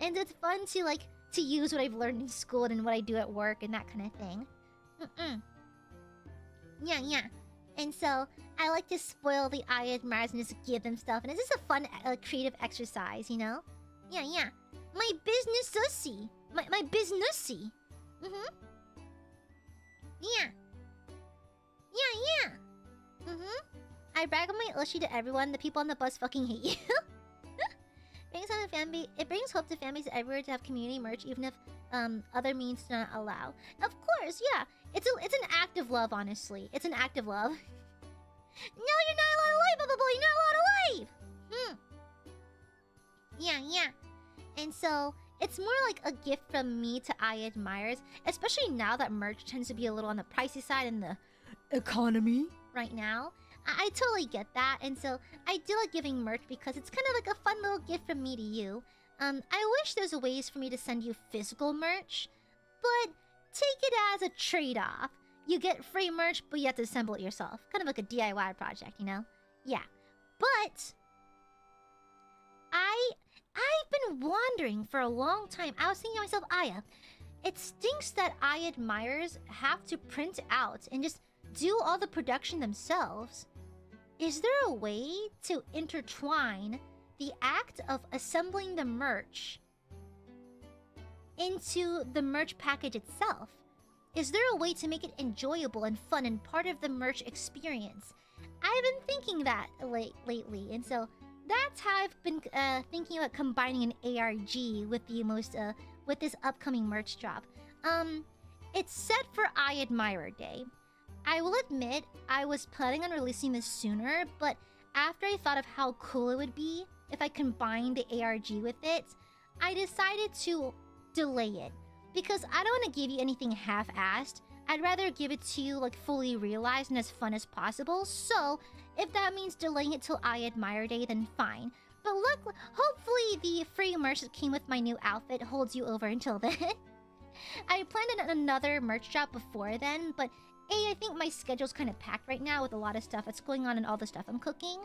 And it's fun to like to use what I've learned in school and what I do at work and that kind of thing. Yeah. And so I like to spoil the Aiadmirers and just give them stuff, and it's just a fun, creative exercise, you know? Yeah. My businessy. My businessy. Yeah. I brag on my Ushi to everyone. The people on the bus fucking hate you. It brings hope to families everywhere to have community merch, even if other means do not allow. Of course, yeah. It's an act of love, honestly. It's an act of love. No, you're not allowed to leave, Bubble Boy. You're not allowed to leave. Yeah. And so it's more like a gift from me to Aiadmirers, especially now that merch tends to be a little on the pricey side in the economy right now. I totally get that, and so I do like giving merch because it's kind of like a fun little gift from me to you. I wish there's ways for me to send you physical merch, but take it as a trade-off. You get free merch, but you have to assemble it yourself. Kind of like a DIY project, you know? Yeah. But I've been wondering for a long time. I was thinking to myself, Aya, it stinks that Aiadmirers have to print out and just do all the production themselves. Is there a way to intertwine the act of assembling the merch into the merch package itself? Is there a way to make it enjoyable and fun and part of the merch experience? I've been thinking that lately, and so that's how I've been thinking about combining an ARG with with this upcoming merch drop. It's set for Aiadmirer Day. I will admit, I was planning on releasing this sooner, but after I thought of how cool it would be if I combined the ARG with it, I decided to delay it. Because I don't want to give you anything half-assed. I'd rather give it to you like fully realized and as fun as possible. So, if that means delaying it till Aiadmirer Day, then fine. But look, hopefully the free merch that came with my new outfit holds you over until then. I planned another merch drop before then, but I think my schedule's kind of packed right now with a lot of stuff that's going on and all the stuff I'm cooking.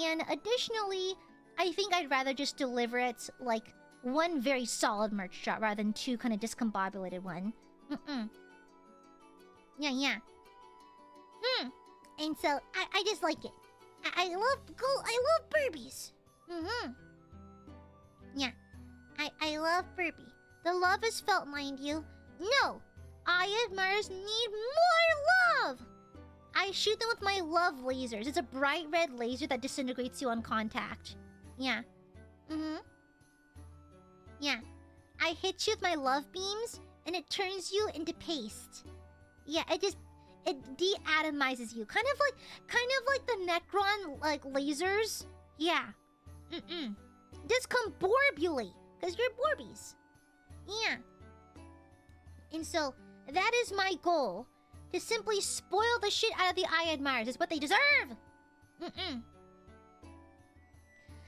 And additionally, I think I'd rather just deliver it like one very solid merch drop rather than two kind of discombobulated one. Yeah. And so I just like it. I love Burbies. Yeah. I love Burby. The love is felt, mind you. No! Aiadmirers need more love! I shoot them with my love lasers. It's a bright red laser that disintegrates you on contact. Yeah. Yeah. I hit you with my love beams, and it turns you into paste. Yeah, it de-atomizes you. Kind of like the Necron like lasers. Yeah. Discombobulate, because you're Borbies. Yeah. And so that is my goal. To simply spoil the shit out of the Aiadmirers. It's what they deserve. No,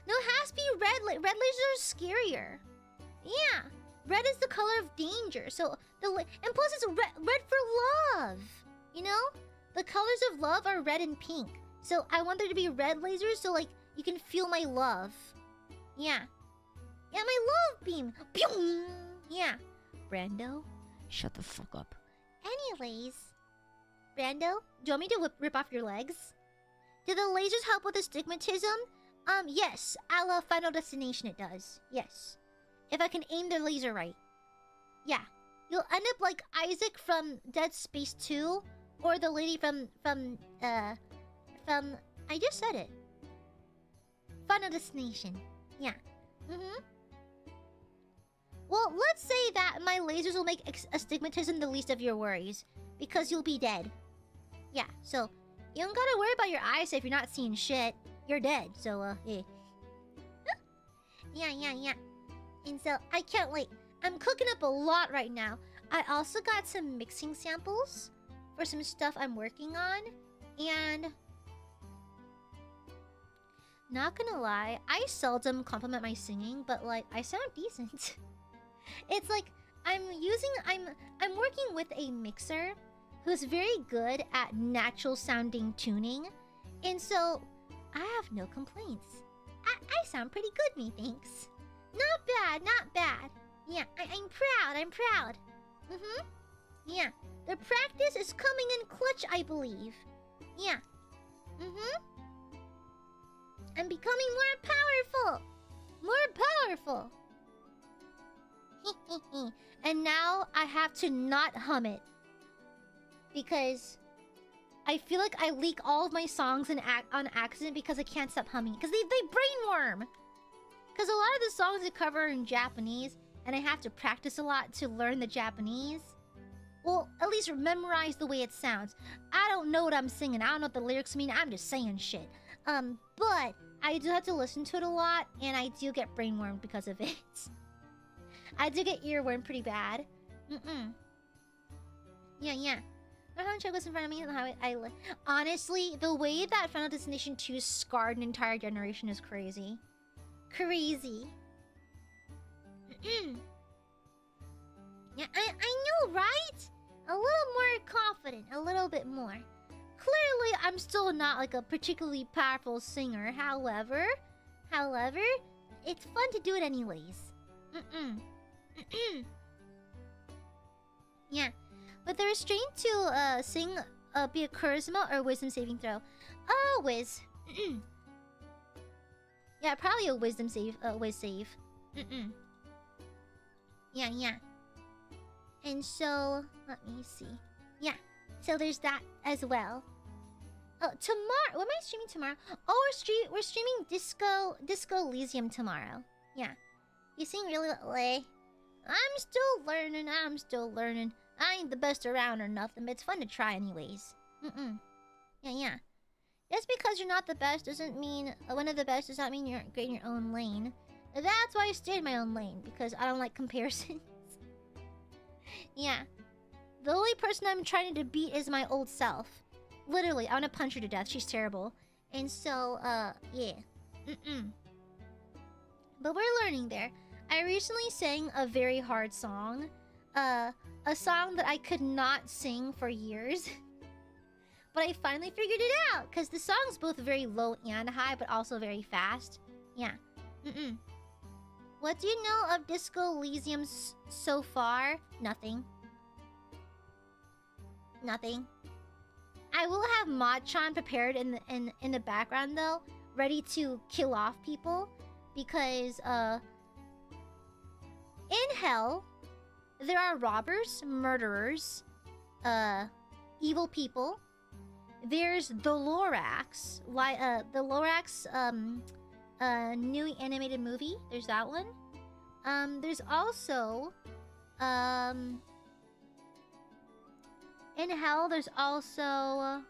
it has to be red. Red lasers are scarier. Yeah. Red is the color of danger. So and plus it's red for love. You know? The colors of love are red and pink. So I want there to be red lasers so like you can feel my love. Yeah. Yeah, my love beam. Pew! Yeah. Brando, shut the fuck up. Anyways, Brando, do you want me to rip off your legs? Do the lasers help with astigmatism? Yes. A la Final Destination it does. Yes. If I can aim the laser right. Yeah. You'll end up like Isaac from Dead Space 2. Or the lady from I just said it. Final Destination. Yeah. Well, let's say that my lasers will make astigmatism the least of your worries, because you'll be dead. Yeah, so you don't gotta worry about your eyes if you're not seeing shit. You're dead, so yeah. Yeah. And so I can't wait. I'm cooking up a lot right now. I also got some mixing samples for some stuff I'm working on, and not gonna lie, I seldom compliment my singing, but like I sound decent. It's like I'm working with a mixer who's very good at natural sounding tuning, and so I have no complaints. I sound pretty good, methinks. Not bad. Yeah, I'm proud. Yeah, the practice is coming in clutch, I believe. Yeah. I'm becoming more powerful. And now I have to not hum it, because I feel like I leak all of my songs on accident because I can't stop humming. Because they brainworm. Because a lot of the songs I cover are in Japanese, and I have to practice a lot to learn the Japanese. Well, at least memorize the way it sounds. I don't know what I'm singing. I don't know what the lyrics mean. I'm just saying shit. But I do have to listen to it a lot, and I do get brainwormed because of it. I do get earworm pretty bad. Yeah. My home check was in front of me on the highway. Honestly, the way that Final Destination 2 scarred an entire generation is crazy. Yeah, I know, right? A little more confident, a little bit more. Clearly, I'm still not like a particularly powerful singer. However, it's fun to do it anyways. Yeah, but the restraint to sing be a charisma or wisdom saving throw. Whiz. Yeah, probably a wisdom save. Whiz save. Yeah. And so, let me see. Yeah, so there's that as well. Tomorrow, what am I streaming tomorrow? Oh, we're streaming Disco Elysium tomorrow. Yeah. You sing really late. I'm still learning. I ain't the best around or nothing, but it's fun to try anyways. Yeah. Just because you're not the best doesn't mean one of the best does not mean you're great in your own lane. That's why I stayed in my own lane, because I don't like comparisons. Yeah. The only person I'm trying to beat is my old self. Literally, I want to punch her to death. She's terrible. And so, yeah. But we're learning there. I recently sang a very hard song. A song that I could not sing for years. But I finally figured it out, because the song's both very low and high, but also very fast. Yeah. What do you know of Disco Elysium so far? Nothing. I will have Machan prepared in the background though, ready to kill off people, because in hell there are robbers, murderers, evil people. There's the Lorax, the Lorax new animated movie. There's that one. There's also in hell there's also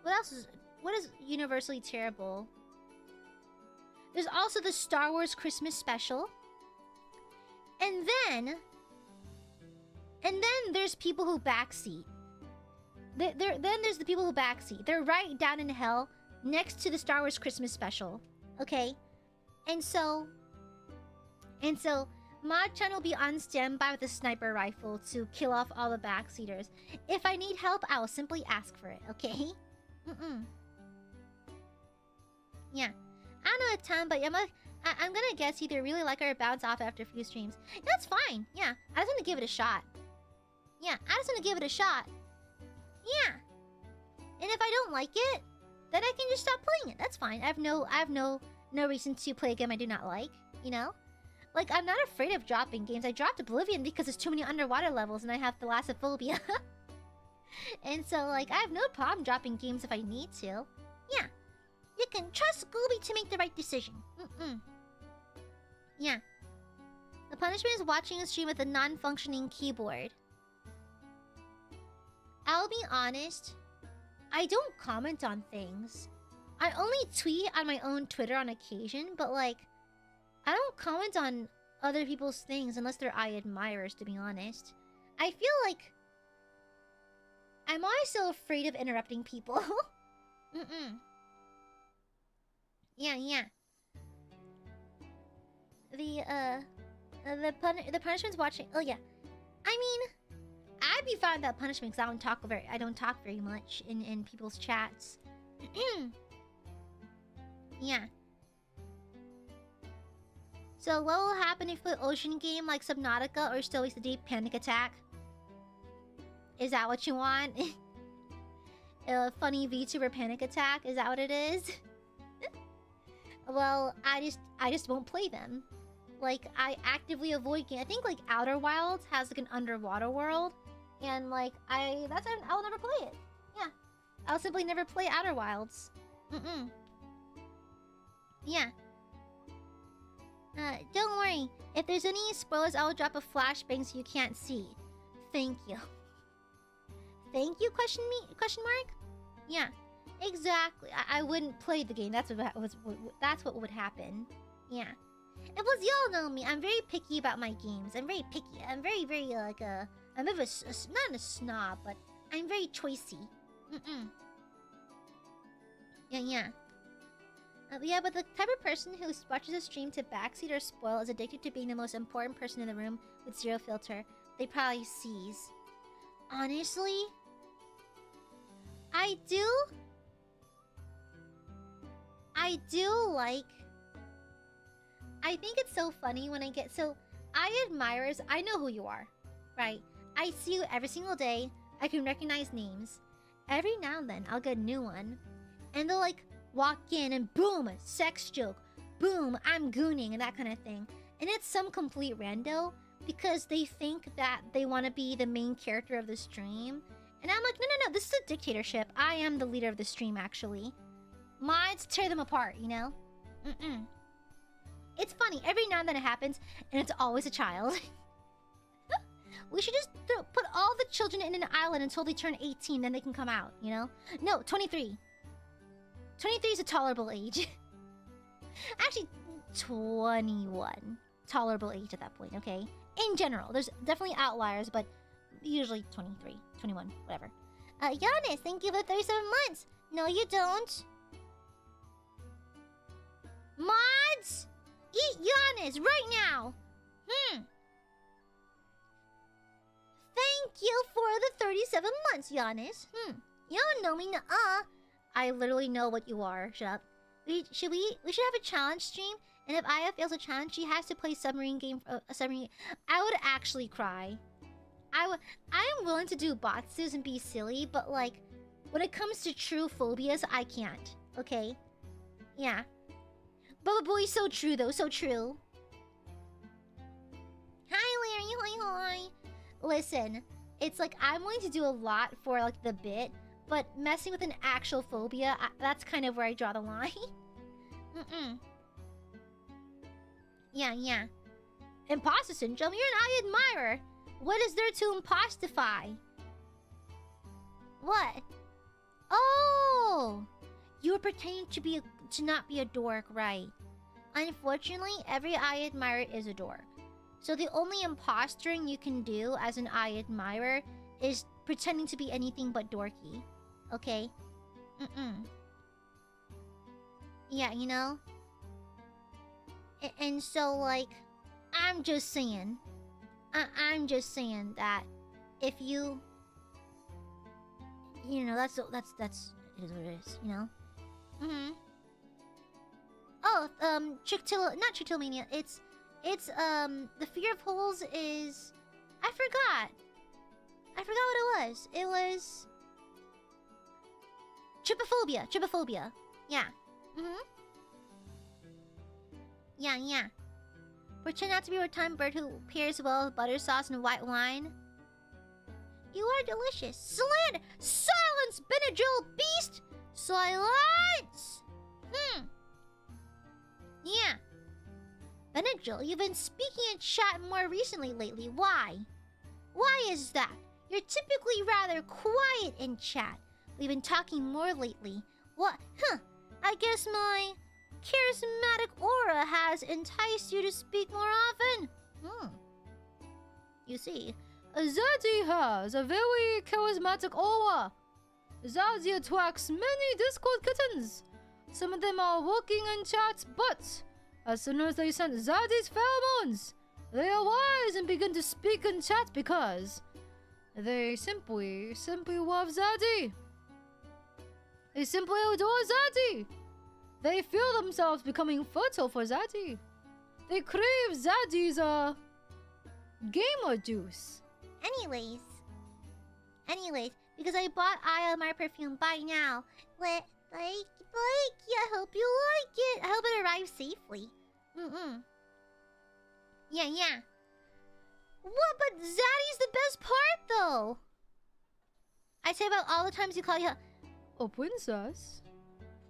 what is universally terrible? There's also the Star Wars Christmas special. And then there's people who backseat. Then there's the people who backseat. They're right down in hell, next to the Star Wars Christmas special. Okay? And so Machan will be on standby with a sniper rifle to kill off all the backseaters. If I need help, I will simply ask for it, okay? Yeah. I don't know a ton, but I'm gonna guess either really like her or bounce off after a few streams. That's fine. Yeah. I just want to give it a shot. Yeah. Yeah. And if I don't like it, then I can just stop playing it. That's fine. I have no reason to play a game I do not like, you know? Like, I'm not afraid of dropping games. I dropped Oblivion because there's too many underwater levels and I have thalassophobia. And so, like, I have no problem dropping games if I need to. Yeah. You can trust Gooby to make the right decision. Yeah. The punishment is watching a stream with a non-functioning keyboard. I'll be honest, I don't comment on things. I only tweet on my own Twitter on occasion, but like, I don't comment on other people's things unless they're Aiadmirers, to be honest. I feel like I'm always so afraid of interrupting people. Yeah. The punishment's watching. Oh yeah, I mean, I'd be fine with that punishment because I don't talk very much in people's chats. Yeah. So what will happen if you play ocean game like Subnautica or still waste a deep panic attack? Is that what you want? A funny VTuber panic attack? Is that what it is? Well, I just won't play them. Like, I actively avoid game. I think like Outer Wilds has like an underwater world, and like I'll never play it. Yeah, I'll simply never play Outer Wilds. Yeah. Don't worry. If there's any spoilers, I'll drop a flashbang so you can't see. Thank you. Thank you? Question mark? Yeah. Exactly. I wouldn't play the game. That's what would happen. Yeah. And plus, y'all know me. I'm very picky about my games. I'm very picky. I'm very like I'm a bit of not a snob, but I'm very choicey. Yeah. Yeah, but the type of person who watches a stream to backseat or spoil is addicted to being the most important person in the room with zero filter. They probably seize. Honestly, I do like... I think it's so funny when I get... So, Aiadmirers, I know who you are, right? I see you every single day. I can recognize names. Every now and then, I'll get a new one. And they'll like... walk in and boom, sex joke, boom, I'm gooning and that kind of thing. And it's some complete rando because they think that they want to be the main character of the stream. And I'm like, no, this is a dictatorship. I am the leader of the stream, actually. Mods tear them apart, you know? It's funny, every now and then it happens, and it's always a child. We should just put all the children in an island until they turn 18, then they can come out, you know? No, 23. 23 is a tolerable age. Actually, 21. Tolerable age at that point, okay? In general, there's definitely outliers, but usually 23, 21, whatever. Giannis, thank you for 37 months. No, you don't. Mods! Eat Giannis right now! Thank you for the 37 months, Giannis. You don't know me, nuh-uh. I literally know what you are. Shut up. We should have a challenge stream, and if Aya fails a challenge, she has to play submarine game. A submarine. I would actually cry. I am willing to do botsus and be silly, but like, when it comes to true phobias, I can't. Okay. Yeah. Bubba Boy, so true though, so true. Hi, Larry. Hi. Listen, it's like I'm willing to do a lot for like the bit. But messing with an actual phobia, that's kind of where I draw the line. Yeah. Imposter syndrome? You're an Aiadmirer. What is there to impostify? What? Oh! You were pretending to not be a dork, right? Unfortunately, every Aiadmirer is a dork. So the only impostering you can do as an Aiadmirer is pretending to be anything but dorky. Okay? Yeah, you know? And so, like, I'm just saying. I'm just saying that if you... You know, that's... It is what it is, you know? Oh, not Trichotillomania. It's, the fear of holes is... I forgot what it was. It was... Trypophobia. Yeah. Yeah. Pretend not to be a rotund bird who pairs well with butter sauce and white wine. You are delicious. Silence, Benadryl beast! Silence! Yeah. Benadryl, you've been speaking in chat more recently lately. Why? Why is that? You're typically rather quiet in chat. We've been talking more lately. What? Huh. I guess my charismatic aura has enticed you to speak more often. You see, Zaddy has a very charismatic aura. Zaddy attracts many Discord kittens. Some of them are working in chat, but as soon as they sense Zaddy's pheromones, they arise and begin to speak in chat because they simply love Zaddy. They simply adore Zaddy. They feel themselves becoming fertile for Zaddy. They crave Zaddy's gamer juice. Anyways, because I bought AiaAmare perfume by now. Like, I hope you like it. I hope it arrives safely. Yeah. What? But Zaddy's the best part, though. I say about all the times you call you... Oh, Princess?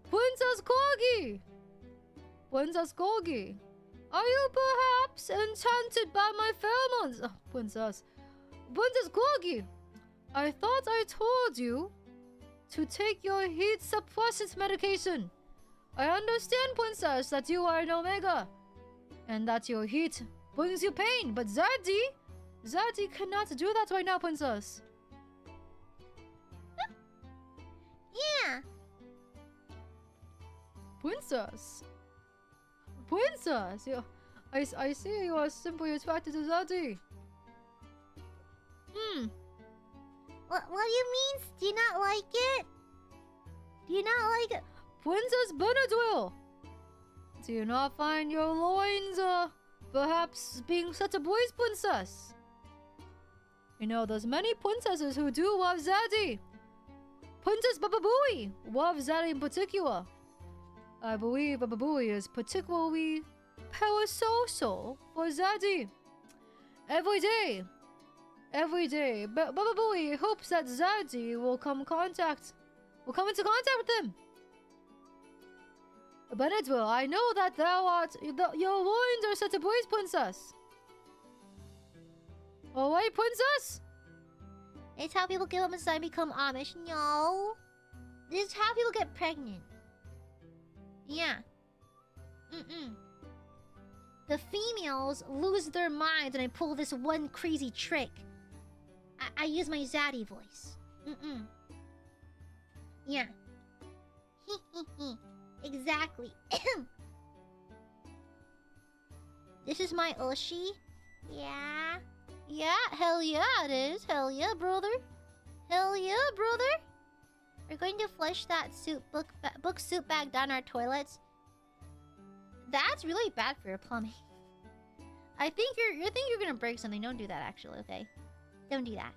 Princess Corgi! Princess Corgi, are you perhaps enchanted by my pheromones? Oh, Princess. Princess Corgi, I thought I told you to take your heat suppressant medication. I understand, Princess, that you are an Omega, and that your heat brings you pain, but Zaddy cannot do that right now, Princess. Yeah. Princess, I see you are simply attracted to Zaddy. What do you mean? Do you not like it? Do you not like it? Princess Benadryl, do you not find your loins, perhaps being such a boy's princess? You know, there's many princesses who do love Zaddy. Princess Bababooey loves Zaddy in particular. I believe Bababooey is particularly parasocial for Zaddy. Every day, Bababooey hopes that Zaddy will come into contact with him. Benadryl, I know that your loins are such a boy's princess. Alright, Princess? It's how people give up inside and become Amish. No. This is how people get pregnant. Yeah. The females lose their minds and I pull this one crazy trick. I use my Zaddy voice. Yeah. Exactly. This is my Oshi. Yeah. Yeah, hell yeah it is. Hell yeah, brother. Hell yeah, brother. We're going to flush that book soup bag down our toilets. That's really bad for your plumbing. I think you're gonna break something. Don't do that, actually. Okay, don't do that.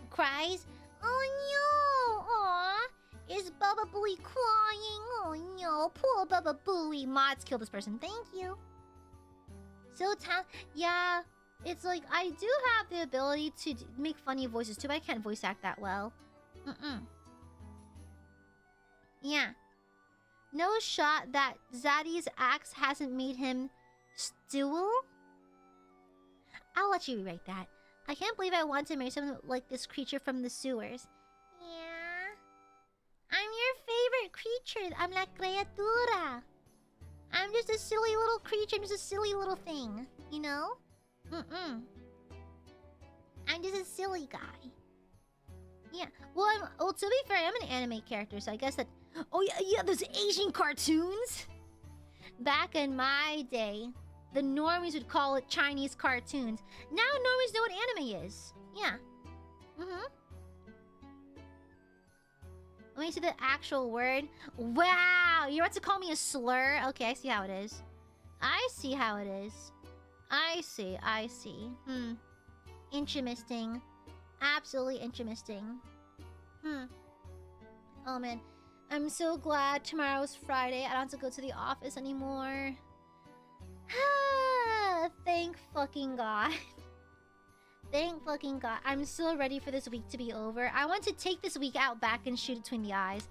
Cries. Oh no! Aw, is Baba Booey crying? Oh no, poor Baba Booey. Mods kill this person. Thank you. So yeah, it's like I do have the ability to make funny voices too, but I can't voice act that well. Yeah. No shot that Zaddy's axe hasn't made him stool? I'll let you rewrite that. I can't believe I want to marry someone like this creature from the sewers. Yeah. I'm your favorite creature. I'm la criatura. I'm just a silly little creature. I'm just a silly little thing. You know? I'm just a silly guy. Yeah. Well, to be fair, I am an anime character, so I guess that... Oh, yeah, those Asian cartoons! Back in my day, the normies would call it Chinese cartoons. Now normies know what anime is. Yeah. Let me see the actual word. Wow! You're about to call me a slur? Okay, I see how it is. I see how it is. I see. Interesting. Absolutely interesting. Oh man. I'm so glad tomorrow's Friday. I don't have to go to the office anymore. Thank fucking God. Thank fucking God. I'm so ready for this week to be over. I want to take this week out back and shoot it between the eyes.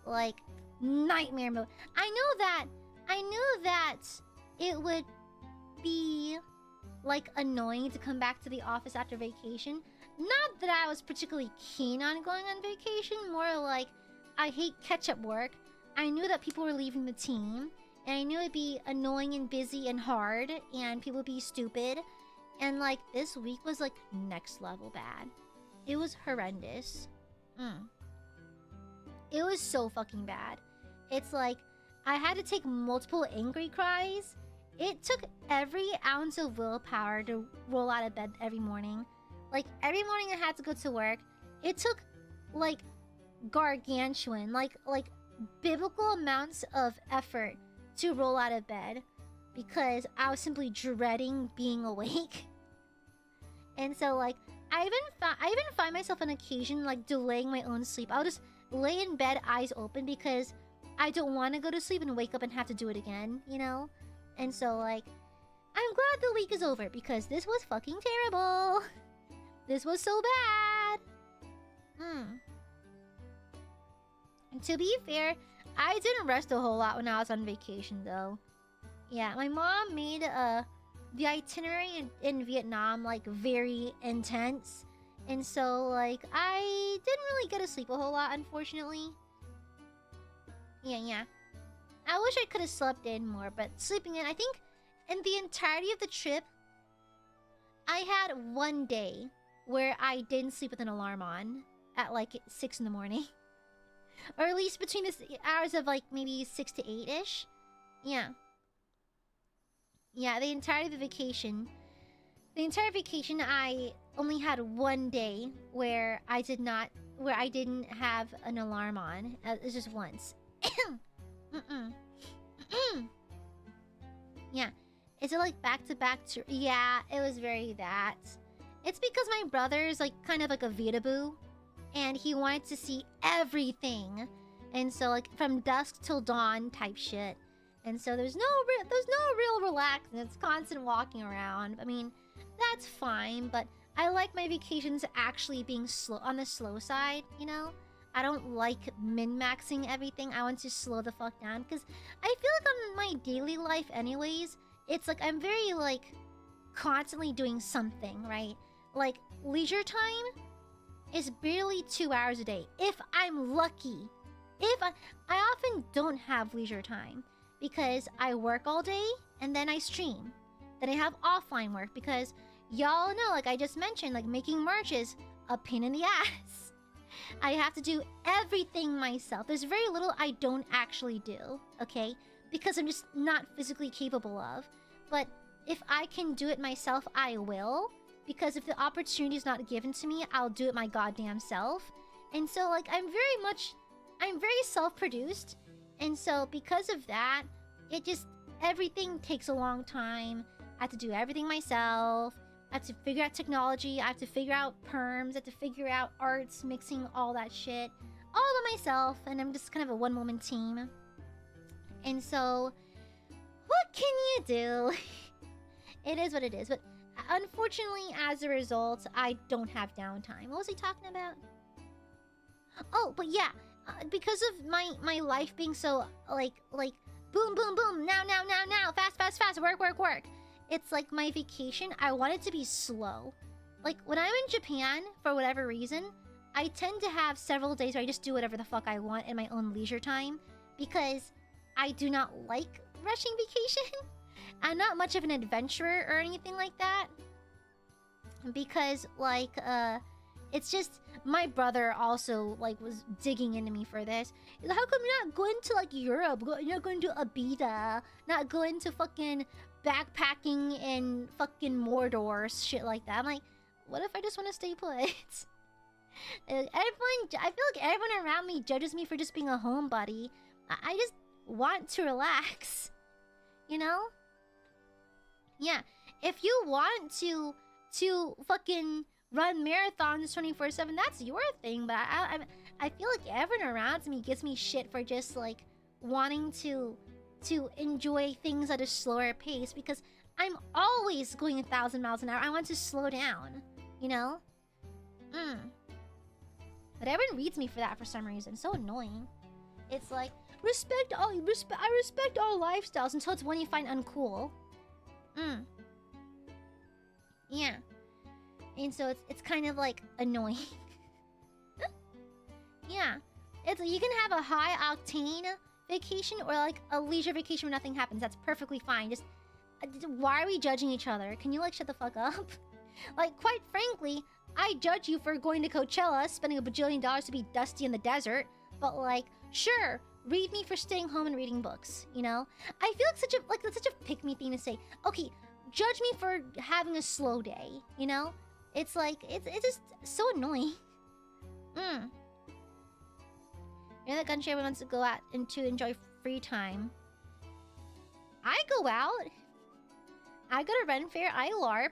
Like, nightmare mode. I knew that it would be like annoying to come back to the office after vacation. Not that I was particularly keen on going on vacation, more like I hate catch-up work. I knew that people were leaving the team, and I knew it'd be annoying and busy and hard, and people would be stupid. And like this week was like next level bad. It was horrendous. It was so fucking bad. It's like I had to take multiple angry cries. It took every ounce of willpower to roll out of bed every morning. Like every morning I had to go to work. It took like gargantuan, like biblical amounts of effort to roll out of bed because I was simply dreading being awake. And so like I even find myself on occasion like delaying my own sleep. I'll just lay in bed eyes open because I don't want to go to sleep and wake up and have to do it again, you know? And so like I'm glad the week is over because this was fucking terrible. This was so bad. And to be fair, I didn't rest a whole lot when I was on vacation though. Yeah, my mom made the itinerary in Vietnam like very intense. And so like I didn't really get to sleep a whole lot, unfortunately. Yeah. I wish I could have slept in more, but sleeping in, I think in the entirety of the trip, I had one day where I didn't sleep with an alarm on at like 6 in the morning. Or at least between the hours of like maybe 6 to 8-ish. Yeah. Yeah, the entirety of the vacation. The entire vacation, I only had one day where I didn't have an alarm on. It's just once. Yeah. Is it like back-to-back? Yeah, it was very that. It's because my brother's like kind of like a Vitaboo. And he wanted to see everything. And so like from dusk till dawn type shit. And so there's no real relaxing. It's constant walking around. I mean, that's fine, but I like my vacations actually being slow on the slow side, you know? I don't like min-maxing everything. I want to slow the fuck down because I feel like on my daily life anyways, it's like I'm very like constantly doing something, right? Like leisure time is barely 2 hours a day if I'm lucky. If I often don't have leisure time because I work all day and then I stream. Then I have offline work because y'all know, like I just mentioned, like making merch is a pain in the ass. I have to do everything myself. There's very little I don't actually do, okay? Because I'm just not physically capable of. But if I can do it myself, I will. Because if the opportunity is not given to me, I'll do it my goddamn self. And so, like, I'm very self-produced. And so, because of that, everything takes a long time. I have to do everything myself. I have to figure out technology. I have to figure out perms. I have to figure out arts, mixing, all that shit. All by myself. And I'm just kind of a one-woman team. And so, what can you do? It is what it is. But unfortunately, as a result, I don't have downtime. What was he talking about? Oh, but yeah, because of my life being so like boom, boom, boom, now, fast, work. It's like my vacation, I want it to be slow. Like when I'm in Japan, for whatever reason, I tend to have several days where I just do whatever the fuck I want in my own leisure time because I do not like rushing vacation. I'm not much of an adventurer or anything like that. Because, like, it's just... My brother also, like, was digging into me for this. How come you're not going to, like, Europe? You're not going to Abida. Not going to fucking backpacking in fucking Mordor. Shit like that. I'm like, what if I just want to stay put? I feel like everyone around me judges me for just being a homebody. I just want to relax. You know? Yeah, if you want to fucking run marathons 24/7, that's your thing. But I feel like everyone around me gives me shit for just like wanting to enjoy things at a slower pace because I'm always going 1,000 miles an hour. I want to slow down, you know? But everyone reads me for that for some reason. So annoying. It's like I respect all lifestyles until it's one you find uncool. Yeah. And so it's kind of like annoying. Yeah. It's you can have a high octane vacation or like a leisure vacation where nothing happens. That's perfectly fine. Just why are we judging each other? Can you like shut the fuck up? Like, quite frankly, I judge you for going to Coachella, spending $1 bajillion to be dusty in the desert. But like, sure, read me for staying home and reading books, you know? I feel like that's such a pick-me thing to say. Okay, judge me for having a slow day, you know? It's like, it's just so annoying. You're the country everyone wants to go out and to enjoy free time. I go out. I go to Ren Fair, I LARP.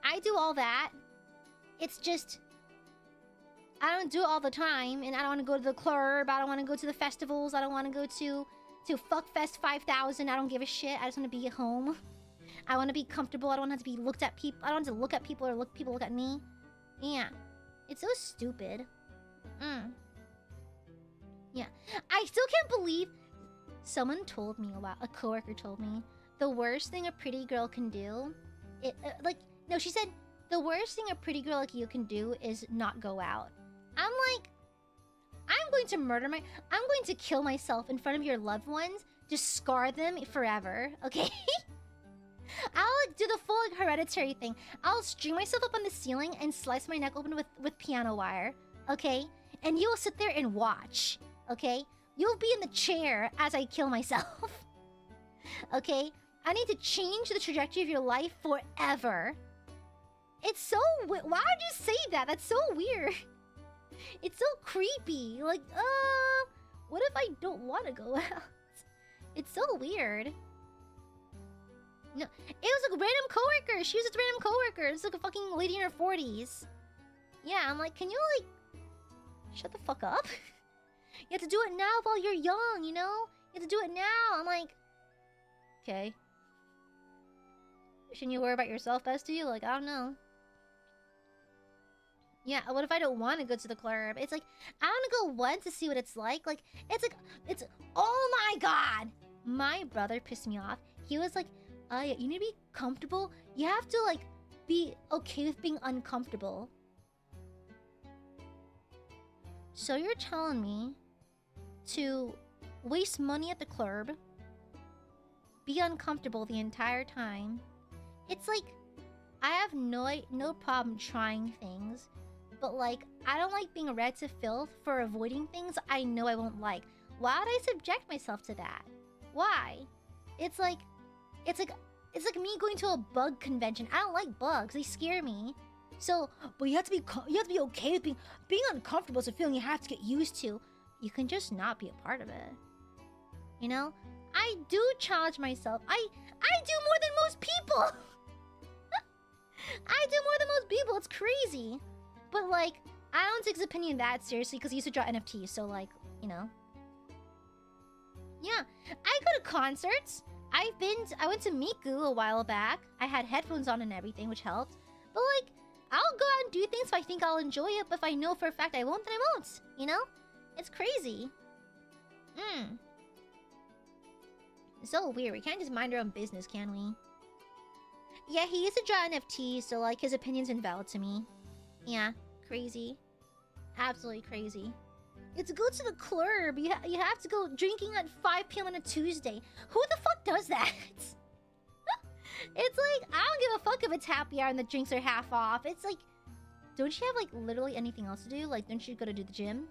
I do all that. It's just, I don't do it all the time, and I don't want to go to the club. I don't want to go to the festivals. I don't want to go to Fuckfest 5000. I don't give a shit. I just want to be at home. I want to be comfortable. I don't have to be looked at people. I don't have to look at people or people look at me. Yeah, it's so stupid. Yeah, I still can't believe someone told me a coworker told me the worst thing a pretty girl can do. No, she said the worst thing a pretty girl like you can do is not go out. I'm like, I'm going to kill myself in front of your loved ones to scar them forever, okay? I'll like, do the full like, hereditary thing. I'll string myself up on the ceiling and slice my neck open with piano wire, okay? And you'll sit there and watch, okay? You'll be in the chair as I kill myself, okay? I need to change the trajectory of your life forever. It's so why would you say that? That's so weird. It's so creepy. Like, what if I don't want to go out? It's so weird. No, it was like a random coworker. She was just a random coworker. It's like a fucking lady in her 40s. Yeah, I'm like, can you like shut the fuck up? You have to do it now while you're young, you know? You have to do it now. I'm like, okay. Shouldn't you worry about yourself, bestie? Like, I don't know. Yeah, what if I don't want to go to the club? It's like, I want to go once to see what it's like. Like, it's, oh my god! My brother pissed me off. He was like, you need to be comfortable. You have to, like, be okay with being uncomfortable. So you're telling me to waste money at the club, be uncomfortable the entire time. It's like, I have no problem trying things, but like, I don't like being read to filth for avoiding things I know I won't like. Why would I subject myself to that? Why? It's like me going to a bug convention. I don't like bugs. They scare me. So, but you have to be okay with being uncomfortable. It's a feeling you have to get used to. You can just not be a part of it. You know? I do challenge myself. I do more than most people. I do more than most people. It's crazy. But like, I don't take his opinion that seriously because he used to draw NFTs. So like, you know. Yeah, I go to concerts. I went to Miku a while back. I had headphones on and everything, which helped. But like, I'll go out and do things if I think I'll enjoy it. But if I know for a fact I won't, then I won't. You know? It's crazy. It's so weird. We can't just mind our own business, can we? Yeah, he used to draw NFTs, so like his opinion's invalid to me. Yeah, crazy. Absolutely crazy. It's go to the club. You have to go drinking at 5 p.m. on a Tuesday. Who the fuck does that? It's like, I don't give a fuck if it's happy hour and the drinks are half off. It's like, don't you have like literally anything else to do? Like, don't you go to do the gym?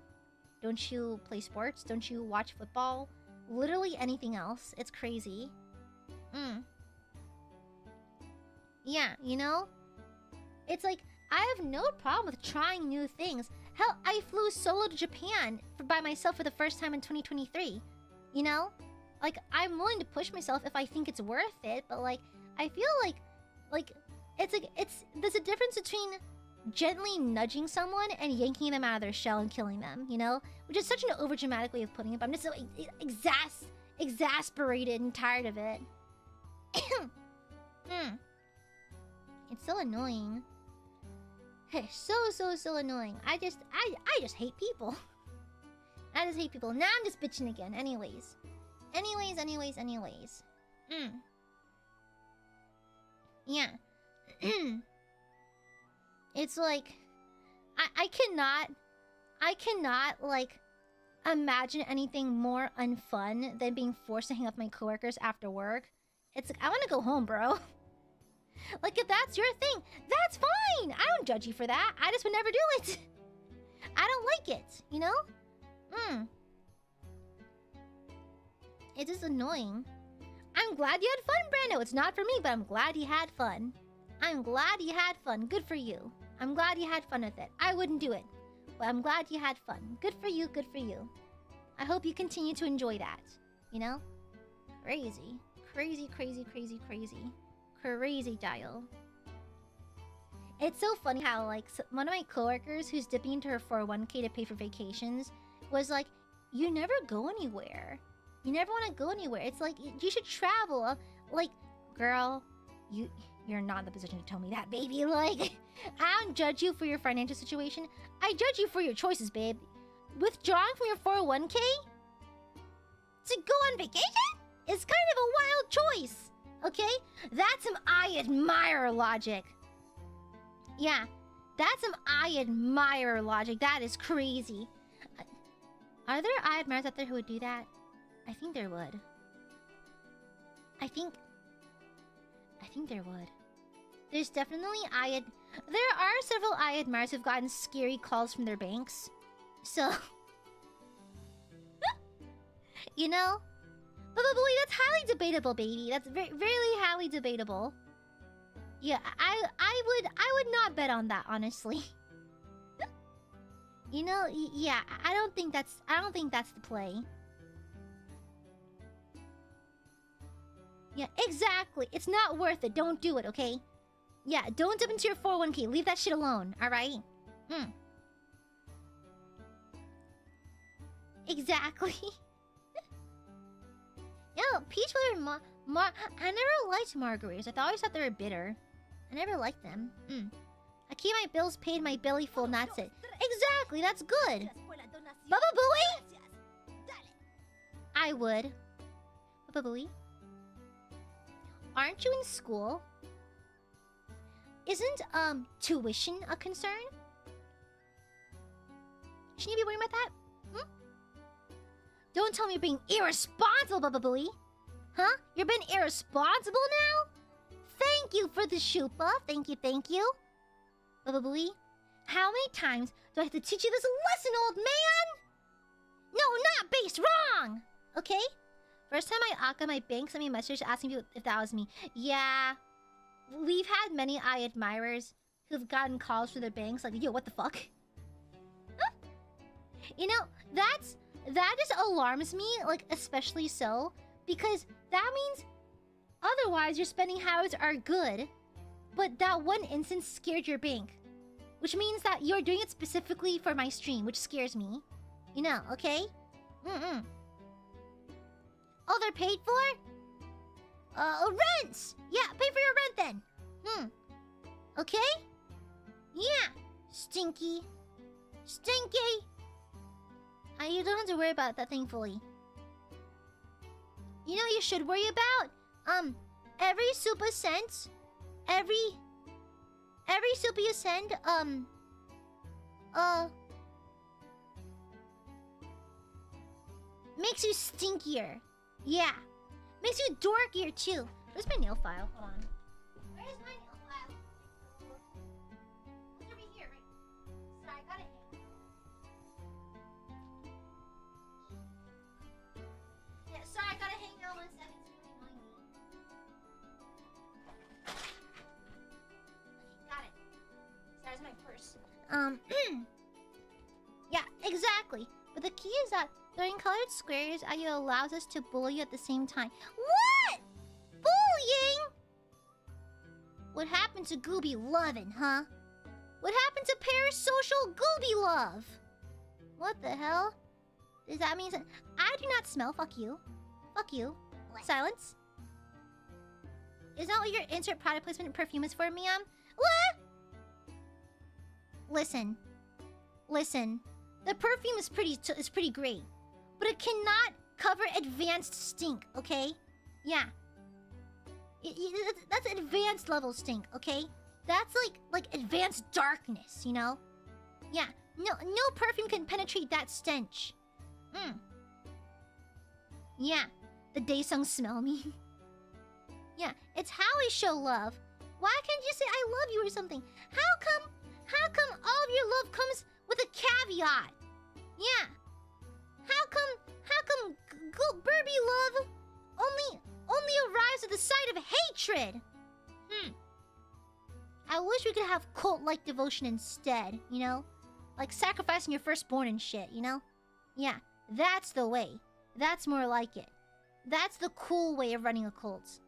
Don't you play sports? Don't you watch football? Literally anything else. It's crazy. Yeah, you know? It's like, I have no problem with trying new things. Hell, I flew solo to Japan by myself for the first time in 2023. You know? Like, I'm willing to push myself if I think it's worth it, but like, I feel like, there's a difference between gently nudging someone and yanking them out of their shell and killing them, you know? Which is such an overdramatic way of putting it, but I'm just so exasperated and tired of it. It's so annoying. So annoying. I just hate people. I just hate people. Now I'm just bitching again. Anyways. Yeah. It's like... I cannot, like, imagine anything more unfun than being forced to hang out with my coworkers after work. It's like, I want to go home, bro. Like, if that's your thing, that's fine. I don't judge you for that. I just would never do it. I don't like it, you know? It is annoying. I'm glad you had fun, Brando. It's not for me, but I'm glad you had fun. I'm glad you had fun. Good for you. I'm glad you had fun with it. I wouldn't do it, but I'm glad you had fun. Good for you, good for you. I hope you continue to enjoy that, you know? Crazy. Crazy, crazy, crazy, crazy. Crazy dial. It's so funny how, like, one of my coworkers who's dipping into her 401k to pay for vacations was like, you never go anywhere. You never want to go anywhere. It's like, you should travel. Like, girl, you're not in the position to tell me that, baby. Like, I don't judge you for your financial situation. I judge you for your choices, babe. Withdrawing from your 401k to go on vacation is kind of a wild choice. Okay? That's some Aiadmirer logic. Yeah, that's some Aiadmirer logic. That is crazy. Are there Aiadmirers out there who would do that? I think there would. I think there would. There's definitely there are several Aiadmirers who've gotten scary calls from their banks. So... you know? But boy, that's highly debatable, baby. That's very highly debatable. Yeah, I would not bet on that, honestly. You know, yeah, I don't think that's the play. Yeah, exactly. It's not worth it. Don't do it, okay? Yeah, don't dip into your 401k. Leave that shit alone, alright? Exactly. Yo, peach butter I never liked margaritas. I always thought they were bitter. I never liked them. I keep my bills paid, my belly full, and that's it. Exactly, that's good. Baba Booey? I would. Baba Booey? Aren't you in school? Isn't tuition a concern? Shouldn't you be worrying about that? Don't tell me you're being irresponsible, Baba Booey. Huh? You're being irresponsible now? Thank you for the shupa. Thank you. Baba Booey, how many times do I have to teach you this lesson, old man? No, not based. Wrong! Okay? First time I akka my bank sent me a message asking me if that was me. Yeah. We've had many Aiadmirers who've gotten calls from their banks like, yo, what the fuck? Huh? You know, that just alarms me, like, especially so, because that means otherwise your spending habits are good, but that one instance scared your bank, which means that you're doing it specifically for my stream, which scares me. You know, okay? Oh, they're paid for? Rents! Yeah, pay for your rent then. Okay? Yeah. Stinky. You don't have to worry about that, thankfully. You know what you should worry about? Every super cent, every super you send, makes you stinkier. Yeah. Makes you dorkier too. Where's my nail file? Hold on. Where's my nail file? It's over here, right? Sorry, I got it. Yeah, sorry, I gotta hang out 1 second. It's really annoying me. Okay, got it. Sorry, it's my purse. Yeah, exactly. But the key is that throwing colored squares at you allows us to bully you at the same time. What? Bullying? What happened to Gooby loving, huh? What happened to parasocial Gooby love? What the hell? Does that mean I do not smell? Fuck you. Fuck you. Silence. Is that what your insert product placement perfume is for, Miam? What? Listen. The perfume is pretty great, but it cannot cover advanced stink. Okay, yeah. That's advanced level stink. Okay, that's like advanced darkness. You know? Yeah. No perfume can penetrate that stench. Yeah. The Daesung smell me. Yeah, it's how I show love. Why can't you say I love you or something? How come all of your love comes with a caveat? Yeah. How come Burby love only arrives at the sight of hatred? I wish we could have cult-like devotion instead, you know? Like sacrificing your firstborn and shit, you know? Yeah, that's the way. That's more like it. That's the cool way of running a cult.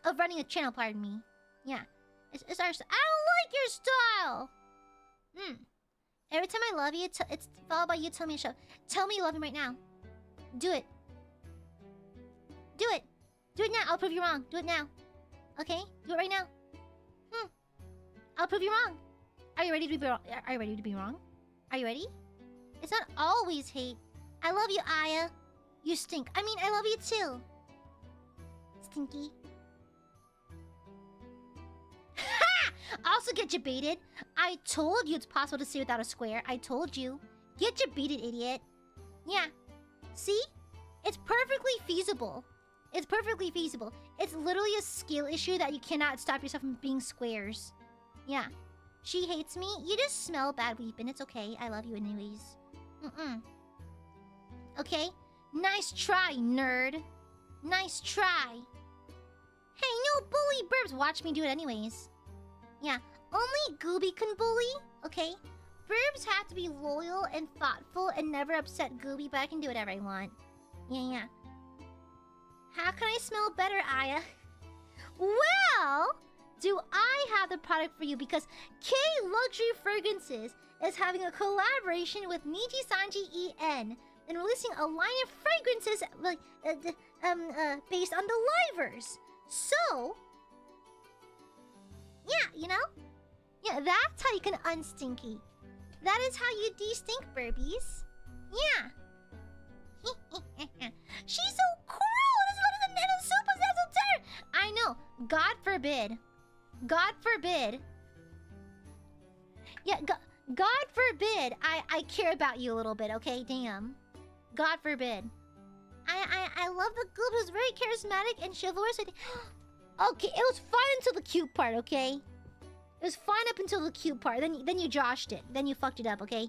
Of running a channel, pardon me. Yeah. It's our... I don't like your style! Every time I love you, it's followed by you telling me to show. Tell me you love me right now. Do it. Do it. Do it now. I'll prove you wrong. Do it now. Okay? Do it right now. I'll prove you wrong. Are you ready to be wrong? Are you ready to be wrong? Are you ready? It's not always hate. I love you, Aya. You stink. I mean, I love you too. Stinky. Ha! Also get you baited. I told you it's possible to see without a square. I told you. Get you baited, idiot. Yeah. See? It's perfectly feasible. It's perfectly feasible. It's literally a skill issue that you cannot stop yourself from being squares. Yeah. She hates me. You just smell bad, Weepin'. It's okay. I love you anyways. Okay? Nice try, nerd. Nice try. Hey, no bully Burbs. Watch me do it anyways. Yeah. Only Gooby can bully. Okay? Burbs have to be loyal and thoughtful and never upset Gooby, but I can do whatever I want. Yeah. How can I smell better, Aya? Well, do I have the product for you? Because K Luxury Fragrances is having a collaboration with Nijisanji EN and releasing a line of fragrances like based on the livers. So, yeah, you know? Yeah, that's how you can unstinky. That is how you de-stink, Burbies. Yeah. She's so cruel! This is super esoteric! I know. God forbid. God forbid. Yeah, God forbid I care about you a little bit, okay? Damn. God forbid. I love the Goob. It was very charismatic and chivalrous. Okay, it was fine until the cute part, okay? It was fine up until the cute part. Then you joshed it. Then you fucked it up, okay?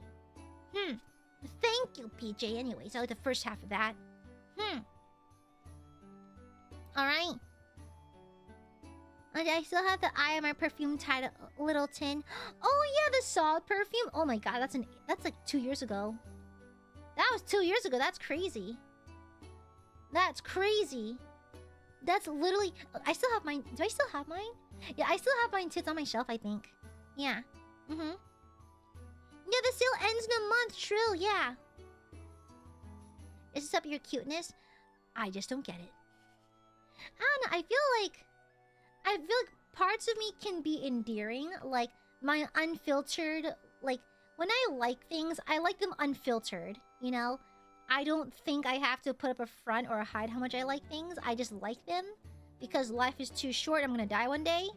Thank you, PJ. Anyways, I like the first half of that. Alright. I still have the AiaAmare perfume tied a little tin. Oh yeah, the solid perfume. Oh my god, that's like 2 years ago. That was 2 years ago. That's crazy. That's crazy. That's literally... I still have mine. Do I still have mine? Yeah, I still have mine too. It's on my shelf, I think. Yeah. Yeah, the sale ends in a month. True, yeah. Is this up your cuteness? I just don't get it. I don't know. I feel like parts of me can be endearing. Like, my unfiltered... Like, when I like things, I like them unfiltered. You know? I don't think I have to put up a front or hide how much I like things. I just like them. Because life is too short. I'm gonna die one day.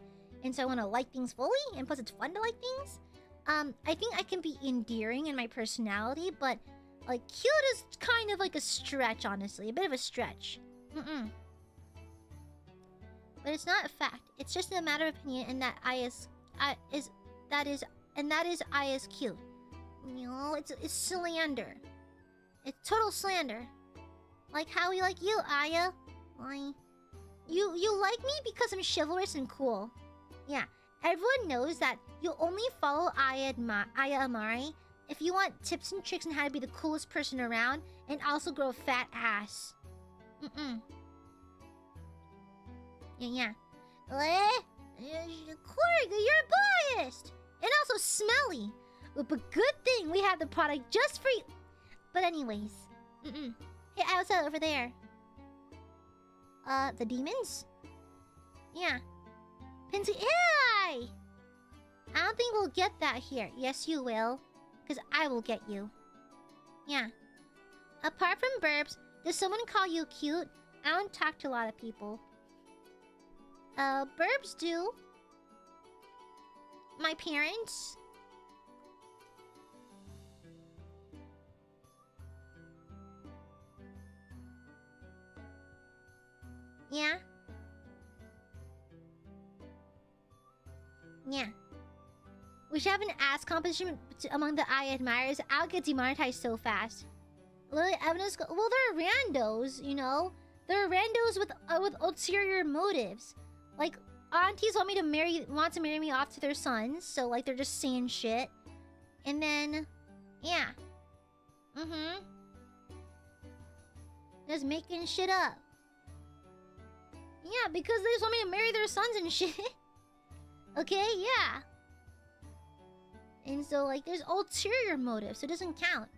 And so I want to like things fully. And plus it's fun to like things. I think I can be endearing in my personality. But, like, cute is kind of like a stretch, honestly. A bit of a stretch. But it's not a fact. It's just a matter of opinion. And that that is Aya's cute. You know, it's slander. It's total slander. Like how we like you, Aya. Why? You like me because I'm chivalrous and cool. Yeah. Everyone knows that you'll only follow AiaAmare if you want tips and tricks on how to be the coolest person around and also grow a fat ass. Yeah. Corey, you're biased! And also smelly. But good thing we have the product just for you. But anyways. Hey, I was over there. The demons? Yeah. Pinsy, hey! I don't think we'll get that here. Yes, you will. Because I will get you. Yeah. Apart from burps, does someone call you cute? I don't talk to a lot of people. Burbs do. My parents. Yeah. Yeah. We should have an ass competition among the Aiadmirers. I'll get demonetized so fast. Literally, evidence. Well, they're randos, you know. They're randos with ulterior motives. Like, aunties want to marry me off to their sons, so like they're just saying shit, and then, yeah, just making shit up. Yeah, because they just want me to marry their sons and shit. Okay, yeah. And so like, there's ulterior motives, so it doesn't count.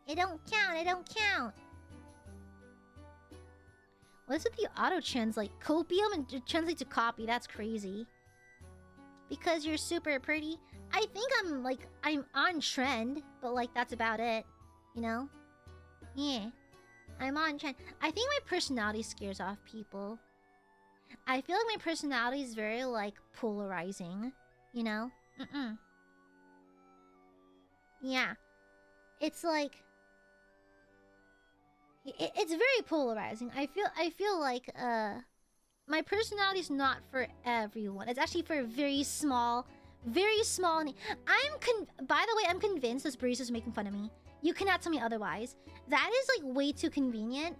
It don't count. It don't count. What's with the auto-translate? Copium and translate to copy. That's crazy. Because you're super pretty. I think I'm on trend, but like that's about it. You know? Yeah. I'm on trend. I think my personality scares off people. I feel like my personality is very like polarizing. You know? Yeah. It's like... It's very polarizing. I feel like my personality is not for everyone. It's actually for very small. By the way, I'm convinced this barista's making fun of me. You cannot tell me otherwise. That is like way too convenient.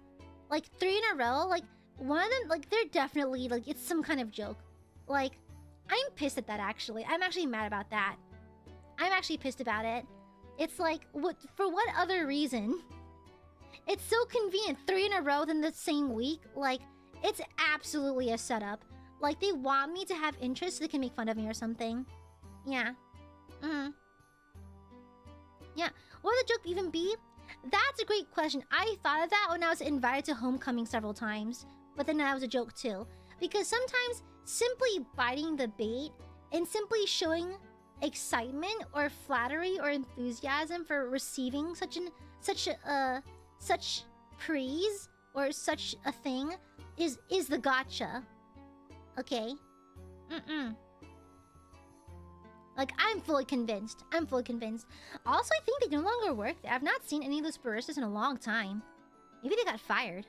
Like 3 in a row. Like one of them, like they're definitely like it's some kind of joke. Like I'm pissed at that actually. I'm actually mad about that. I'm actually pissed about it. It's like for what other reason? It's so convenient. 3 in a row in the same week. Like, it's absolutely a setup. Like, they want me to have interest so they can make fun of me or something. Yeah. Yeah. What would the joke even be? That's a great question. I thought of that when I was invited to homecoming several times. But then that was a joke too. Because sometimes simply biting the bait and simply showing excitement or flattery or enthusiasm for receiving such praise or such a thing is the gotcha. Okay? Like, I'm fully convinced. Also, I think they no longer work there. I've not seen any of those baristas in a long time. Maybe they got fired.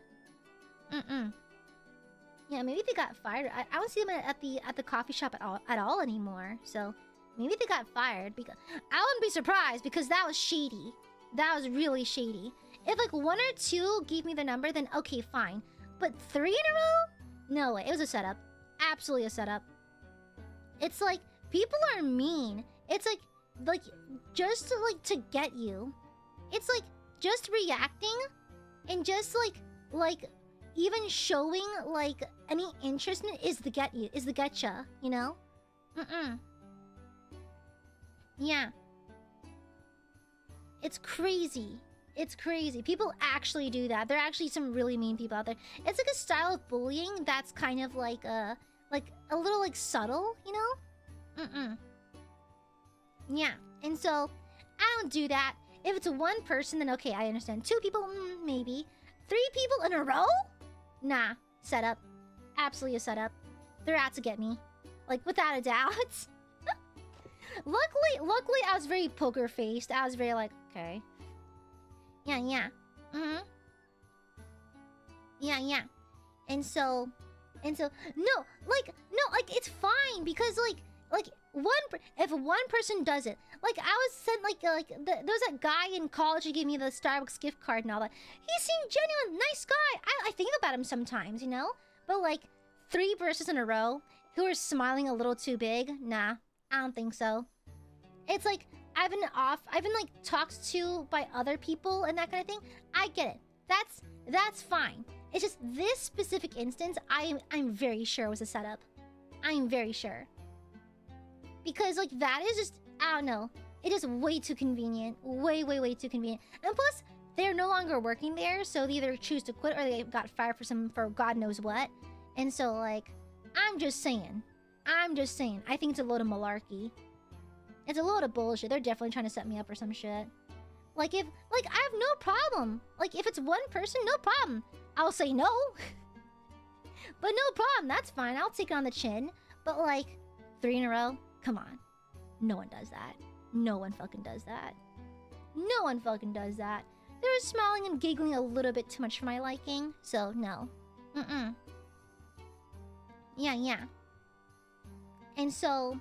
Yeah, maybe they got fired. I don't see them at the coffee shop at all anymore. So, maybe they got fired. Because I wouldn't be surprised because that was shady. That was really shady. If like 1 or 2 gave me the number, then okay, fine. But 3 in a row? No way. It was a setup. Absolutely a setup. It's like people are mean. It's like just to get you. It's like just reacting and just like even showing like any interest in it is the getcha, you know? Yeah. It's crazy. It's crazy. People actually do that. There are actually some really mean people out there. It's like a style of bullying that's kind of like a little like subtle, you know? Yeah. And so I don't do that. If it's 1 person, then okay, I understand. 2 people, maybe. 3 people in a row? Nah. Setup. Absolutely a setup. They're out to get me. Like, without a doubt. Luckily, I was very poker faced. I was very like, okay. Yeah. Yeah. And so, no, it's fine because if 1 person does it, like I was sent there was that guy in college who gave me the Starbucks gift card and all that. He seemed genuine, nice guy. I think about him sometimes, you know. But like 3 baristas in a row who are smiling a little too big, nah, I don't think so. It's like I've been like talked to by other people and that kind of thing. I get it. That's fine. It's just this specific instance, I'm very sure was a setup. I'm very sure. Because like that is just, I don't know. It is way too convenient. Way too convenient. And plus, they're no longer working there, so they either choose to quit or they got fired for God knows what. And so like, I'm just saying. I think it's a load of malarkey. It's a load of bullshit. They're definitely trying to set me up or some shit. Like, I have no problem. Like, if it's one person, no problem. I'll say no. But no problem. That's fine. I'll take it on the chin. But, like, 3 in a row? Come on. No one does that. No one fucking does that. No one fucking does that. They were smiling and giggling a little bit too much for my liking. So, no. Yeah. And so,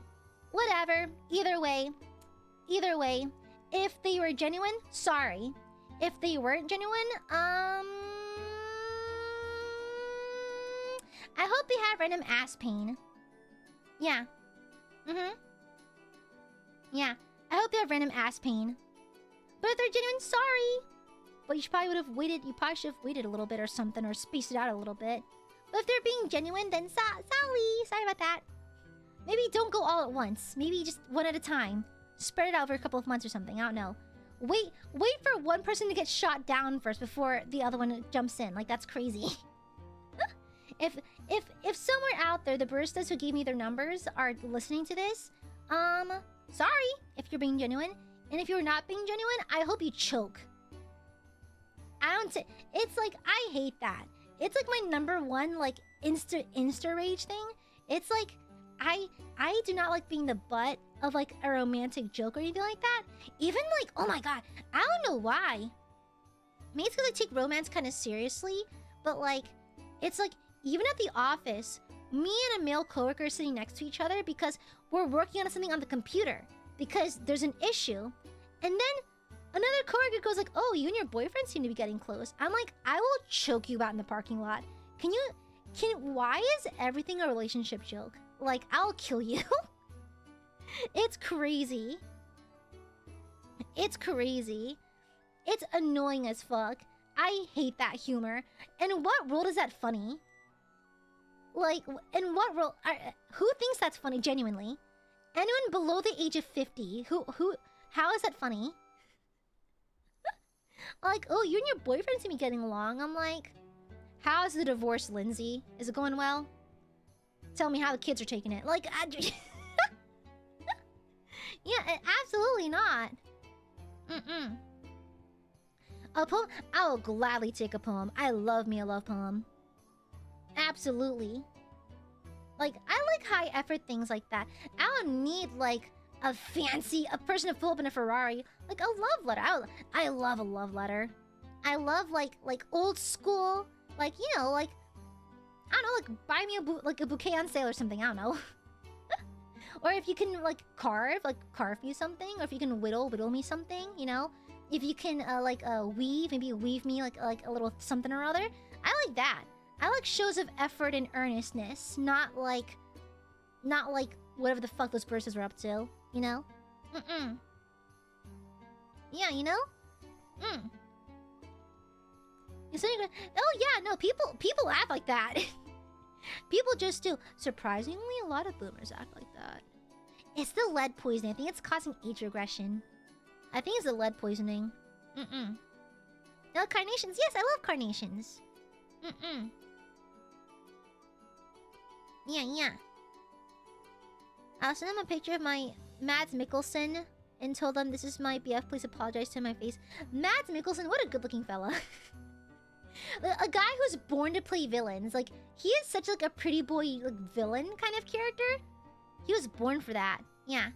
whatever. Either way, if they were genuine, sorry. If they weren't genuine, I hope they have random ass pain. Yeah. Yeah. I hope they have random ass pain. But if they're genuine, sorry. But you probably would have waited. You probably should have waited a little bit or something, or spaced it out a little bit. But if they're being genuine, then sorry about that. Maybe don't go all at once. Maybe just one at a time. Spread it out over a couple of months or something. I don't know. Wait for one person to get shot down first before the other one jumps in. Like, that's crazy. If somewhere out there the baristas who gave me their numbers are listening to this, sorry if you're being genuine. And if you're not being genuine, I hope you choke. It's like, I hate that. It's like my number one, like, insta rage thing. It's like, I do not like being the butt of, like, a romantic joke or anything like that. Even, like, oh my god, I don't know why. Maybe it's because I take romance kind of seriously, but, like, it's like, even at the office, me and a male coworker are sitting next to each other because we're working on something on the computer. Because there's an issue. And then another coworker goes like, oh, you and your boyfriend seem to be getting close. I'm like, I will choke you out in the parking lot. Why is everything a relationship joke? Like, I'll kill you. It's crazy. It's crazy. It's annoying as fuck. I hate that humor. And in what world is that funny? Like, in what world? Who thinks that's funny, genuinely? Anyone below the age of 50? How is that funny? Like, oh, you and your boyfriend seem to be getting along. I'm like, how is the divorce, Lindsay? Is it going well? Tell me how the kids are taking it. Like, yeah, absolutely not. A poem? I will gladly take a poem. I love me a love poem. Absolutely. Like, I like high effort things like that. I don't need, like, a person to pull up in a Ferrari. Like, a love letter. I love a love letter. I love, like old school, like, you know, like, I don't know, like, buy me a bouquet on sale or something. I don't know. Or if you can, like, carve me something. Or if you can whittle me something, you know. If you can, maybe weave me, like a little something or other. I like that. I like shows of effort and earnestness, not like whatever the fuck those baristas were up to, you know? Yeah, you know? Oh yeah, no, people act like that. People just do. Surprisingly, a lot of boomers act like that. It's the lead poisoning. I think it's causing age regression. I think it's the lead poisoning. No, carnations. Yes, I love carnations. Yeah. I'll send them a picture of my Mads Mikkelsen and told them this is my BF. Please apologize to my face. Mads Mikkelsen, what a good-looking fella. A guy who's born to play villains. Like, he is such like a pretty boy, like, villain kind of character. He was born for that. Yeah.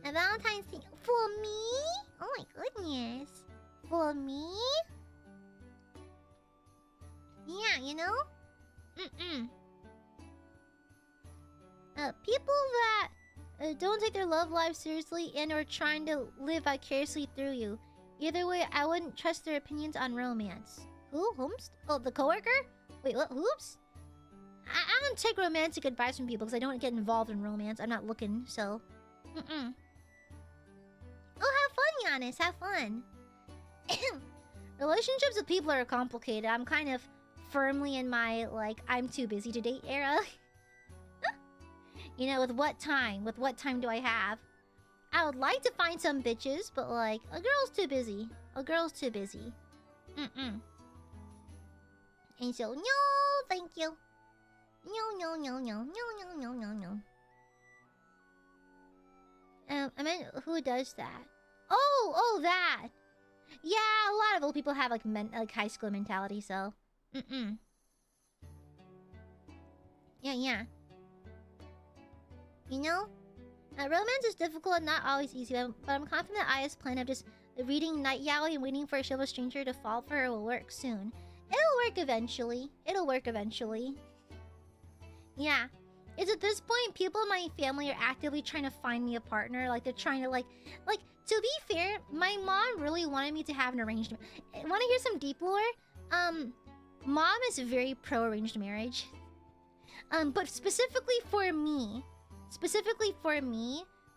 A Valentine's Day for me? Oh my goodness. For me? Yeah, you know? People that don't take their love life seriously and are trying to live vicariously through you. Either way, I wouldn't trust their opinions on romance. Who? Whomst? Oh, the coworker? Wait, what? Whoops? I don't take romantic advice from people because I don't get involved in romance. I'm not looking, so... Oh, have fun, Giannis. Have fun. Relationships with people are complicated. I'm kind of firmly in my, like, I'm too busy to date era. You know, with what time? With what time do I have? I would like to find some bitches, but, like, a girl's too busy. A girl's too busy. And so, no, thank you. No. I mean, who does that? Oh, that. Yeah, a lot of old people have like high school mentality, so. Yeah. You know, romance is difficult and not always easy, but I'm confident that Aya's plan of just reading Night Yaoi and waiting for a chivalrous stranger to fall for her will work soon. It'll work eventually. Yeah. It's at this point, people in my family are actively trying to find me a partner. Like, they're trying to, like, to be fair, my mom really wanted me to have an arranged... Want to hear some deep lore? Mom is very pro-arranged marriage. But specifically for me,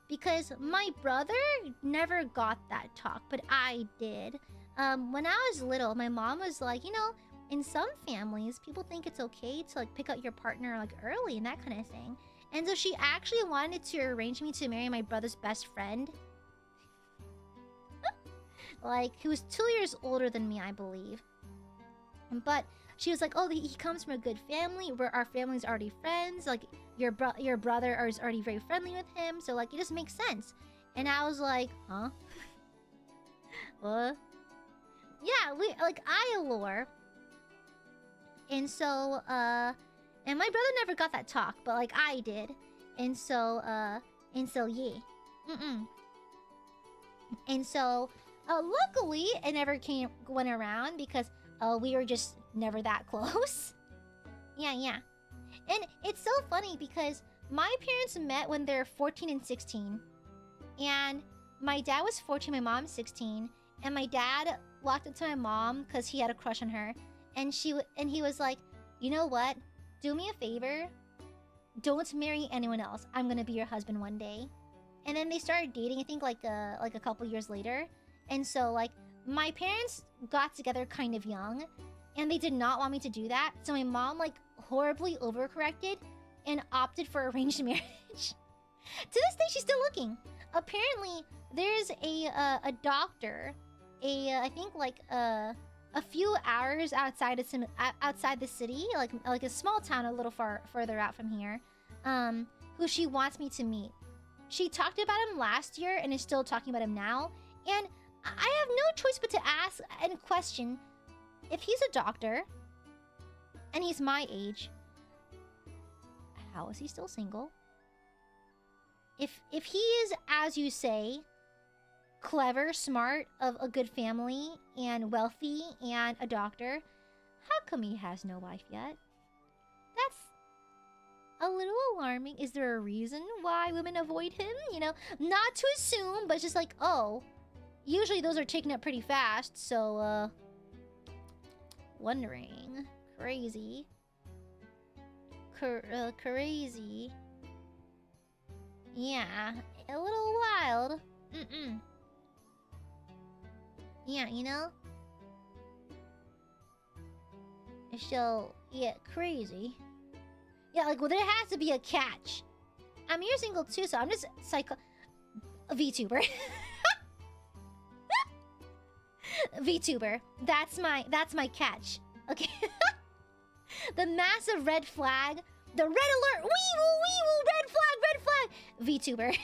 because my brother never got that talk, but I did. When I was little, my mom was like, you know, in some families, people think it's okay to like pick out your partner like early and that kind of thing. And so she actually wanted to arrange me to marry my brother's best friend. Like, he was 2 years older than me, I believe. But she was like, oh, he comes from a good family, where our family's already friends. Like, your brother is already very friendly with him, so like, it just makes sense. And I was like, huh? What? Yeah, we like ILUNA. And so, and my brother never got that talk, but like I did. And so yeah. And so, luckily, it never went around because we were just never that close. Yeah. And it's so funny because my parents met when they're 14 and 16. And my dad was 14, my mom's 16. And my dad walked up to my mom because he had a crush on her. And he was like, you know what? Do me a favor. Don't marry anyone else. I'm gonna be your husband one day. And then they started dating, I think like a couple years later. And so like my parents got together kind of young, and they did not want me to do that. So my mom like horribly overcorrected and opted for arranged marriage. To this day, she's still looking. Apparently, there's a doctor, I think like a few hours outside the city, like a small town a little further out from here, who she wants me to meet. She talked about him last year and is still talking about him now. And I have no choice but to ask and question, if he's a doctor and he's my age, how is he still single? If he is, as you say, clever, smart, of a good family, and wealthy, and a doctor, how come he has no wife yet? That's a little alarming. Is there a reason why women avoid him? You know, not to assume, but just like, oh, usually those are taken up pretty fast, so, wondering. Crazy. Crazy. Yeah, a little wild. Yeah, you know? So, yeah, crazy. Yeah, like, well, there has to be a catch. I'm here single too, so I'm just a VTuber. VTuber. That's my catch. Okay. The massive red flag. The red alert. Weevil, red flag. VTuber.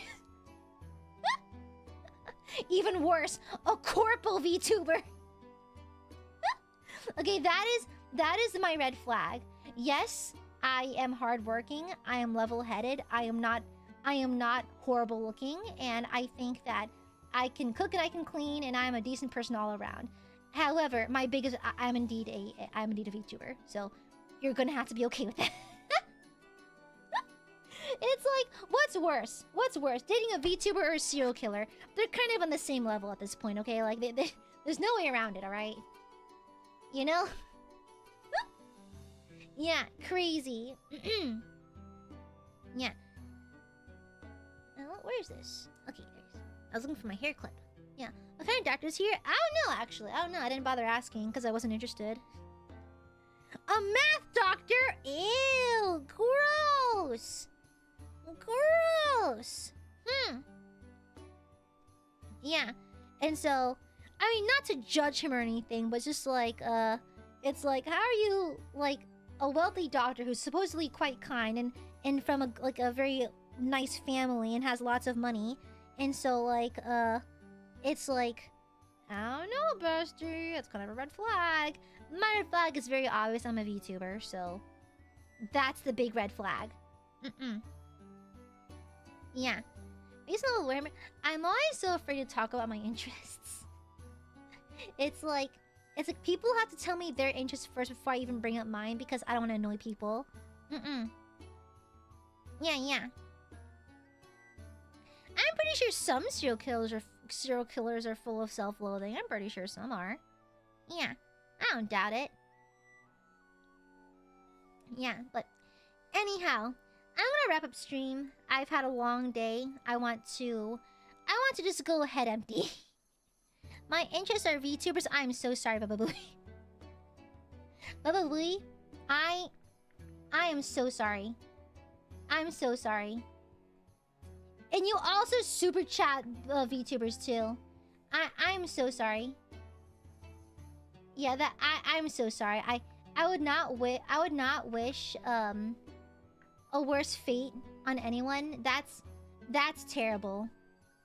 Even worse, a corporal VTuber. Okay, that is my red flag. Yes, I am hardworking. I am level-headed. I am not horrible looking, and I think that I can cook and I can clean, and I'm a decent person all around. However, I'm indeed a VTuber, so you're gonna have to be okay with that. It's like, what's worse? What's worse, dating a VTuber or a serial killer? They're kind of on the same level at this point, okay? Like, there's no way around it, all right? You know? Yeah, crazy. Yeah. Where is this? Okay, there's. I was looking for my hair clip. Yeah. What kind of doctor's here? I don't know, actually. I don't know. I didn't bother asking because I wasn't interested. A math doctor? Ew, gross. Gross. Yeah. And so, I mean, not to judge him or anything, but just like, it's like, how are you, like, a wealthy doctor who's supposedly quite kind and from a very nice family and has lots of money, And so, like, it's like, I don't know, bestie. It's kind of a red flag. My red flag is very obvious. I'm a VTuber, so that's the big red flag. Yeah. Makes me a little weird. I'm always so afraid to talk about my interests. It's like people have to tell me their interests first before I even bring up mine because I don't want to annoy people. Yeah. I'm pretty sure some serial killers are full of self-loathing. I'm pretty sure some are. Yeah, I don't doubt it. Yeah, but anyhow, I'm gonna wrap up stream. I've had a long day. I want to just go head empty. My interests are VTubers. I'm so sorry, Baba Booey. Baba Booey, I am so sorry. I'm so sorry. And you also super chat VTubers too. I'm so sorry. Yeah, that I'm so sorry. I would not wish a worse fate on anyone. That's terrible.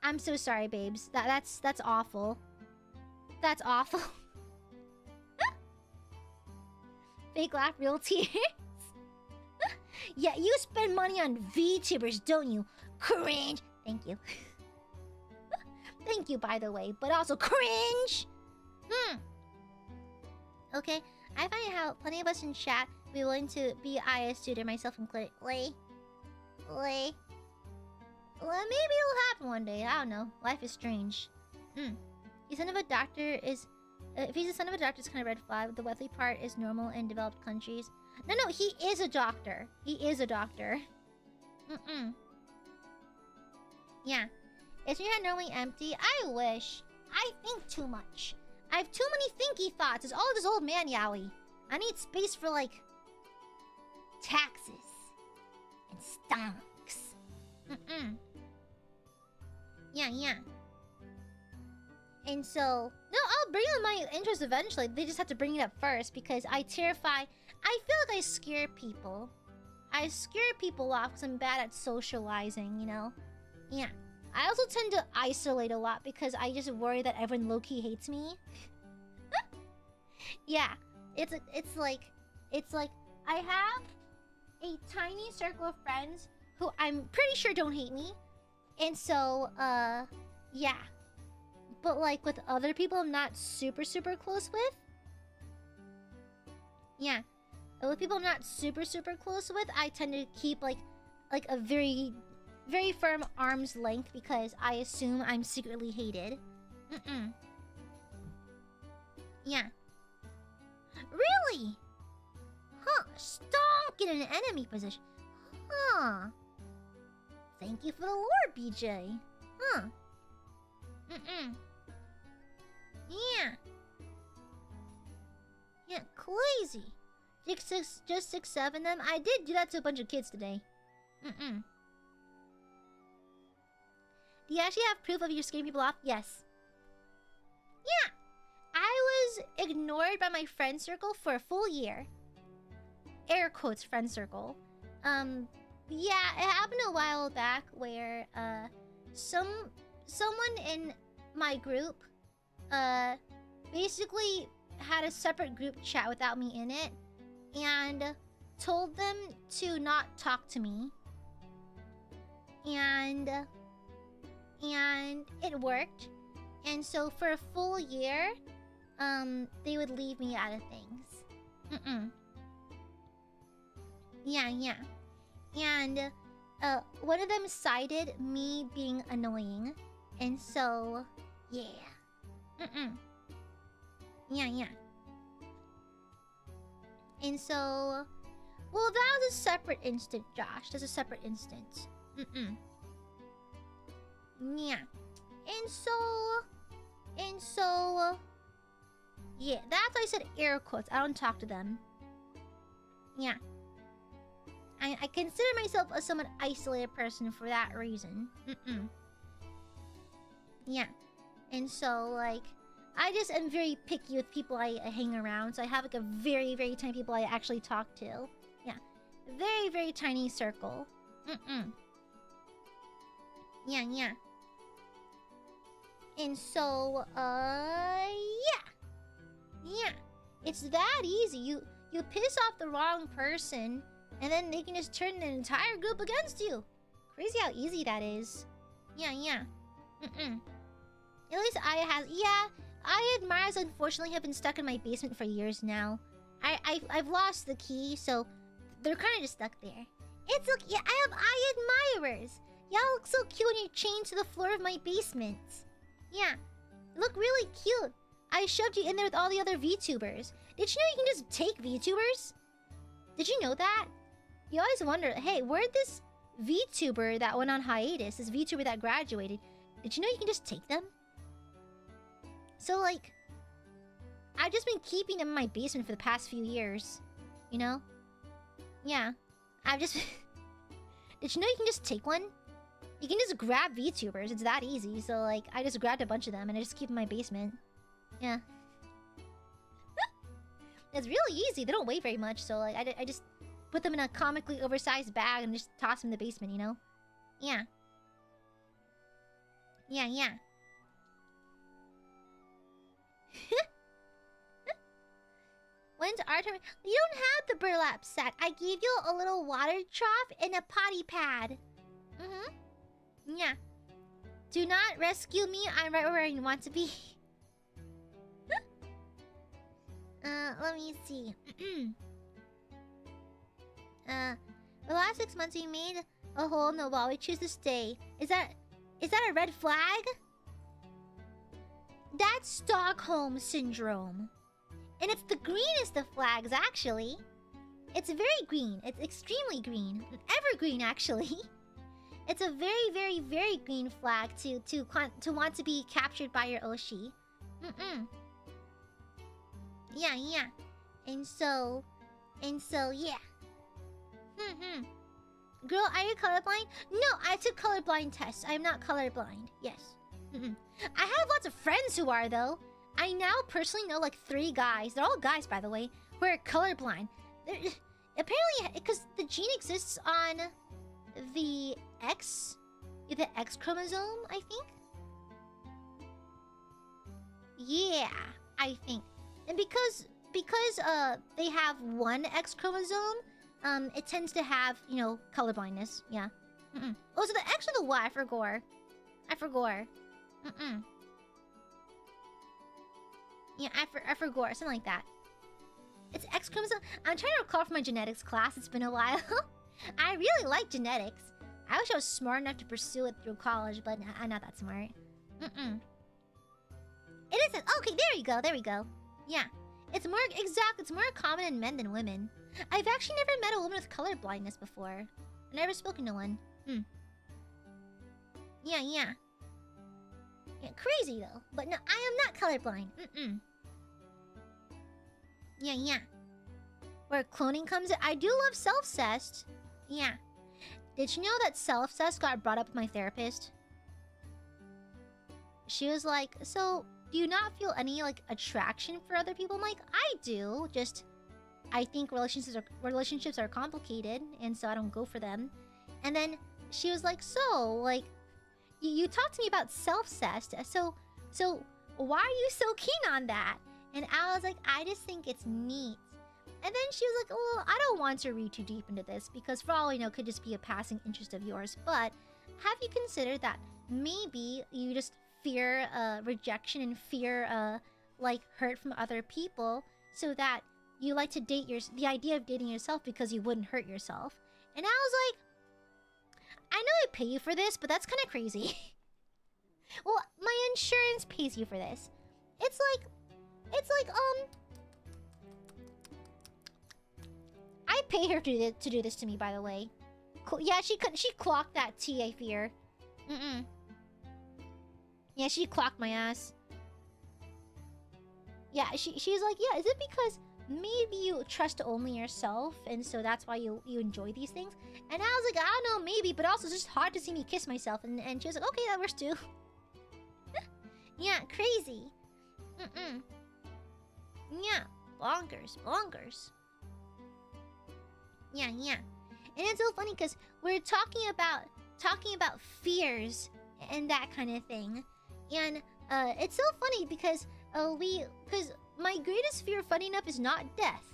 I'm so sorry, babes. That's awful. That's awful. Fake laugh, real tears. Yeah, you spend money on VTubers, don't you? Cringe. Thank you. Thank you, by the way, but also cringe. Okay, I find how plenty of us in chat be willing to be IA student, myself included. Maybe it'll happen one day. I don't know. Life is strange. The son of a doctor is... if he's the son of a doctor, it's kind of red flag. The wealthy part is normal in developed countries. No, he is a doctor. He is a doctor. Yeah. Is your head normally empty? I wish. I think too much. I have too many thinky thoughts. It's all this old man yaoi. I need space for, like, taxes and stonks. Yeah. And so, no, I'll bring up my interest eventually. They just have to bring it up first because I feel like I scare people. I scare people off because I'm bad at socializing, you know? Yeah. I also tend to isolate a lot because I just worry that everyone low-key hates me. Yeah. It's like I have a tiny circle of friends who I'm pretty sure don't hate me. And so, yeah. But like with other people I'm not super close with. Yeah. With people I'm not super close with, I tend to keep like a very firm arm's length because I assume I'm secretly hated. Yeah. Really? Huh. Stonk in an enemy position. Huh. Thank you for the lore, BJ. Huh. Yeah. Yeah, crazy. Just 6-7 them? I did do that to a bunch of kids today. Do you actually have proof of your scaring people off? Yes. Yeah. I was ignored by my friend circle for a full year. Air quotes friend circle. Yeah, it happened a while back where someone in my group basically had a separate group chat without me in it and told them to not talk to me. And it worked. And so for a full year, they would leave me out of things. Yeah. And one of them cited me being annoying. And so, yeah. Yeah. And so, well, that was a separate instant, Josh. That's a separate instance. Yeah. And so, yeah, that's why I said air quotes. I don't talk to them. Yeah. I consider myself a somewhat isolated person for that reason. Yeah. And so, like, I just am very picky with people I hang around. So I have, like, a very tiny people I actually talk to. Yeah. Very tiny circle. Yeah. And so, yeah. Yeah. It's that easy. You piss off the wrong person, and then they can just turn the entire group against you. Crazy how easy that is. Yeah, yeah. At least Aiadmirers unfortunately have been stuck in my basement for years now. I've lost the key, so they're kind of just stuck there. It's look, yeah, I have Aiadmirers. Y'all look so cute when you're chained to the floor of my basement. Yeah, look really cute. I shoved you in there with all the other VTubers. Did you know you can just take VTubers? Did you know that? You always wonder, hey, where'd this VTuber that went on hiatus, this VTuber that graduated, did you know you can just take them? So, like, I've just been keeping them in my basement for the past few years. You know? Yeah. I've just... Did you know you can just take one? You can just grab VTubers. It's that easy. So, like, I just grabbed a bunch of them and I just keep them in my basement. Yeah. It's really easy. They don't weigh very much. So, like, I just put them in a comically oversized bag and just toss them in the basement, you know? Yeah. Yeah, yeah. When's our turn? You don't have the burlap sack. I gave you a little water trough and a potty pad. Yeah. Do not rescue me. I'm right where I want to be. Let me see. The last 6 months we made a hole in the wall. We choose to stay. Is that a red flag? That's Stockholm Syndrome. And it's the greenest of flags, actually. It's very green. It's extremely green. Evergreen, actually. It's a very, very, very green flag to want to be captured by your Oshi. Yeah, yeah. And so, yeah. Girl, are you colorblind? No, I took colorblind tests. I'm not colorblind. Yes. I have lots of friends who are, though. I now personally know like 3 guys. They're all guys, by the way, who are colorblind. Apparently, because the gene exists on the X chromosome, I think. Yeah, I think. And because they have one X chromosome, it tends to have, you know, colorblindness. Yeah. Oh, so the X or the Y? I forgot. Yeah, I forgot. Something like that. It's X chromosome. I'm trying to recall from my genetics class. It's been a while. I really like genetics. I wish I was smart enough to pursue it through college, but I'm not that smart. It isn't. Okay, there we go. Yeah. It's more common in men than women. I've actually never met a woman with color blindness before. I've never spoken to one. Yeah. Yeah, crazy though. But no, I am not colorblind. Yeah. Where cloning comes in. I do love self-cessed. Yeah. Did you know that self-cessed got brought up with my therapist? She was like, so do you not feel any like attraction for other people? I'm like, I do. Just I think relationships are complicated, and so I don't go for them. And then she was like, so like you talked to me about self-cessed, so why are you so keen on that? And I was like, I just think it's neat. And then she was like, well, I don't want to read too deep into this because for all we know, it could just be a passing interest of yours. But have you considered that maybe you just fear rejection and fear like hurt from other people, so that you like to date the idea of dating yourself because you wouldn't hurt yourself? And I was like, I know I pay you for this, but that's kind of crazy. Well, my insurance pays you for this. It's like I pay her to do this to me, by the way. Yeah, she clocked that TA fear. Yeah, she clocked my ass. Yeah, she's like, yeah, is it because maybe you trust only yourself, and so that's why you enjoy these things? And I was like, I don't know, maybe, but also it's just hard to see me kiss myself. And she was like, okay, that works too. Yeah, crazy. Yeah, bonkers. Yeah. And it's so funny because we're talking about fears and that kind of thing. And it's so funny because my greatest fear, funny enough, is not death,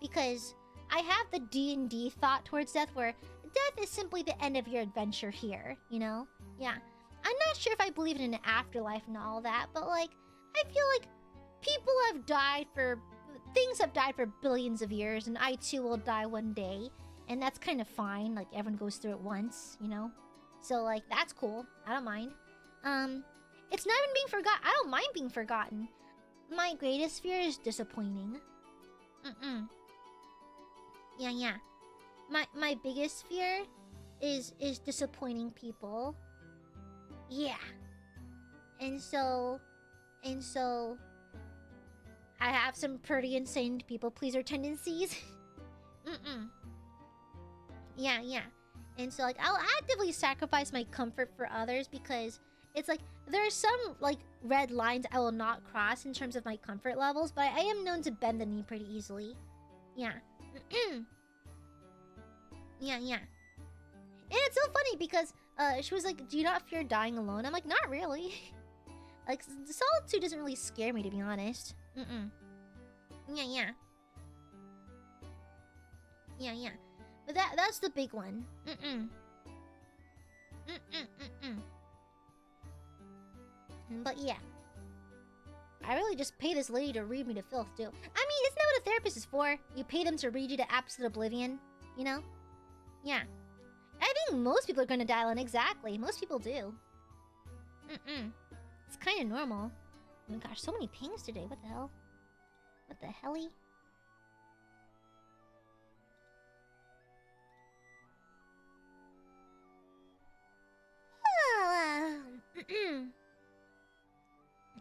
because I have the D&D thought towards death, where death is simply the end of your adventure here, you know? Yeah. I'm not sure if I believe in an afterlife and all that, but like, I feel like things have died for billions of years, and I too will die one day, and that's kind of fine. Like, everyone goes through it once, you know? So like, that's cool. I don't mind. It's not even being forgotten. I don't mind being forgotten. My greatest fear is disappointing. Yeah. My biggest fear is disappointing people. Yeah. And so I have some pretty insane people pleaser tendencies. Yeah. And so like, I'll actively sacrifice my comfort for others, because it's like there are some like red lines I will not cross in terms of my comfort levels, but I am known to bend the knee pretty easily. Yeah. Yeah. And it's so funny because she was like, "Do you not fear dying alone?" I'm like, "Not really." Like, solitude doesn't really scare me, to be honest. Yeah. But that's the big one. But yeah, I really just pay this lady to read me to filth, too. I mean, isn't that what a therapist is for? You pay them to read you to absolute oblivion, you know? Yeah. I think most people are gonna dial in. Exactly. Most people do. It's kind of normal. Oh my gosh, so many pings today. What the hell? What the helly?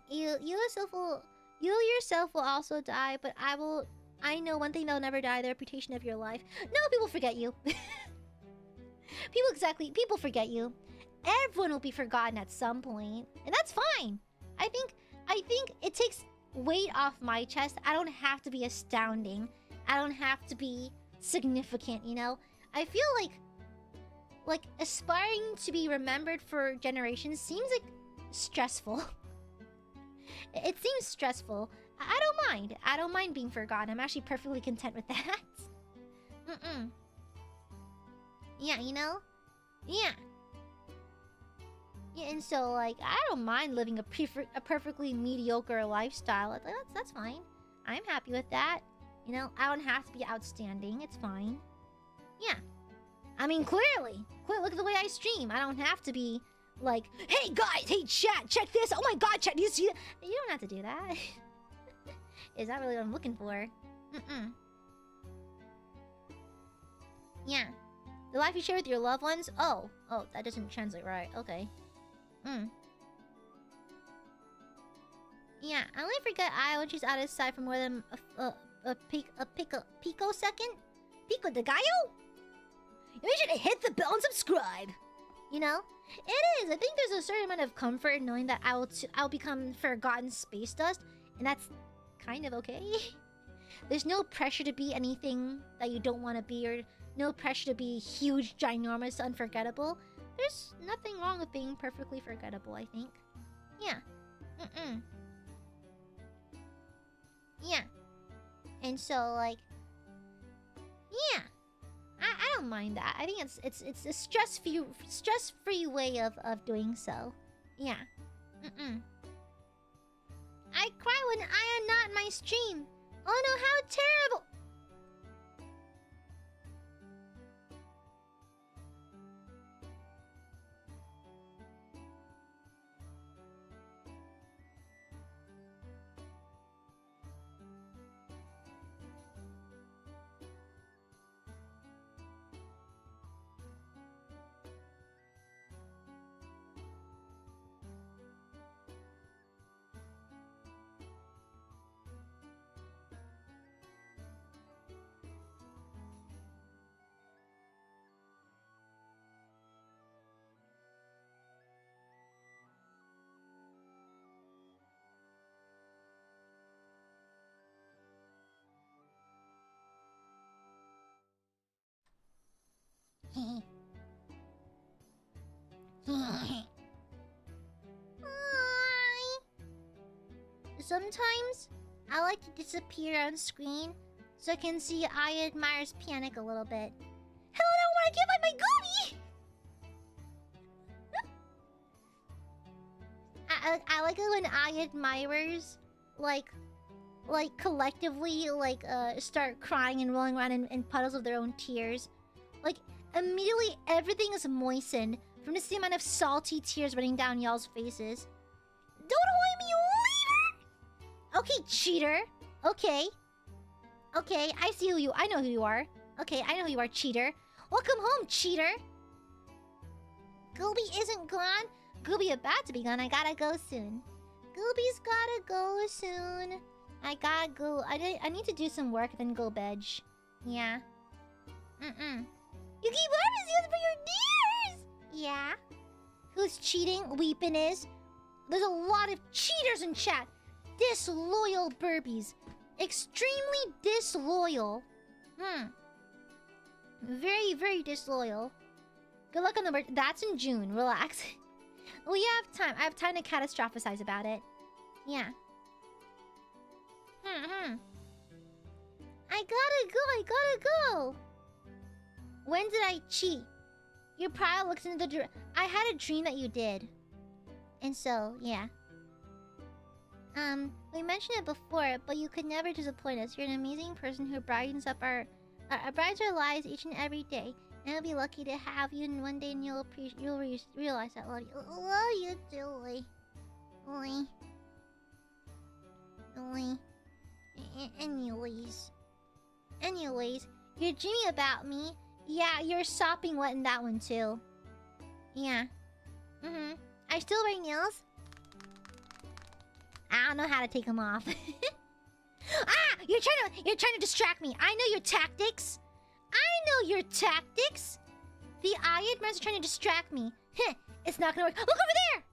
You yourself will also die, but I know one thing that'll never die: the reputation of your life. No, people forget you. People forget you. Everyone will be forgotten at some point, and that's fine. I think it takes weight off my chest. I don't have to be astounding. I don't have to be significant, you know? I feel like aspiring to be remembered for generations seems like stressful. It seems stressful. I don't mind. I don't mind being forgotten. I'm actually perfectly content with that. Yeah, you know? Yeah. Yeah, and so, like, I don't mind living a perfectly mediocre lifestyle. Like, that's fine. I'm happy with that. You know, I don't have to be outstanding. It's fine. Yeah. I mean, clearly. Look at the way I stream. I don't have to be like, "Hey guys, hey chat, check this. Oh my god, chat, do you see that?" You don't have to do that. Is that really what I'm looking for? Yeah. The life you share with your loved ones? Oh, that doesn't translate right. Okay. Yeah, I only forget Ai when she's out of sight for more than a picosecond. Pico de gallo? You should hit the bell and subscribe. You know? It is. I think there's a certain amount of comfort in knowing that I'll become forgotten space dust, and that's kind of okay. There's no pressure to be anything that you don't want to be, or no pressure to be huge, ginormous, unforgettable. There's nothing wrong with being perfectly forgettable, I think. Yeah. Yeah. And so, like, yeah. I don't mind that. I think it's a stress-free way of doing so. Yeah. I cry when I am not in my stream. Oh no, how terrible! sometimes I like to disappear on screen so I can see Aiadmirers panic a little bit. Hell, I don't want to give up my Gooby! I like it when Aiadmirers like collectively start crying and rolling around in puddles of their own tears. Like immediately everything is moistened from just the amount of salty tears running down y'all's faces. Don't hold me, you leader! Okay, cheater. Okay, I see who you. I know who you are. Okay, I know who you are, cheater. Welcome home, cheater. Gooby isn't gone. Gooby about to be gone. I gotta go soon. Gooby's gotta go soon. I gotta go. I need to do some work, then go bedge. Yeah. You keep harvesting for your dears! Yeah. Who's cheating? Weeping is. There's a lot of cheaters in chat. Disloyal burbies. Extremely disloyal. Very, very disloyal. Good luck on the bird. That's in June. Relax. We have time. I have time to catastrophize about it. Yeah. I gotta go. When did I cheat? Your probably looks into the... I had a dream that you did. And so, yeah. We mentioned it before, but you could never disappoint us. You're an amazing person who brightens up brightens our lives each and every day. And I'll be lucky to have you, and one day and you'll realize that. Love you too, Oi. Anyways, you're dreaming about me. Yeah, you're sopping wet in that one too. Yeah. I still wear nails. I don't know how to take them off. You're trying to distract me. I know your tactics. The Aiadmirers are trying to distract me. It's not gonna work. Look over there!